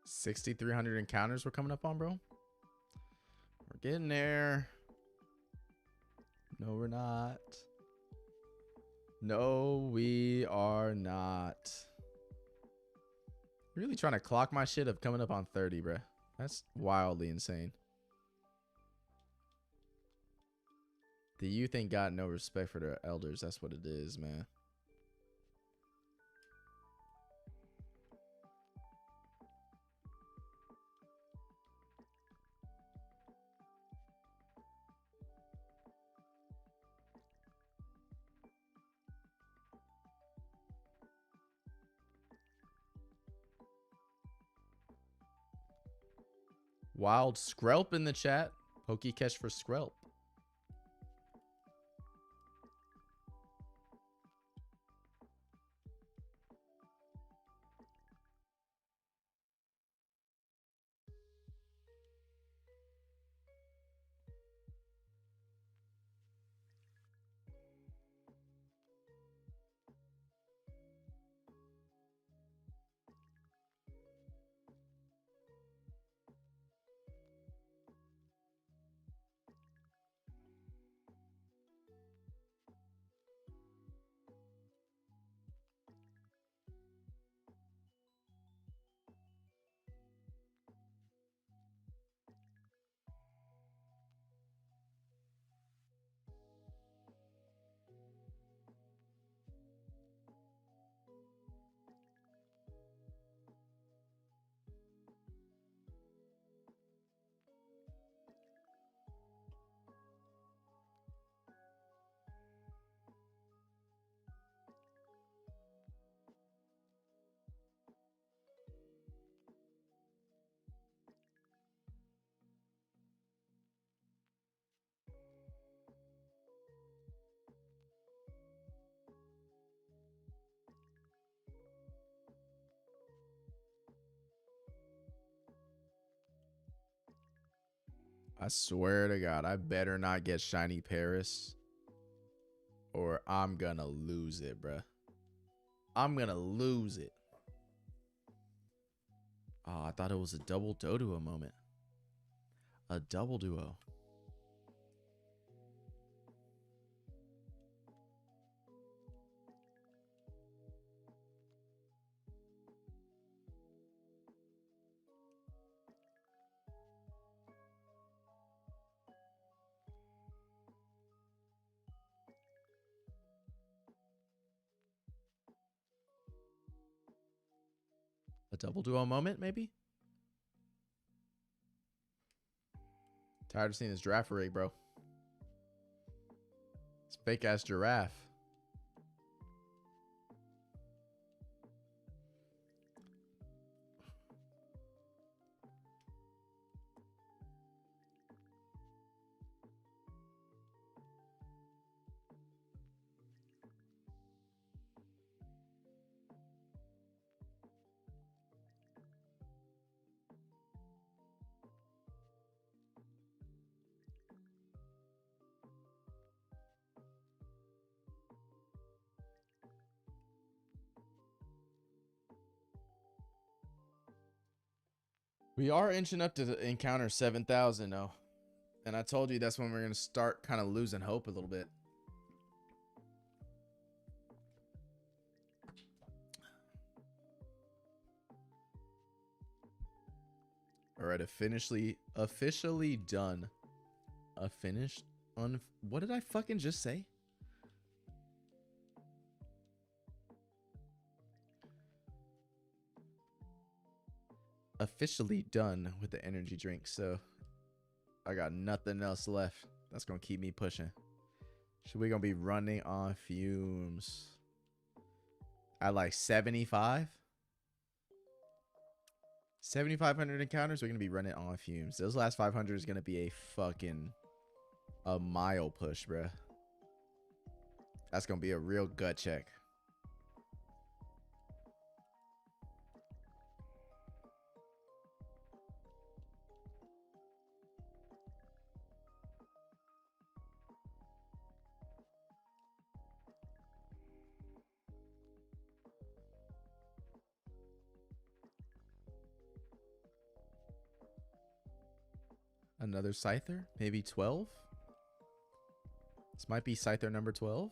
$6,300 encounters we're coming up on, bro. We're getting there. No, we're not. No, we are not. Really trying to clock my shit of coming up on 30, bro. That's wildly insane. The youth ain't got no respect for their elders. That's what it is, man. Wild Skrelp in the chat. Pokecash for Skrelp. I swear to God, I better not get shiny Paris or I'm gonna lose it, bruh. I'm gonna lose it. Oh, I thought it was a double Doduo moment. A double duo. A double duo moment, maybe? Tired of seeing this giraffe rig, bro. It's fake ass giraffe. We are inching up to encounter 7,000 though. And I told you that's when we're going to start kind of losing hope a little bit. All right, officially done. Finished on what did I fucking just say? Officially done with the energy drink, so I got nothing else left. That's gonna keep me pushing. So we're gonna be running on fumes at like 75. 7,500 encounters. We're gonna be running on fumes. Those last 500 is gonna be a mile push, bruh. That's gonna be a real gut check. Another Scyther? Maybe 12? This might be Scyther number 12.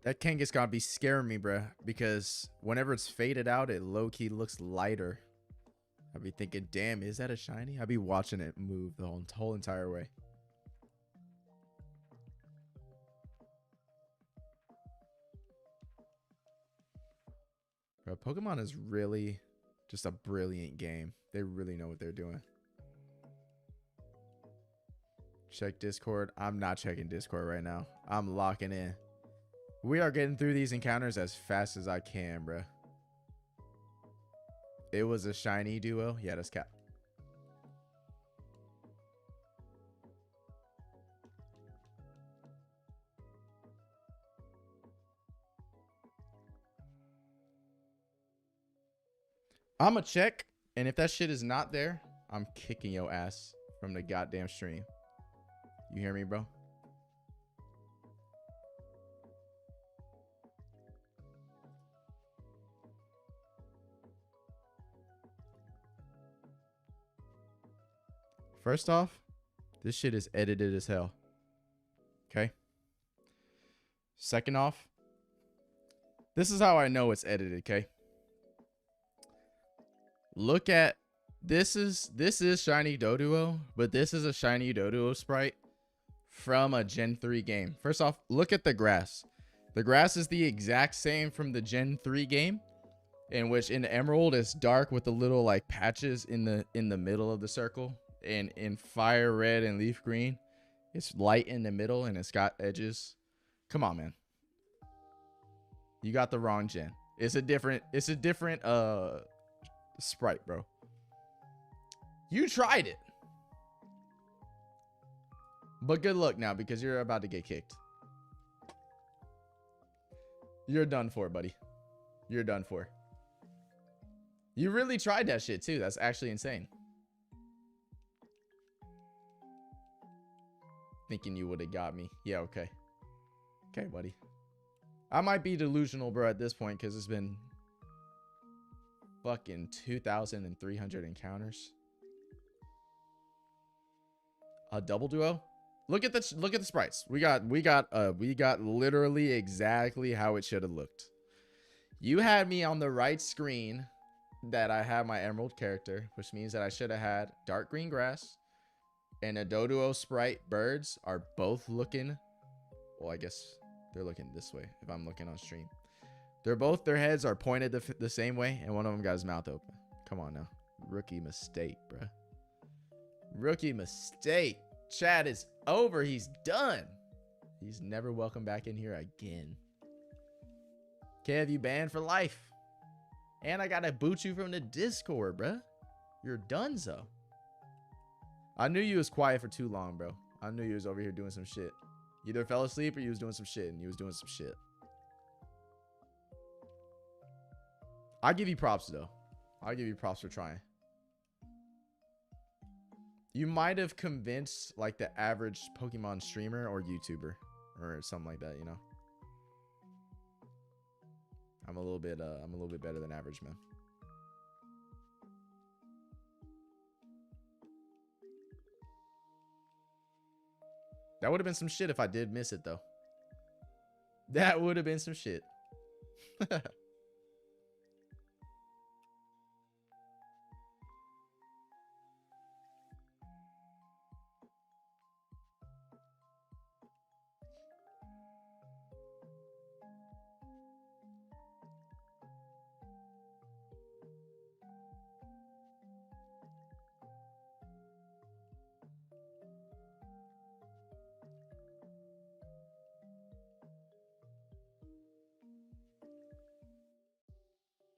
That Kangaskhan gotta be scaring me, bruh. Because whenever it's faded out, it low-key looks lighter. I'd be thinking, damn, is that a shiny? I'd be watching it move the whole entire way. Bro, Pokemon is really just a brilliant game. They really know what they're doing. Check Discord. I'm not checking Discord right now. I'm locking in. We are getting through these encounters as fast as I can, bruh. It was a shiny duo. Yeah, that's cap. I'm going to check. And if that shit is not there, I'm kicking your ass from the goddamn stream. You hear me, bro? First off, this shit is edited as hell. Okay. Second off, this is how I know it's edited, okay? Look at this is shiny Doduo, but this is a shiny Doduo sprite from a Gen 3 game. First off, look at the grass. The grass is the exact same from the Gen 3 game, in which in Emerald it's dark with the little like patches in the middle of the circle, and in Fire Red and Leaf Green it's light in the middle and it's got edges. Come on, man. You got the wrong gen. It's a different sprite, bro. You tried it. But good luck now, because you're about to get kicked. You're done for, buddy. You're done for. You really tried that shit too. That's actually insane. Thinking you would have got me. Yeah, okay. Okay, buddy. I might be delusional, bro, at this point, because it's been fucking 2,300 encounters. A double duo? Look at the sprites. We got literally exactly how it should have looked. You had me on the right screen that I have my Emerald character, which means that I should have had dark green grass and a Doduo sprite birds are both looking, well, I guess they're looking this way if I'm looking on stream. They're both, their heads are pointed the same way, and one of them got his mouth open. Come on now. Rookie mistake, bruh. Rookie mistake. Chat is over. He's done. He's never welcome back in here again. Kev, you banned for life. And I gotta boot you from the Discord, bruh. You're donezo. I knew you was quiet for too long, bro. I knew you was over here doing some shit. You either fell asleep or you was doing some shit, and you was doing some shit. I'll give you props, though. I'll give you props for trying. You might have convinced, like, the average Pokemon streamer or YouTuber or something like that, you know? I'm a little bit better than average, man. That would have been some shit if I did miss it, though. That would have been some shit.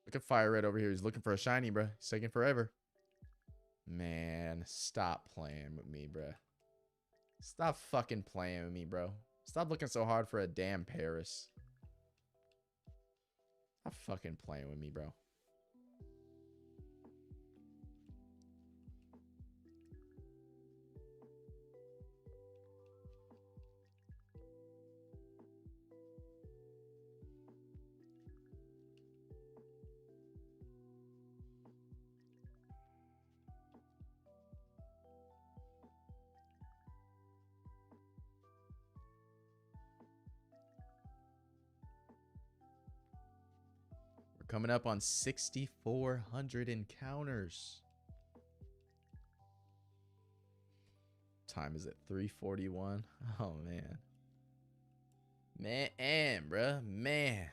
Look at Fire Red over here. He's looking for a shiny, bro. He's taking forever. Man, stop playing with me, bro. Stop fucking playing with me, bro. Stop looking so hard for a damn Paris. Stop fucking playing with me, bro. Coming up on 6,400 encounters. Time is at 3:41. Oh, man. Man, bruh. Man.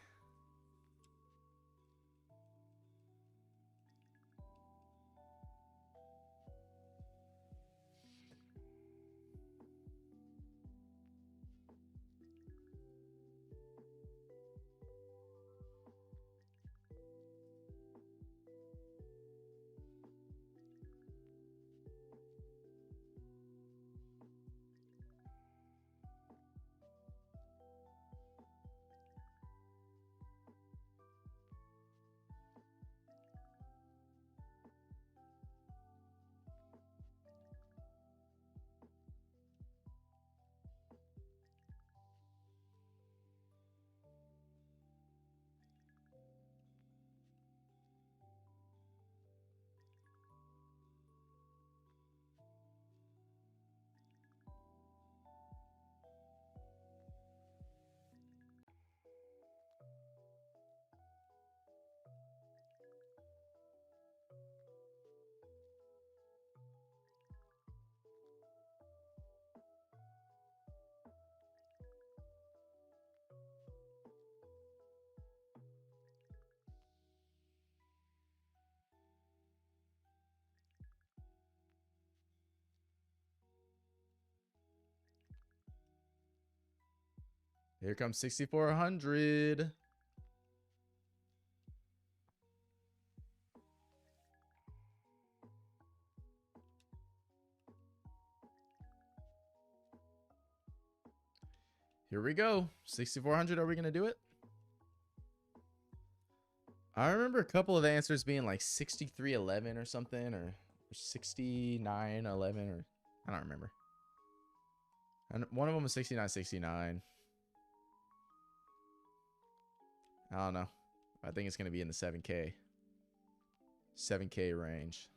Here comes 6,400. Here we go. 6,400. Are we going to do it? I remember a couple of answers being like 6311 or something, or 6911, or I don't remember. And one of them was 6969. I don't know. I think it's going to be in the 7K. 7K range.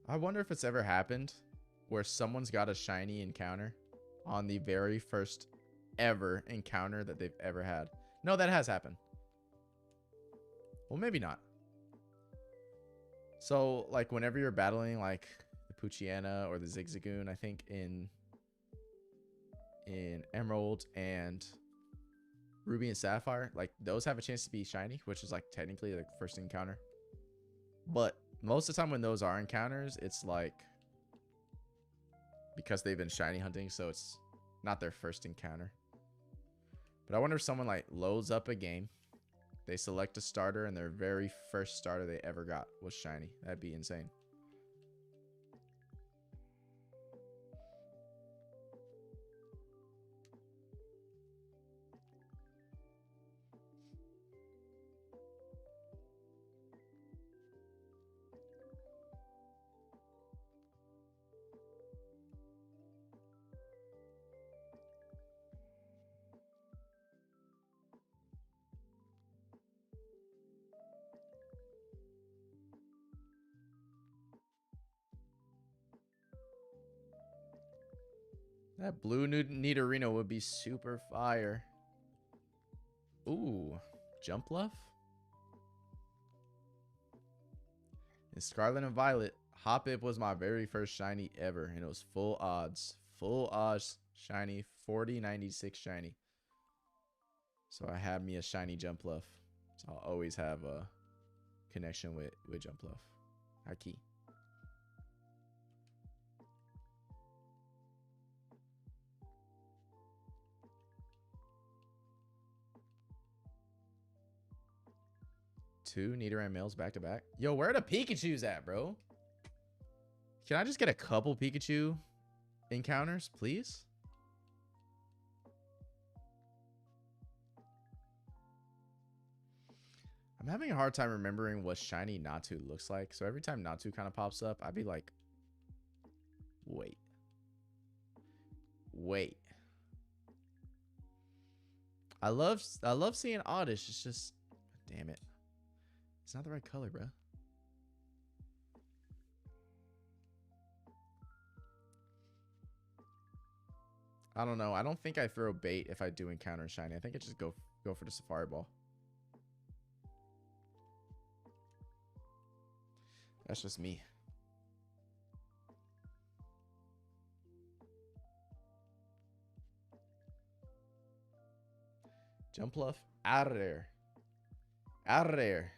I wonder if it's ever happened where someone's got a shiny encounter on the very first ever encounter that they've ever had. No, that has happened. Well, maybe not. So, like, whenever you're battling, like, the Poochyena or the Zigzagoon, I think in Emerald and Ruby and Sapphire, like, those have a chance to be shiny, which is, like, technically the first encounter. But most of the time when those are encounters, it's, like, because they've been shiny hunting, so it's not their first encounter. But I wonder if someone, like, loads up a game. They select a starter, and their very first starter they ever got was shiny. That'd be insane. That blue Nidorino would be super fire. Ooh, Jumpluff? In Scarlet and Violet, Hoppip was my very first shiny ever, and it was full odds. Full odds shiny, 4096 shiny. So I had me a shiny Jumpluff. So I'll always have a connection with Jumpluff. Haki. Two Nidoran males back to back. Yo, where are the Pikachus at, bro? Can I just get a couple Pikachu encounters, please? I'm having a hard time remembering what shiny Natu looks like. So every time Natu kind of pops up, I'd be like, wait. I love seeing Oddish. It's just, damn it. It's not the right color, bro. I don't know. I don't think I throw bait if I do encounter shiny. I think I just go for the Safari Ball. That's just me. Jumpluff, out of there. Out of there.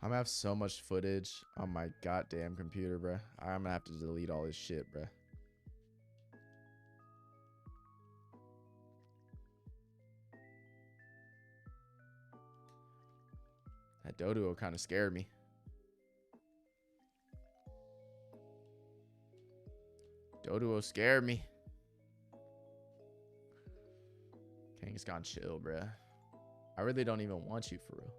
I'm gonna have so much footage on my goddamn computer, bruh. I'm gonna have to delete all this shit, bruh. That Doduo kind of scared me. Doduo scared me. Kangaskhan, chill, bruh. I really don't even want you for real.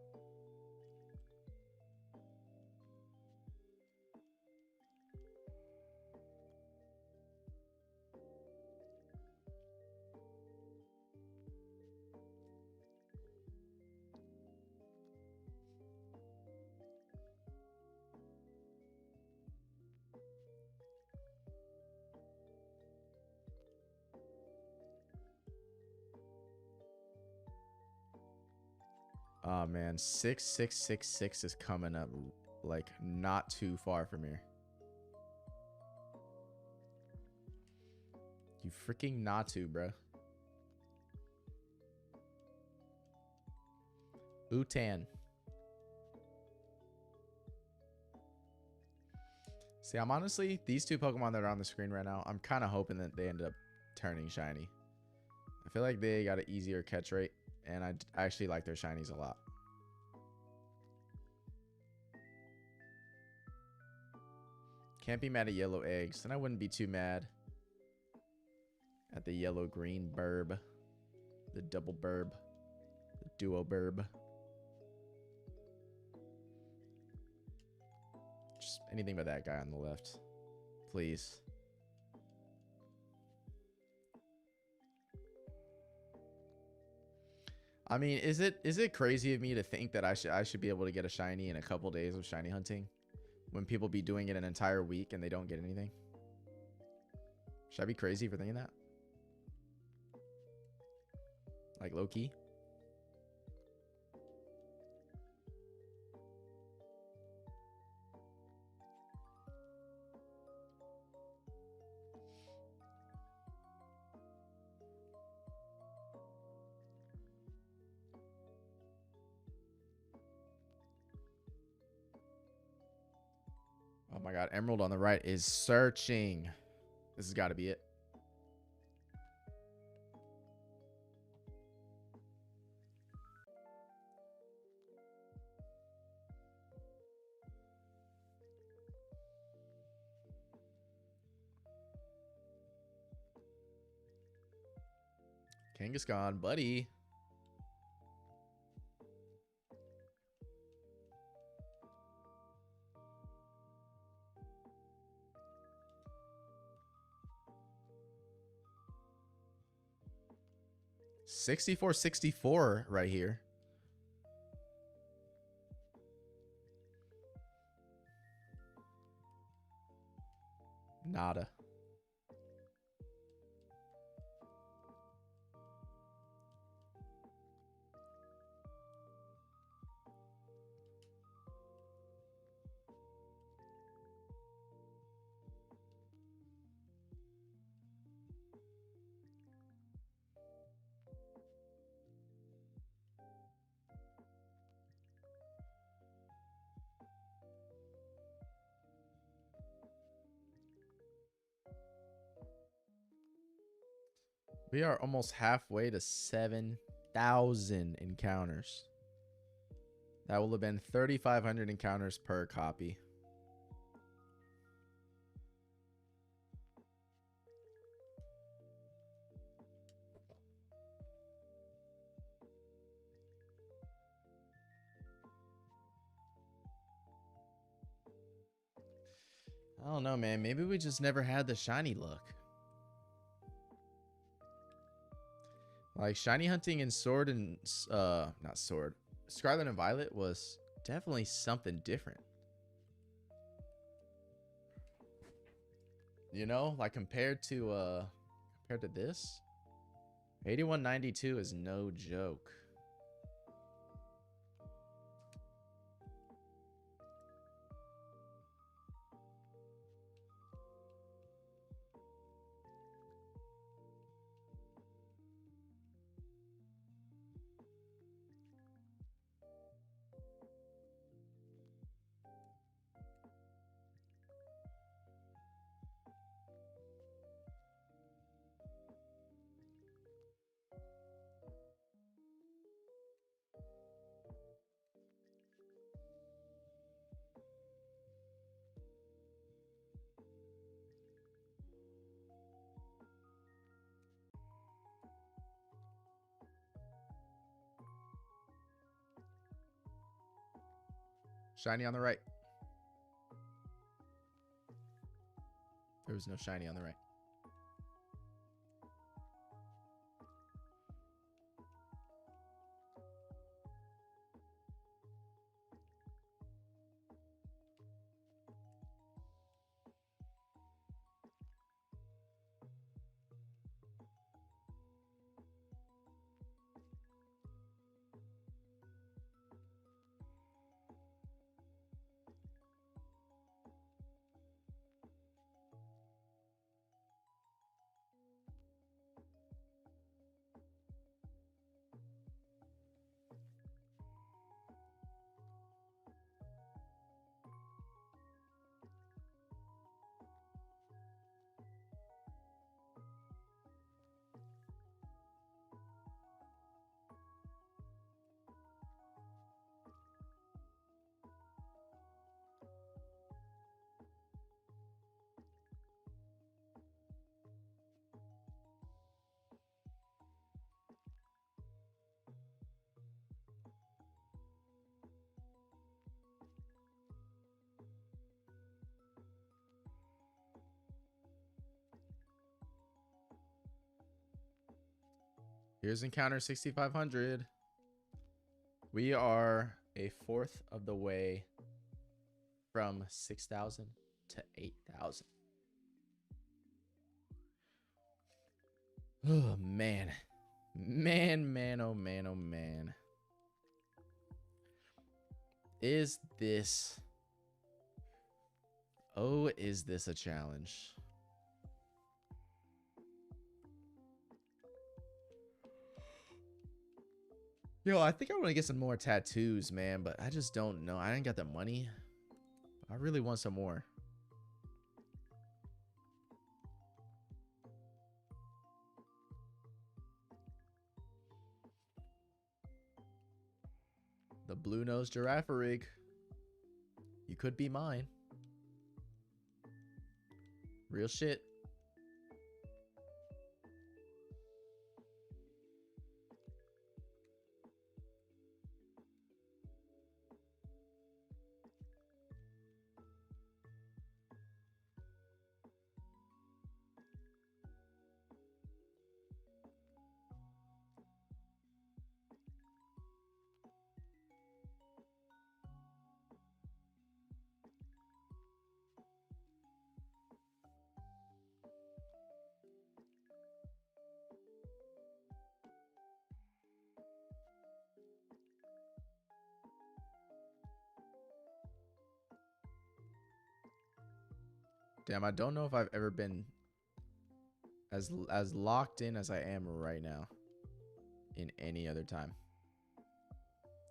Oh man, 6666 is coming up like not too far from here. You freaking Natu, bro. Utan. See, I'm honestly, these two Pokemon that are on the screen right now, I'm kind of hoping that they end up turning shiny. I feel like they got an easier catch rate, and I actually like their shinies a lot. Can't be mad at yellow eggs, and I wouldn't be too mad at the yellow green burb, the double burb, the duo burb. Just anything but that guy on the left, please. I mean, is it crazy of me to think that I should be able to get a shiny in a couple days of shiny hunting when people be doing it an entire week and they don't get anything? Should I be crazy for thinking that? Like low key? Oh my god, Emerald on the right is searching. This has got to be it. Kangaskhan, buddy. $64.64 right here. Nada. We are almost halfway to 7,000 encounters. That will have been 3,500 encounters per copy. I don't know, man. Maybe we just never had the shiny luck. Like shiny hunting in Sword and not Sword, Scarlet and Violet was definitely something different. You know, like compared to this, 8192 is no joke. Shiny on the right. There was no shiny on the right. Here's encounter 6500. We are a fourth of the way from 6,000 to 8,000. Oh, man. Man, oh, man, oh, man. Is this... Oh, is this a challenge? Yo, I think I want to get some more tattoos, man, but I just don't know. I ain't got the money. I really want some more. The blue nose giraffe rig. You could be mine. Real shit. Damn, I don't know if I've ever been as locked in as I am right now in any other time.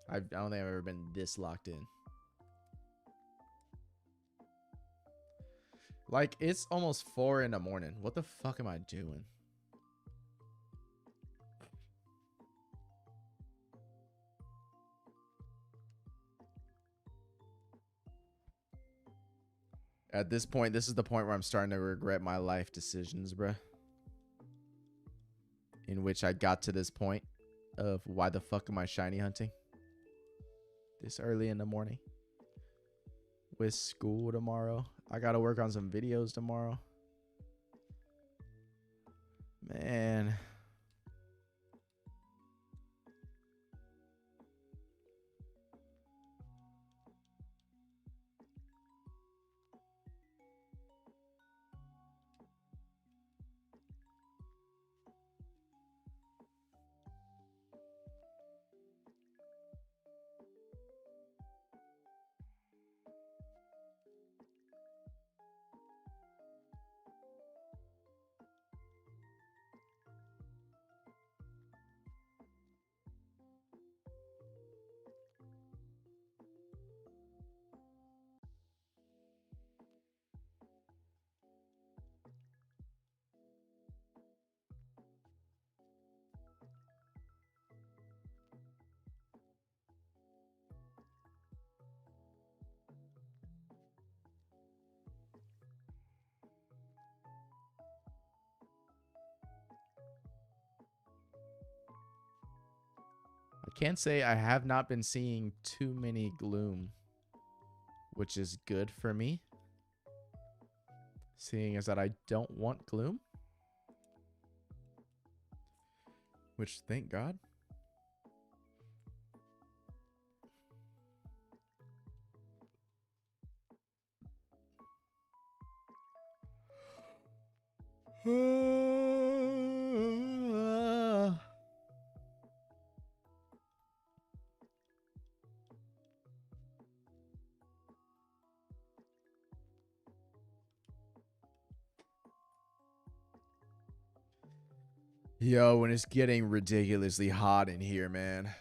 I don't think I've ever been this locked in. Like, it's almost 4 in the morning. What the fuck am I doing? At this point, this is the point where I'm starting to regret my life decisions, bruh. In which I got to this point of why the fuck am I shiny hunting this early in the morning? With school tomorrow. I gotta work on some videos tomorrow. Man. I can't say I have not been seeing too many gloom, which is good for me. Seeing as that I don't want gloom. Which, thank God. Yo, when it's getting ridiculously hot in here, man.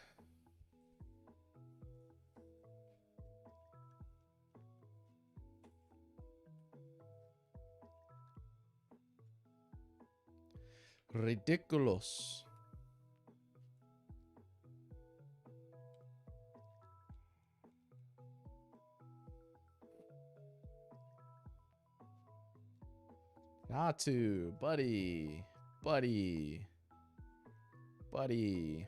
Ridiculous. Natu, buddy. Buddy. Buddy.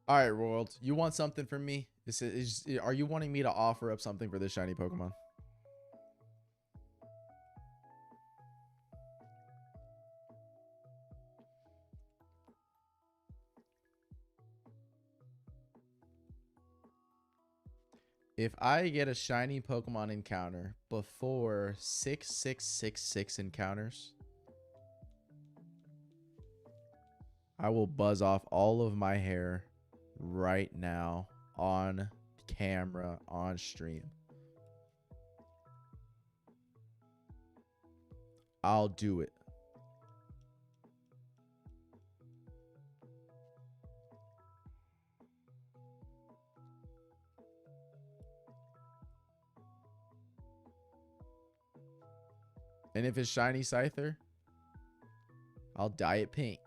All right, world. You want something from me? Are you wanting me to offer up something for this shiny Pokemon? If I get a shiny Pokemon encounter before 6666 encounters, I will buzz off all of my hair right now on camera, on stream. I'll do it. And if it's shiny Scyther, I'll dye it pink.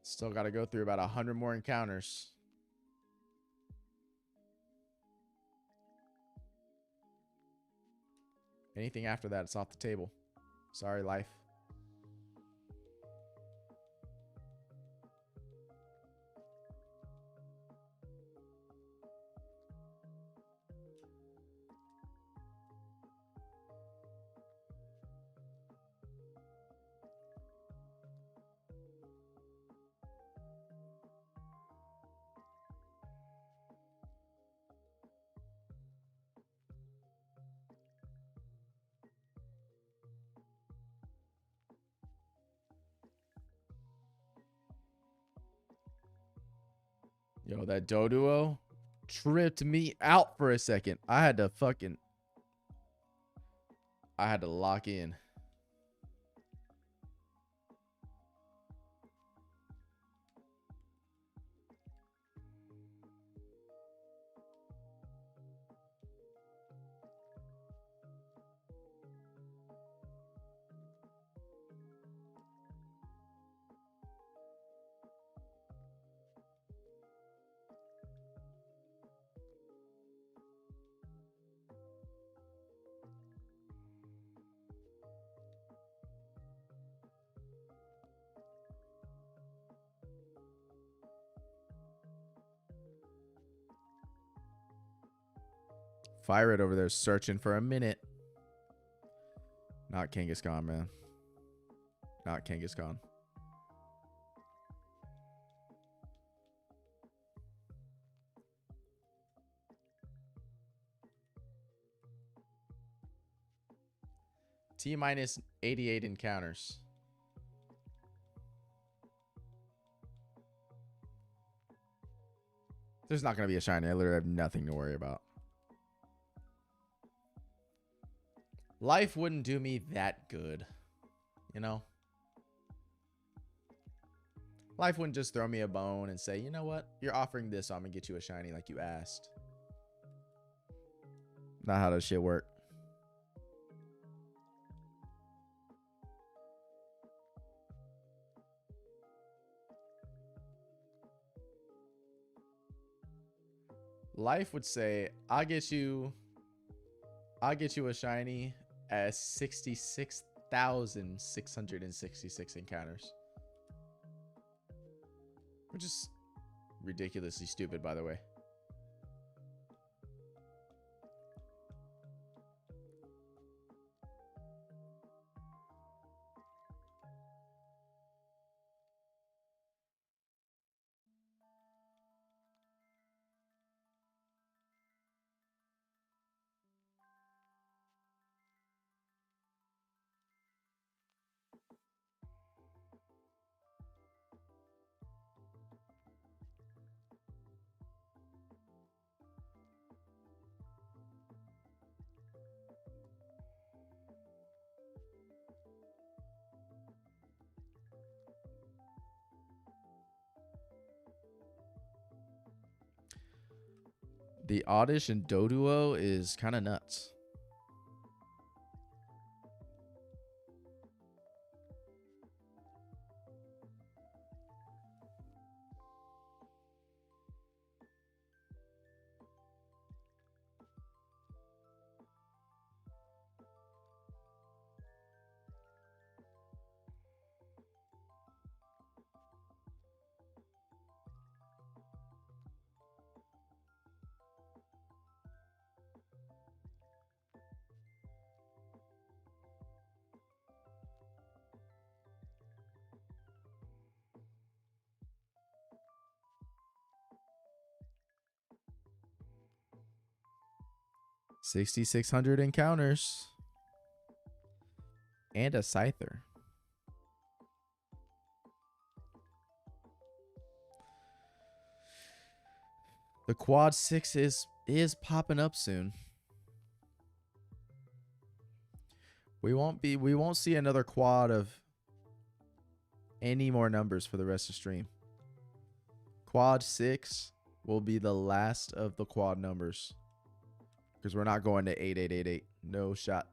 Still got to go through about 100 more encounters. Anything after that, it's off the table. Sorry, life. Yo, that Doduo tripped me out for a second. I had to lock in. Fire it over there searching for a minute. Not Kangaskhan, man. Not Kangaskhan. T minus 88 encounters. There's not going to be a shiny. I literally have nothing to worry about. Life wouldn't do me that good, you know? Life wouldn't just throw me a bone and say, you know what? You're offering this, so I'm going to get you a shiny like you asked. Not how that shit work. Life would say, I'll get you a shiny at 66,666 encounters. Which is ridiculously stupid, by the way. The Oddish and Doduo is kind of nuts. 6,600 encounters. And a Scyther. The quad 6 is popping up soon. We won't see another quad of any more numbers for the rest of stream. Quad 6 will be the last of the quad numbers. Because we're not going to 8888. No shot.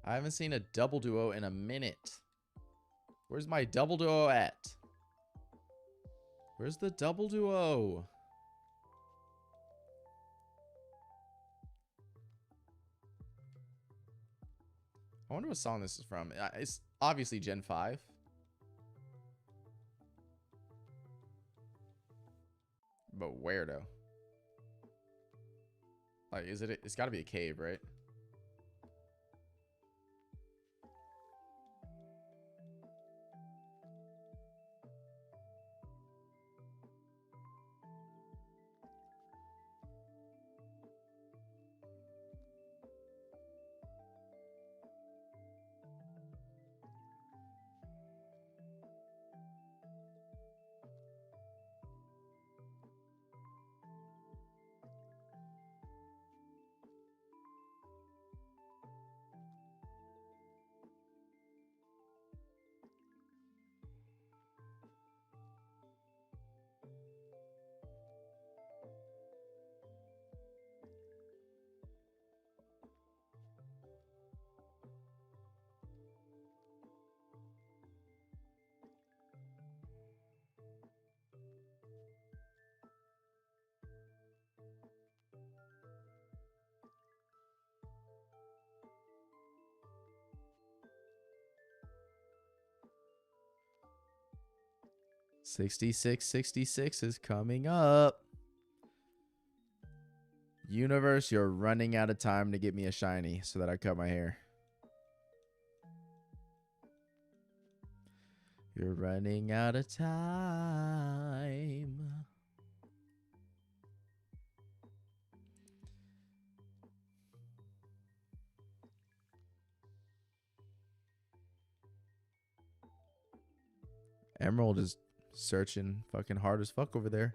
I haven't seen a double duo in a minute. Where's my double duo at? Where's the double duo? I wonder what song this is from. It's obviously Gen 5. But where though? Like, is it? It's got to be a cave, right? $66.66 is coming up. Universe, you're running out of time to get me a shiny so that I cut my hair. You're running out of time. Emerald is searching fucking hard as fuck over there.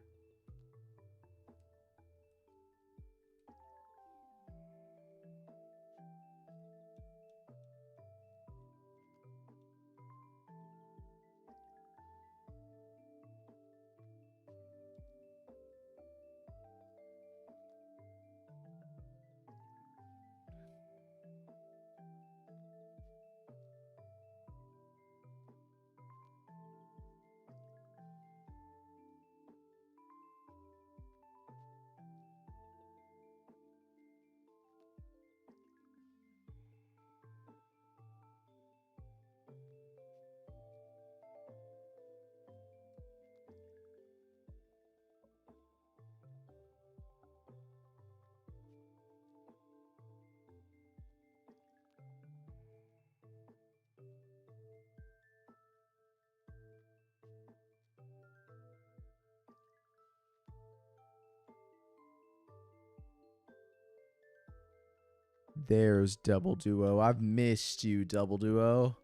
There's Double Duo. I've missed you, Double Duo.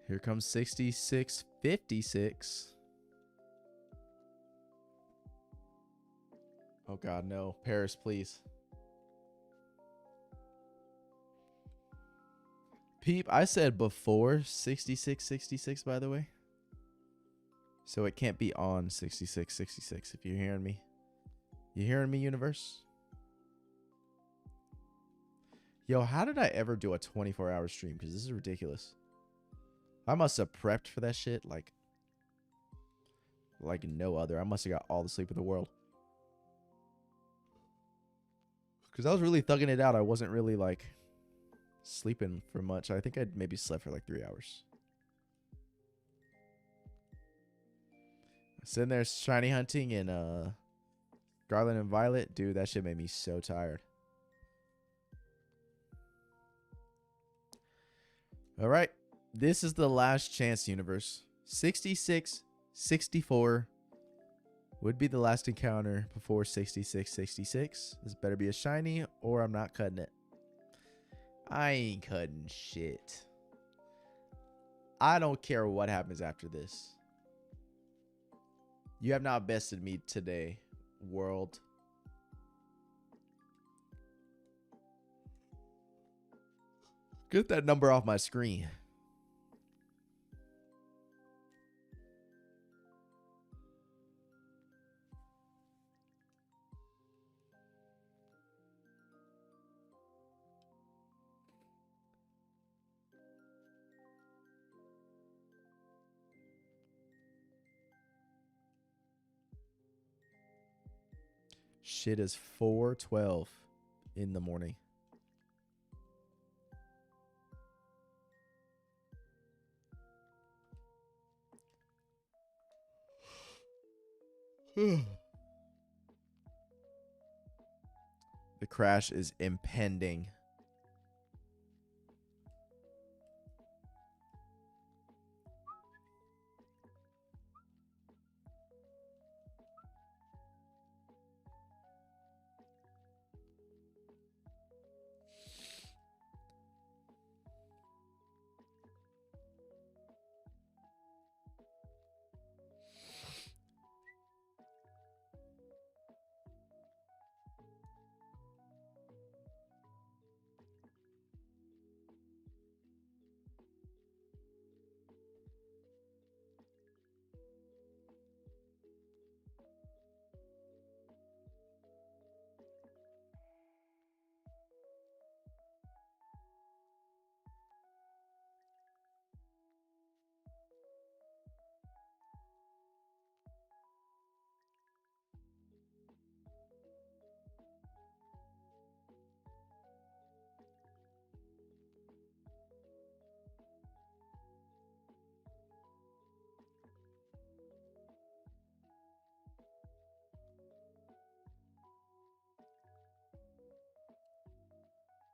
Here comes 6656. Oh God, no. Paris, please. Peep, I said before 6666, by the way. So it can't be on 6666 if you're hearing me. You hearing me, universe? Yo, how did I ever do a 24-hour stream? Because this is ridiculous. I must have prepped for that shit like no other. I must have got all the sleep in the world. Because I was really thugging it out. I wasn't really like sleeping for much. I think I'd maybe slept for like 3 hours. Sitting there shiny hunting and Scarlet and Violet. Dude, that shit made me so tired. All right. This is the last chance, universe. 6664 would be the last encounter before 6666. This better be a shiny or I'm not cutting it. I ain't cutting shit. I don't care what happens after this. You have not bested me today, world. Get that number off my screen. Shit is 4:12 in the morning. The crash is impending.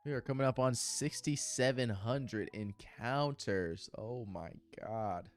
We are coming up on 6,700 encounters. Oh my God.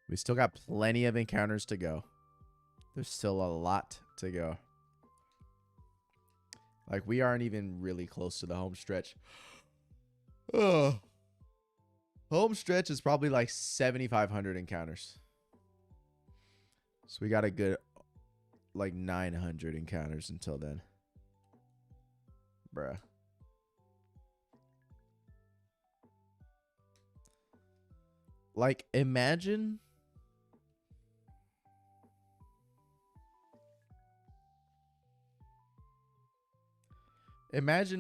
We still got plenty of encounters to go. There's still a lot to go. Like, we aren't even really close to the home stretch. Home stretch is probably like 7,500 encounters. So we got a good like 900 encounters until then. Bruh. Like, imagine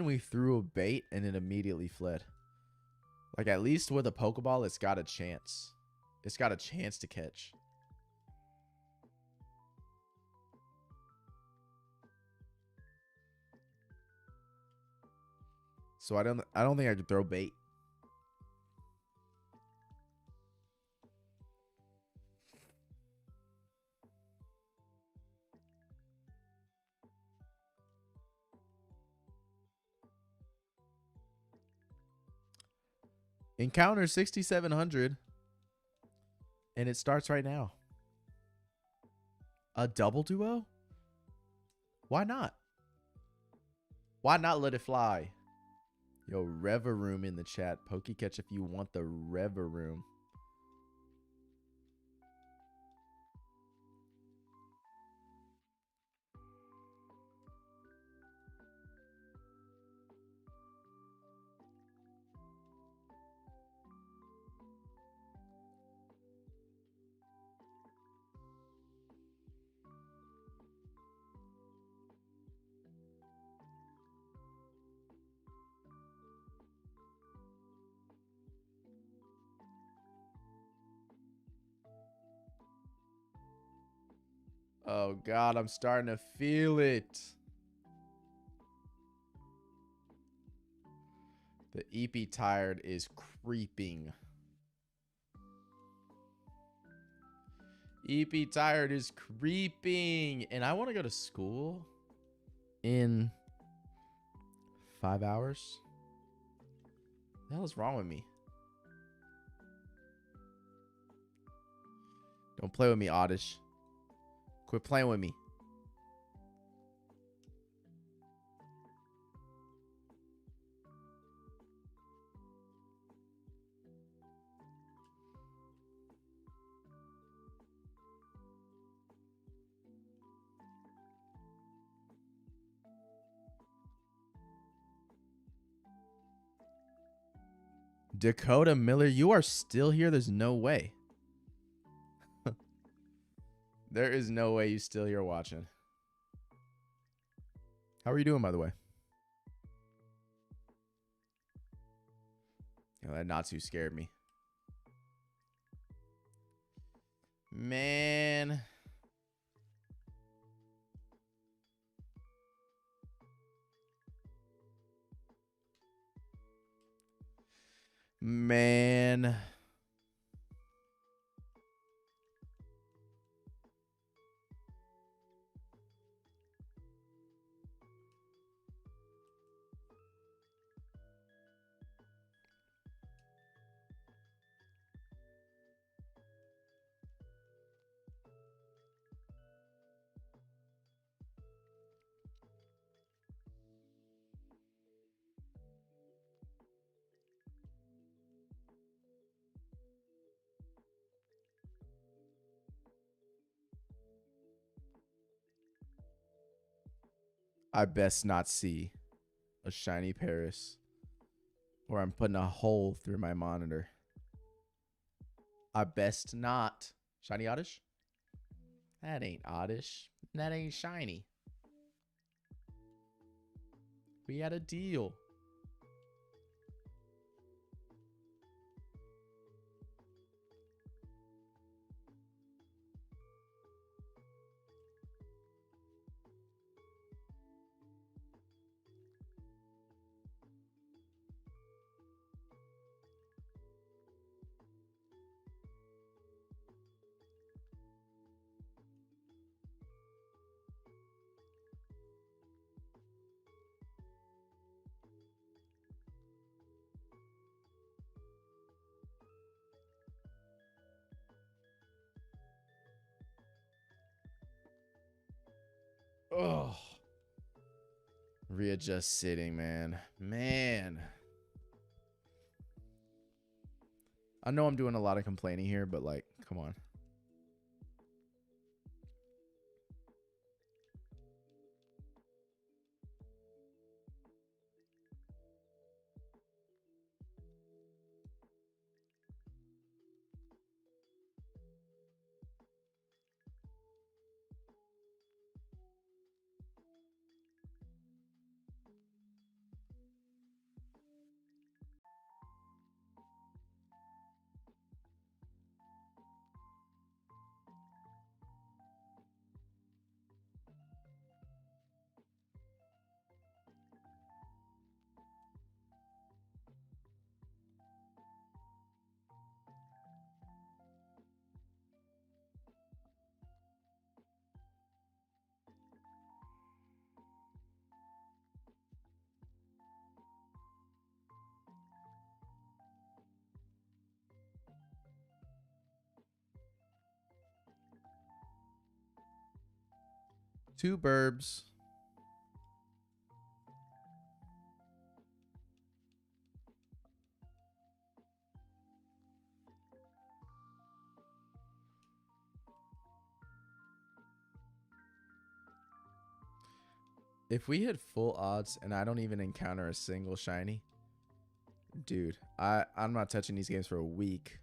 we threw a bait and it immediately fled. Like, at least with a Pokeball, it's got a chance. It's got a chance to catch. So I don't think I could throw bait. Encounter 6,700. And it starts right now. A double duo? Why not? Why not let it fly? Yo, Reveroom in the chat. Pokecatch if you want the Reveroom. Oh, God, I'm starting to feel it. The EP tired is creeping. EP tired is creeping. And I want to go to school in 5 hours. What the hell is wrong with me? Don't play with me, Oddish. Quit playing with me. Dakota Miller, you are still here? There's no way. There is no way you still here watching. How are you doing, by the way? You know, that Natsu scared me. Man. Man. I best not see a shiny Paris, or I'm putting a hole through my monitor. I best not. Shiny Oddish? That ain't Oddish. That ain't shiny. We had a deal. Oh. Readjust sitting, man. Man. I know I'm doing a lot of complaining here, but like, come on. 2 burbs. If we hit full odds and I don't even encounter a single shiny, dude, I'm not touching these games for a week.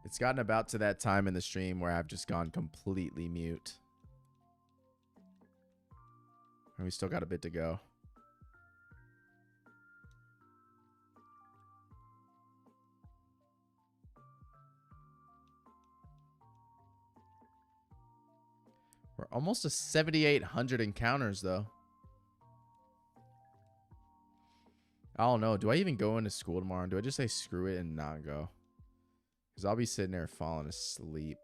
It's gotten about to that time in the stream where I've just gone completely mute. And we still got a bit to go. We're almost to 7,800 encounters, though. I don't know. Do I even go into school tomorrow? Do I just say screw it and not go? Because I'll be sitting there falling asleep.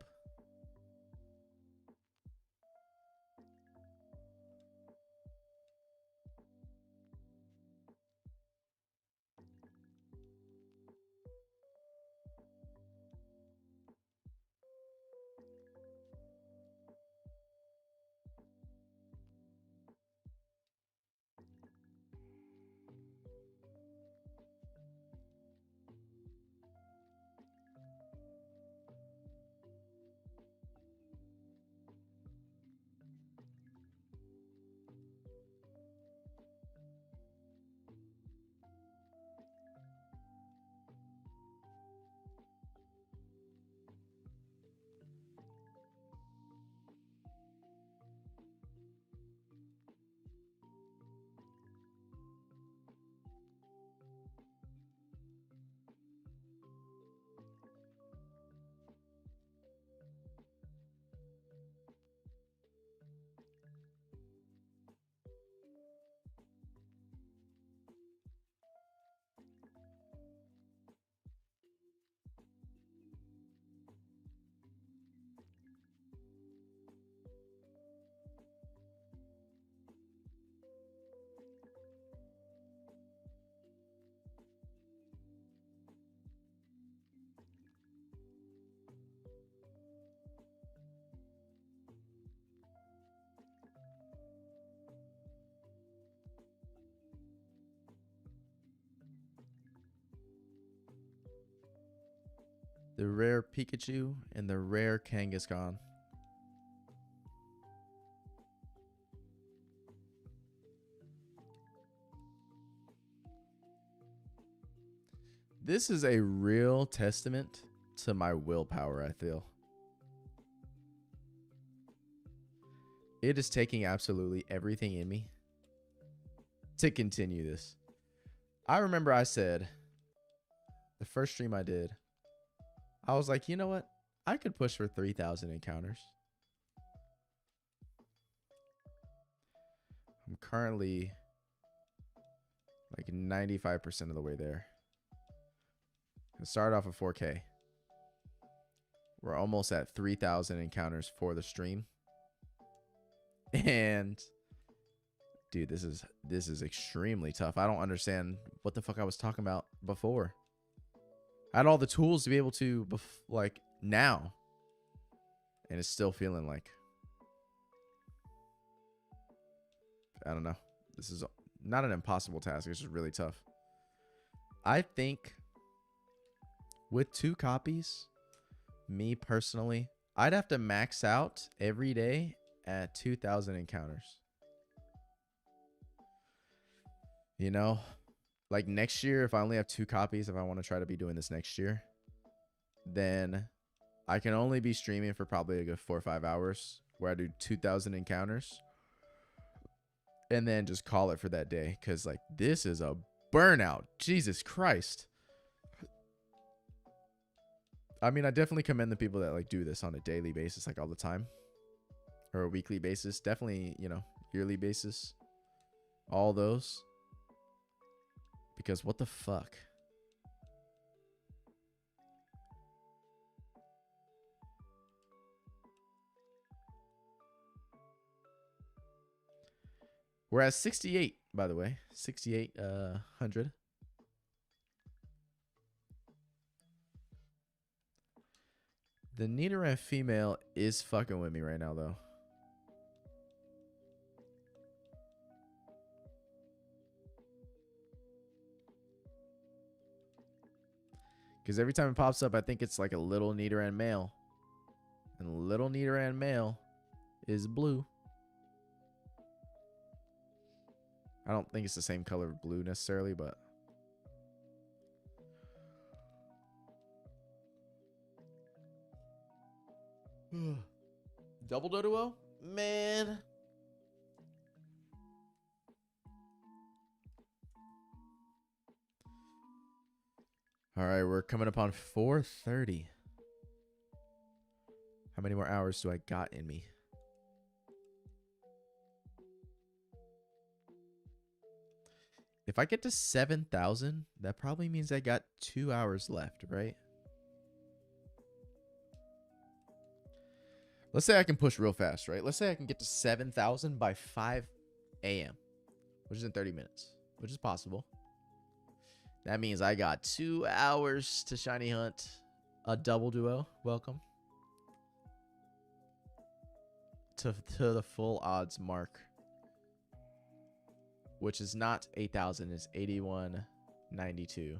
The rare Pikachu and the rare Kangaskhan. This is a real testament to my willpower, I feel. It is taking absolutely everything in me to continue this. I remember I said, the first stream I did, I was like, you know what? I could push for 3,000 encounters. I'm currently like 95% of the way there. Start off with 4K. We're almost at 3,000 encounters for the stream. And dude, this is extremely tough. I don't understand what the fuck I was talking about before. I had all the tools to be able to like now. And it's still feeling like, I don't know. This is not an impossible task. It's just really tough. I think with 2 copies, me personally, I'd have to max out every day at 2,000 encounters. You know, like next year, if I only have 2 copies, if I want to try to be doing this next year, then I can only be streaming for probably a good 4 or 5 hours where I do 2,000 encounters and then just call it for that day. Cause like this is a burnout. Jesus Christ. I mean, I definitely commend the people that like do this on a daily basis, like all the time, or a weekly basis. Definitely, you know, yearly basis, all those. Because what the fuck? We're at 68, by the way. 6,800. The Nidoran female is fucking with me right now, though. Because every time it pops up, I think it's like a little Nidoran male. And little Nidoran male is blue. I don't think it's the same color of blue necessarily, but... Double Doduo? Man. All right, we're coming upon 4:30. How many more hours do I got in me? If I get to 7,000, that probably means I got 2 hours left, right? Let's say I can push real fast, right? Let's say I can get to 7,000 by 5 a.m., which is in 30 minutes, which is possible. That means I got 2 hours to shiny hunt a double duo. Welcome to the full odds mark, which is not 8,000, it's 8,192.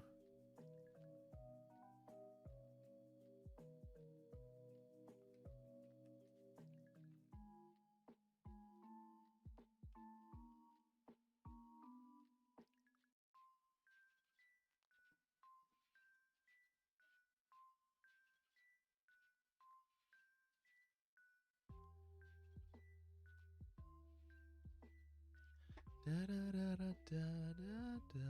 Da, da, da, da, da, da.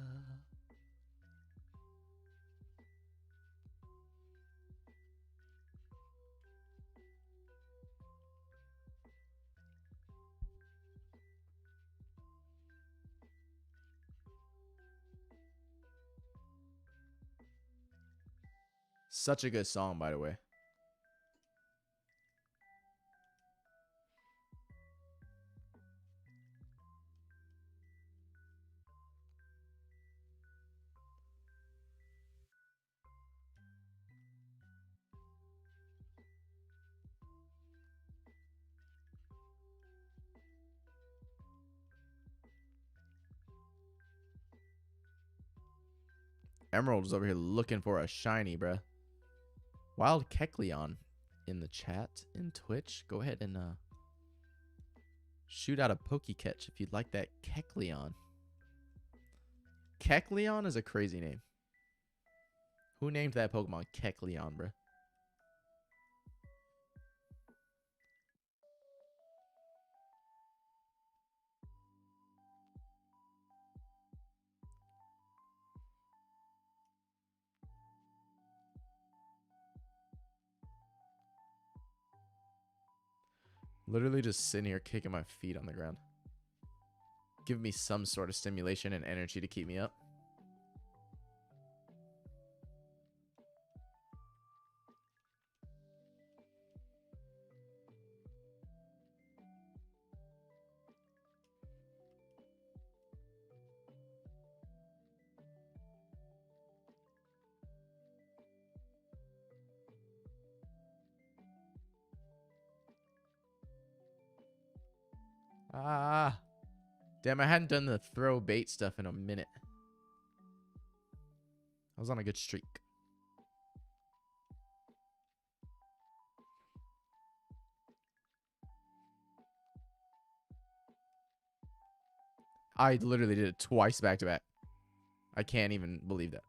Such a good song, by the way. Emerald is over here looking for a shiny, bruh. Wild Kecleon in the chat in Twitch. Go ahead and shoot out a Pokecatch if you'd like that Kecleon. Kecleon is a crazy name. Who named that Pokemon Kecleon, bruh? Literally just sitting here kicking my feet on the ground. Give me some sort of stimulation and energy to keep me up. Ah. Damn, I hadn't done the throw bait stuff in a minute. I was on a good streak. I literally did it twice back to back. I can't even believe that.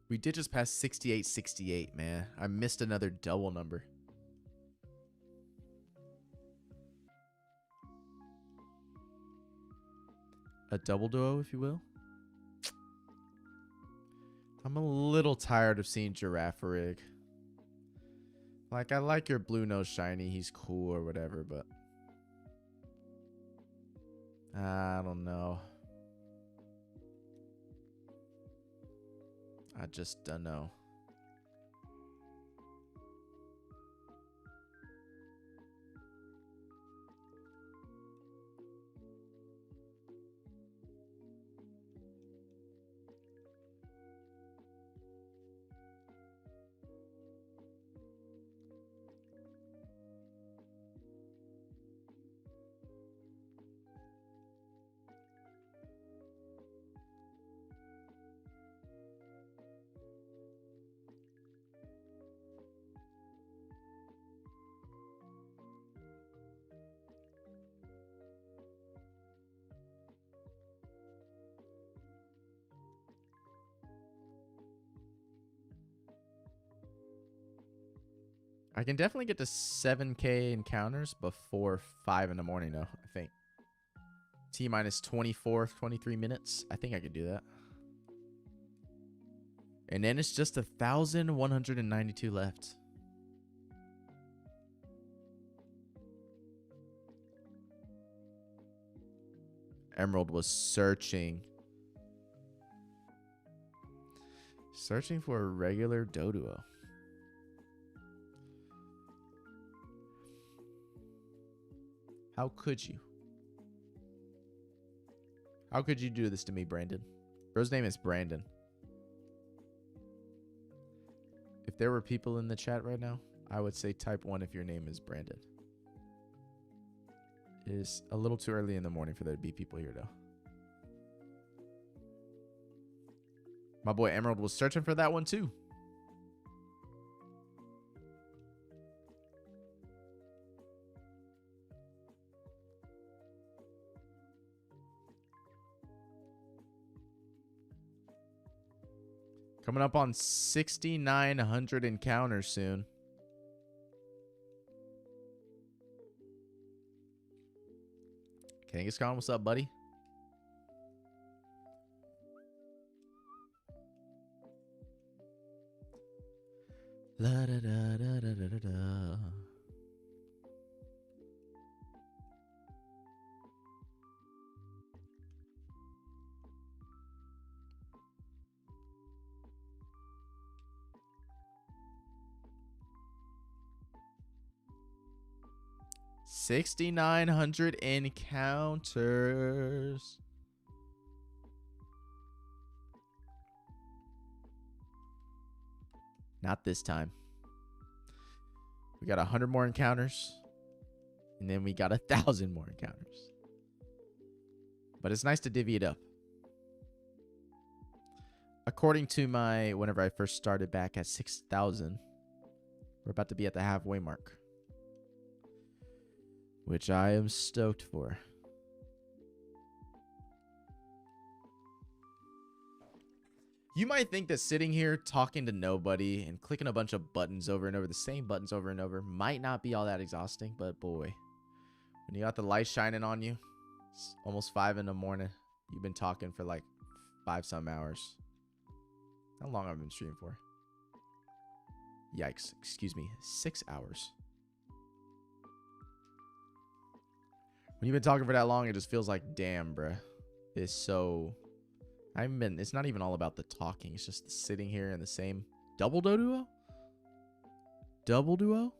We did just pass 68-68, man. I missed another double number. A double duo, if you will. I'm a little tired of seeing Girafarig. Like, I like your blue nose shiny. He's cool or whatever, but I don't know. I just don't know. I can definitely get to 7K encounters before 5 in the morning, though, I think. T minus 24, 23 minutes. I think I could do that. And then it's just 1,192 left. Emerald was searching. Searching for a regular Doduo. How could you? How could you do this to me, Brandon? Bro's name is Brandon. If there were people in the chat right now, I would say type 1 if your name is Brandon. It is a little too early in the morning for there to be people here, though. My boy Emerald was searching for that one, too. Coming up on 6,900 encounters soon. Kangaskhan, what's up, buddy? La da da da da da da da. $6,900 encounters. Not this time. We got 100 more encounters. And then we got 1,000 more encounters. But it's nice to divvy it up. According to my, whenever I first started back at 6,000, we're about to be at the halfway mark. Which I am stoked for. You might think that sitting here talking to nobody and clicking a bunch of buttons over and over, the same buttons over and over, might not be all that exhausting, but boy, when you got the light shining on you, it's almost 5 in the morning, you've been talking for like 5-some hours. How long have I been streaming for? Yikes, excuse me, 6 hours. When you've been talking for that long, it just feels like, damn, bruh. It's so... it's not even all about the talking. It's just the sitting here in the same... Double Doduo? Double duo?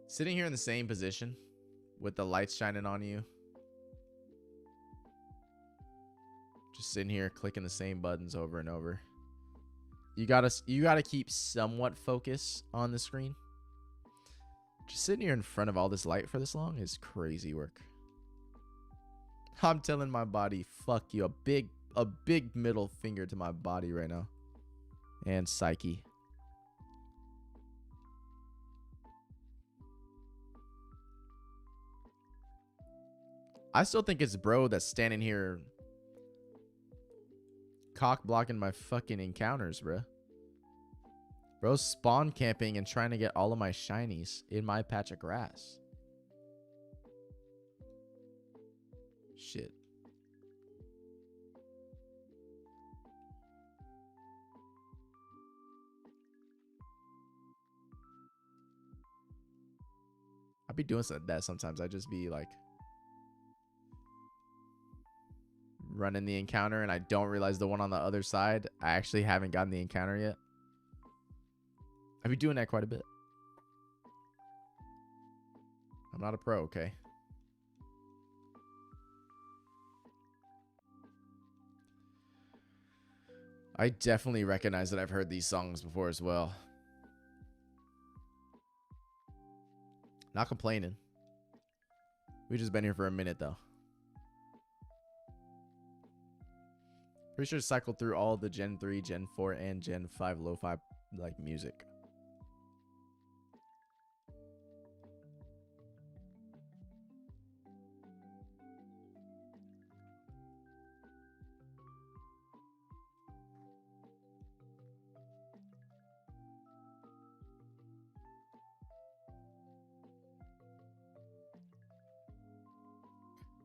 Sitting here in the same position with the lights shining on you. Just sitting here clicking the same buttons over and over. You gotta keep somewhat focus on the screen. Just sitting here in front of all this light for this long is crazy work. I'm telling my body, fuck you. A big middle finger to my body right now. And psyche. I still think it's bro that's standing here cock blocking my fucking encounters, bro. Bro's spawn camping and trying to get all of my shinies in my patch of grass. Shit. I be doing that sometimes. I just be like running the encounter and I don't realize the one on the other side, I actually haven't gotten the encounter yet. I be doing that quite a bit. I'm not a pro, okay? I definitely recognize that I've heard these songs before as well. Not complaining. We just been here for a minute though. Pretty sure cycled through all the Gen 3, Gen 4, and Gen 5 lo-fi like music.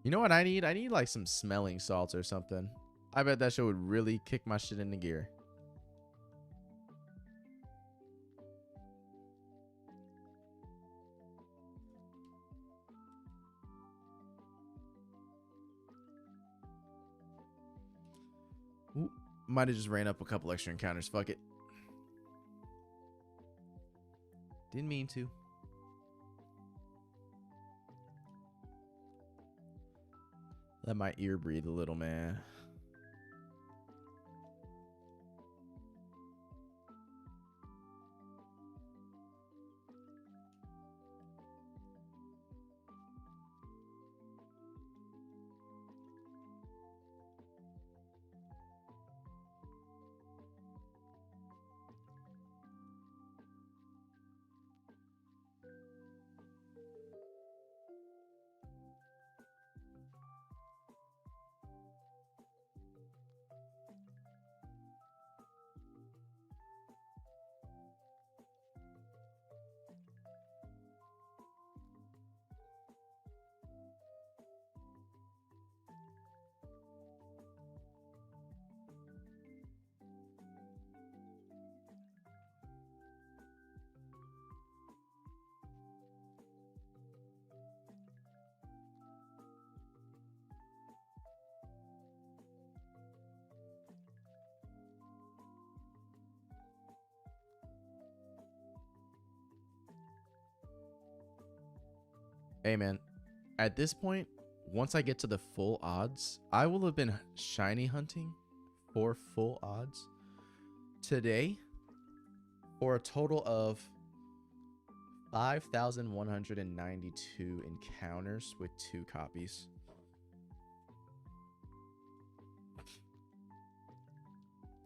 You know what I need? I need like some smelling salts or something. I bet that shit would really kick my shit into gear. Might have just ran up a couple extra encounters. Fuck it. Didn't mean to. Let my ear breathe a little, man. Hey, man. At this point, once I get to the full odds, I will have been shiny hunting for full odds today for a total of 5,192 encounters with 2 copies.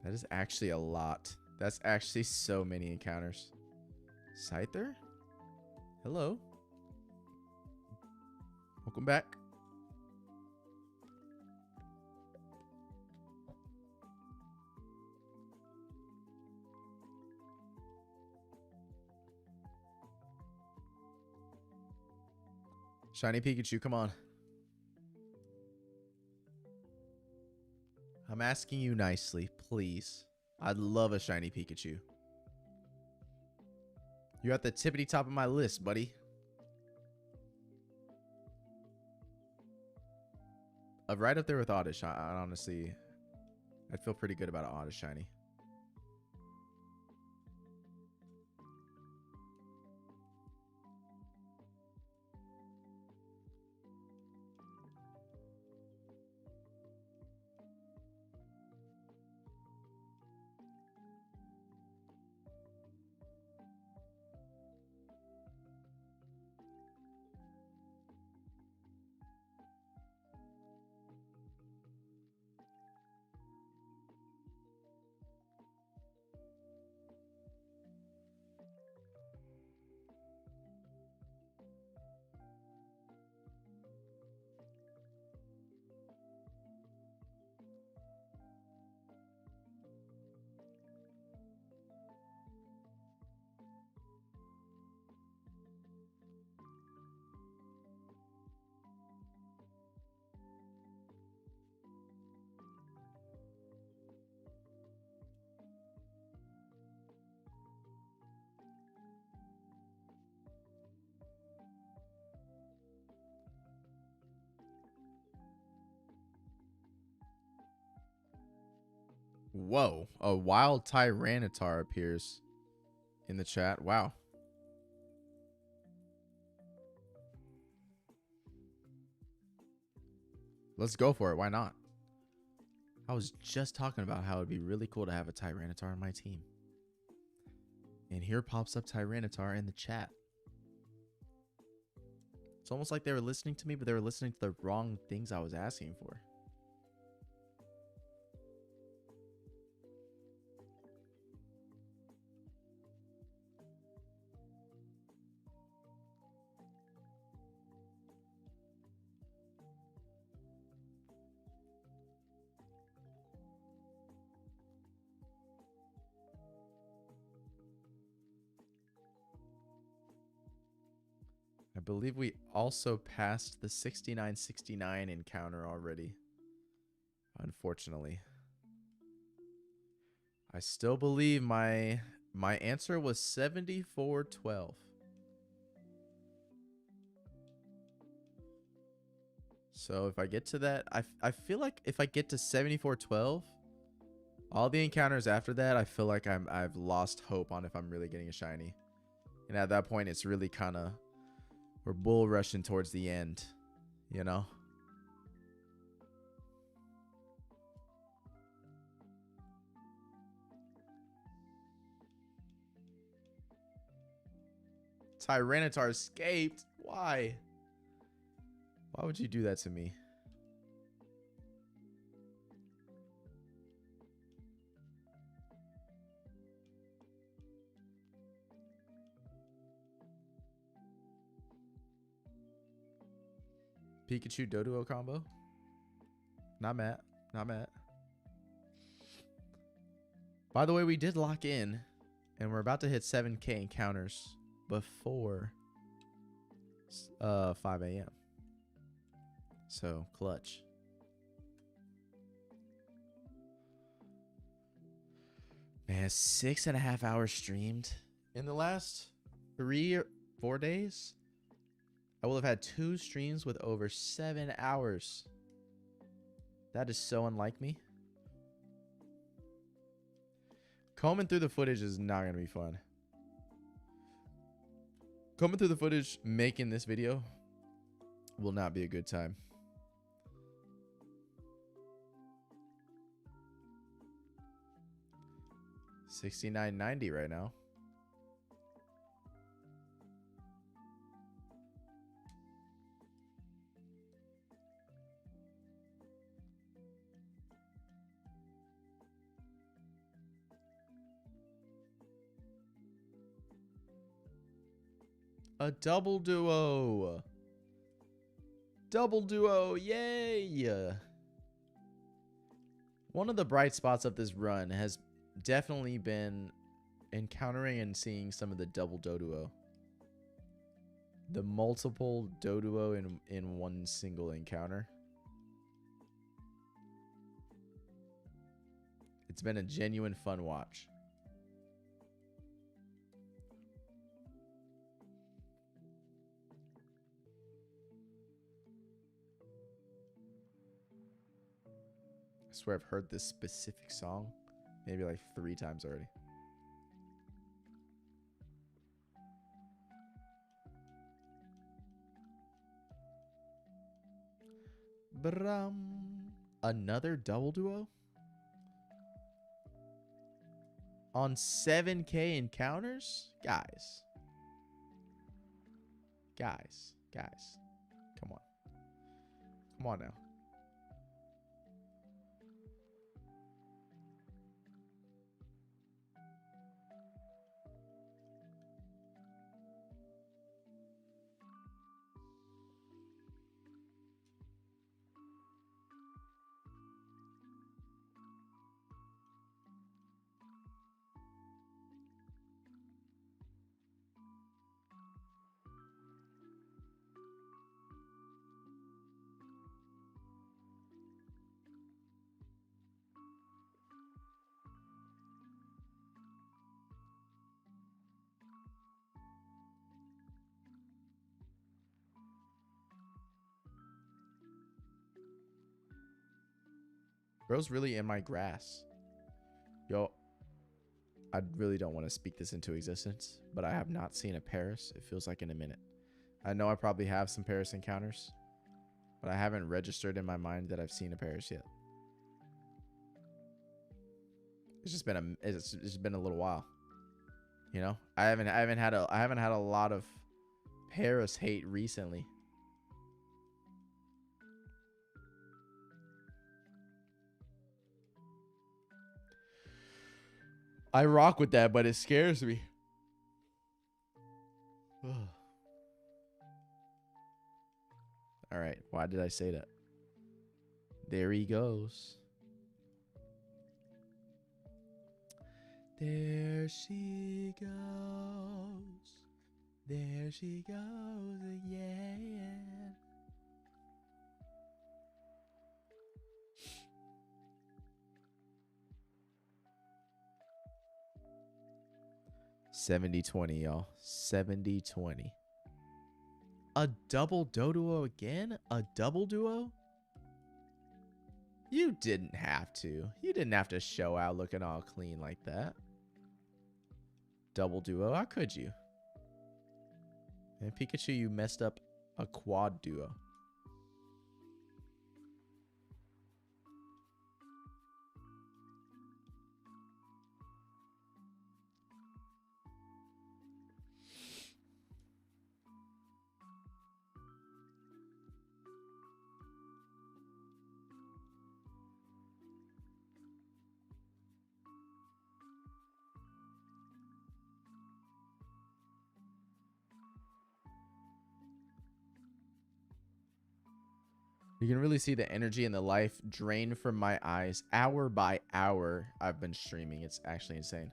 That is actually a lot. That's actually so many encounters. Scyther? Hello. Welcome back. Shiny Pikachu, come on. I'm asking you nicely, please. I'd love a shiny Pikachu. You're at the tippity top of my list, buddy. Right up there with Oddish. I honestly, I'd feel pretty good about an Oddish shiny. Whoa, a wild Tyranitar appears in the chat. Wow. Let's go for it. Why not? I was just talking about how it'd be really cool to have a Tyranitar on my team. And here pops up Tyranitar in the chat. It's almost like they were listening to me, but they were listening to the wrong things I was asking for. I believe we also passed the 6969 encounter already. Unfortunately. I still believe my answer was 7412. So if I get to that, I feel like if I get to 7412, All the encounters after that, I feel like I've lost hope on if I'm really getting a shiny. And at that point, it's really kind of, we're bull rushing towards the end, you know? Tyranitar escaped. Why? Why would you do that to me? Pikachu Doduo combo? Not Matt. Not Matt. By the way, we did lock in, and we're about to hit 7K encounters before 5 a.m. So, clutch. Man, 6.5 hours streamed. In the last 3 or 4 days, I will have had 2 streams with over 7 hours. That is so unlike me. Combing through the footage is not going to be fun. Combing through the footage making this video will not be a good time. $69.90 right now. A double duo. Double duo. Yay. One of the bright spots of this run has definitely been encountering and seeing some of the double Doduo. The multiple Doduo in one single encounter. It's been a genuine fun watch. I swear I've heard this specific song maybe like 3 times already. Another double duo? On 7K encounters? Guys. Come on. Come on now. Bro's really in my grass. Yo, I really don't want to speak this into existence, but I have not seen a Paris, it feels like, in a minute. I know I probably have some Paris encounters, but I haven't registered in my mind that I've seen a Paris yet. It's just been a little while. You know? I haven't had a lot of Paris hate recently. I rock with that, but it scares me. All right. Why did I say that? There he goes. There she goes. There she goes again. $70-20, y'all. $70-20. A double Doduo again? A double duo? You didn't have to. You didn't have to show out looking all clean like that. Double duo. How could you? And Pikachu, you messed up a quad duo. You can really see the energy and the life drain from my eyes hour by hour. I've been streaming. It's actually insane.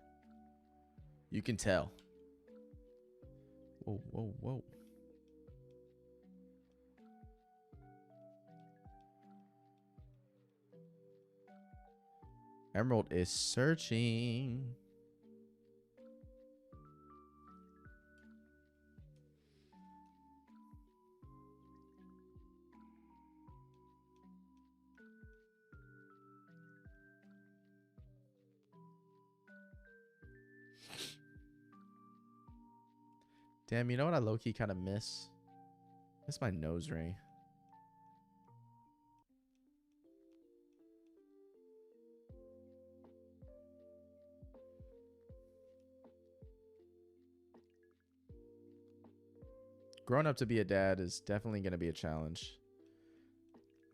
You can tell. Whoa, whoa, whoa. Emerald is searching. Damn, you know what I low-key kind of miss? Miss my nose ring. Growing up to be a dad is definitely going to be a challenge.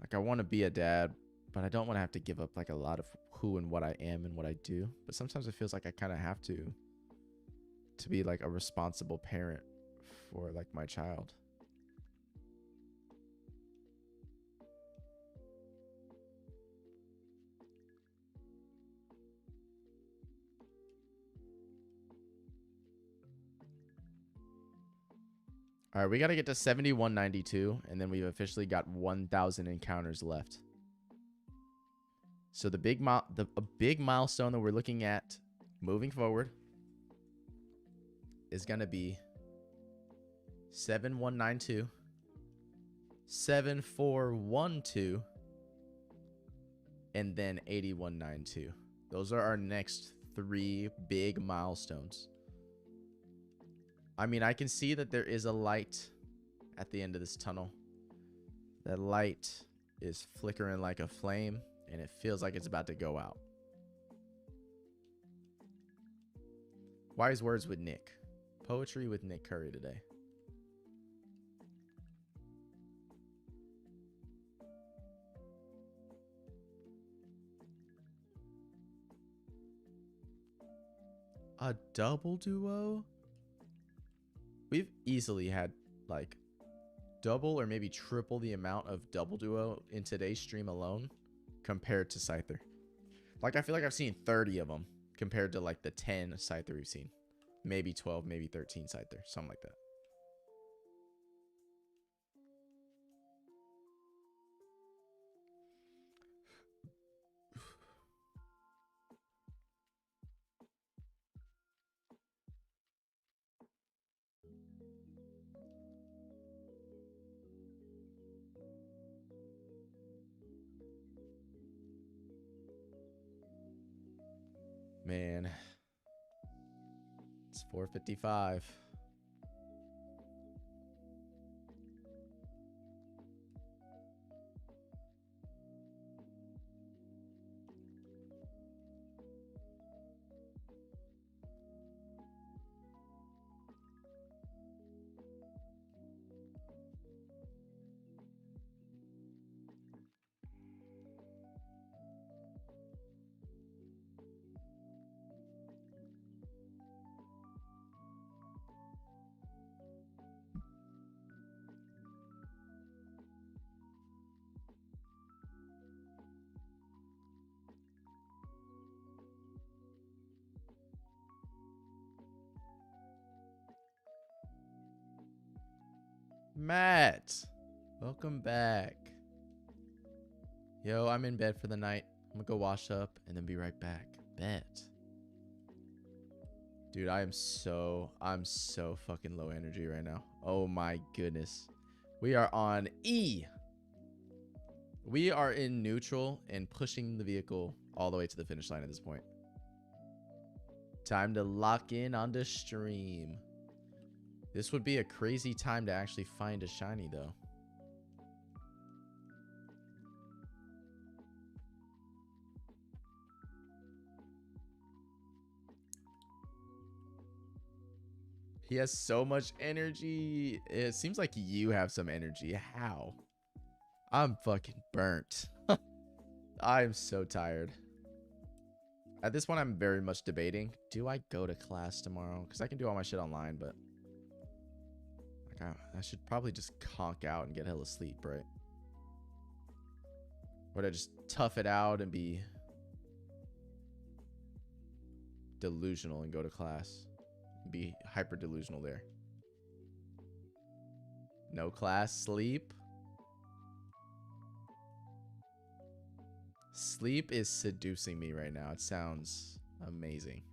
Like, I want to be a dad, but I don't want to have to give up like a lot of who and what I am and what I do. But sometimes it feels like I kind of have to be like a responsible parent for like my child. All right, we got to get to 7192, and then we've officially got 1,000 encounters left. So the big milestone that we're looking at moving forward is going to be 7192, 7412, and then 8192. Those are our next 3 big milestones. I mean, I can see that there is a light at the end of this tunnel. That light is flickering like a flame, and it feels like it's about to go out. Wise words with Nick. Poetry with Nick Curry today. A double duo? We've easily had like double or maybe triple the amount of double duo in today's stream alone compared to Scyther. Like, I feel like I've seen 30 of them compared to like the 10 Scyther we've seen. Maybe 12, maybe 13 Scyther, something like that. Man, it's 4:55. Matt, welcome back. Yo, I'm in bed for the night. I'm gonna go wash up and then be right back. Bet. Dude, I'm so fucking low energy right now. Oh my goodness. We are on E. We are in neutral and pushing the vehicle all the way to the finish line at this point. Time to lock in on the stream. This would be a crazy time to actually find a shiny, though. He has so much energy. It seems like you have some energy. How? I'm fucking burnt. I'm so tired. At this point, I'm very much debating. Do I go to class tomorrow? Because I can do all my shit online, but... like, I should probably just conk out and get hella sleep, right? Or to just tough it out and be... delusional and go to class. Be hyper delusional there. No class, sleep. Sleep is seducing me right now. It sounds amazing.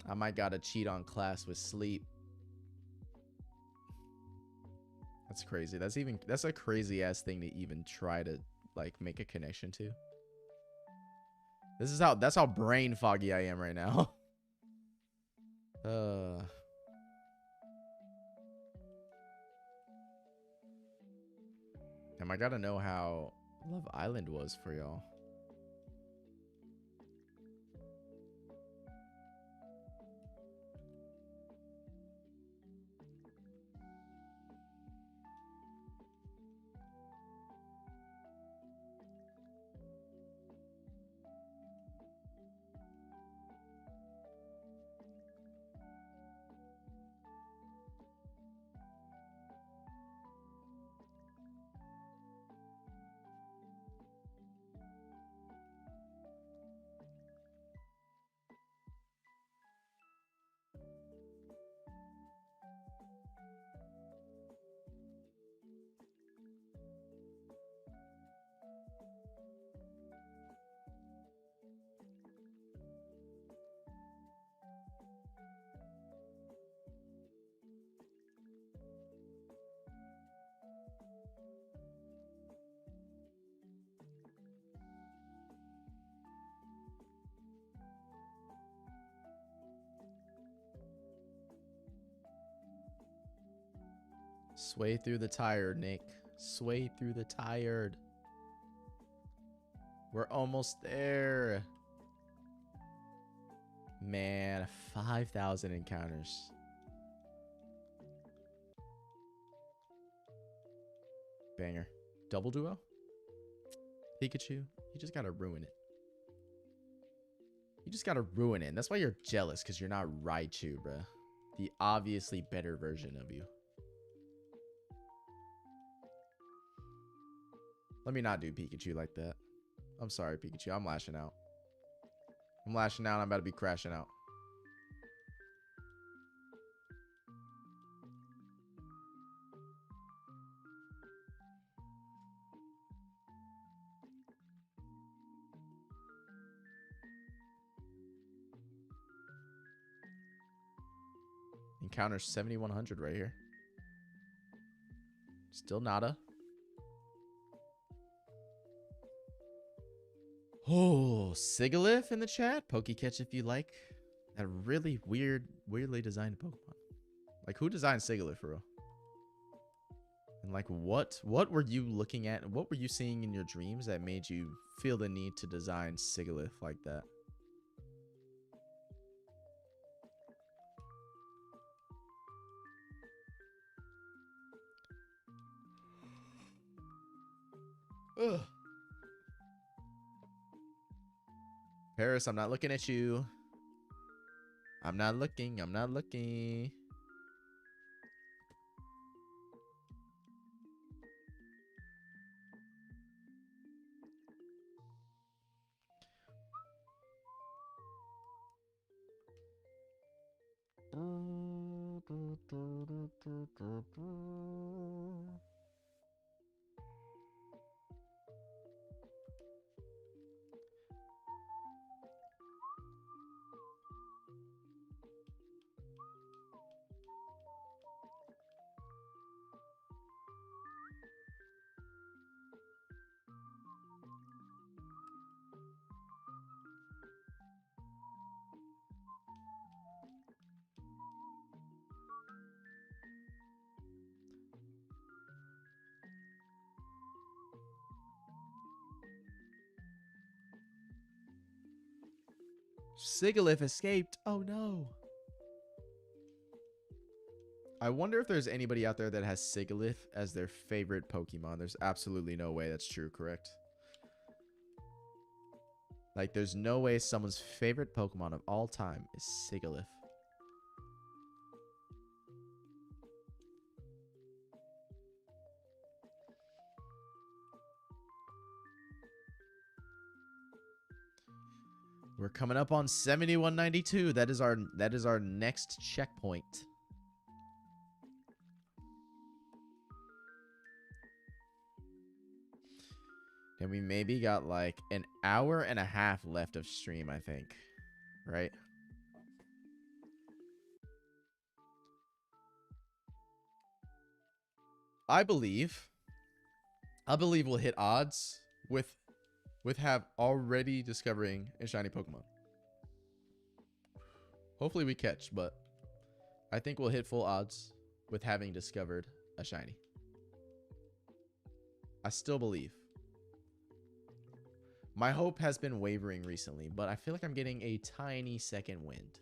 I might gotta cheat on class with sleep. That's crazy. That's a crazy ass thing to even try to like make a connection to. That's how brain foggy I am right now. I gotta know how Love Island was for y'all. Sway through the tired, Nick. Sway through the tired. We're almost there. Man, 5,000 encounters. Banger. Double duo? Pikachu? You just gotta ruin it. You just gotta ruin it. And that's why you're jealous, because you're not Raichu, bruh. The obviously better version of you. Let me not do Pikachu like that. I'm sorry, Pikachu. I'm lashing out. I'm lashing out. I'm about to be crashing out. Encounter 7,100 right here. Still nada. Oh, Sigilyph in the chat. Pokecatch if you like. That really weirdly designed Pokemon. Like, who designed Sigilyph for real? And like, what were you looking at? What were you seeing in your dreams that made you feel the need to design Sigilyph like that? Ugh. Paris, I'm not looking at you. I'm not looking. I'm not looking. Sigilyph escaped. Oh no. I wonder if there's anybody out there that has Sigilyph as their favorite Pokemon. There's absolutely no way that's true, correct? Like, there's no way someone's favorite Pokemon of all time is Sigilyph. We're coming up on 7192. That is our next checkpoint. And we maybe got like an hour and a half left of stream, I think. Right? I believe we'll hit odds with have already discovering a shiny Pokemon. Hopefully we catch, but I think we'll hit full odds with having discovered a shiny. I still believe. My hope has been wavering recently, but I feel like I'm getting a tiny second wind.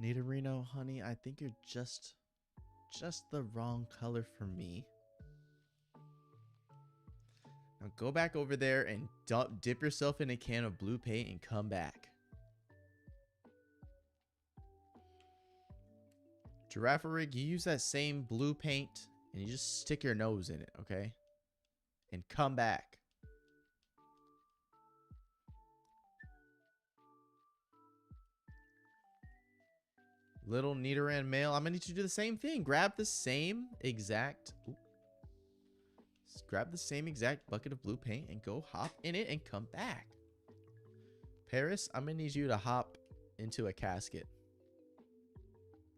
Nidorino, honey, I think you're just the wrong color for me. Now go back over there and dip yourself in a can of blue paint and come back. Girafarig, you use that same blue paint and you just stick your nose in it, okay? And come back. Little Nidoran male, I'm gonna need you to do the same thing. Grab the same exact bucket of blue paint and go hop in it and come back. Paris, I'm gonna need you to hop into a casket.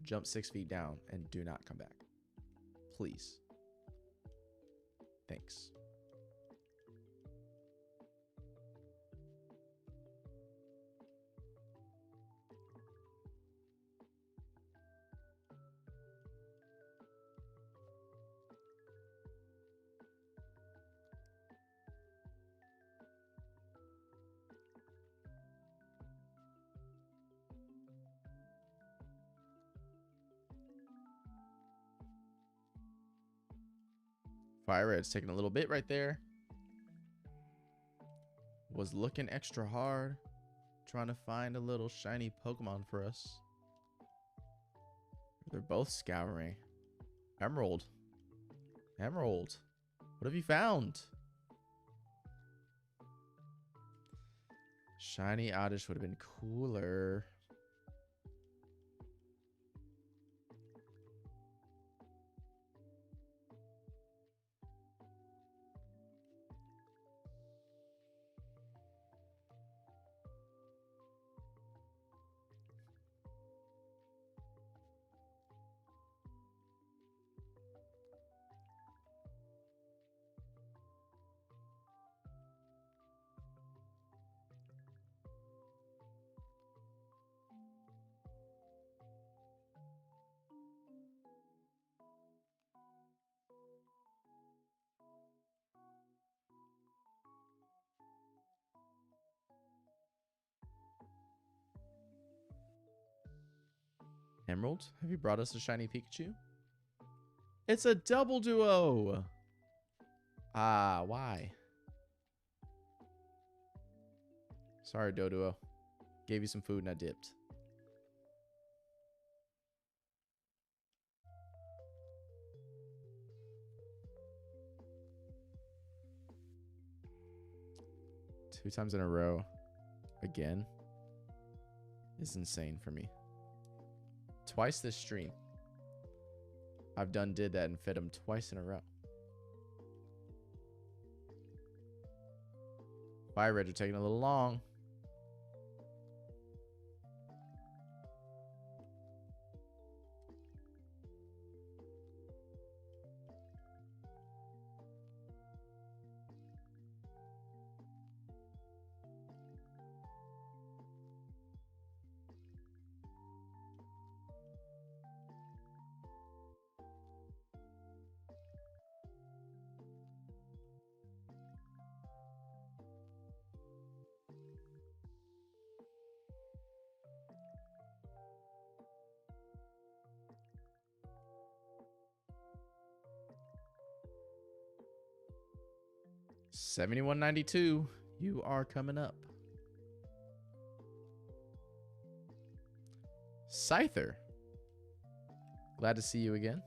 Jump 6 feet down and do not come back. Please. Thanks. Fire Red's taking a little bit right there. Was looking extra hard. Trying to find a little shiny Pokemon for us. They're both scouring. Emerald. Emerald. What have you found? Shiny Oddish would have been cooler. Emerald, have you brought us a shiny Pikachu? It's a double duo. Ah, why? Sorry, Doduo. Gave you some food and I dipped. Two times in a row. Again. Is insane for me. Twice this stream. I've did that and fed him twice in a row. Fire Reds are taking a little long. $71.92. You are coming up. Scyther. Glad to see you again.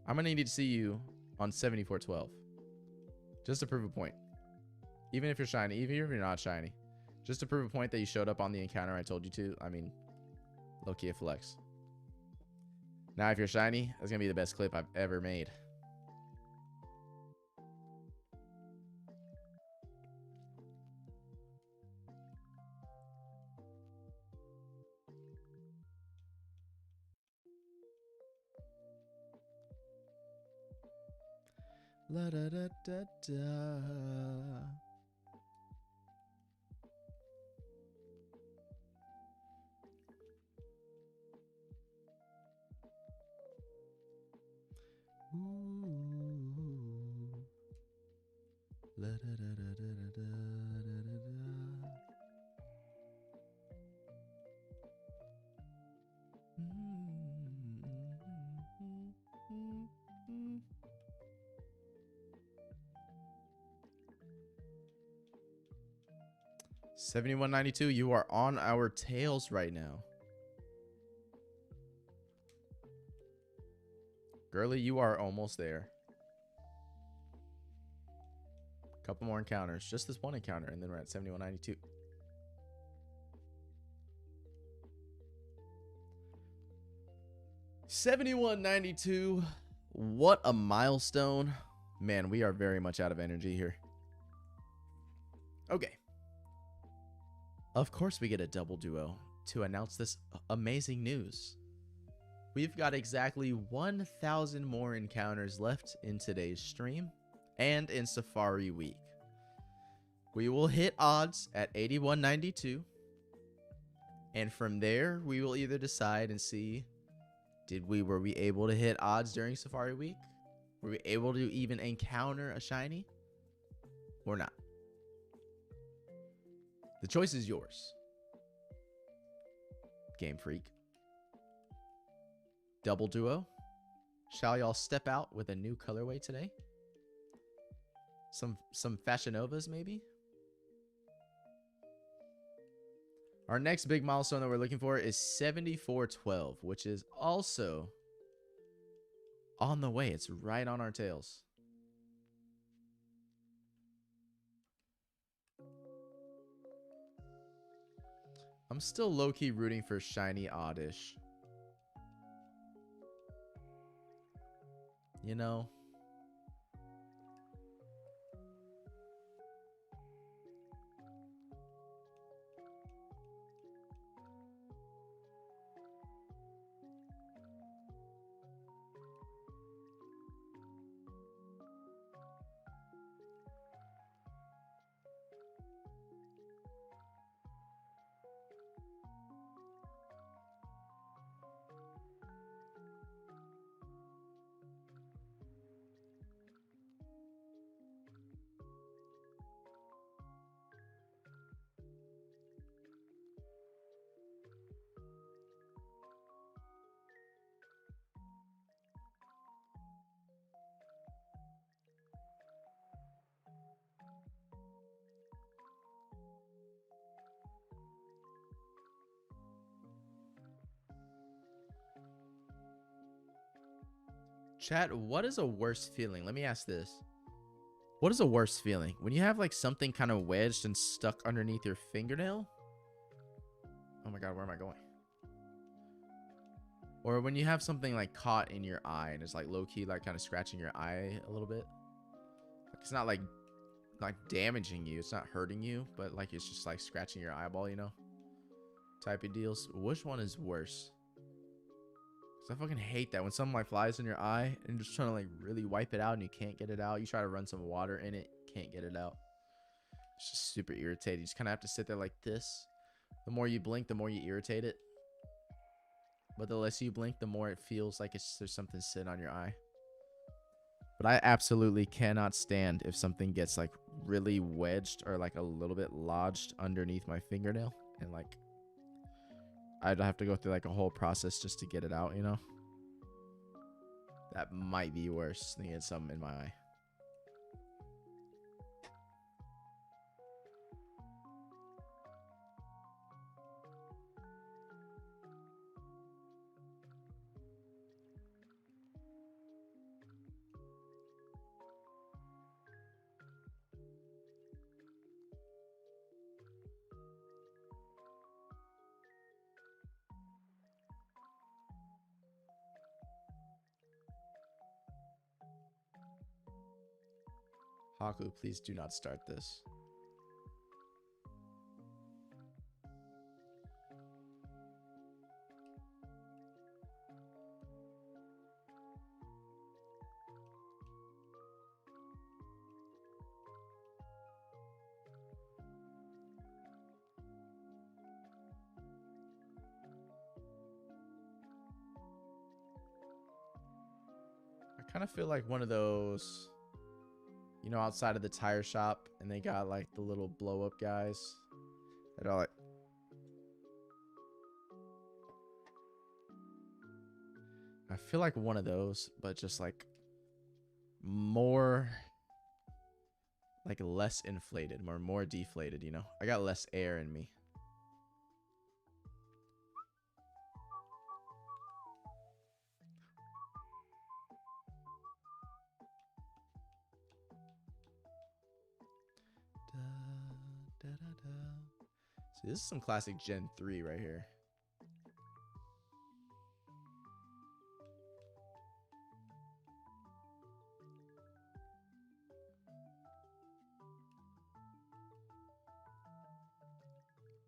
I'm gonna need to see you on 7412. Just to prove a point. Even if you're shiny, even if you're not shiny. Just to prove a point that you showed up on the encounter I told you to. I mean, low-key a flex. Now if you're shiny, that's gonna be the best clip I've ever made. La da da da da. Ooh. La da da da da da da da da. 71.92. You are on our tails right now. Girly, you are almost there. Couple more encounters. Just this one encounter, and then we're at 71.92. $71.92. What a milestone. Man, we are very much out of energy here. Okay. Of course we get a double duo to announce this amazing news. We've got exactly 1,000 more encounters left in today's stream and in Safari Week. We will hit odds at 81.92. And from there, we will either decide and see, were we able to hit odds during Safari Week? Were we able to even encounter a shiny? Or not? The choice is yours. Game Freak. Double duo. Shall y'all step out with a new colorway today? Some Fashion Novas maybe? Our next big milestone that we're looking for is 7412, which is also on the way. It's right on our tails. I'm still low-key rooting for Shiny Oddish. You know? Chat, what is a worse feeling? Let me ask this. What is a worse feeling? When you have like something kind of wedged and stuck underneath your fingernail? Oh my god, where am I going? Or when you have something like caught in your eye and it's like low-key like kind of scratching your eye a little bit. Like it's not like damaging you, it's not hurting you, but like it's just like scratching your eyeball, you know? Type of deals. Which one is worse? Because I fucking hate that when something like flies in your eye and you're just trying to like really wipe it out and you can't get it out. You try to run some water in it, can't get it out. It's just super irritating. You just kind of have to sit there like this. The more you blink, the more you irritate it. But the less you blink, the more it feels like there's something sitting on your eye. But I absolutely cannot stand if something gets like really wedged or like a little bit lodged underneath my fingernail. And like, I'd have to go through like a whole process just to get it out, you know? That might be worse than getting something in my eye. Haku, please do not start this. I kind of feel like one of those, you know, outside of the tire shop and they got like the little blow up guys that are like, I feel like one of those, but just like more, like less inflated, more deflated, you know? I got less air in me. See, this is some classic Gen 3 right here.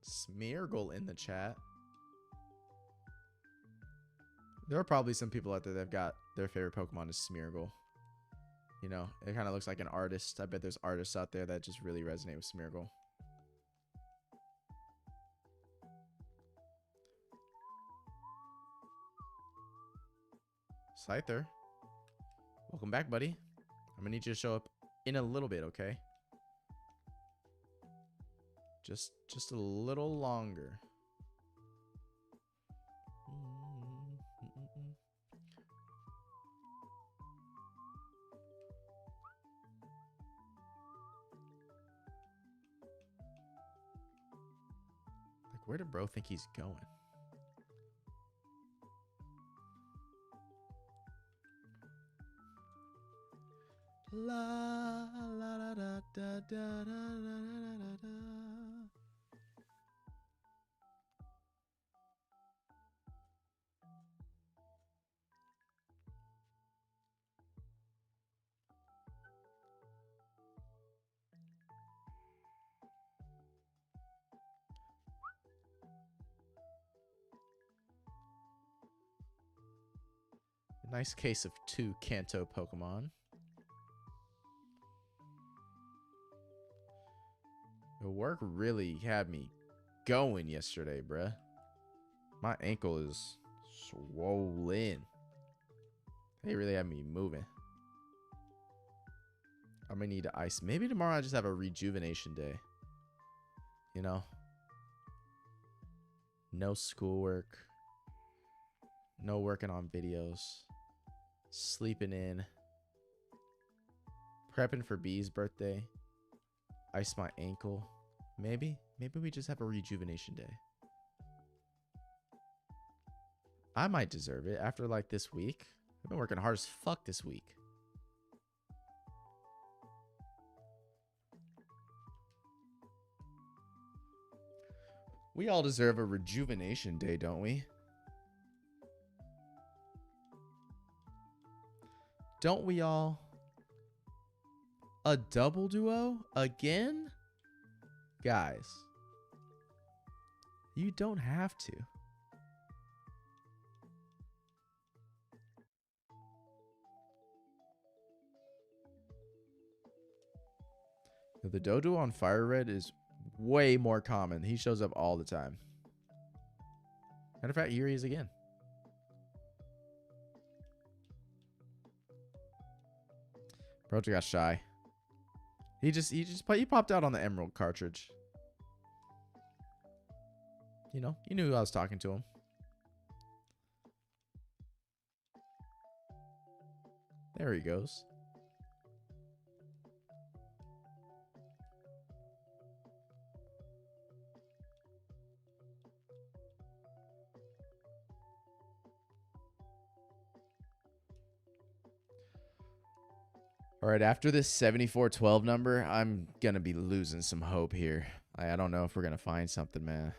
Smeargle in the chat. There are probably some people out there that have got their favorite Pokemon is Smeargle. You know, it kind of looks like an artist. I bet there's artists out there that just really resonate with Smeargle. Scyther, welcome back, buddy. I'm gonna need you to show up in a little bit, okay? Just a little longer. Like, where did bro think he's going? La la la da da da da da da. Nice case of 2 Kanto Pokemon. The work really had me going yesterday, bruh. My ankle is swollen. They really had me moving. I'm gonna need to ice. Maybe tomorrow I just have a rejuvenation day. You know? No schoolwork. No working on videos. Sleeping in. Prepping for B's birthday. Ice my ankle. Maybe we just have a rejuvenation day. I might deserve it after like this week. I've been working hard as fuck this week. We all deserve a rejuvenation day, don't we? Don't we all? A double duo? Again? Guys, you don't have to. The Dodo on Fire Red is way more common. He shows up all the time. Matter of fact, here he is again. Bro got shy. He popped out on the Emerald cartridge. You know, you knew I was talking to him. There he goes. All right, after this 7412 number, I'm going to be losing some hope here. I don't know if we're going to find something, man.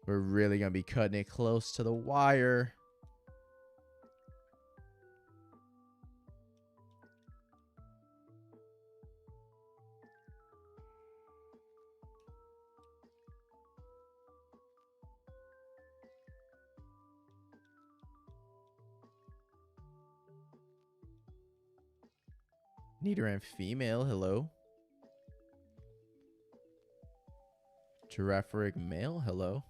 We're really going to be cutting it close to the wire. Nidoran female, hello. Giraffaric male, hello.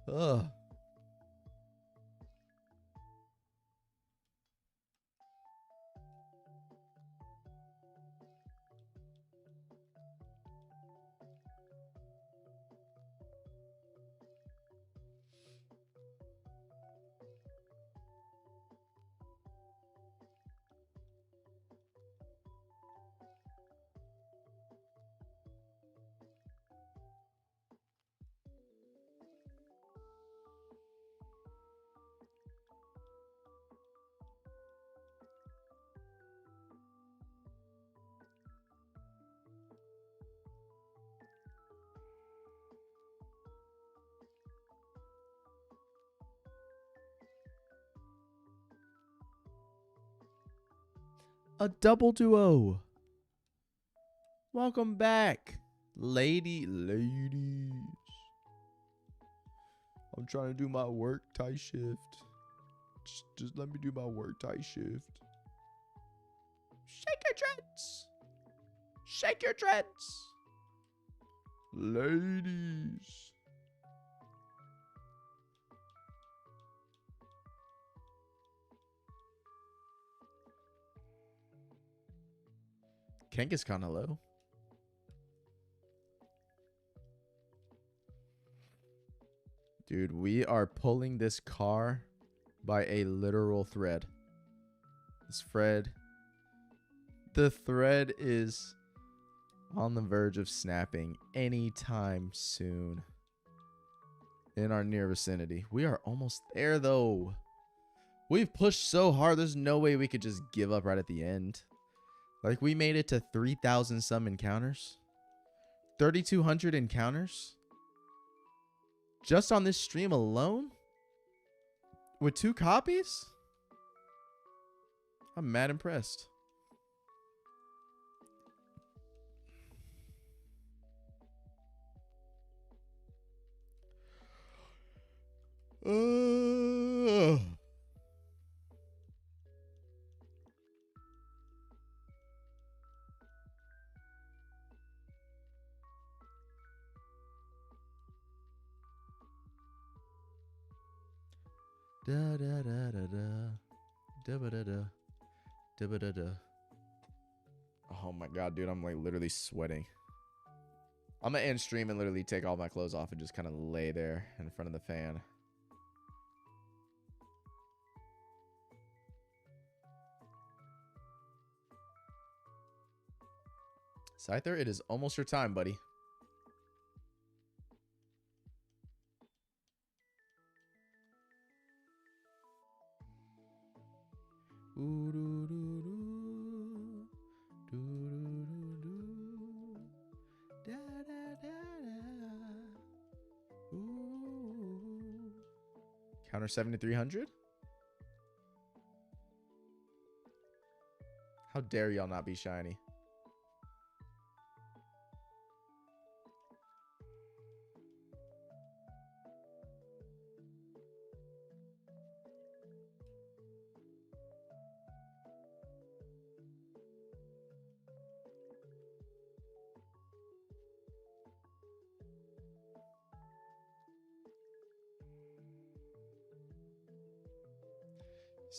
Ugh. A double duo. Welcome back, ladies. I'm trying to do my work tie shift. Just let me do my work tie shift. Shake your dreads. Shake your dreads. Ladies. Kangaskhan, hello. Dude, we are pulling this car by a literal thread. The thread is on the verge of snapping anytime soon in our near vicinity. We are almost there, though. We've pushed so hard, there's no way we could just give up right at the end. Like, we made it to 3,000 some encounters. 3,200 encounters. Just on this stream alone? With 2 copies? I'm mad impressed. Da da da da da da da da da da da. Oh my god, dude, I'm like literally sweating. I'm gonna end stream and literally take all my clothes off and just kind of lay there in front of the fan. Scyther, it is almost your time, buddy. Ooh, doo, doo, doo. Doo, doo, doo, doo. Da, da, da, da. Ooh. Counter 7,300? How dare y'all not be shiny?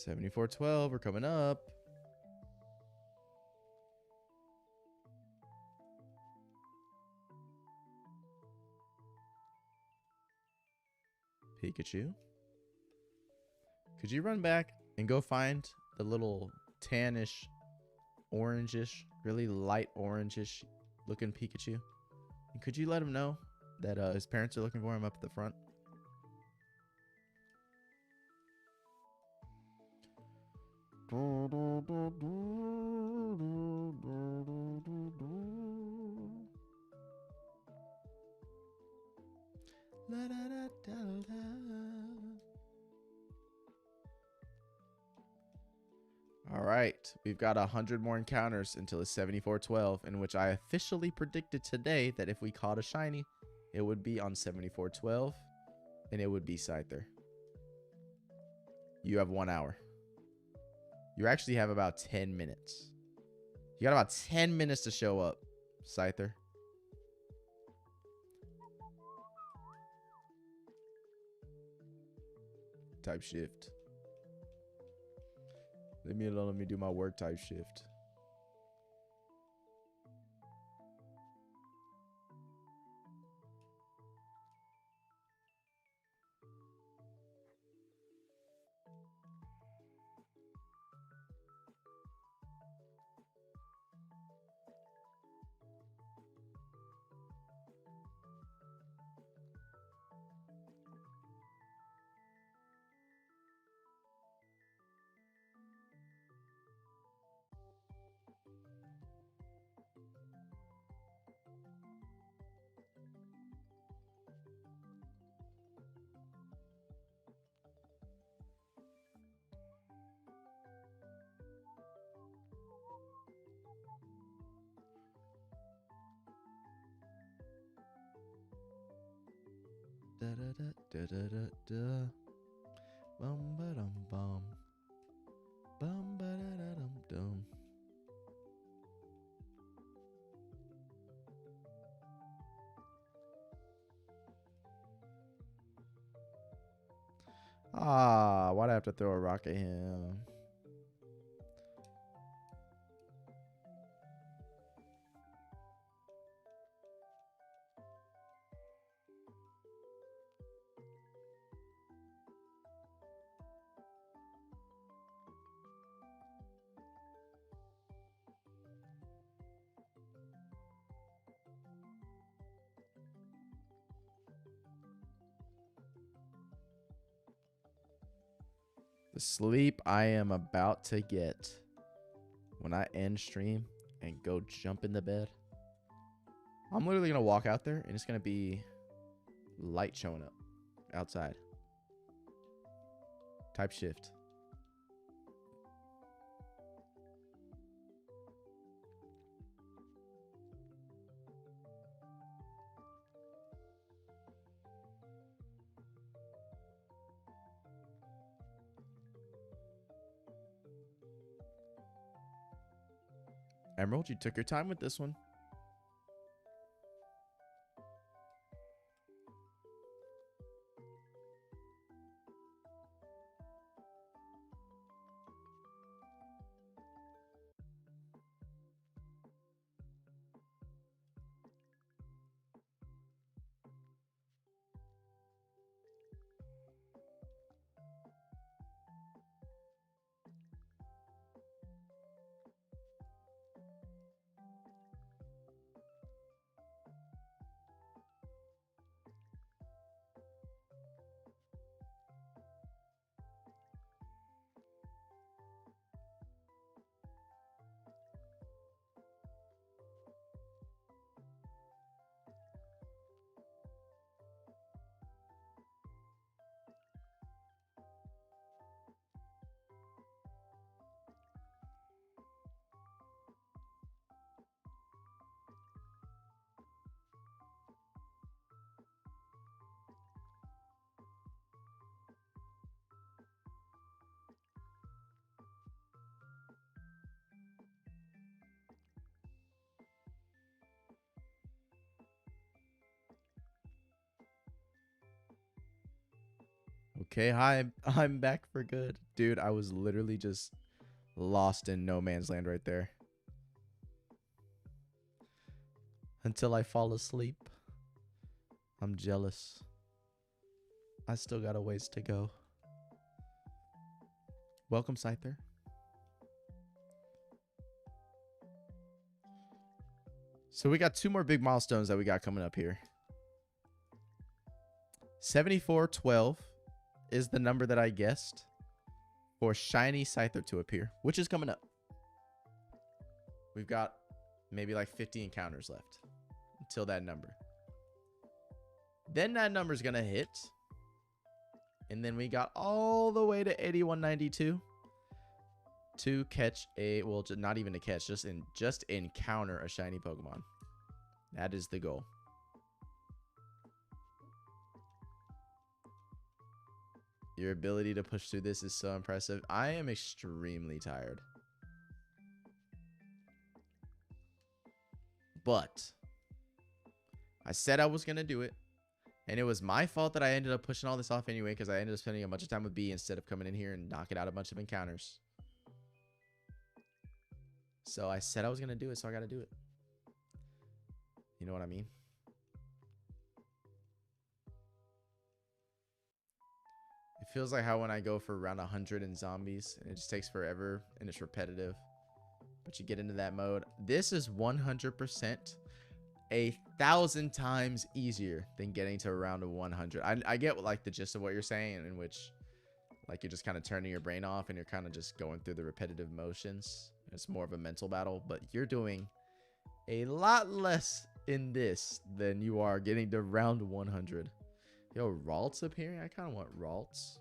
$74.12. We're coming up. Pikachu. Could you run back and go find the little tannish, orangish, really light orangish looking Pikachu? And could you let him know that his parents are looking for him up at the front? All right, we've got 100 more encounters until it's 74.12, in which I officially predicted today that if we caught a shiny, it would be on 74.12, and it would be Scyther. You have 1 hour. You actually have about 10 minutes. You got about 10 minutes to show up, Scyther. Type shift. Leave me alone. Let me do my work. Type shift. Da da da da da da da. Bum ba dum bum. Bum ba da da dum dum. Ah, why'd I have to throw a rock at him? The sleep I am about to get when I end stream and go jump in the bed. I'm literally going to walk out there and it's going to be light showing up outside. Type shift. Emerald, you took your time with this one. Okay, hi, I'm back for good. Dude, I was literally just lost in no man's land right there. Until I fall asleep. I'm jealous. I still got a ways to go. Welcome, Scyther. So we got 2 more big milestones that we got coming up here. 7412 is the number that I guessed for shiny Scyther to appear, which is coming up. We've got maybe like 50 encounters left until that number. Then that number is going to hit. And then we got all the way to 8192 to catch a, well, not even to catch, just encounter a shiny Pokemon. That is the goal. Your ability to push through this is so impressive. I am extremely tired. But I said I was going to do it. And it was my fault that I ended up pushing all this off anyway, because I ended up spending a bunch of time with B instead of coming in here and knocking out a bunch of encounters. So I said I was going to do it, so I got to do it. You know what I mean? It feels like how when I go for around 100 in zombies, and it just takes forever, and it's repetitive. But you get into that mode. This is 100%. 1,000 times easier than getting to around a 100. I get like the gist of what you're saying, in which like you're just kind of turning your brain off and you're kind of just going through the repetitive motions. It's more of a mental battle, but you're doing a lot less in this than you are getting to round 100. Yo, Ralts appearing? I kind of want Ralts.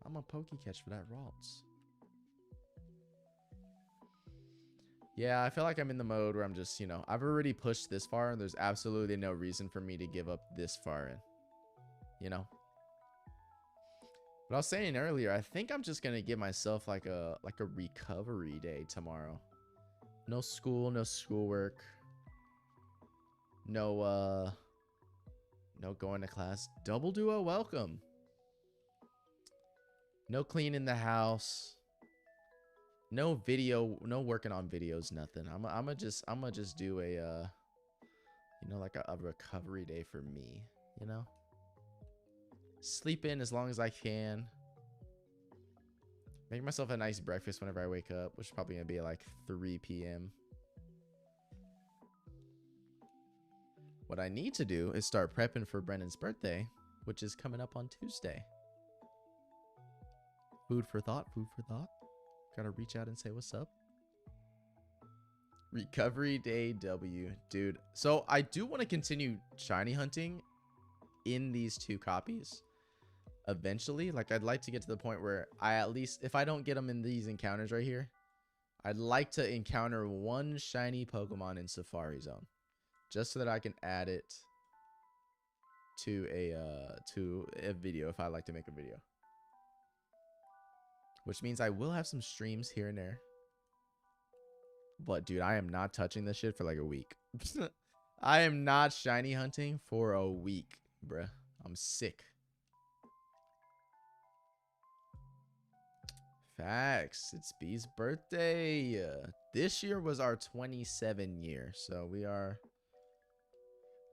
I'm a Pokecatch for that Ralts. Yeah, I feel like I'm in the mode where I'm just, you know, I've already pushed this far and there's absolutely no reason for me to give up this far in, you know? But I was saying earlier, I think I'm just going to give myself like a recovery day tomorrow. No school, no schoolwork. No going to class. Double Duo, welcome. No cleaning the house. No video, no working on videos, nothing. I'm gonna just do a you know, like a recovery day for me, you know? Sleep in as long as I can. Make myself a nice breakfast whenever I wake up, which is probably gonna be at like 3 p.m. What I need to do is start prepping for Brennan's birthday, which is coming up on Tuesday. Food for thought, food for thought. Gotta reach out and say what's up. Recovery day W. Dude, so I do want to continue shiny hunting in these 2 copies eventually. Like, I'd like to get to the point where I at least, if I don't get them in these encounters right here, I'd like to encounter 1 shiny Pokemon in Safari Zone, just so that I can add it to a video if I like to make a video. Which means I will have some streams here and there. But, dude, I am not touching this shit for like a week. I am not shiny hunting for a week, bruh. I'm sick. Facts. It's B's birthday. This year was our 27 year. So we are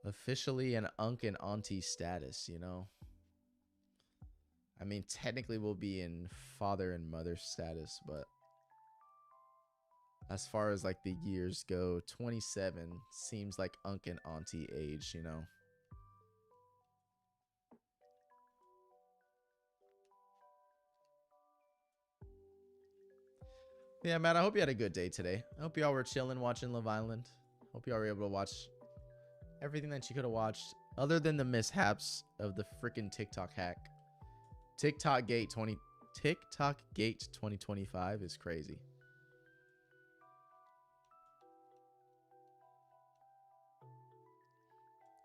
officially an Unc and Auntie status, you know? I mean, technically we'll be in father and mother status, but as far as like the years go, 27 seems like Unc and Auntie age, you know? Yeah, Matt, I hope you had a good day today. I hope y'all were chilling watching Love Island. Hope y'all were able to watch everything that you could have watched, other than the mishaps of the freaking TikTok hack. TikTok Gate 2025 is crazy.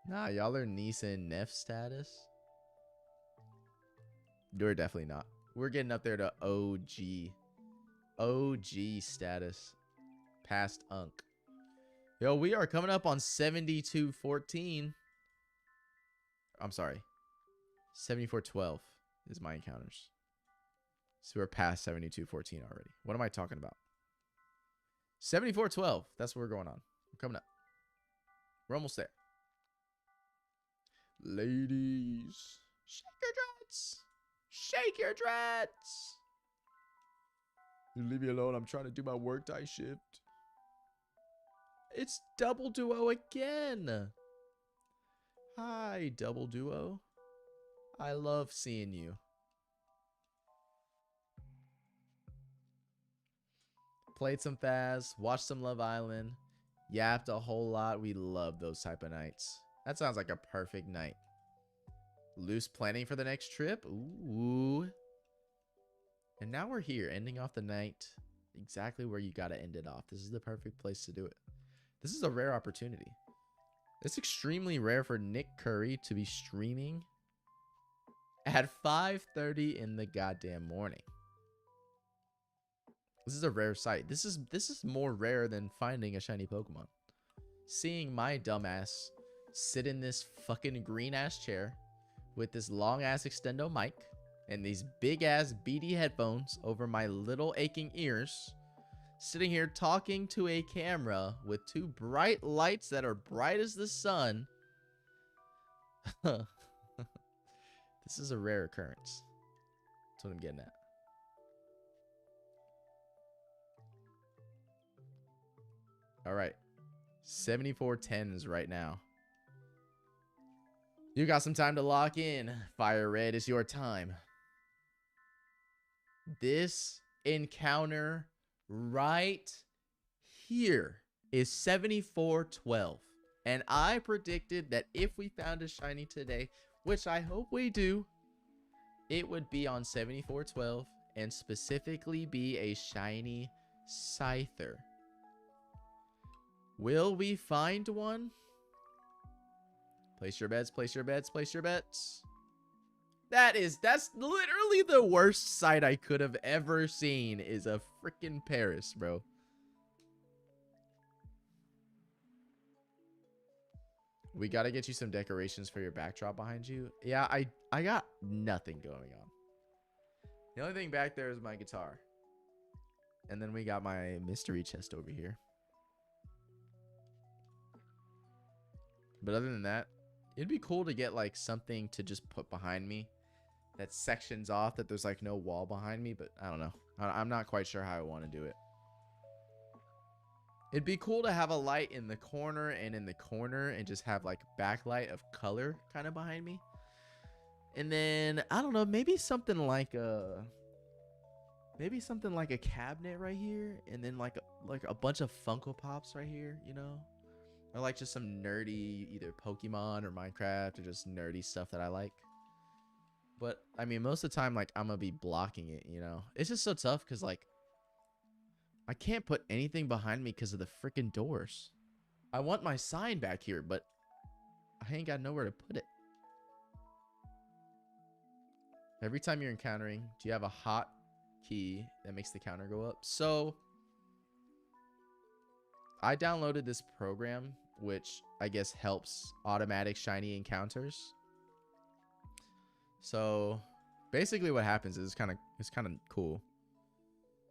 Nah, y'all are niece and Neff status. We're definitely not. We're getting up there to OG status. Past Unc. Yo, we are coming up on 7214. I'm sorry. 7412 is my encounters. So we're past 7214 already. What am I talking about? 7412. That's what we're going on. We're coming up. We're almost there. Ladies, shake your dreads. Shake your dreads. You leave me alone. I'm trying to do my work die shift. It's Double Duo again. Hi, Double Duo. I love seeing you. Played some Faz, watched some Love Island, yapped a whole lot. We love those type of nights. That sounds like a perfect night. Loose planning for the next trip. Ooh. And now we're here, ending off the night exactly where you got to end it off. This is the perfect place to do it. This is a rare opportunity. It's extremely rare for Nick Curry to be streaming at 5:30 in the goddamn morning. This is a rare sight. This is more rare than finding a shiny Pokemon. Seeing my dumbass sit in this fucking green ass chair with this long ass extendo mic and these big ass beady headphones over my little aching ears, sitting here talking to a camera with two bright lights that are bright as the sun. This is a rare occurrence. That's what I'm getting at. All right. 7410s right now. You got some time to lock in. Fire Red is your time. This encounter right here is 7412. And I predicted that if we found a shiny today, which I hope we do, it would be on 7412 and specifically be a shiny Scyther. Will we find one? Place your bets, place your bets, place your bets. That's literally the worst sight I could have ever seen is a freaking Paris, bro. We got to get you some decorations for your backdrop behind you. Yeah, I got nothing going on. The only thing back there is my guitar. And then we got my mystery chest over here. But other than that, it'd be cool to get like something to just put behind me that sections off that there's like no wall behind me. But I don't know. I'm not quite sure how I want to do it. It'd be cool to have a light in the corner and just have like backlight of color kind of behind me. And then I don't know, maybe something like a cabinet right here, and then like a bunch of Funko Pops right here, you know? Or like just some nerdy either Pokemon or Minecraft or just nerdy stuff that I like. But I mean, most of the time, like I'm gonna be blocking it, you know? It's just so tough because like I can't put anything behind me because of the freaking doors. I want my sign back here, but I ain't got nowhere to put it. Every time you're encountering, do you have a hot key that makes the counter go up? So I downloaded this program, which I guess helps automatic shiny encounters. So basically what happens is it's kind of cool.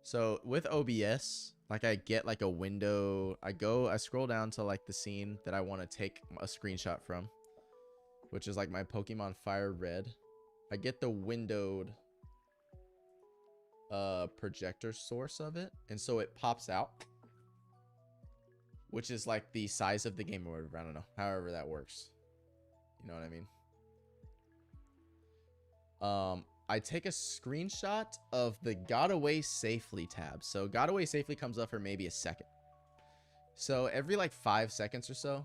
So with OBS, like I get like a window, I scroll down to like the scene that I want to take a screenshot from, which is like my Pokemon Fire Red. I get the windowed projector source of it, and so it pops out, which is like the size of the game or whatever. I don't know, however that works, you know what I mean? I take a screenshot of the Got Away Safely tab. So Got Away Safely comes up for maybe a second. So every like 5 seconds or so,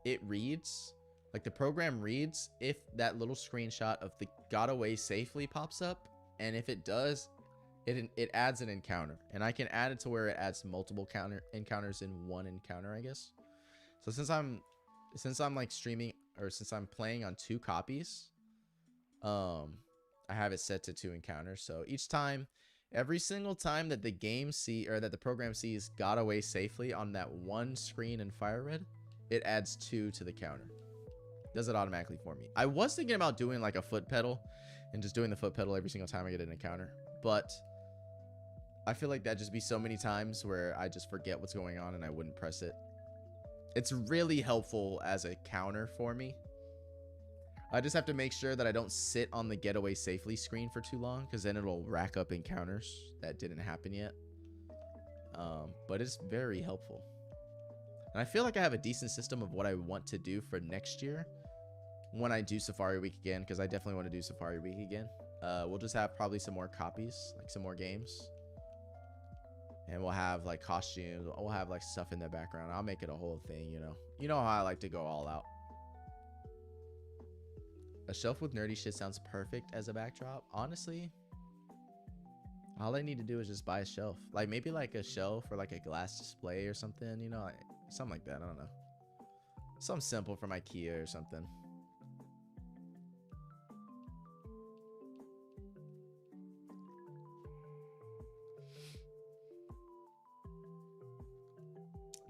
it reads, like the program reads if that little screenshot of the Got Away Safely pops up. And if it does, it adds an encounter. And I can add it to where it adds multiple encounters in one encounter, I guess. So since I'm like streaming, or since I'm playing on 2 copies, I have it set to 2 encounters. So each time, every single time that the game that the program sees Got Away Safely on that one screen in Fire Red, it adds 2 to the counter. Does it automatically for me. I was thinking about doing like a foot pedal and just doing the foot pedal every single time I get an encounter, but I feel like that'd just be so many times where I just forget what's going on and I wouldn't press it. It's really helpful as a counter for me. I just have to make sure that I don't sit on the getaway safely screen for too long, because then it'll rack up encounters that didn't happen yet. But it's very helpful. And I feel like I have a decent system of what I want to do for next year when I do Safari Week again, because I definitely want to do Safari Week again. We'll just have probably some more copies, like some more games. And we'll have like costumes. We'll have like stuff in the background. I'll make it a whole thing, you know. You know how I like to go all out. A shelf with nerdy shit sounds perfect as a backdrop. Honestly, all I need to do is just buy a shelf. Like maybe like a shelf or like a glass display or something, you know, like, something like that. I don't know. Something simple from IKEA or something.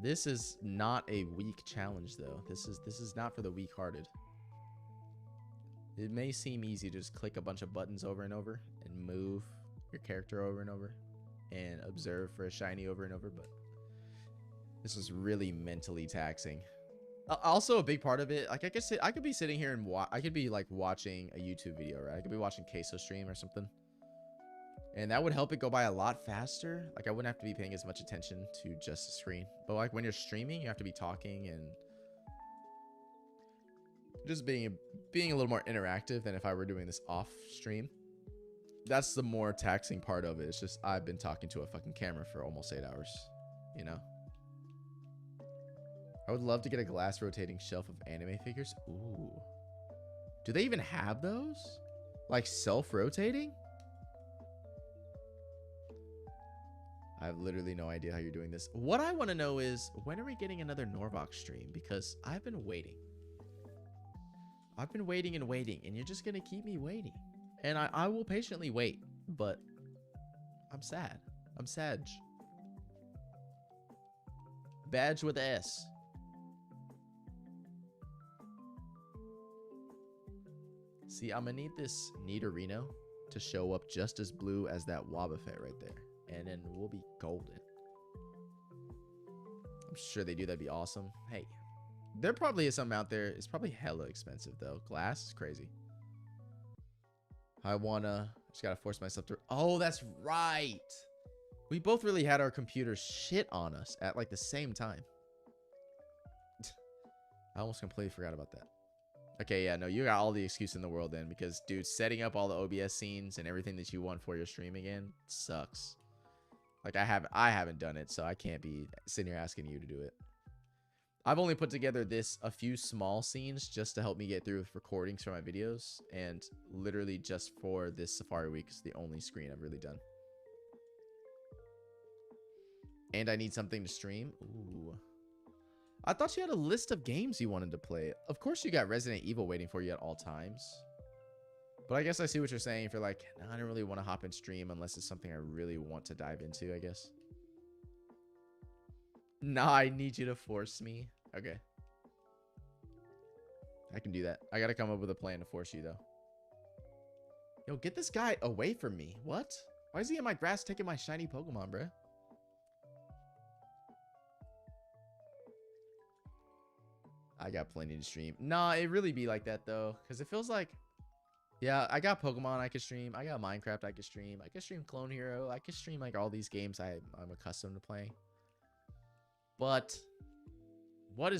This is not a weak challenge though. This is not for the weak-hearted. It may seem easy to just click a bunch of buttons over and over and move your character over and over and observe for a shiny over and over, but this is really mentally taxing. Also, a big part of it, like I could be sitting here and I could be like watching a YouTube video, right? I could be watching Queso stream or something, and that would help it go by a lot faster. Like I wouldn't have to be paying as much attention to just the screen. But like when you're streaming, you have to be talking and just being a little more interactive than if I were doing this off stream. That's the more taxing part of it. It's just I've been talking to a fucking camera for almost 8 hours, you know. I would love to get a glass rotating shelf of anime figures. Ooh, do they even have those? Like self-rotating? I have literally no idea how you're doing this. What I want to know is, when are we getting another Norvox stream? Because I've been waiting. I've been waiting and waiting, and you're just going to keep me waiting. And I will patiently wait, but I'm sad. I'm sad. Badge with S. See, I'm going to need this Nidorino to show up just as blue as that Wobbuffet right there. And then we'll be golden. I'm sure they do. That'd be awesome. Hey. There probably is something out there. It's probably hella expensive though. Glass is crazy. Just gotta force myself to. Oh, that's right. We both really had our computers shit on us at like the same time. I almost completely forgot about that. Okay, yeah, no, you got all the excuse in the world then, because dude, setting up all the OBS scenes and everything that you want for your stream again sucks. Like I haven't done it, so I can't be sitting here asking you to do it. I've only put together a few small scenes just to help me get through with recordings for my videos, and literally just for this Safari Week is the only screen I've really done. And I need something to stream. Ooh. I thought you had a list of games you wanted to play. Of course you got Resident Evil waiting for you at all times. But I guess I see what you're saying. If you're like, nah, I don't really want to hop in stream unless it's something I really want to dive into, I guess. Nah, I need you to force me. Okay. I can do that. I gotta come up with a plan to force you, though. Yo, get this guy away from me. What? Why is he in my grass taking my shiny Pokemon, bruh? I got plenty to stream. Nah, it really be like that, though. Because it feels like... Yeah, I got Pokemon I could stream. I got Minecraft I could stream. I could stream Clone Hero. I could stream, like, all these games I'm accustomed to playing. But... What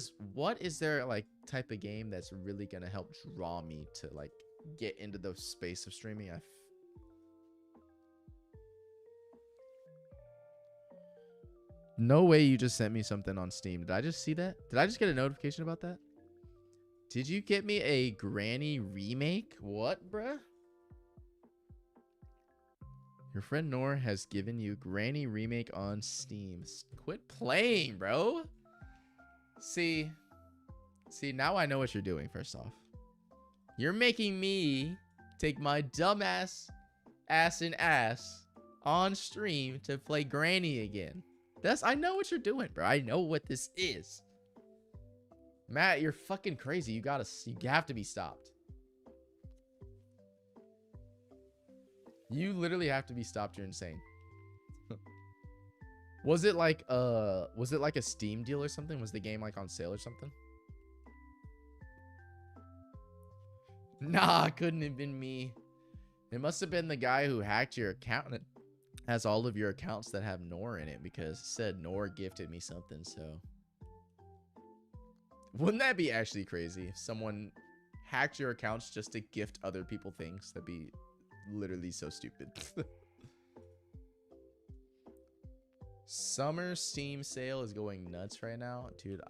is there like type of game that's really gonna help draw me to like get into the space of streaming? No way you just sent me something on Steam. Did I just see that? Did I just get a notification about that? Did you get me a Granny remake? What, bruh? Your friend Nor has given you Granny remake on Steam. Quit playing, bro. See, now I know what you're doing. First off, you're making me take my dumbass ass on stream to play Granny again. I know what you're doing, bro. I know what this is. Matt, you're fucking crazy. You have to be stopped. You literally have to be stopped. You're insane. Was it like a Steam deal or something? Was the game like on sale or something? Nah, couldn't have been me. It must have been the guy who hacked your account and has all of your accounts that have Nor in it, because it said Nor gifted me something. So wouldn't that be actually crazy if someone hacked your accounts just to gift other people things? That'd be literally so stupid. Summer Steam sale is going nuts right now, dude.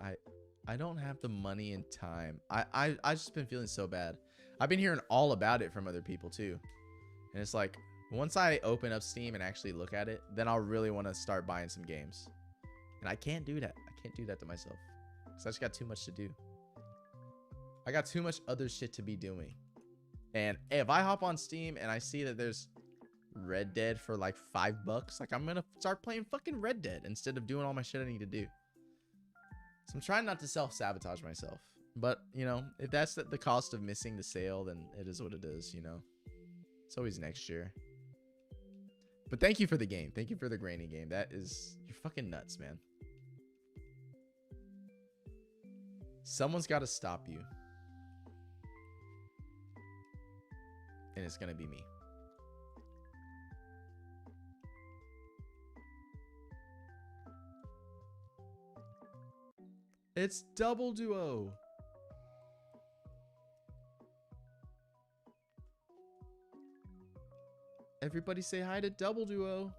I don't have the money and time. I just been feeling so bad. I've been hearing all about it from other people too, and it's like, once I open up Steam and actually look at it, then I'll really want to start buying some games. And I can't do that. I can't do that to myself, because I just got too much to do. I got too much other shit to be doing. And if I hop on Steam and I see that there's Red Dead for like $5, like, I'm gonna start playing fucking Red Dead instead of doing all my shit I need to do. So I'm trying not to self-sabotage myself. But, you know, if that's the cost of missing the sale, then it is what it is, you know. It's always next year. But thank you for the game. Thank you for the grainy game. That is... You're fucking nuts, man. Someone's got to stop you. And it's going to be me. It's Double Duo. Everybody say hi to Double Duo.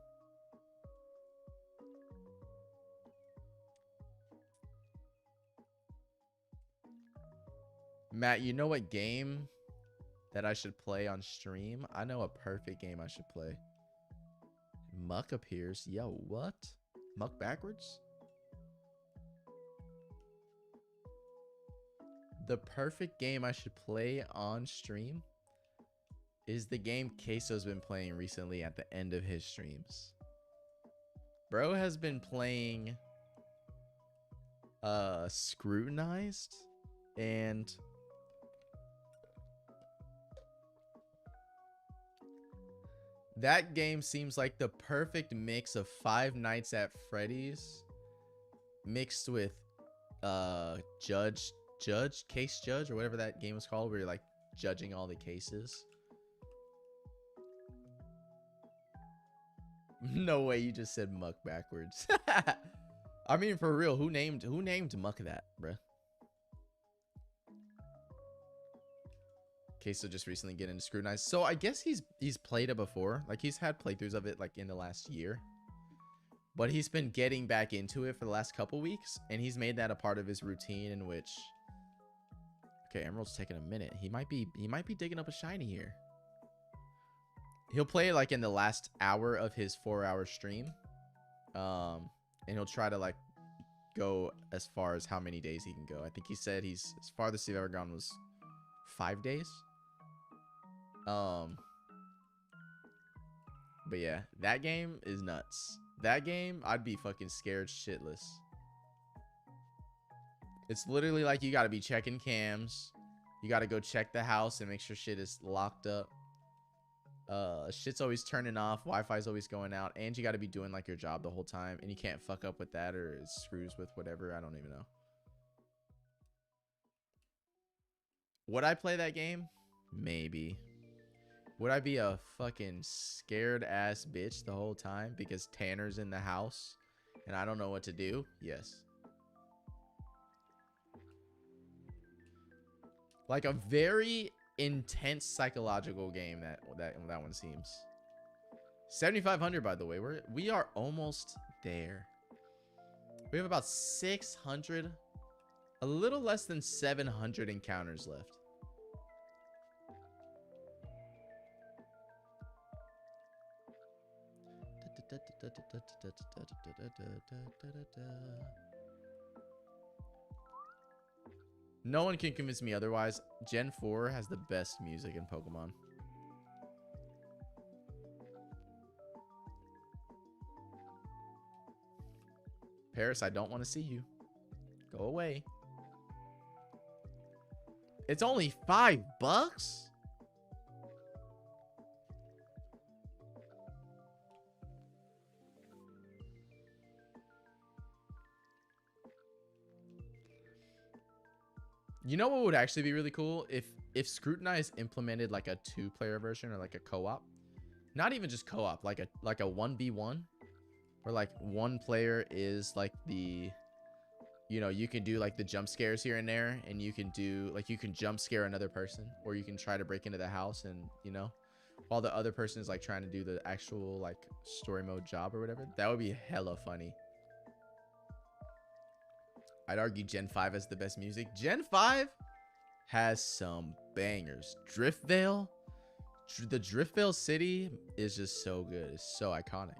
Matt, you know what game that I should play on stream? I know a perfect game I should play. Muck appears. Yo, what? Muck backwards? The perfect game I should play on stream is the game Queso's been playing recently at the end of his streams. Bro has been playing Scrutinized, and that game seems like the perfect mix of Five Nights at Freddy's mixed with case judge, or whatever that game was called, where you're like judging all the cases. No way, you just said Muck backwards. I mean, for real, who named Muck that, bruh? Queso just recently getting into Scrutinized. So I guess he's played it before. Like, he's had playthroughs of it like in the last year. But he's been getting back into it for the last couple weeks, and he's made that a part of his routine, in which... Okay, Emerald's taking a minute. He might be digging up a shiny here. He'll play it like in the last hour of his 4-hour stream. And he'll try to like go as far as how many days he can go. I think he said he's as farthest he's ever gone was 5 days. But yeah, that game is nuts. That game, I'd be fucking scared shitless. It's literally like you gotta be checking cams. You gotta go check the house and make sure shit is locked up. Shit's always turning off. Wi-Fi's always going out. And you gotta be doing like your job the whole time. And you can't fuck up with that, or it screws with whatever. I don't even know. Would I play that game? Maybe. Would I be a fucking scared ass bitch the whole time because Tanner's in the house and I don't know what to do? Yes. Like a very intense psychological game that one seems. 7,500, by the way. We are almost there. We have about 600, a little less than 700 encounters left. No one can convince me otherwise. Gen 4 has the best music in Pokemon. Paris, I don't want to see you. Go away. It's only $5? You know what would actually be really cool? If Scrutinize implemented like a 2-player version or like a co-op. Not even just co-op, like a 1v1. Where like one player is like the, you know, you can do like the jump scares here and there, and you can do like, you can jump scare another person, or you can try to break into the house, and you know, while the other person is like trying to do the actual like story mode job or whatever. That would be hella funny. I'd argue Gen 5 has the best music. Gen 5 has some bangers. Driftvale, the Driftvale city is just so good. It's so iconic.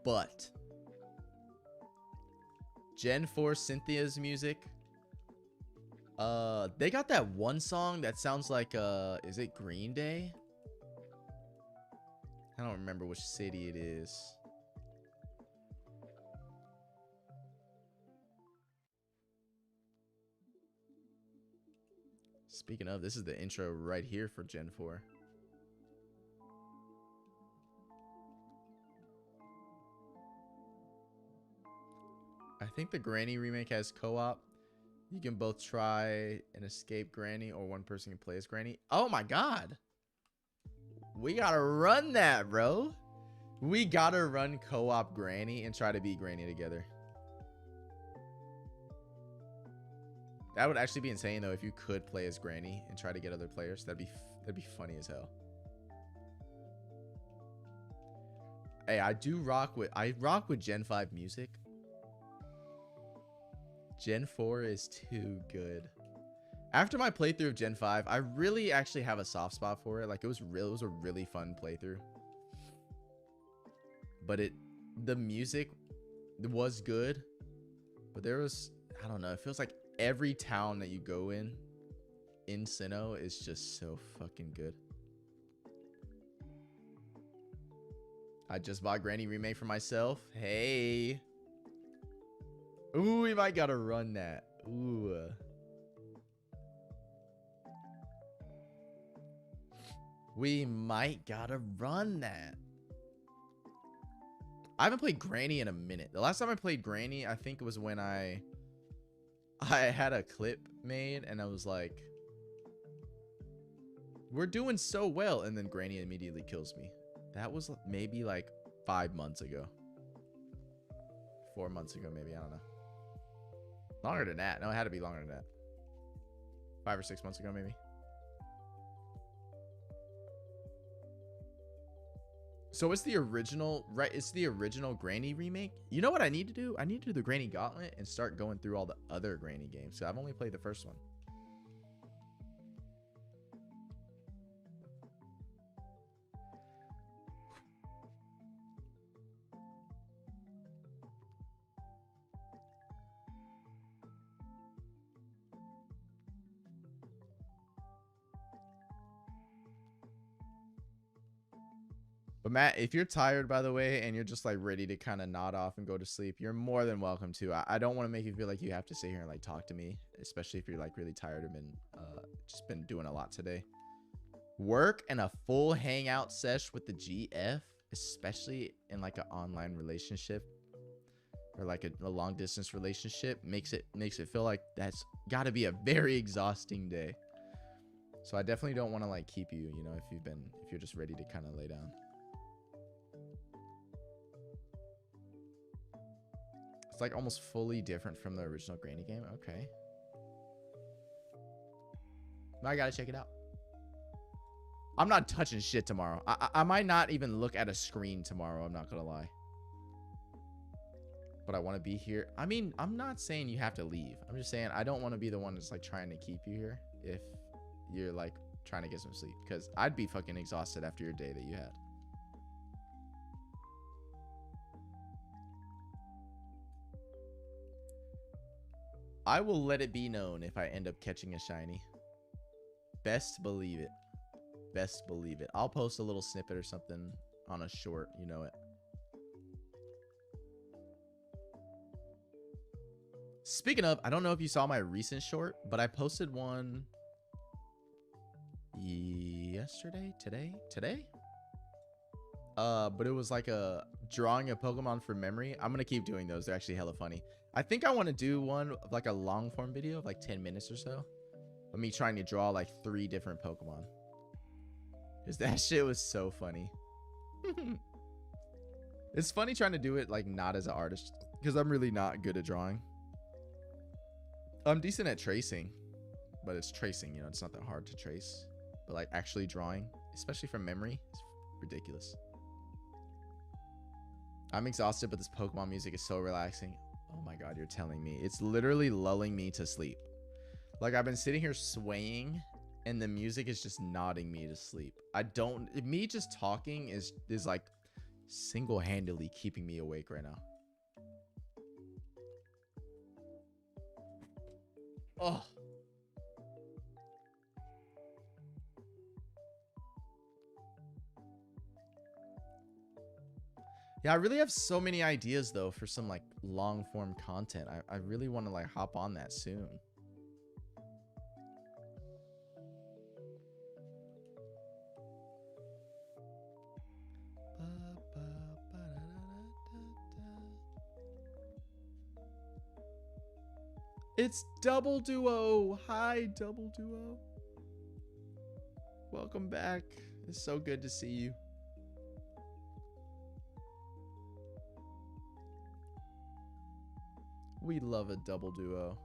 But Gen 4 Cynthia's music, they got that one song that sounds like is it Green Day? I don't remember which city it is. Speaking of, this is the intro right here for Gen 4. I think the Granny remake has co-op. You can both try and escape Granny, or one person can play as Granny. Oh my god. We gotta run that, bro. We gotta run co-op Granny and try to beat Granny together. That would actually be insane though, if you could play as Granny and try to get other players. That'd be funny as hell. Hey, I rock with Gen 5 music. Gen 4 is too good. After my playthrough of Gen 5, I really actually have a soft spot for it. Like it was a really fun playthrough. But the music was good, but there was, I don't know, it feels like every town that you go in Sinnoh is just so fucking good. I just bought Granny Remake for myself. Hey. Ooh, we might gotta run that. Ooh. We might gotta run that. I haven't played Granny in a minute. The last time I played Granny, I think it was when I had a clip made and I was like, we're doing so well, and then Granny immediately kills me. That was maybe like 5 months ago. 4 months ago, maybe. I don't know. Longer than that. No, it had to be longer than that. 5 or 6 months ago, maybe. So it's the original, right? It's the original Granny remake. You know what I need to do? I need to do the Granny Gauntlet and start going through all the other Granny games. So I've only played the first one. But Matt, if you're tired, by the way, and you're just like ready to kind of nod off and go to sleep, you're more than welcome to. I don't want to make you feel like you have to sit here and like talk to me, especially if you're like really tired and just been doing a lot today. Work and a full hangout sesh with the GF, especially in like an online relationship or like a long distance relationship, makes it feel like that's got to be a very exhausting day. So I definitely don't want to like keep you, you know, if you're just ready to kind of lay down. It's like almost fully different from the original Granny game. Okay. I gotta check it out. I'm not touching shit tomorrow. I might not even look at a screen tomorrow. I'm not gonna lie. But I want to be here. I mean, I'm not saying you have to leave. I'm just saying I don't want to be the one that's like trying to keep you here if you're like trying to get some sleep. Because I'd be fucking exhausted after your day that you had. I will let it be known if I end up catching a shiny. Best believe it. Best believe it. I'll post a little snippet or something on a short, you know it. Speaking of, I don't know if you saw my recent short, but I posted one today. But it was like a drawing a Pokemon from memory. I'm gonna keep doing those. They're actually hella funny. I think I want to do one of like a long form video of like 10 minutes or so of me trying to draw like 3 different Pokemon, because that shit was so funny. It's funny trying to do it like not as an artist, because I'm really not good at drawing. I'm decent at tracing, but it's tracing, you know, it's not that hard to trace. But like actually drawing, especially from memory, is ridiculous. I'm exhausted, but this Pokemon music is so relaxing. Oh my god, you're telling me. It's literally lulling me to sleep. Like, I've been sitting here swaying and the music is just nodding me to sleep. Me just talking is like single-handedly keeping me awake right now. Oh. Yeah, I really have so many ideas though for some like long form content. I really want to like hop on that soon. It's Double Duo. Hi, Double Duo. Welcome back. It's so good to see you. We love a Double Duo.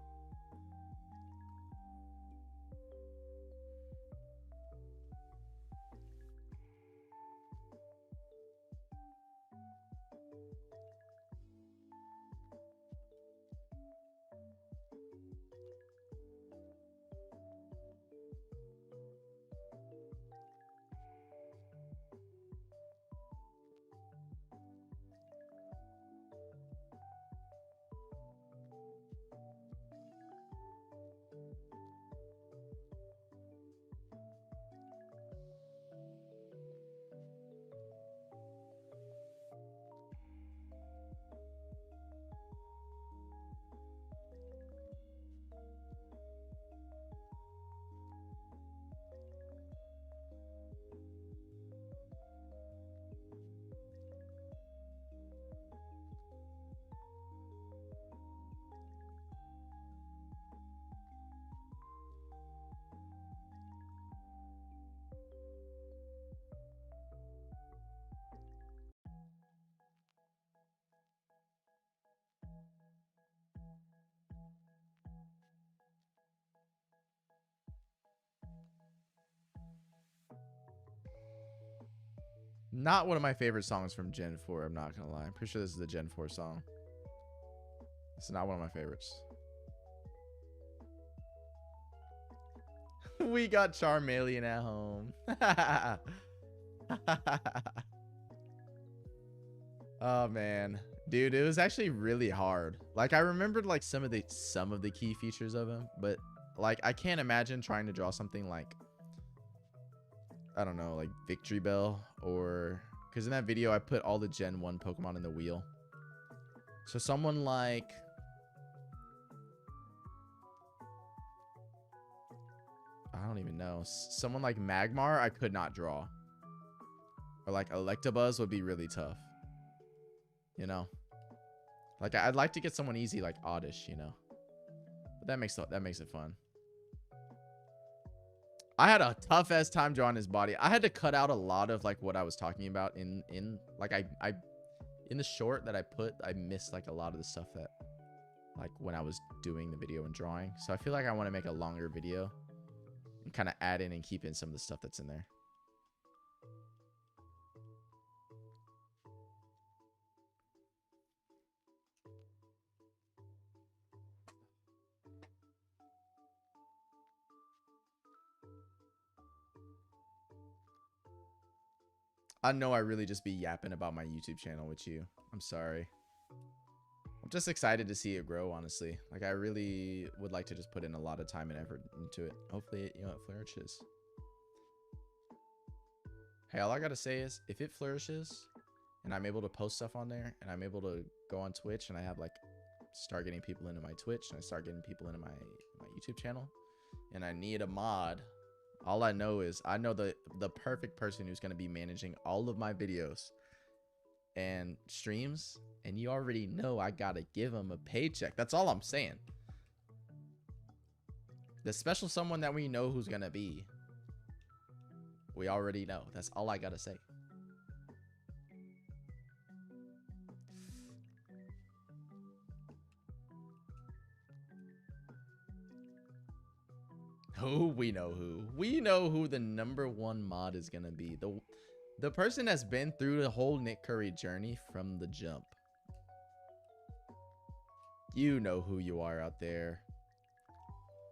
Not one of my favorite songs from Gen 4, I'm not gonna lie. I'm pretty sure this is the Gen 4 song. It's not one of my favorites. We got Charmeleon at home. Oh man. Dude, it was actually really hard. Like, I remembered like some of the key features of him, but like I can't imagine trying to draw something like, I don't know, like Victory Bell, or because in that video I put all the Gen 1 Pokemon in the wheel. So someone like, I don't even know, someone like Magmar I could not draw, or like Electabuzz would be really tough, you know. Like, I'd like to get someone easy like Oddish, you know, but that makes it fun. I had a tough ass time drawing his body. I had to cut out a lot of like what I was talking about in like I in the short that I put. I missed like a lot of the stuff that like when I was doing the video and drawing. So I feel like I want to make a longer video and kind of add in and keep in some of the stuff that's in there. I know I really just be yapping about my YouTube channel with you. I'm sorry. I'm just excited to see it grow, honestly. Like, I really would like to just put in a lot of time and effort into it. Hopefully, it flourishes. Hey, all I gotta say is, if it flourishes and I'm able to post stuff on there and I'm able to go on Twitch and I have like start getting people into my Twitch, and I start getting people into my YouTube channel, and I need a mod. All I know is I know the perfect person who's going to be managing all of my videos and streams, and you already know I got to give him a paycheck. That's all I'm saying. The special someone that we know who's going to be, we already know. That's all I got to say. We know who. We know who the #1 mod is gonna be. The person that's been through the whole Nick Curry journey from the jump. You know who you are out there.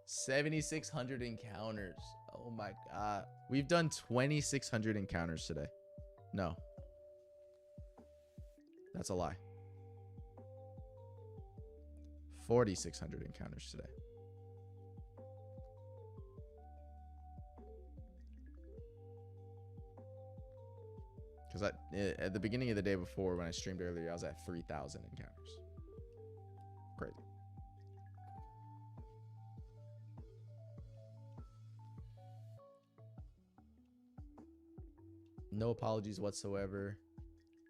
7,600 encounters. Oh my god. We've done 2,600 encounters today. No. That's a lie. 4,600 encounters today. Because at the beginning of the day before, when I streamed earlier, I was at 3,000 encounters. Crazy. No apologies whatsoever.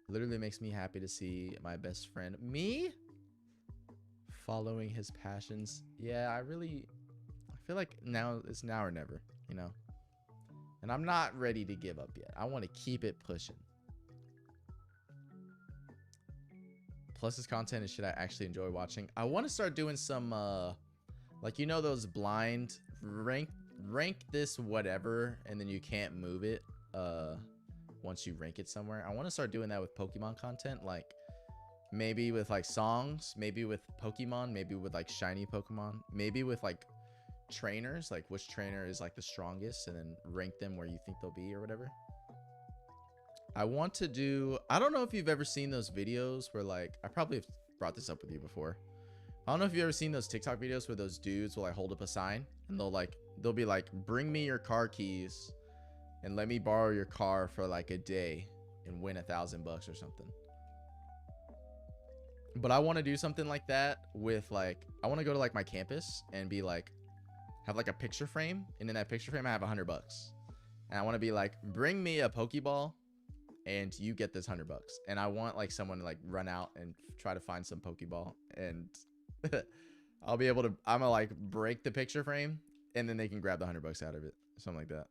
Literally makes me happy to see my best friend, me, following his passions. Yeah, I feel like now it's now or never, you know? And I'm not ready to give up yet. I want to keep it pushing. Plus his content is shit I actually enjoy watching. I want to start doing some like, you know, those blind rank this whatever and then you can't move it once you rank it somewhere. I want to start doing that with Pokemon content, like maybe with like songs, maybe with Pokemon, maybe with like shiny Pokemon, maybe with like trainers, like which trainer is like the strongest, and then rank them where you think they'll be or whatever. I want to do, I don't know if you've ever seen those videos where, like, I probably have brought this up with you before. I don't know if you've ever seen those TikTok videos where those dudes will like hold up a sign and they'll be like, bring me your car keys and let me borrow your car for like a day and win $1,000 or something. But I want to do something like that with like, I want to go to like my campus and be like, have like a picture frame, and in that picture frame I have $100, and I want to be like, bring me a Pokeball and you get this $100. And I want like someone to like run out and try to find some Pokeball, and I'll be able to, I'm gonna like break the picture frame and then they can grab the $100 out of it, something like that.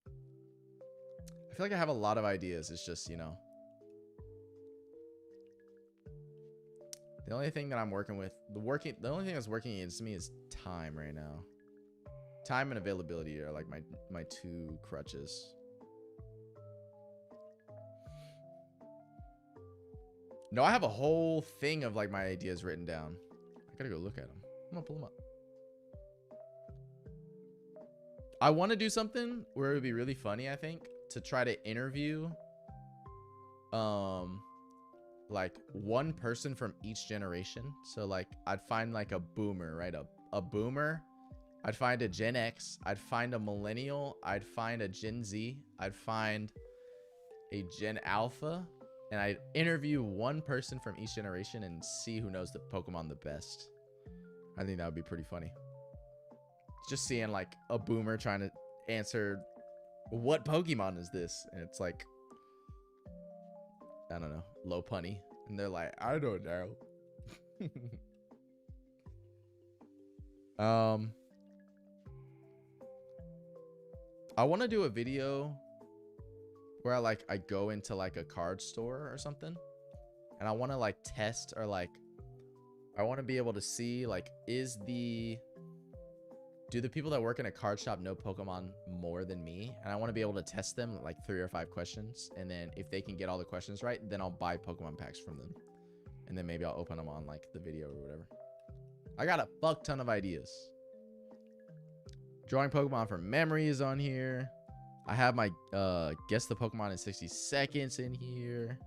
I feel like I have a lot of ideas. It's just, you know, the only thing that I'm working with, the only thing that's working against me is time right now. Time and availability are like my two crutches. No, I have a whole thing of like my ideas written down. I gotta go look at them. I'm gonna pull them up. I want to do something where it would be really funny, I think, to try to interview like one person from each generation. So like I'd find like a boomer, right? A boomer. I'd find a Gen X. I'd find a millennial. I'd find a Gen Z. I'd find a Gen Alpha. And I'd interview one person from each generation and see who knows the Pokemon the best. I think that would be pretty funny. Just seeing like a boomer trying to answer, what Pokemon is this? And it's like, I don't know, Lopunny. And they're like, I don't know. I want to do a video where I go into like a card store or something, and I want to like test, or like I want to be able to see like, do the people that work in a card shop know Pokemon more than me? And I want to be able to test them like 3 or 5 questions, and then if they can get all the questions right, then I'll buy Pokemon packs from them, and then maybe I'll open them on like the video or whatever. I got a fuck ton of ideas. Drawing Pokemon from memory is on here. I have my guess the Pokemon in 60 seconds in here.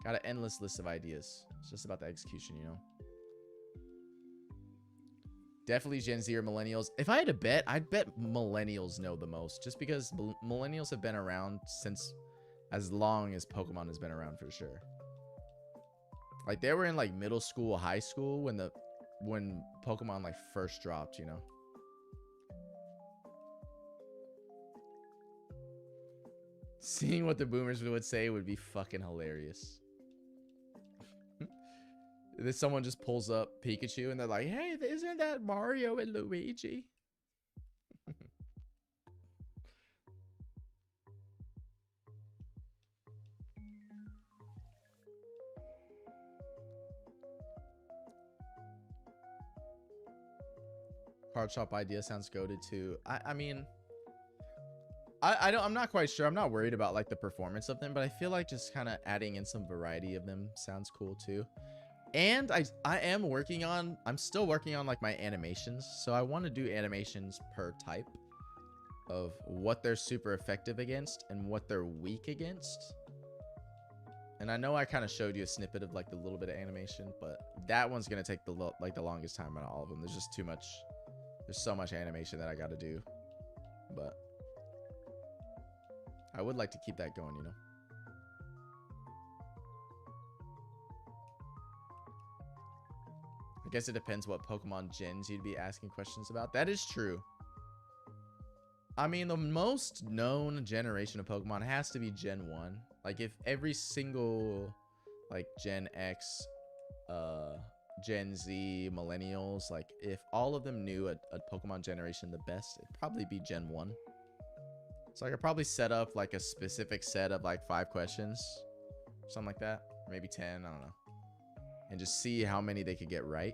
Got an endless list of ideas. It's just about the execution, you know. Definitely Gen Z or millennials. If I had to bet, I'd bet millennials know the most, just because millennials have been around since as long as Pokemon has been around for sure. Like they were in like middle school, high school when Pokemon like first dropped, you know. Seeing what the boomers would say would be fucking hilarious. Then someone just pulls up Pikachu and they're like, "Hey, isn't that Mario and Luigi?" Card shop idea sounds goated too. I mean, I'm not quite sure. I'm not worried about like the performance of them, but I feel like just kind of adding in some variety of them sounds cool too. And I'm still working on like my animations. So I want to do animations per type of what they're super effective against and what they're weak against. And I know I kind of showed you a snippet of like the little bit of animation, but that one's going to take the longest time out of all of them. There's just too much. There's so much animation that I got to do, but I would like to keep that going, you know. I guess it depends what Pokemon gens you'd be asking questions about. That is true. I mean, the most known generation of Pokemon has to be Gen 1. Like, if every single, like, Gen X, Gen Z, Millennials, like, if all of them knew a Pokemon generation the best, it'd probably be Gen 1. So I could probably set up, like, a specific set of, like, 5 questions. Something like that. Maybe 10, I don't know. And just see how many they could get right.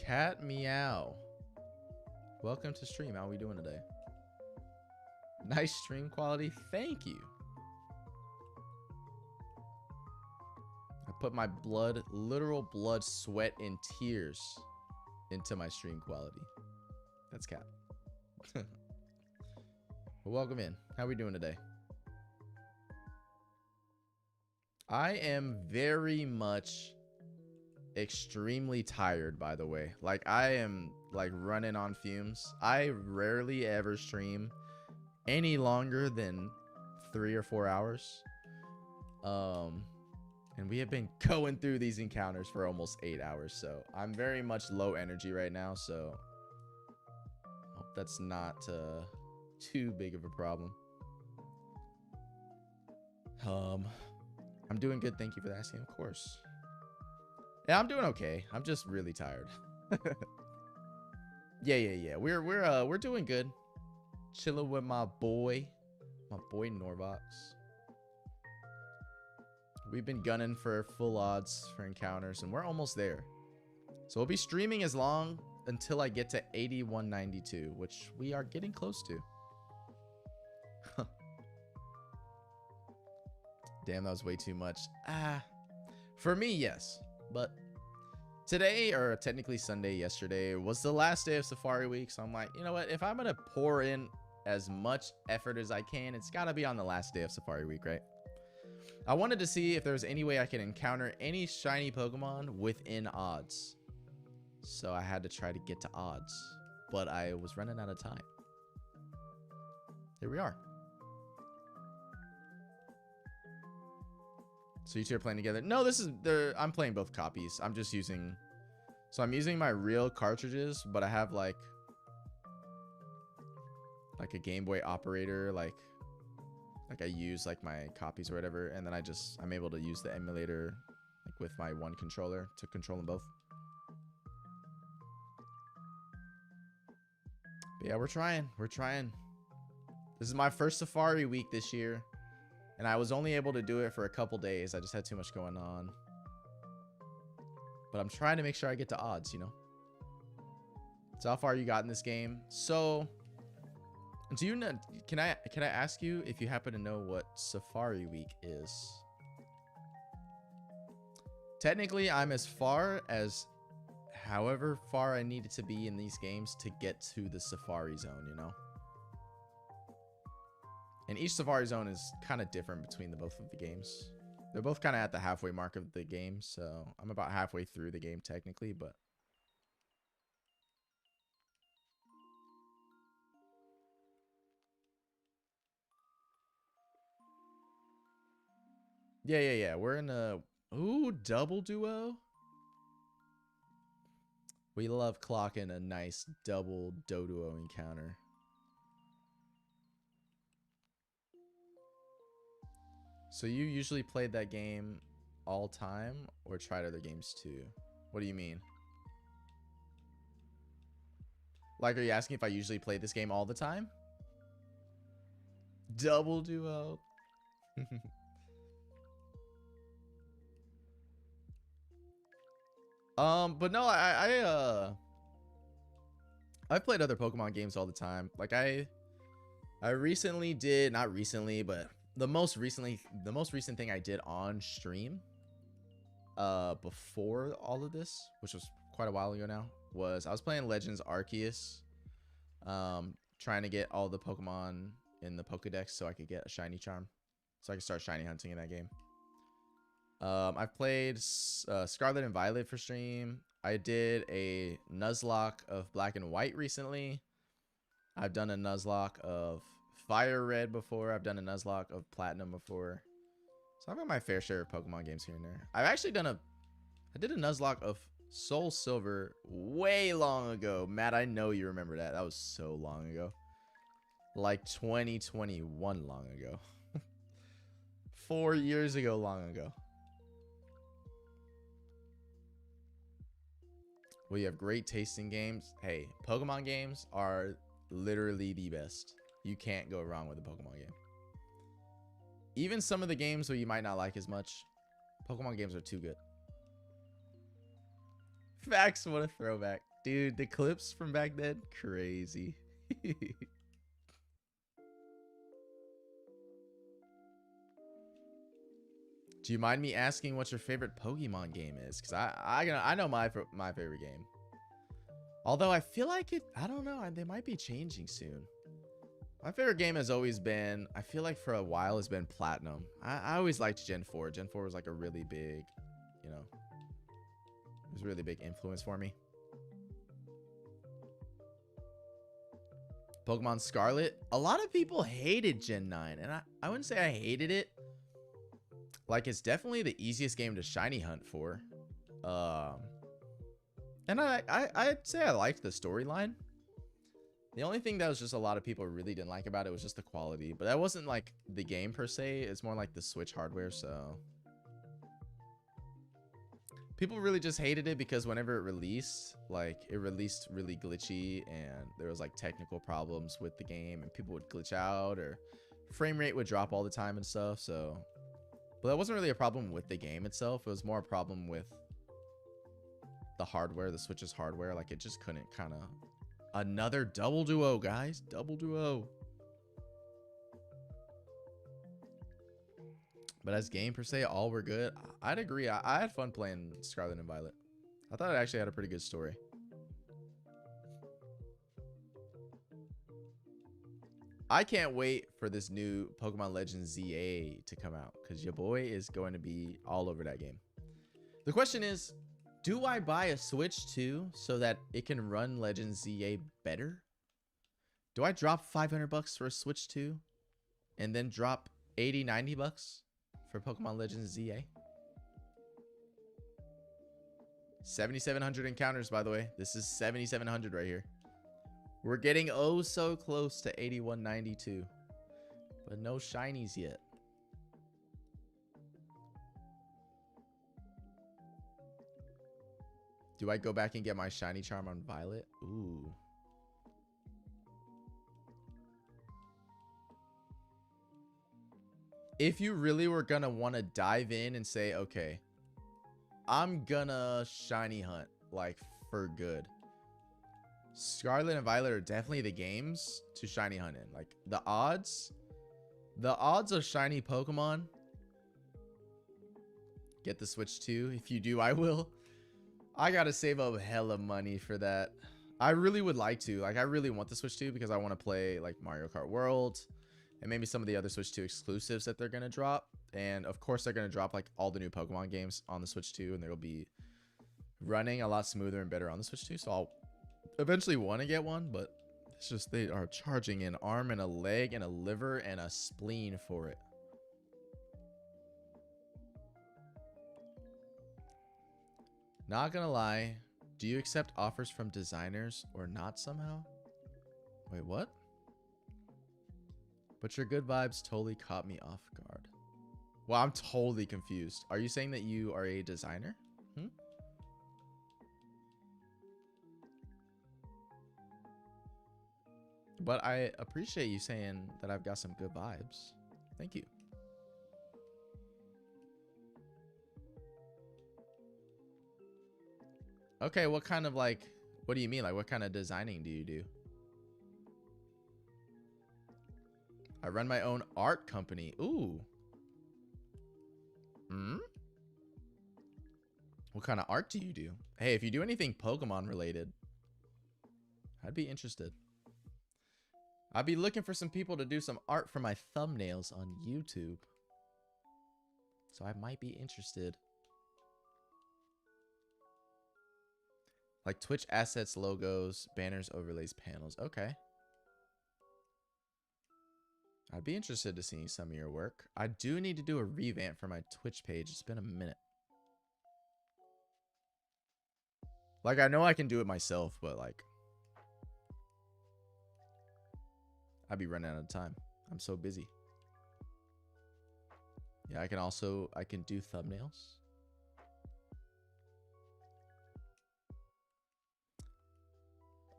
Cat Meow. Welcome to stream. How are we doing today? Nice stream quality. Thank you. I put my blood, literal blood, sweat, and tears into my stream quality. That's Cat. Well, welcome in. How are we doing today? I am very much extremely tired, by the way. Like, I am like running on fumes. I rarely ever stream any longer than 3 or 4 hours. And we have been going through these encounters for almost 8 hours, so I'm very much low energy right now, so hope that's not too big of a problem. I'm doing good, thank you for asking. Of course. Yeah, I'm doing okay. I'm just really tired. Yeah. We're doing good. Chilling with my boy Norvox. We've been gunning for full odds for encounters, and we're almost there. So we'll be streaming as long until I get to 8192, which we are getting close to. Damn, that was way too much. For me, yes. But today, or technically Sunday yesterday, was the last day of Safari Week. So I'm like, you know what? If I'm going to pour in as much effort as I can, it's got to be on the last day of Safari Week, right? I wanted to see if there was any way I could encounter any shiny Pokemon within odds. So I had to try to get to odds. But I was running out of time. Here we are. So you two are playing together? No, I'm playing both copies. I'm just using... So I'm using my real cartridges, but I have like a Game Boy operator, like I use like my copies or whatever, and then I'm able to use the emulator like with my one controller to control them both. But yeah, we're trying. This is my first Safari Week this year, and I was only able to do it for a couple days. I just had too much going on. But I'm trying to make sure I get to odds, you know. So how far you got in this game? So do you know, can I ask you if you happen to know what Safari Week is? Technically, I'm as far as however far I needed to be in these games to get to the Safari Zone, you know? And each Safari Zone is kind of different between the both of the games. They're both kind of at the halfway mark of the game, so I'm about halfway through the game technically, but yeah. We're in a double duo. We love clocking a nice double Doduo encounter. So you usually played that game all time or tried other games too? What do you mean? Like, are you asking if I usually play this game all the time? Double duo. But no, I've played other Pokemon games all the time. Like I recently did, not recently, but the most recent thing I did on stream before all of this, which was quite a while ago now, was I was playing Legends Arceus, trying to get all the Pokemon in the Pokedex so I could get a shiny charm, so I could start shiny hunting in that game. I've played Scarlet and Violet for stream. I did a Nuzlocke of Black and White recently. I've done a Nuzlocke of Fire Red before. I've done a Nuzlocke of Platinum before. So I've got my fair share of Pokemon games here and there. I've actually done I did a Nuzlocke of Soul Silver way long ago. Matt, I know you remember that. That was so long ago. Like 2021 long ago. 4 years ago long ago. Well, you have great tasting games. Hey, Pokemon games are literally the best. You can't go wrong with a Pokemon game. Even some of the games where you might not like as much, Pokemon games are too good. Facts, what a throwback. Dude, the clips from back then, crazy. Do you mind me asking what your favorite Pokemon game is? Because I know my favorite game. Although I feel like I don't know, they might be changing soon. My favorite game has always been, I feel like for a while, has been Platinum. I always liked Gen 4. Gen 4 was like a really big, you know, it was a really big influence for me. Pokemon Scarlet. A lot of people hated Gen 9, and I wouldn't say I hated it. Like, it's definitely the easiest game to shiny hunt for. And I'd say I liked the storyline. The only thing that was just a lot of people really didn't like about it was just the quality. But that wasn't like the game per se. It's more like the Switch hardware, so people really just hated it because whenever it released, like, it released really glitchy and there was like technical problems with the game and people would glitch out or frame rate would drop all the time and stuff. So, but that wasn't really a problem with the game itself. It was more a problem with the hardware, the Switch's hardware. Like, it just couldn't kind of... Another double duo, guys. Double duo. But as game per se, all were good. I'd agree. I had fun playing Scarlet and Violet. I thought it actually had a pretty good story. I can't wait for this new Pokemon Legends ZA to come out because your boy is going to be all over that game. The question is, do I buy a Switch 2 so that it can run Legends ZA better? Do I drop 500 bucks for a Switch 2 and then drop 80, 90 bucks for Pokemon Legends ZA? 7,700 encounters, by the way. This is 7,700 right here. We're getting oh so close to 8192, but no shinies yet. Do I go back and get my shiny charm on Violet? Ooh. If you really were gonna want to dive in and say, okay, I'm gonna shiny hunt, like, for good, Scarlet and Violet are definitely the games to shiny hunt in. Like, the odds of shiny Pokemon. Get the Switch 2. If you do, I will. I gotta save up hella money for that. I really would like to. Like, I really want the Switch 2 because I want to play like Mario Kart World and maybe some of the other Switch 2 exclusives that they're going to drop. And of course, they're going to drop like all the new Pokemon games on the Switch 2, and they'll be running a lot smoother and better on the Switch 2. So I'll eventually want to get one, but it's just they are charging an arm and a leg and a liver and a spleen for it. Not gonna lie, do you accept offers from designers or not somehow? Wait, what? But your good vibes totally caught me off guard. Well, I'm totally confused. Are you saying that you are a designer? But I appreciate you saying that I've got some good vibes. Thank you. Okay, what kind of like, what do you mean? Like, what kind of designing do you do? I run my own art company. Ooh. What kind of art do you do? Hey, if you do anything Pokemon related, I'd be interested. I'd be looking for some people to do some art for my thumbnails on YouTube. So I might be interested. Like Twitch assets, logos, banners, overlays, panels. Okay. I'd be interested to see some of your work. I do need to do a revamp for my Twitch page. It's been a minute. Like, I know I can do it myself, but like, I'd be running out of time. I'm so busy. Yeah, I can do thumbnails.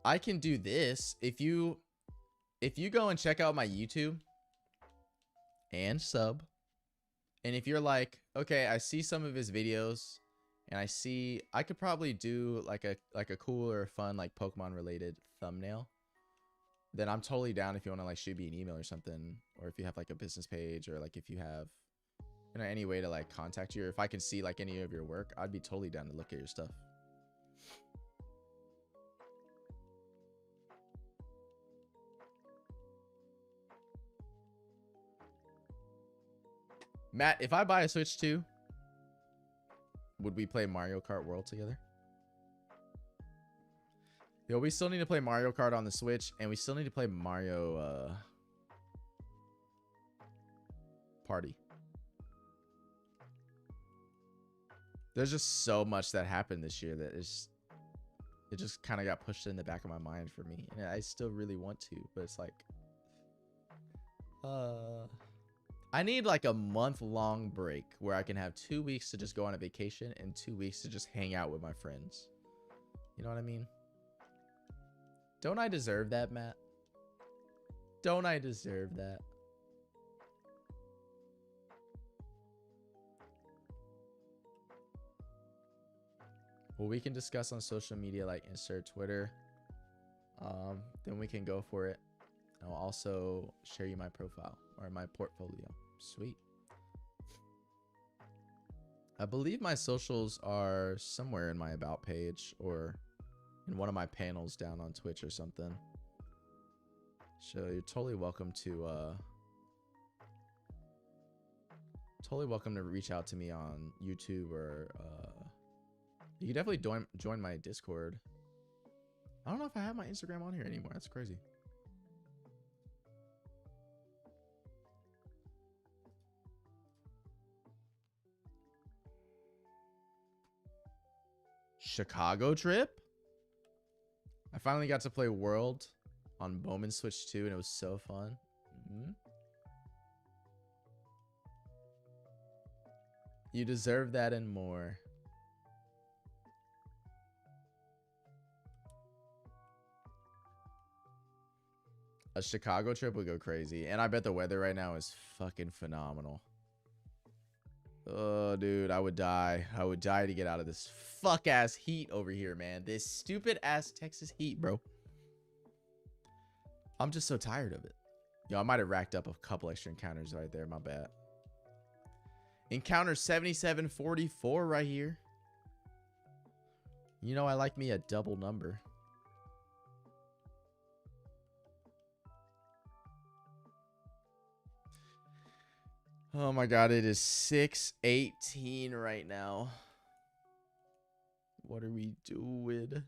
I can do this. If you go and check out my YouTube and sub, and if you're like, okay, I see some of his videos and I could probably do like a cool or fun like Pokemon related thumbnail, then I'm totally down if you want to like shoot me an email or something, or if you have like a business page, or like if you have, you know, any way to like contact you, or if I can see like any of your work, I'd be totally down to look at your stuff. Matt, if I buy a Switch 2, would we play Mario Kart World together? Yo, we still need to play Mario Kart on the Switch, and we still need to play Mario Party. There's just so much that happened this year that it just kind of got pushed in the back of my mind for me. And I still really want to, but it's like, I need like a month-long break where I can have 2 weeks to just go on a vacation and 2 weeks to just hang out with my friends. You know what I mean? Don't I deserve that, Matt? Don't I deserve that? Well, we can discuss on social media, like insert Twitter. Then we can go for it. I'll also share you my profile or my portfolio. Sweet. I believe my socials are somewhere in my about page or in one of my panels down on Twitch or something. So you're totally welcome to reach out to me on YouTube, or you can definitely join my Discord. I don't know if I have my Instagram on here anymore. That's crazy. Chicago trip? I finally got to play World on Bowman Switch 2, and it was so fun. You deserve that and more. A Chicago trip would go crazy. And I bet the weather right now is fucking phenomenal. Oh, dude, I would die. I would die to get out of this fuck-ass heat over here, man. This stupid-ass Texas heat, bro. I'm just so tired of it. Yo, I might have racked up a couple extra encounters right there. My bad. Encounter 7744 right here. You know, I like me a double number. Oh my god, it is 6:18 right now. What are we doing?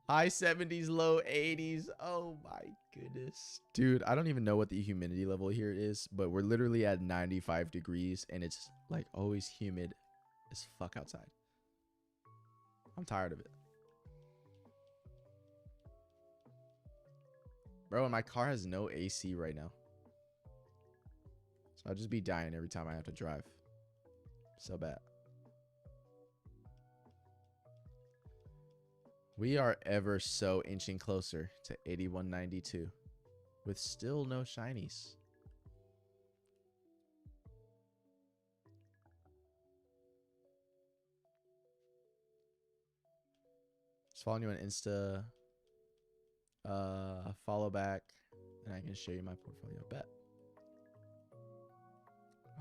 High 70s, low 80s. Oh my goodness. Dude, I don't even know what the humidity level here is, but we're literally at 95 degrees and it's like always humid as fuck outside. I'm tired of it. Bro, and my car has no AC right now. So I'll just be dying every time I have to drive. So bad. We are ever so inching closer to 8192 with still no shinies. Just following you on Insta. Follow back and I can show you my portfolio. Bet.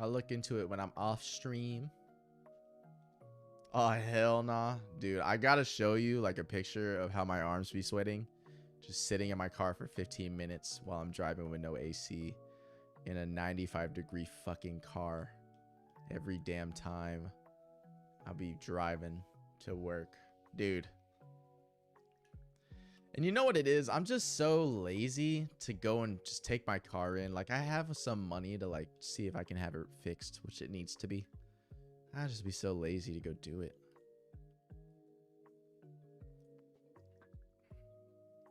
I'll look into it when I'm off stream. Oh, hell nah. Dude, I gotta show you like a picture of how my arms be sweating. Just sitting in my car for 15 minutes while I'm driving with no AC in a 95-degree fucking car every damn time I'll be driving to work. Dude. And you know what it is? I'm just so lazy to go and just take my car in. Like, I have some money to like see if I can have it fixed, which it needs to be. I just be so lazy to go do it.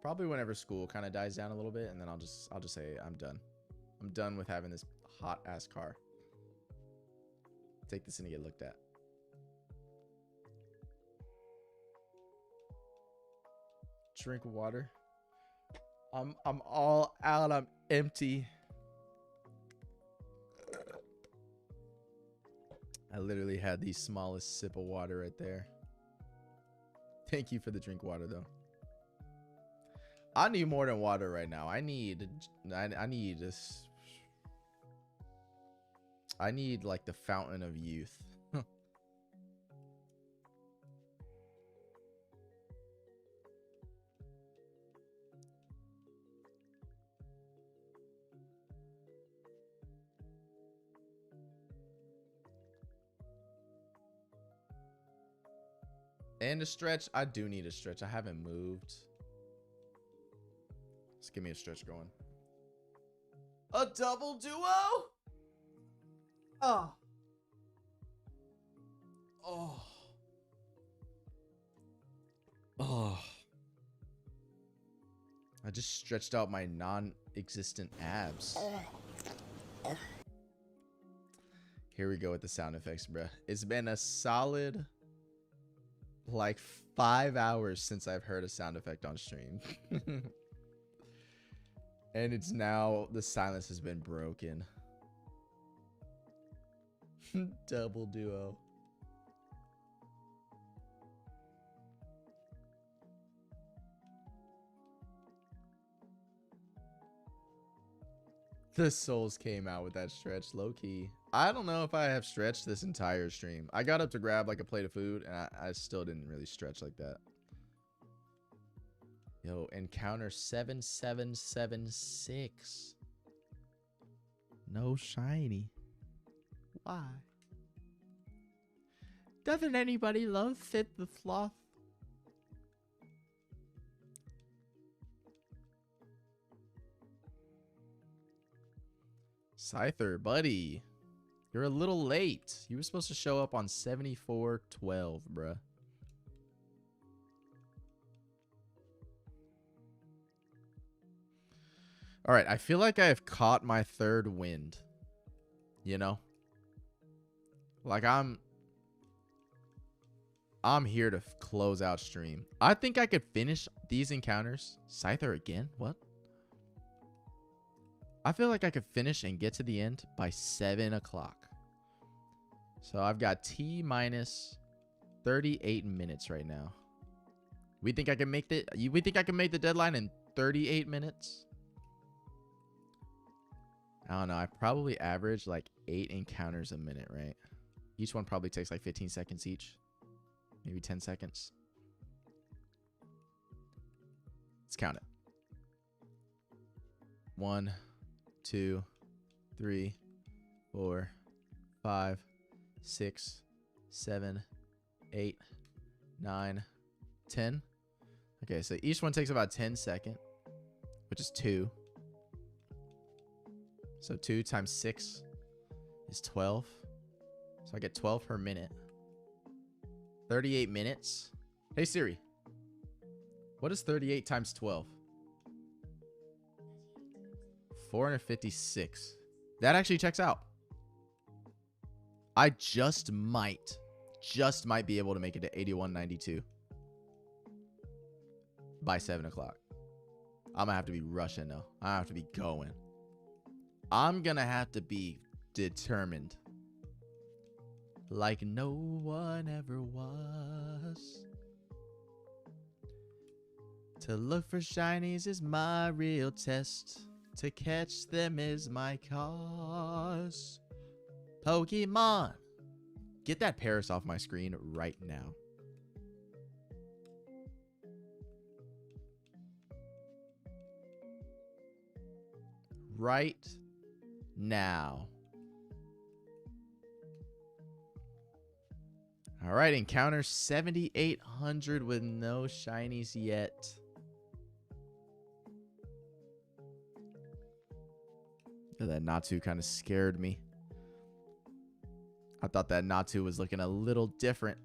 Probably whenever school kind of dies down a little bit, and then I'll just say I'm done. I'm done with having this hot ass car. Take this in to get looked at. Drink water. I'm all out. I'm empty. I literally had the smallest sip of water right there. Thank you for the drink water though. I need more than water right now. I need this. I need like the fountain of youth. And a stretch. I do need a stretch. I haven't moved. Let's give me a stretch going. A double duo? Oh. Oh. Oh. I just stretched out my non-existent abs. Here we go with the sound effects, bruh. It's been a solid like 5 hours since I've heard a sound effect on stream. And it's now, the silence has been broken. Double duo. The souls came out with that stretch, low key. I don't know if I have stretched this entire stream. I got up to grab like a plate of food and I still didn't really stretch like that. Yo, encounter 7776. No shiny. Why? Doesn't anybody love Fit the Fluff? Scyther, buddy. You're a little late. You were supposed to show up on 7412, bruh. All right, I feel like I have caught my third wind. You know? Like I'm here to close out stream. I think I could finish these encounters. Scyther again? What? I feel like I could finish and get to the end by 7 o'clock. So I've got T minus 38 minutes right now. We think I can make we think I can make the deadline in 38 minutes? I don't know. I probably average like 8 encounters a minute, right? Each one probably takes like 15 seconds each. Maybe 10 seconds. Let's count it. 1, 2, 3, 4, 5, 6, 7, 8, 9, 10. Okay, so each one takes about 10 seconds, which is 2. So 2 times 6 is 12. So I get 12 per minute. 38 minutes. Hey Siri, what is 38 times 12? 456. That actually checks out. I just might be able to make it to 8192 by 7 o'clock. I'm gonna have to be rushing though. I have to be going. I'm gonna have to be determined. Like no one ever was. To look for shinies is my real test. To catch them is my cause. Pokemon. Get that Paris off my screen right now. Right now. All right, encounter 7,800 with no shinies yet. That Natu kind of scared me. I thought that Natu was looking a little different.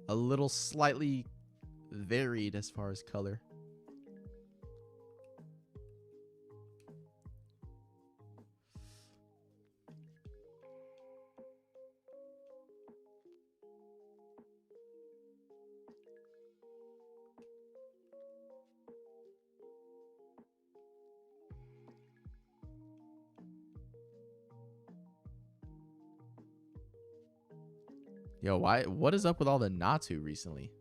A little slightly varied as far as color. Yo, what is up with all the Natu recently?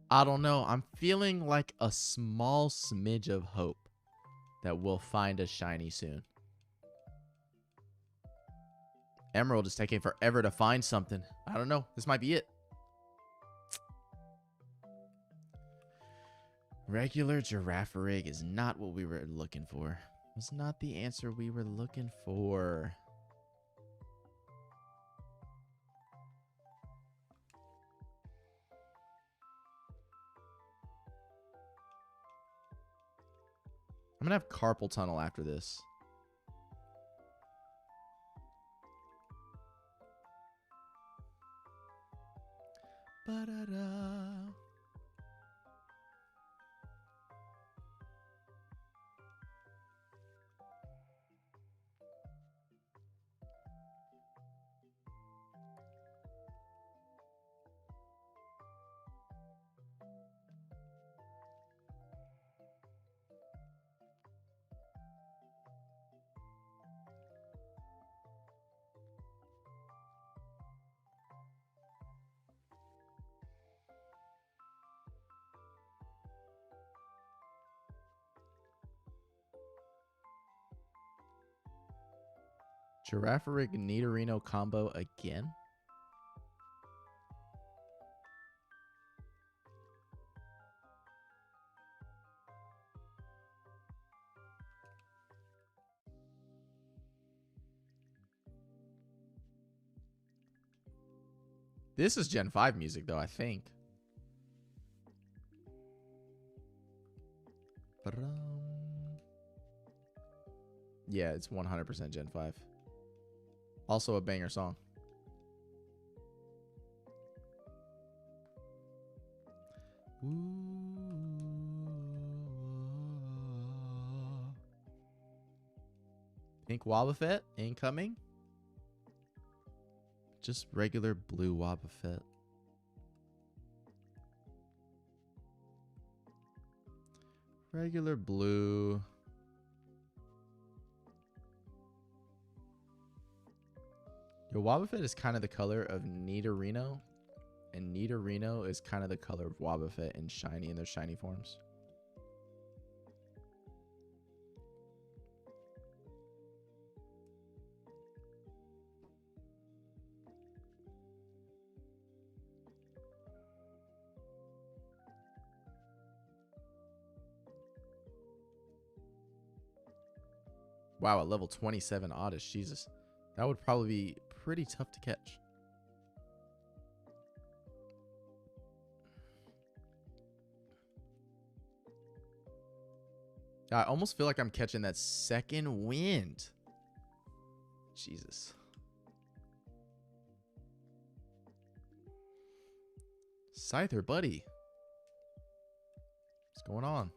I don't know. I'm feeling like a small smidge of hope that we'll find a shiny soon. Emerald is taking forever to find something. I don't know. This might be it. Regular Girafarig is not what we were looking for. Was not the answer we were looking for. I'm gonna have Carpal Tunnel after this. Ba-da-da. Girafarig Nidorino combo again? This is Gen 5 music, though, I think. Yeah, it's 100% Gen 5. Also a banger song. Pink Wobbuffet incoming. Just regular blue Wobbuffet. Regular blue. Yo, Wobbuffet is kind of the color of Nidorino and Nidorino is kind of the color of Wobbuffet and shiny in their shiny forms. Wow, at level 27 Oddish, Jesus. That would probably be pretty tough to catch. I almost feel like I'm catching that second wind. Jesus. Scyther, buddy. What's going on?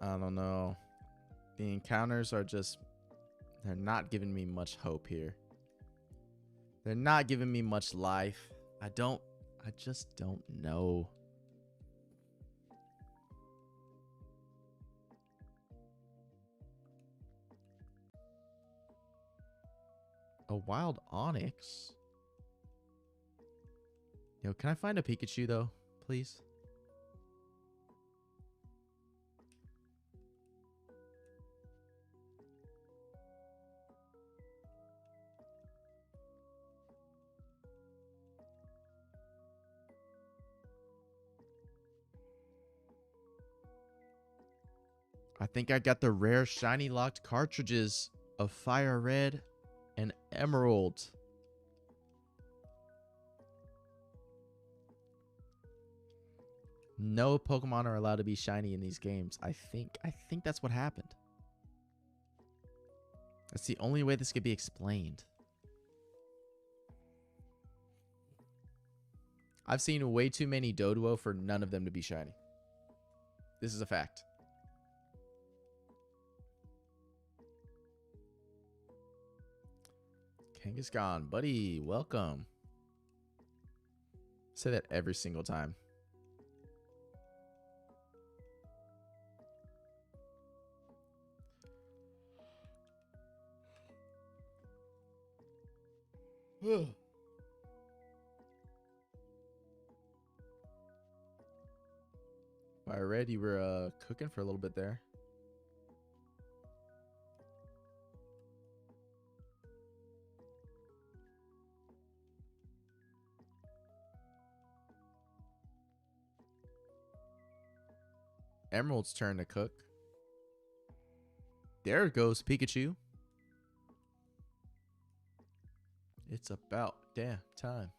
I don't know. The encounters are just... They're not giving me much hope here. They're not giving me much life. I just don't know. A wild Onyx? Yo, can I find a Pikachu though, please? I think I got the rare shiny locked cartridges of Fire Red and Emerald. No Pokemon are allowed to be shiny in these games. I think that's what happened. That's the only way this could be explained. I've seen way too many Doduo for none of them to be shiny. This is a fact. Kangaskhan, buddy, welcome. Say that every single time. I read you were cooking for a little bit there. Emerald's turn to cook. There goes Pikachu. It's about damn time.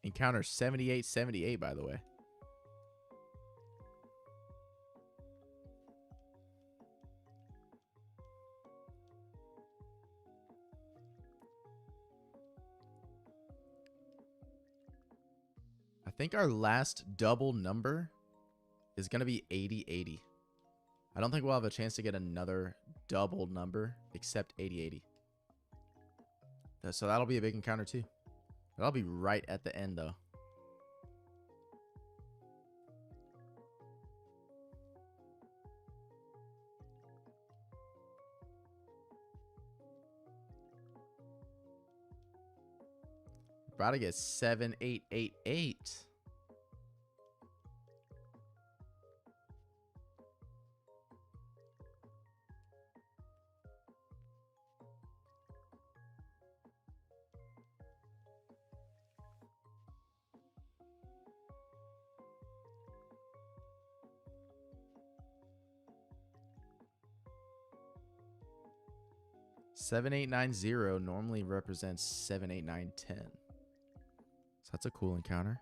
Encounter 7878, by the way. I think our last double number is going to be 80-80. I don't think we'll have a chance to get another double number except 80-80. So that'll be a big encounter too. That'll be right at the end though. About to get 7888. Seven, 8, 9, 0 normally represents 7, 8, 9, 10. So that's a cool encounter.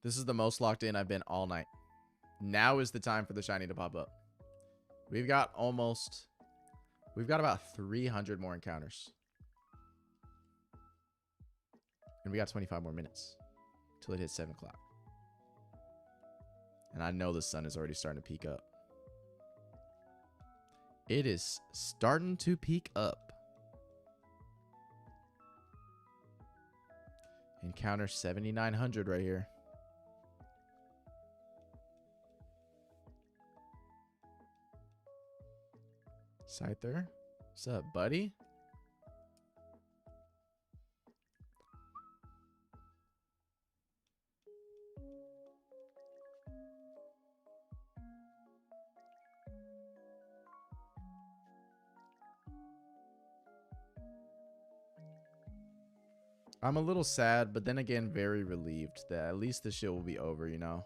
'This is the most locked in I've been all night. Now is the time for the shiny to pop up. We've got about 300 more encounters. And we got 25 more minutes till it hits 7 o'clock. And I know the sun is already starting to peak up. It is starting to peak up. Encounter 7,900 right here. Scyther, what's up, buddy? I'm a little sad, but then again, very relieved that at least this shit will be over, you know?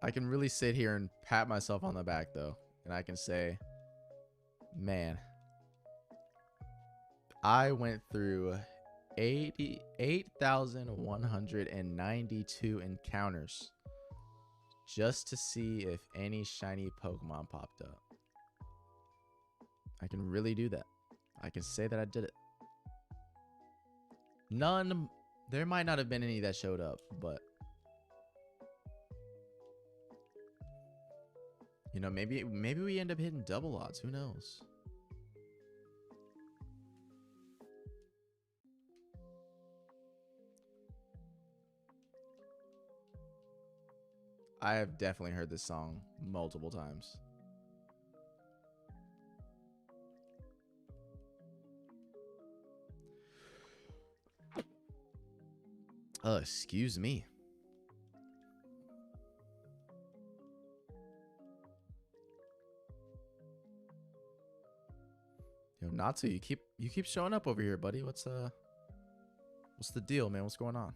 I can really sit here and pat myself on the back, though. And I can say, man, I went through 8,192 encounters just to see if any shiny Pokemon popped up. I can really do that. I can say that I did it. None. There might not have been any that showed up, but you know, maybe we end up hitting double odds. Who knows? I have definitely heard this song multiple times. Excuse me. Yo, Natsu, you keep showing up over here, buddy. What's the deal, man? What's going on?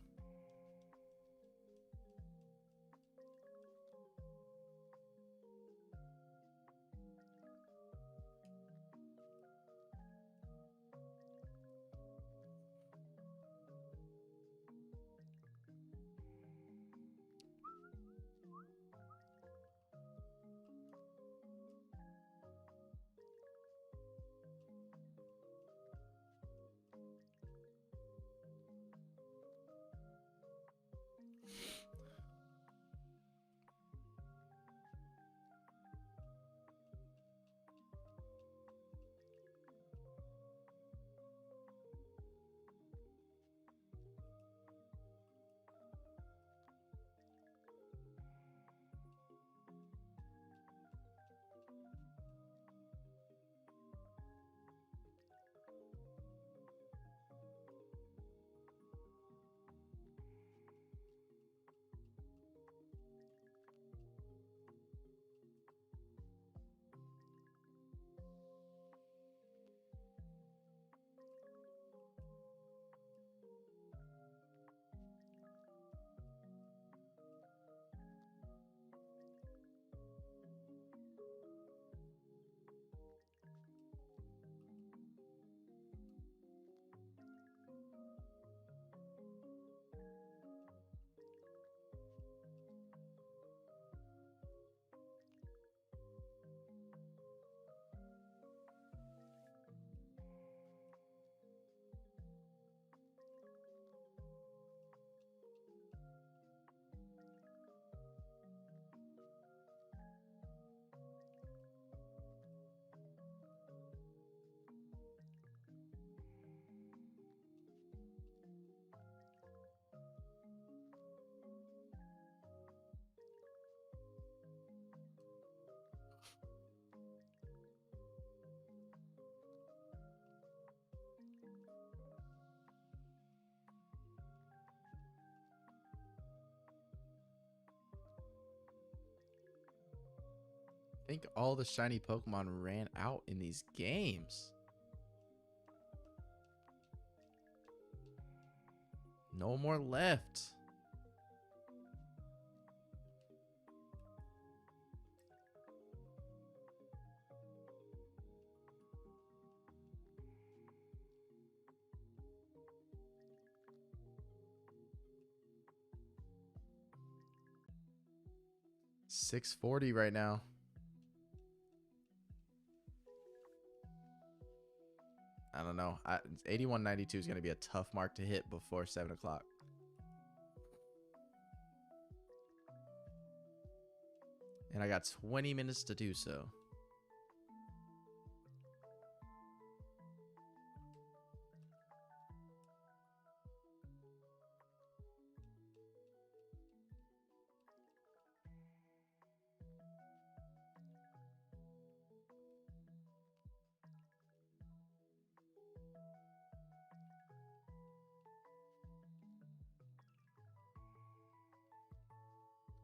think all the shiny Pokemon ran out in these games. No more left. $640 right now. I don't know. 8192 is going to be a tough mark to hit before 7 o'clock. And I got 20 minutes to do so.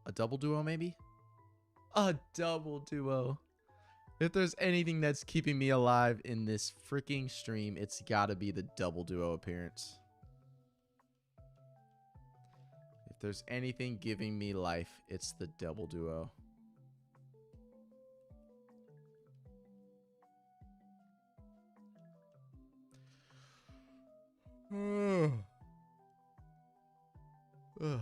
A double duo, maybe? A double duo. If there's anything that's keeping me alive in this freaking stream, it's gotta be the double duo appearance. If there's anything giving me life, it's the double duo. Ugh.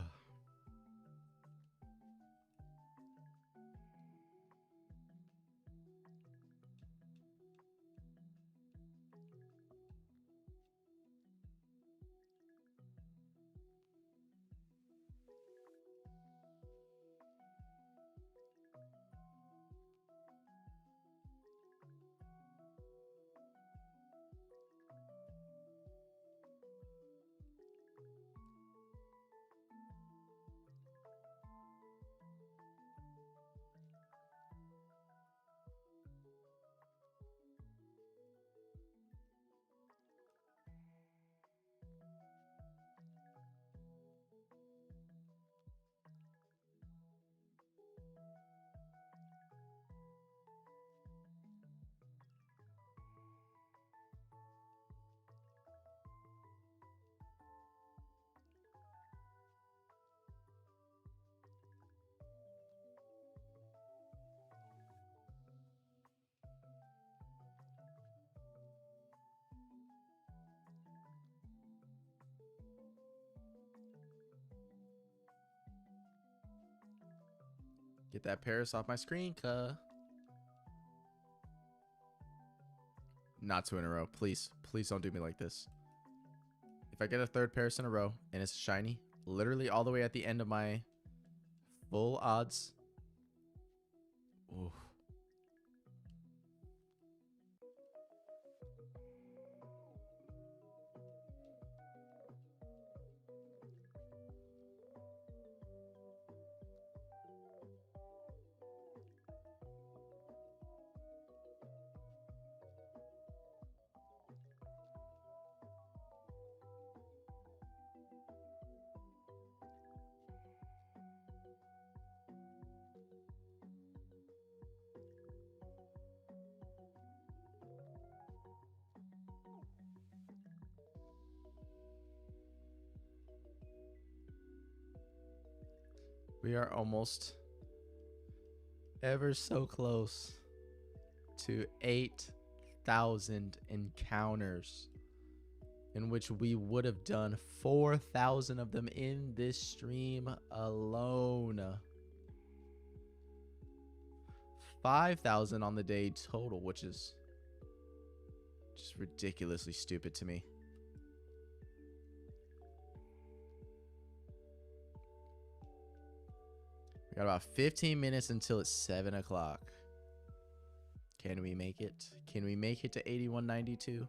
Get that Paris off my screen, cuh. Not 2 in a row. Please. Please don't do me like this. If I get a third Paris in a row and it's shiny, literally all the way at the end of my full odds. Oof. We are almost ever so close to 8,000 encounters, in which we would have done 4,000 of them in this stream alone. 5,000 on the day total, which is just ridiculously stupid to me. We got about 15 minutes until it's 7 o'clock. Can we make it? Can we make it to 8192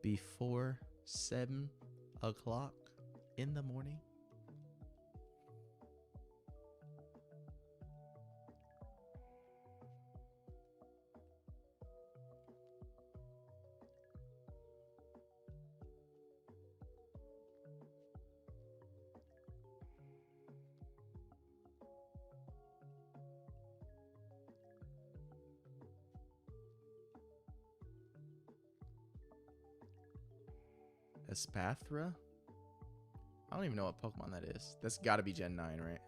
before 7 o'clock in the morning? Espathra? I don't even know what Pokemon that is. That's got to be Gen 9, right?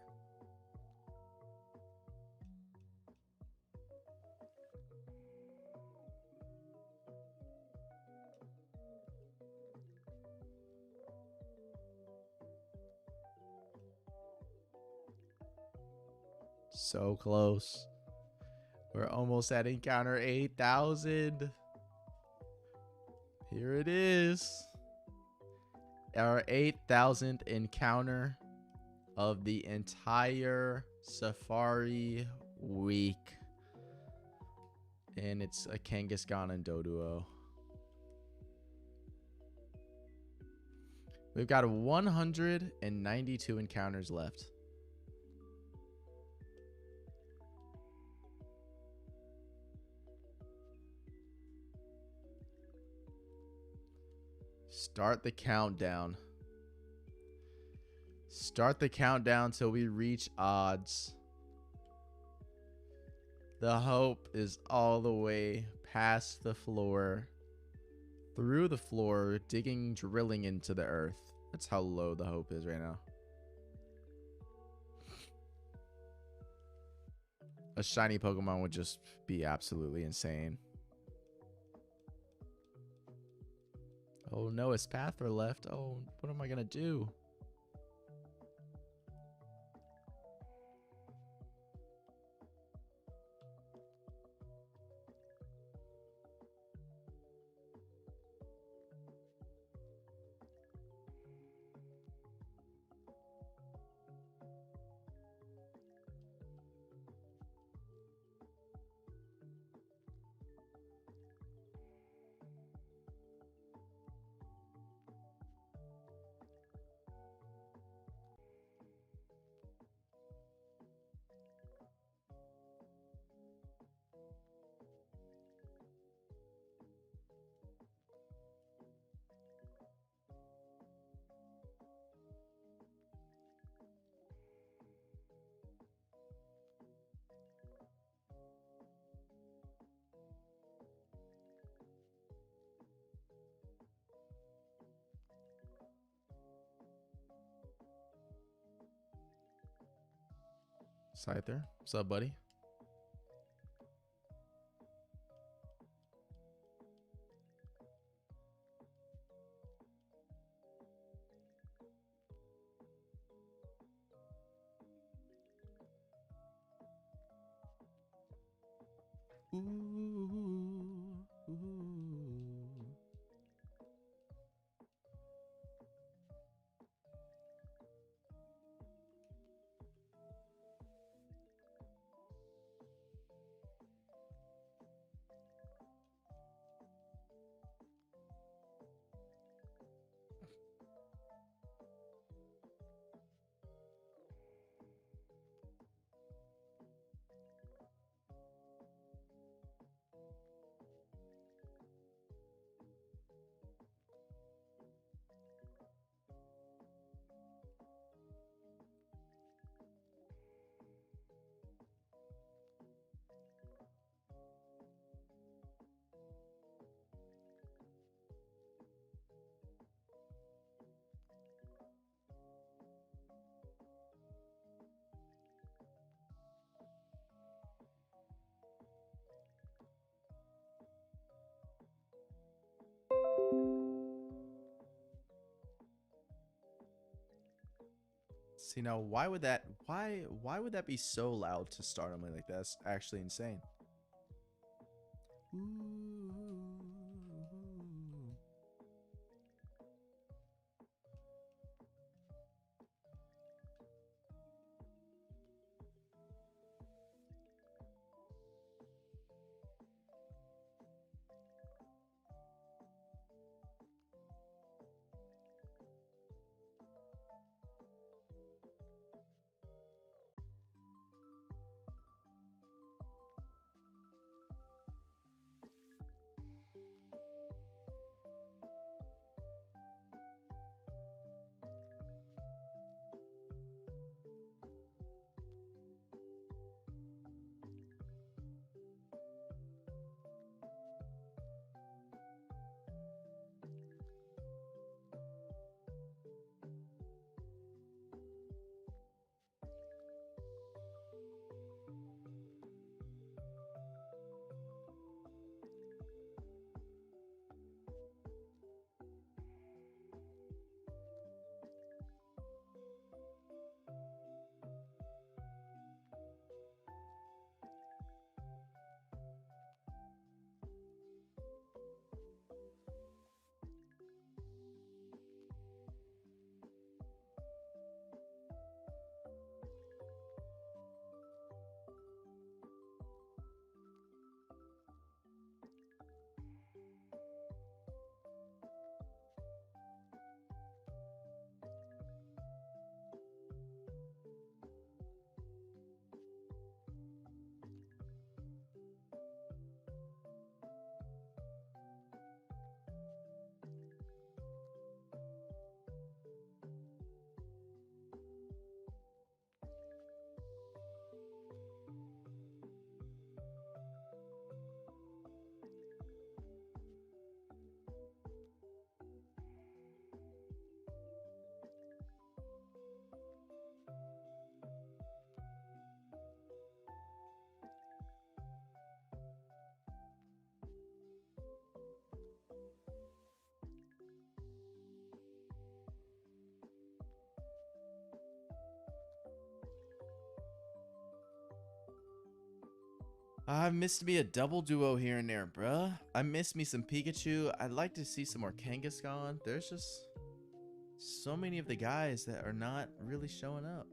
So close. We're almost at encounter 8,000. Here it is. Our 8,000th encounter of the entire Safari week. And it's a Kangaskhan and Doduo. We've got 192 encounters left. Start the countdown. Start the countdown till we reach odds. The hope is all the way past the floor, through the floor, digging, drilling into the earth. That's how low the hope is right now. A shiny Pokemon would just be absolutely insane. Oh no, Espathra left. Oh, what am I gonna do? Scyther, what's up, buddy? Ooh, ooh. See, now why would that would that be so loud to start on me like that? That's actually insane. Ooh. I missed me a double duo here and there, bruh. I missed me some Pikachu. I'd like to see some more Kangaskhan. There's just so many of the guys that are not really showing up.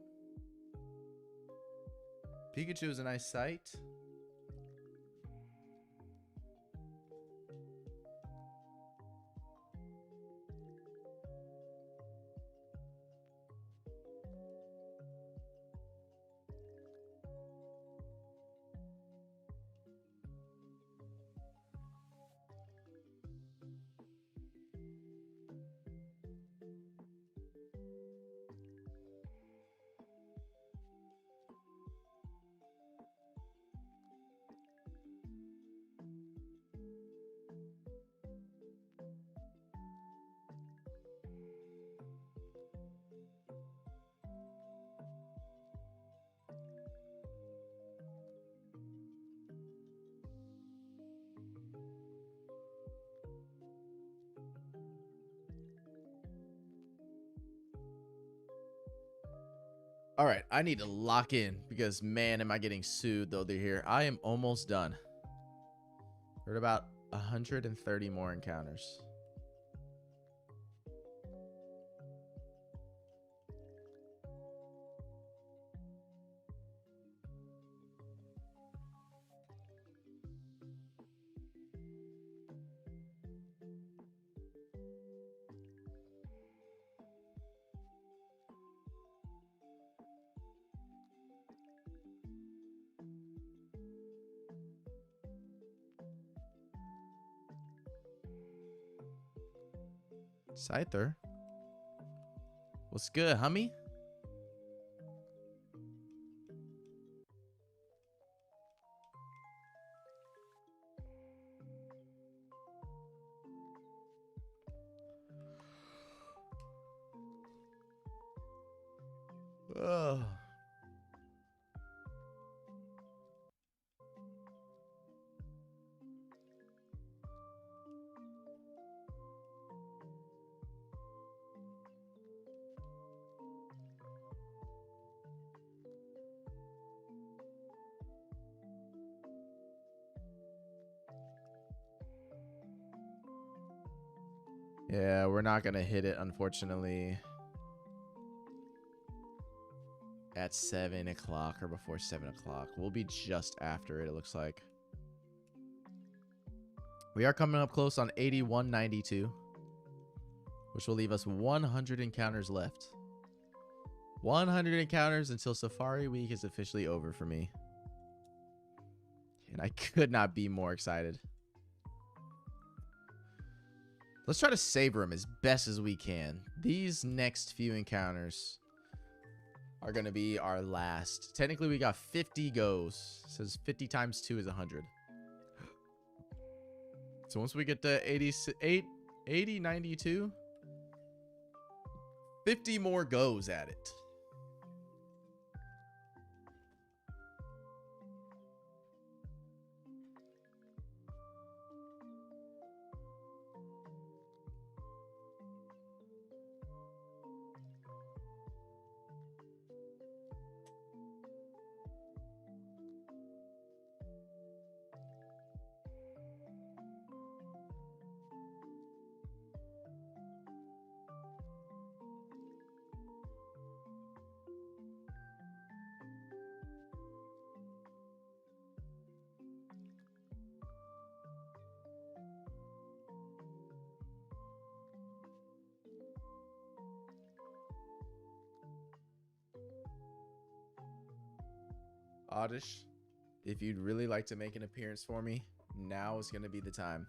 Pikachu is a nice sight. All right, I need to lock in because, man, am I getting sued though they're here. I am almost done. We're at about 130 more encounters. Scyther? What's good, homie? Ugh. Yeah, we're not gonna hit it, unfortunately, at 7 o'clock or before 7 o'clock. We'll be just after it, it looks like. We are coming up close on 8192, which will leave us 100 encounters left. 100 encounters until Safari Week is officially over for me. And I could not be more excited. Let's try to savor them as best as we can. These next few encounters are going to be our last. Technically, we got 50 goes. It says 50 times 2 is 100. So once we get to 80, 92, 50 more goes at it. Oddish, if you'd really like to make an appearance for me, now is going to be the time.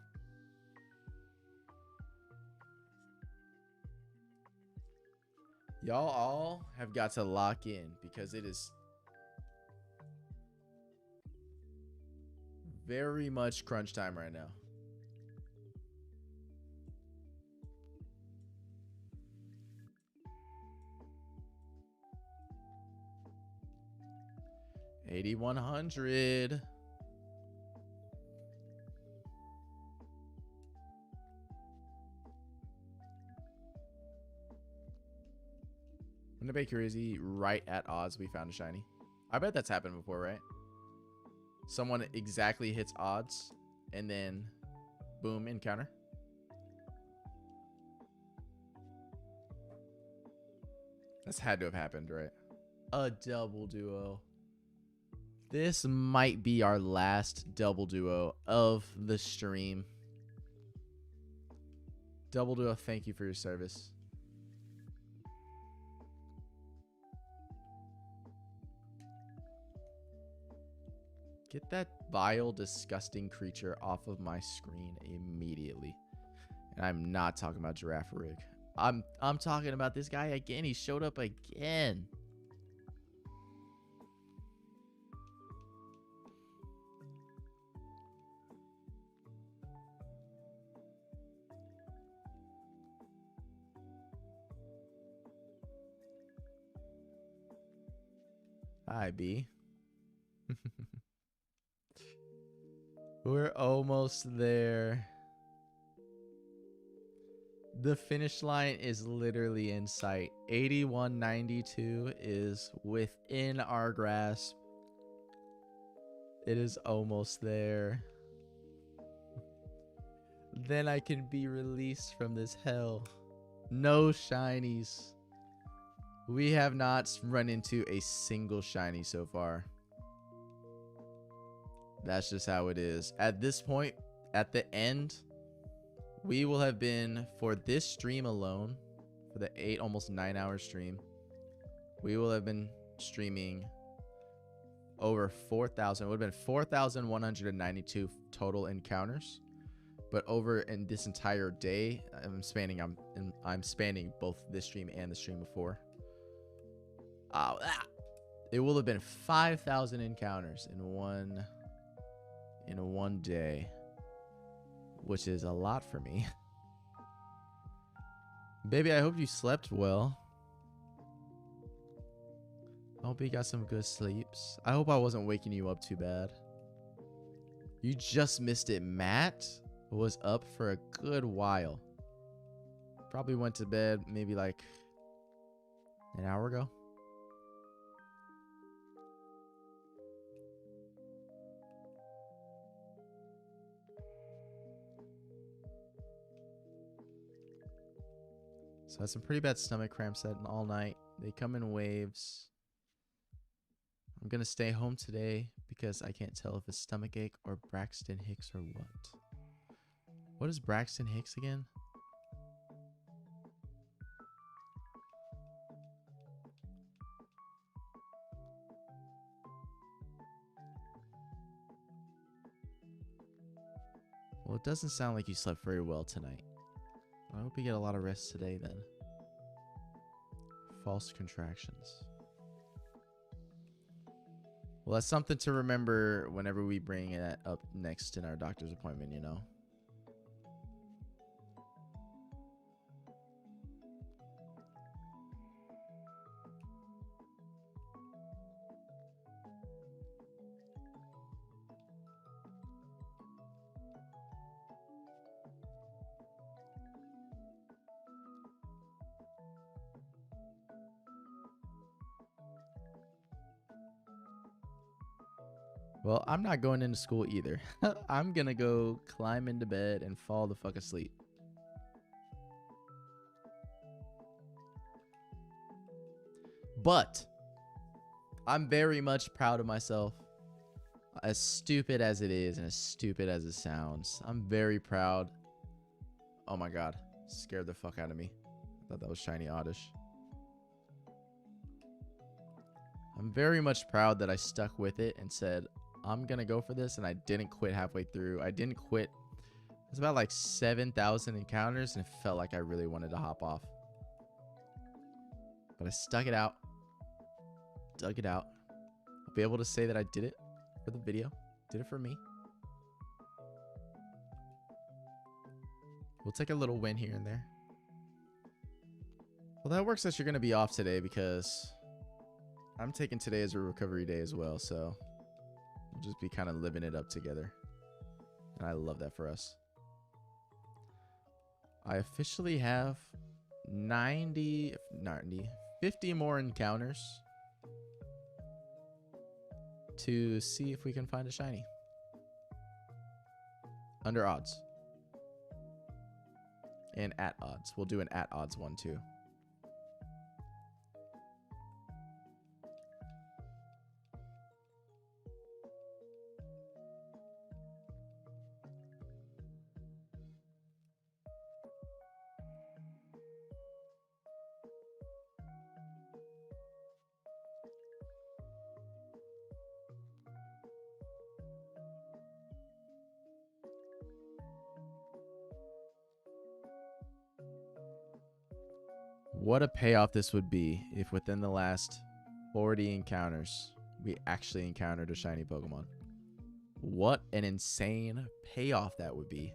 Y'all all have got to lock in because it is very much crunch time right now. $8,100. Wouldn't it be crazy? Right at odds, we found a shiny. I bet that's happened before, right? Someone exactly hits odds, and then boom, encounter. That's had to have happened, right? A double duo. This might be our last double duo of the stream. Double duo, thank you for your service. Get that vile, disgusting creature off of my screen immediately. And I'm not talking about Giraffe Rig. I'm talking about this guy again. He showed up again. Hi, B. We're almost there. The finish line is literally in sight. 8192 is within our grasp. It is almost there. Then I can be released from this hell. No shinies. We have not run into a single shiny so far. That's just how it is. At this point, at the end, we will have been, for this stream alone, for the almost 9 hour stream, we will have been streaming over 4,000. It would have been 4,192 total encounters. But over in this entire day, I'm spanning both this stream and the stream before. It will have been 5,000 encounters in one day, which is a lot for me. Baby, I hope you slept well. I hope you got some good sleeps. I hope I wasn't waking you up too bad. You just missed it. Matt was up for a good while. Probably went to bed maybe like an hour ago. So I had some pretty bad stomach cramps all night. They come in waves. I'm going to stay home today because I can't tell if it's stomachache or Braxton Hicks or what. What is Braxton Hicks again? Well, it doesn't sound like you slept very well tonight. I hope you get a lot of rest today then. False contractions. Well, that's something to remember whenever we bring it up next in our doctor's appointment, you know? Well, I'm not going into school either. I'm gonna go climb into bed and fall the fuck asleep. But I'm very much proud of myself. As stupid as it is and as stupid as it sounds, I'm very proud. Oh my god, scared the fuck out of me. I thought that was Shiny Oddish. I'm very much proud that I stuck with it and said, I'm gonna go for this, and I didn't quit halfway through. I didn't quit. It's about like 7,000 encounters, and it felt like I really wanted to hop off. But I stuck it out. Dug it out. I'll be able to say that I did it for the video. Did it for me. We'll take a little win here and there. Well, that works that you're gonna be off today because I'm taking today as a recovery day as well, so we'll just be kind of living it up together. And I love that for us. I officially have 50 more encounters. to see if we can find a shiny. Under odds. And at odds. We'll do an at odds one too. What a payoff this would be if within the last 40 encounters, we actually encountered a shiny Pokemon. What an insane payoff that would be.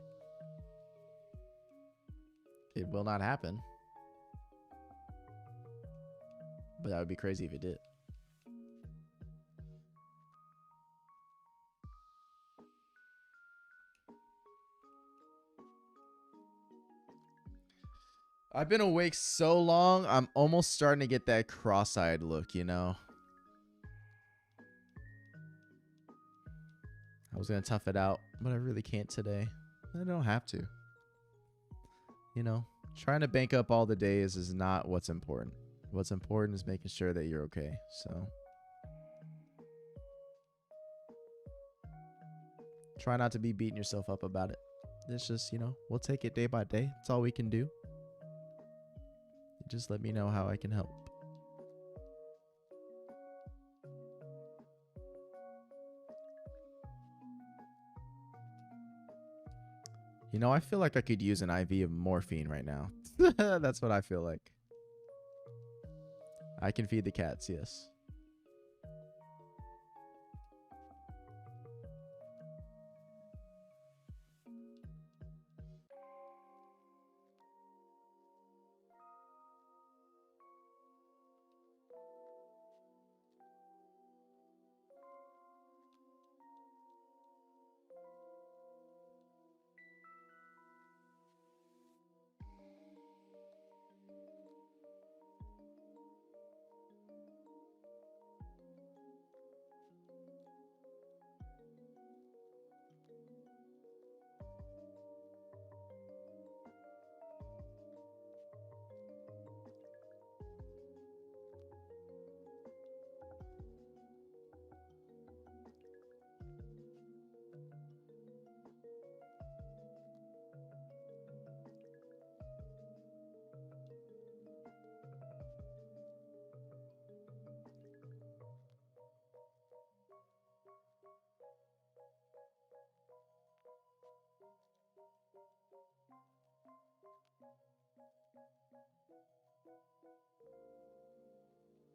It will not happen. But that would be crazy if it did. I've been awake so long, I'm almost starting to get that cross-eyed look, you know? I was going to tough it out, but I really can't today. I don't have to. You know, trying to bank up all the days is not what's important. What's important is making sure that you're okay, so. Try not to be beating yourself up about it. It's just, you know, we'll take it day by day. That's all we can do. Just let me know how I can help. You know, I feel like I could use an IV of morphine right now. That's what I feel like. I can feed the cats, yes.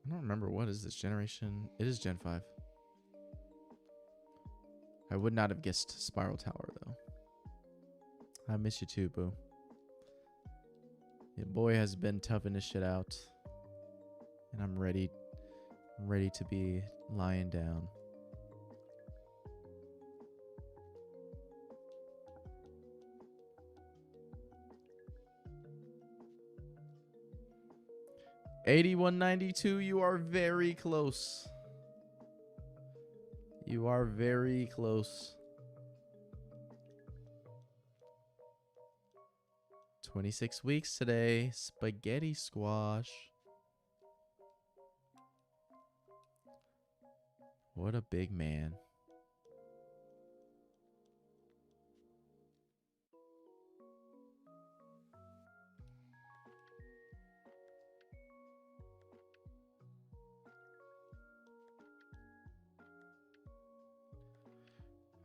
I don't remember, what is this generation? It is Gen 5. I would not have guessed Spiral Tower though. I miss you too, boo. Your boy has been toughing this shit out. And I'm ready to be lying down. $81.92, you are very close. You are very close. 26 weeks today. Spaghetti squash. What a big man.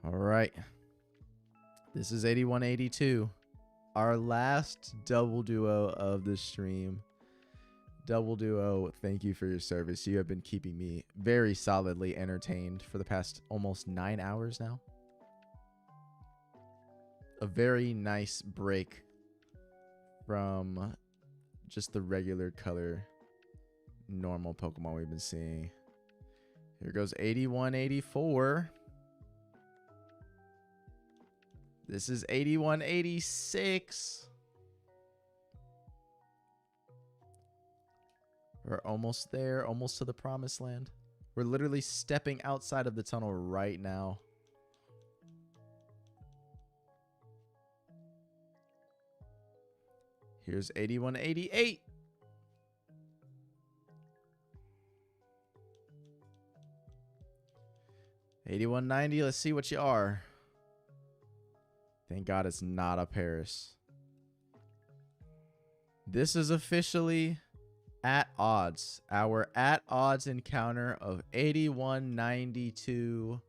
All right. This is 8182. Our last double duo of the stream. Double duo, thank you for your service. You have been keeping me very solidly entertained for the past almost 9 hours now. A very nice break from just the regular color normal Pokemon we've been seeing. Here goes 8184. This is 8186. We're almost there, almost to the promised land. We're literally stepping outside of the tunnel right now. Here's 8188. 8190. Let's see what you are. Thank God it's not a Paris. This is officially at odds. Our at odds encounter of 8192.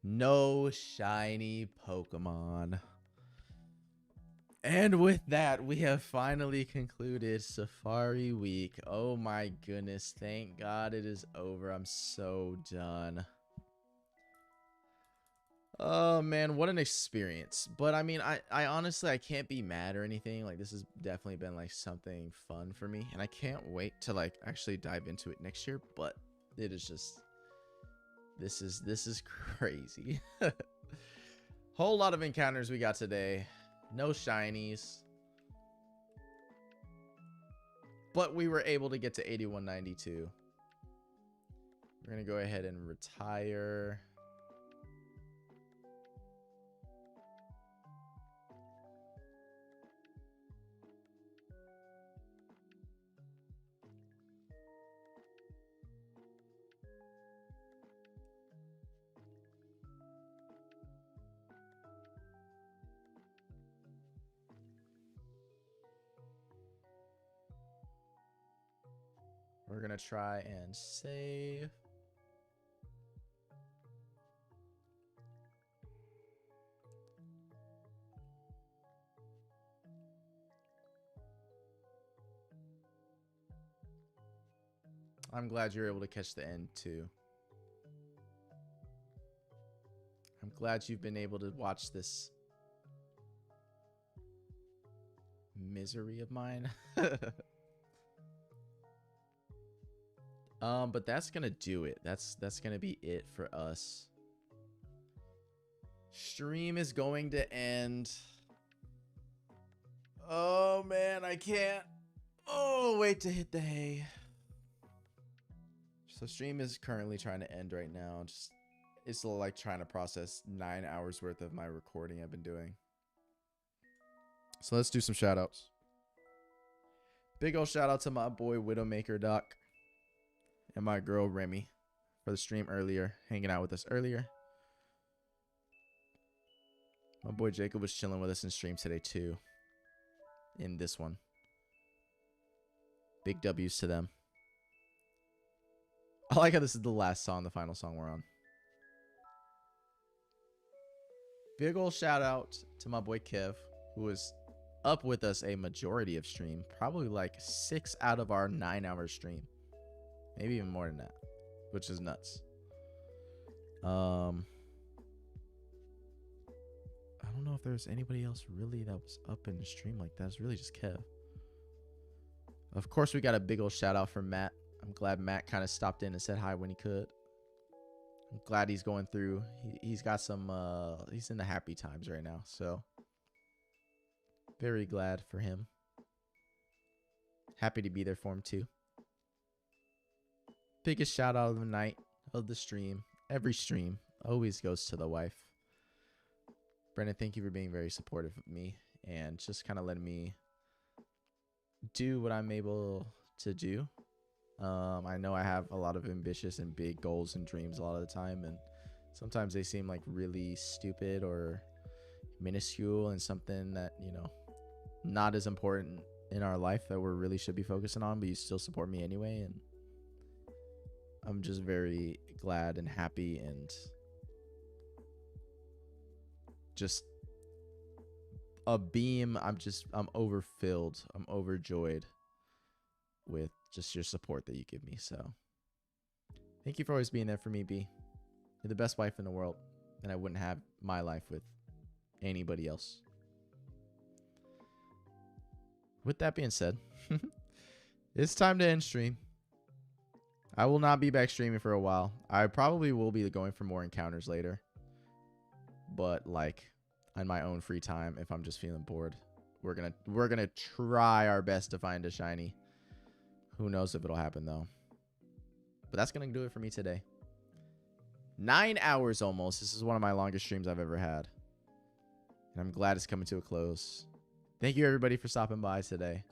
No shiny Pokemon. And with that, we have finally concluded Safari Week. Oh my goodness. Thank God it is over. I'm so done. Oh man, what an experience. But I mean, I honestly, I can't be mad or anything. Like, this has definitely been like something fun for me, and I can't wait to like actually dive into it next year. But it is just, this is crazy. Whole lot of encounters we got today. No shinies, but we were able to get to 8192. We're gonna go ahead and retire. We're gonna try and save. I'm glad you're able to catch the end too. I'm glad you've been able to watch this misery of mine. But that's gonna do it. That's gonna be it for us. Stream is going to end. Oh man, I can't. Oh, wait to hit the hay. So stream is currently trying to end right now. Just, it's like trying to process 9 hours worth of my recording I've been doing. So let's do some shout outs. Big ol' shout out to my boy Widowmaker Doc and my girl Remy for the stream earlier, hanging out with us earlier. My boy Jacob was chilling with us in stream today too, in this one. Big W's to them. I like how this is the last song, the final song we're on. Big ol' shout out to my boy Kev, who was up with us a majority of stream, probably like 6 out of our 9 hour stream. Maybe even more than that, which is nuts. I don't know if there's anybody else really that was up in the stream like that. It's really just Kev. Of course, we got a big old shout out for Matt. I'm glad Matt kind of stopped in and said hi when he could. I'm glad he's going through. He's got some, he's in the happy times right now. So very glad for him. Happy to be there for him too. Biggest shout out of the night of the stream. Every stream always goes to the wife. Brendan, thank you for being very supportive of me and just kind of letting me do what I'm able to do. I know I have a lot of ambitious and big goals and dreams a lot of the time, and sometimes they seem like really stupid or minuscule and something that, you know, not as important in our life that we really should be focusing on, but you still support me anyway. And I'm just very glad and happy and just a beam. I'm overfilled. I'm overjoyed with just your support that you give me. So thank you for always being there for me, B. You're the best wife in the world, and I wouldn't have my life with anybody else. With that being said, it's time to end stream. I will not be back streaming for a while. I probably will be going for more encounters later, but like on my own free time, if I'm just feeling bored, we're gonna try our best to find a shiny. Who knows if it'll happen though. But that's going to do it for me today. 9 hours almost. This is one of my longest streams I've ever had. And I'm glad it's coming to a close. Thank you, everybody, for stopping by today.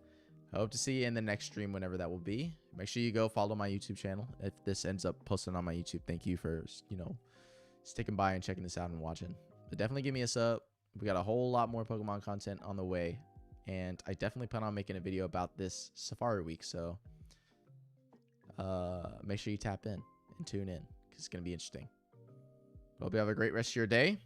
I hope to see you in the next stream, whenever that will be. Make sure you go follow my YouTube channel. If this ends up posting on my YouTube, thank you for, sticking by and checking this out and watching. But definitely give me a sub. We got a whole lot more Pokemon content on the way. And I definitely plan on making a video about this Safari Week. So make sure you tap in and tune in, because it's going to be interesting. Hope you have a great rest of your day.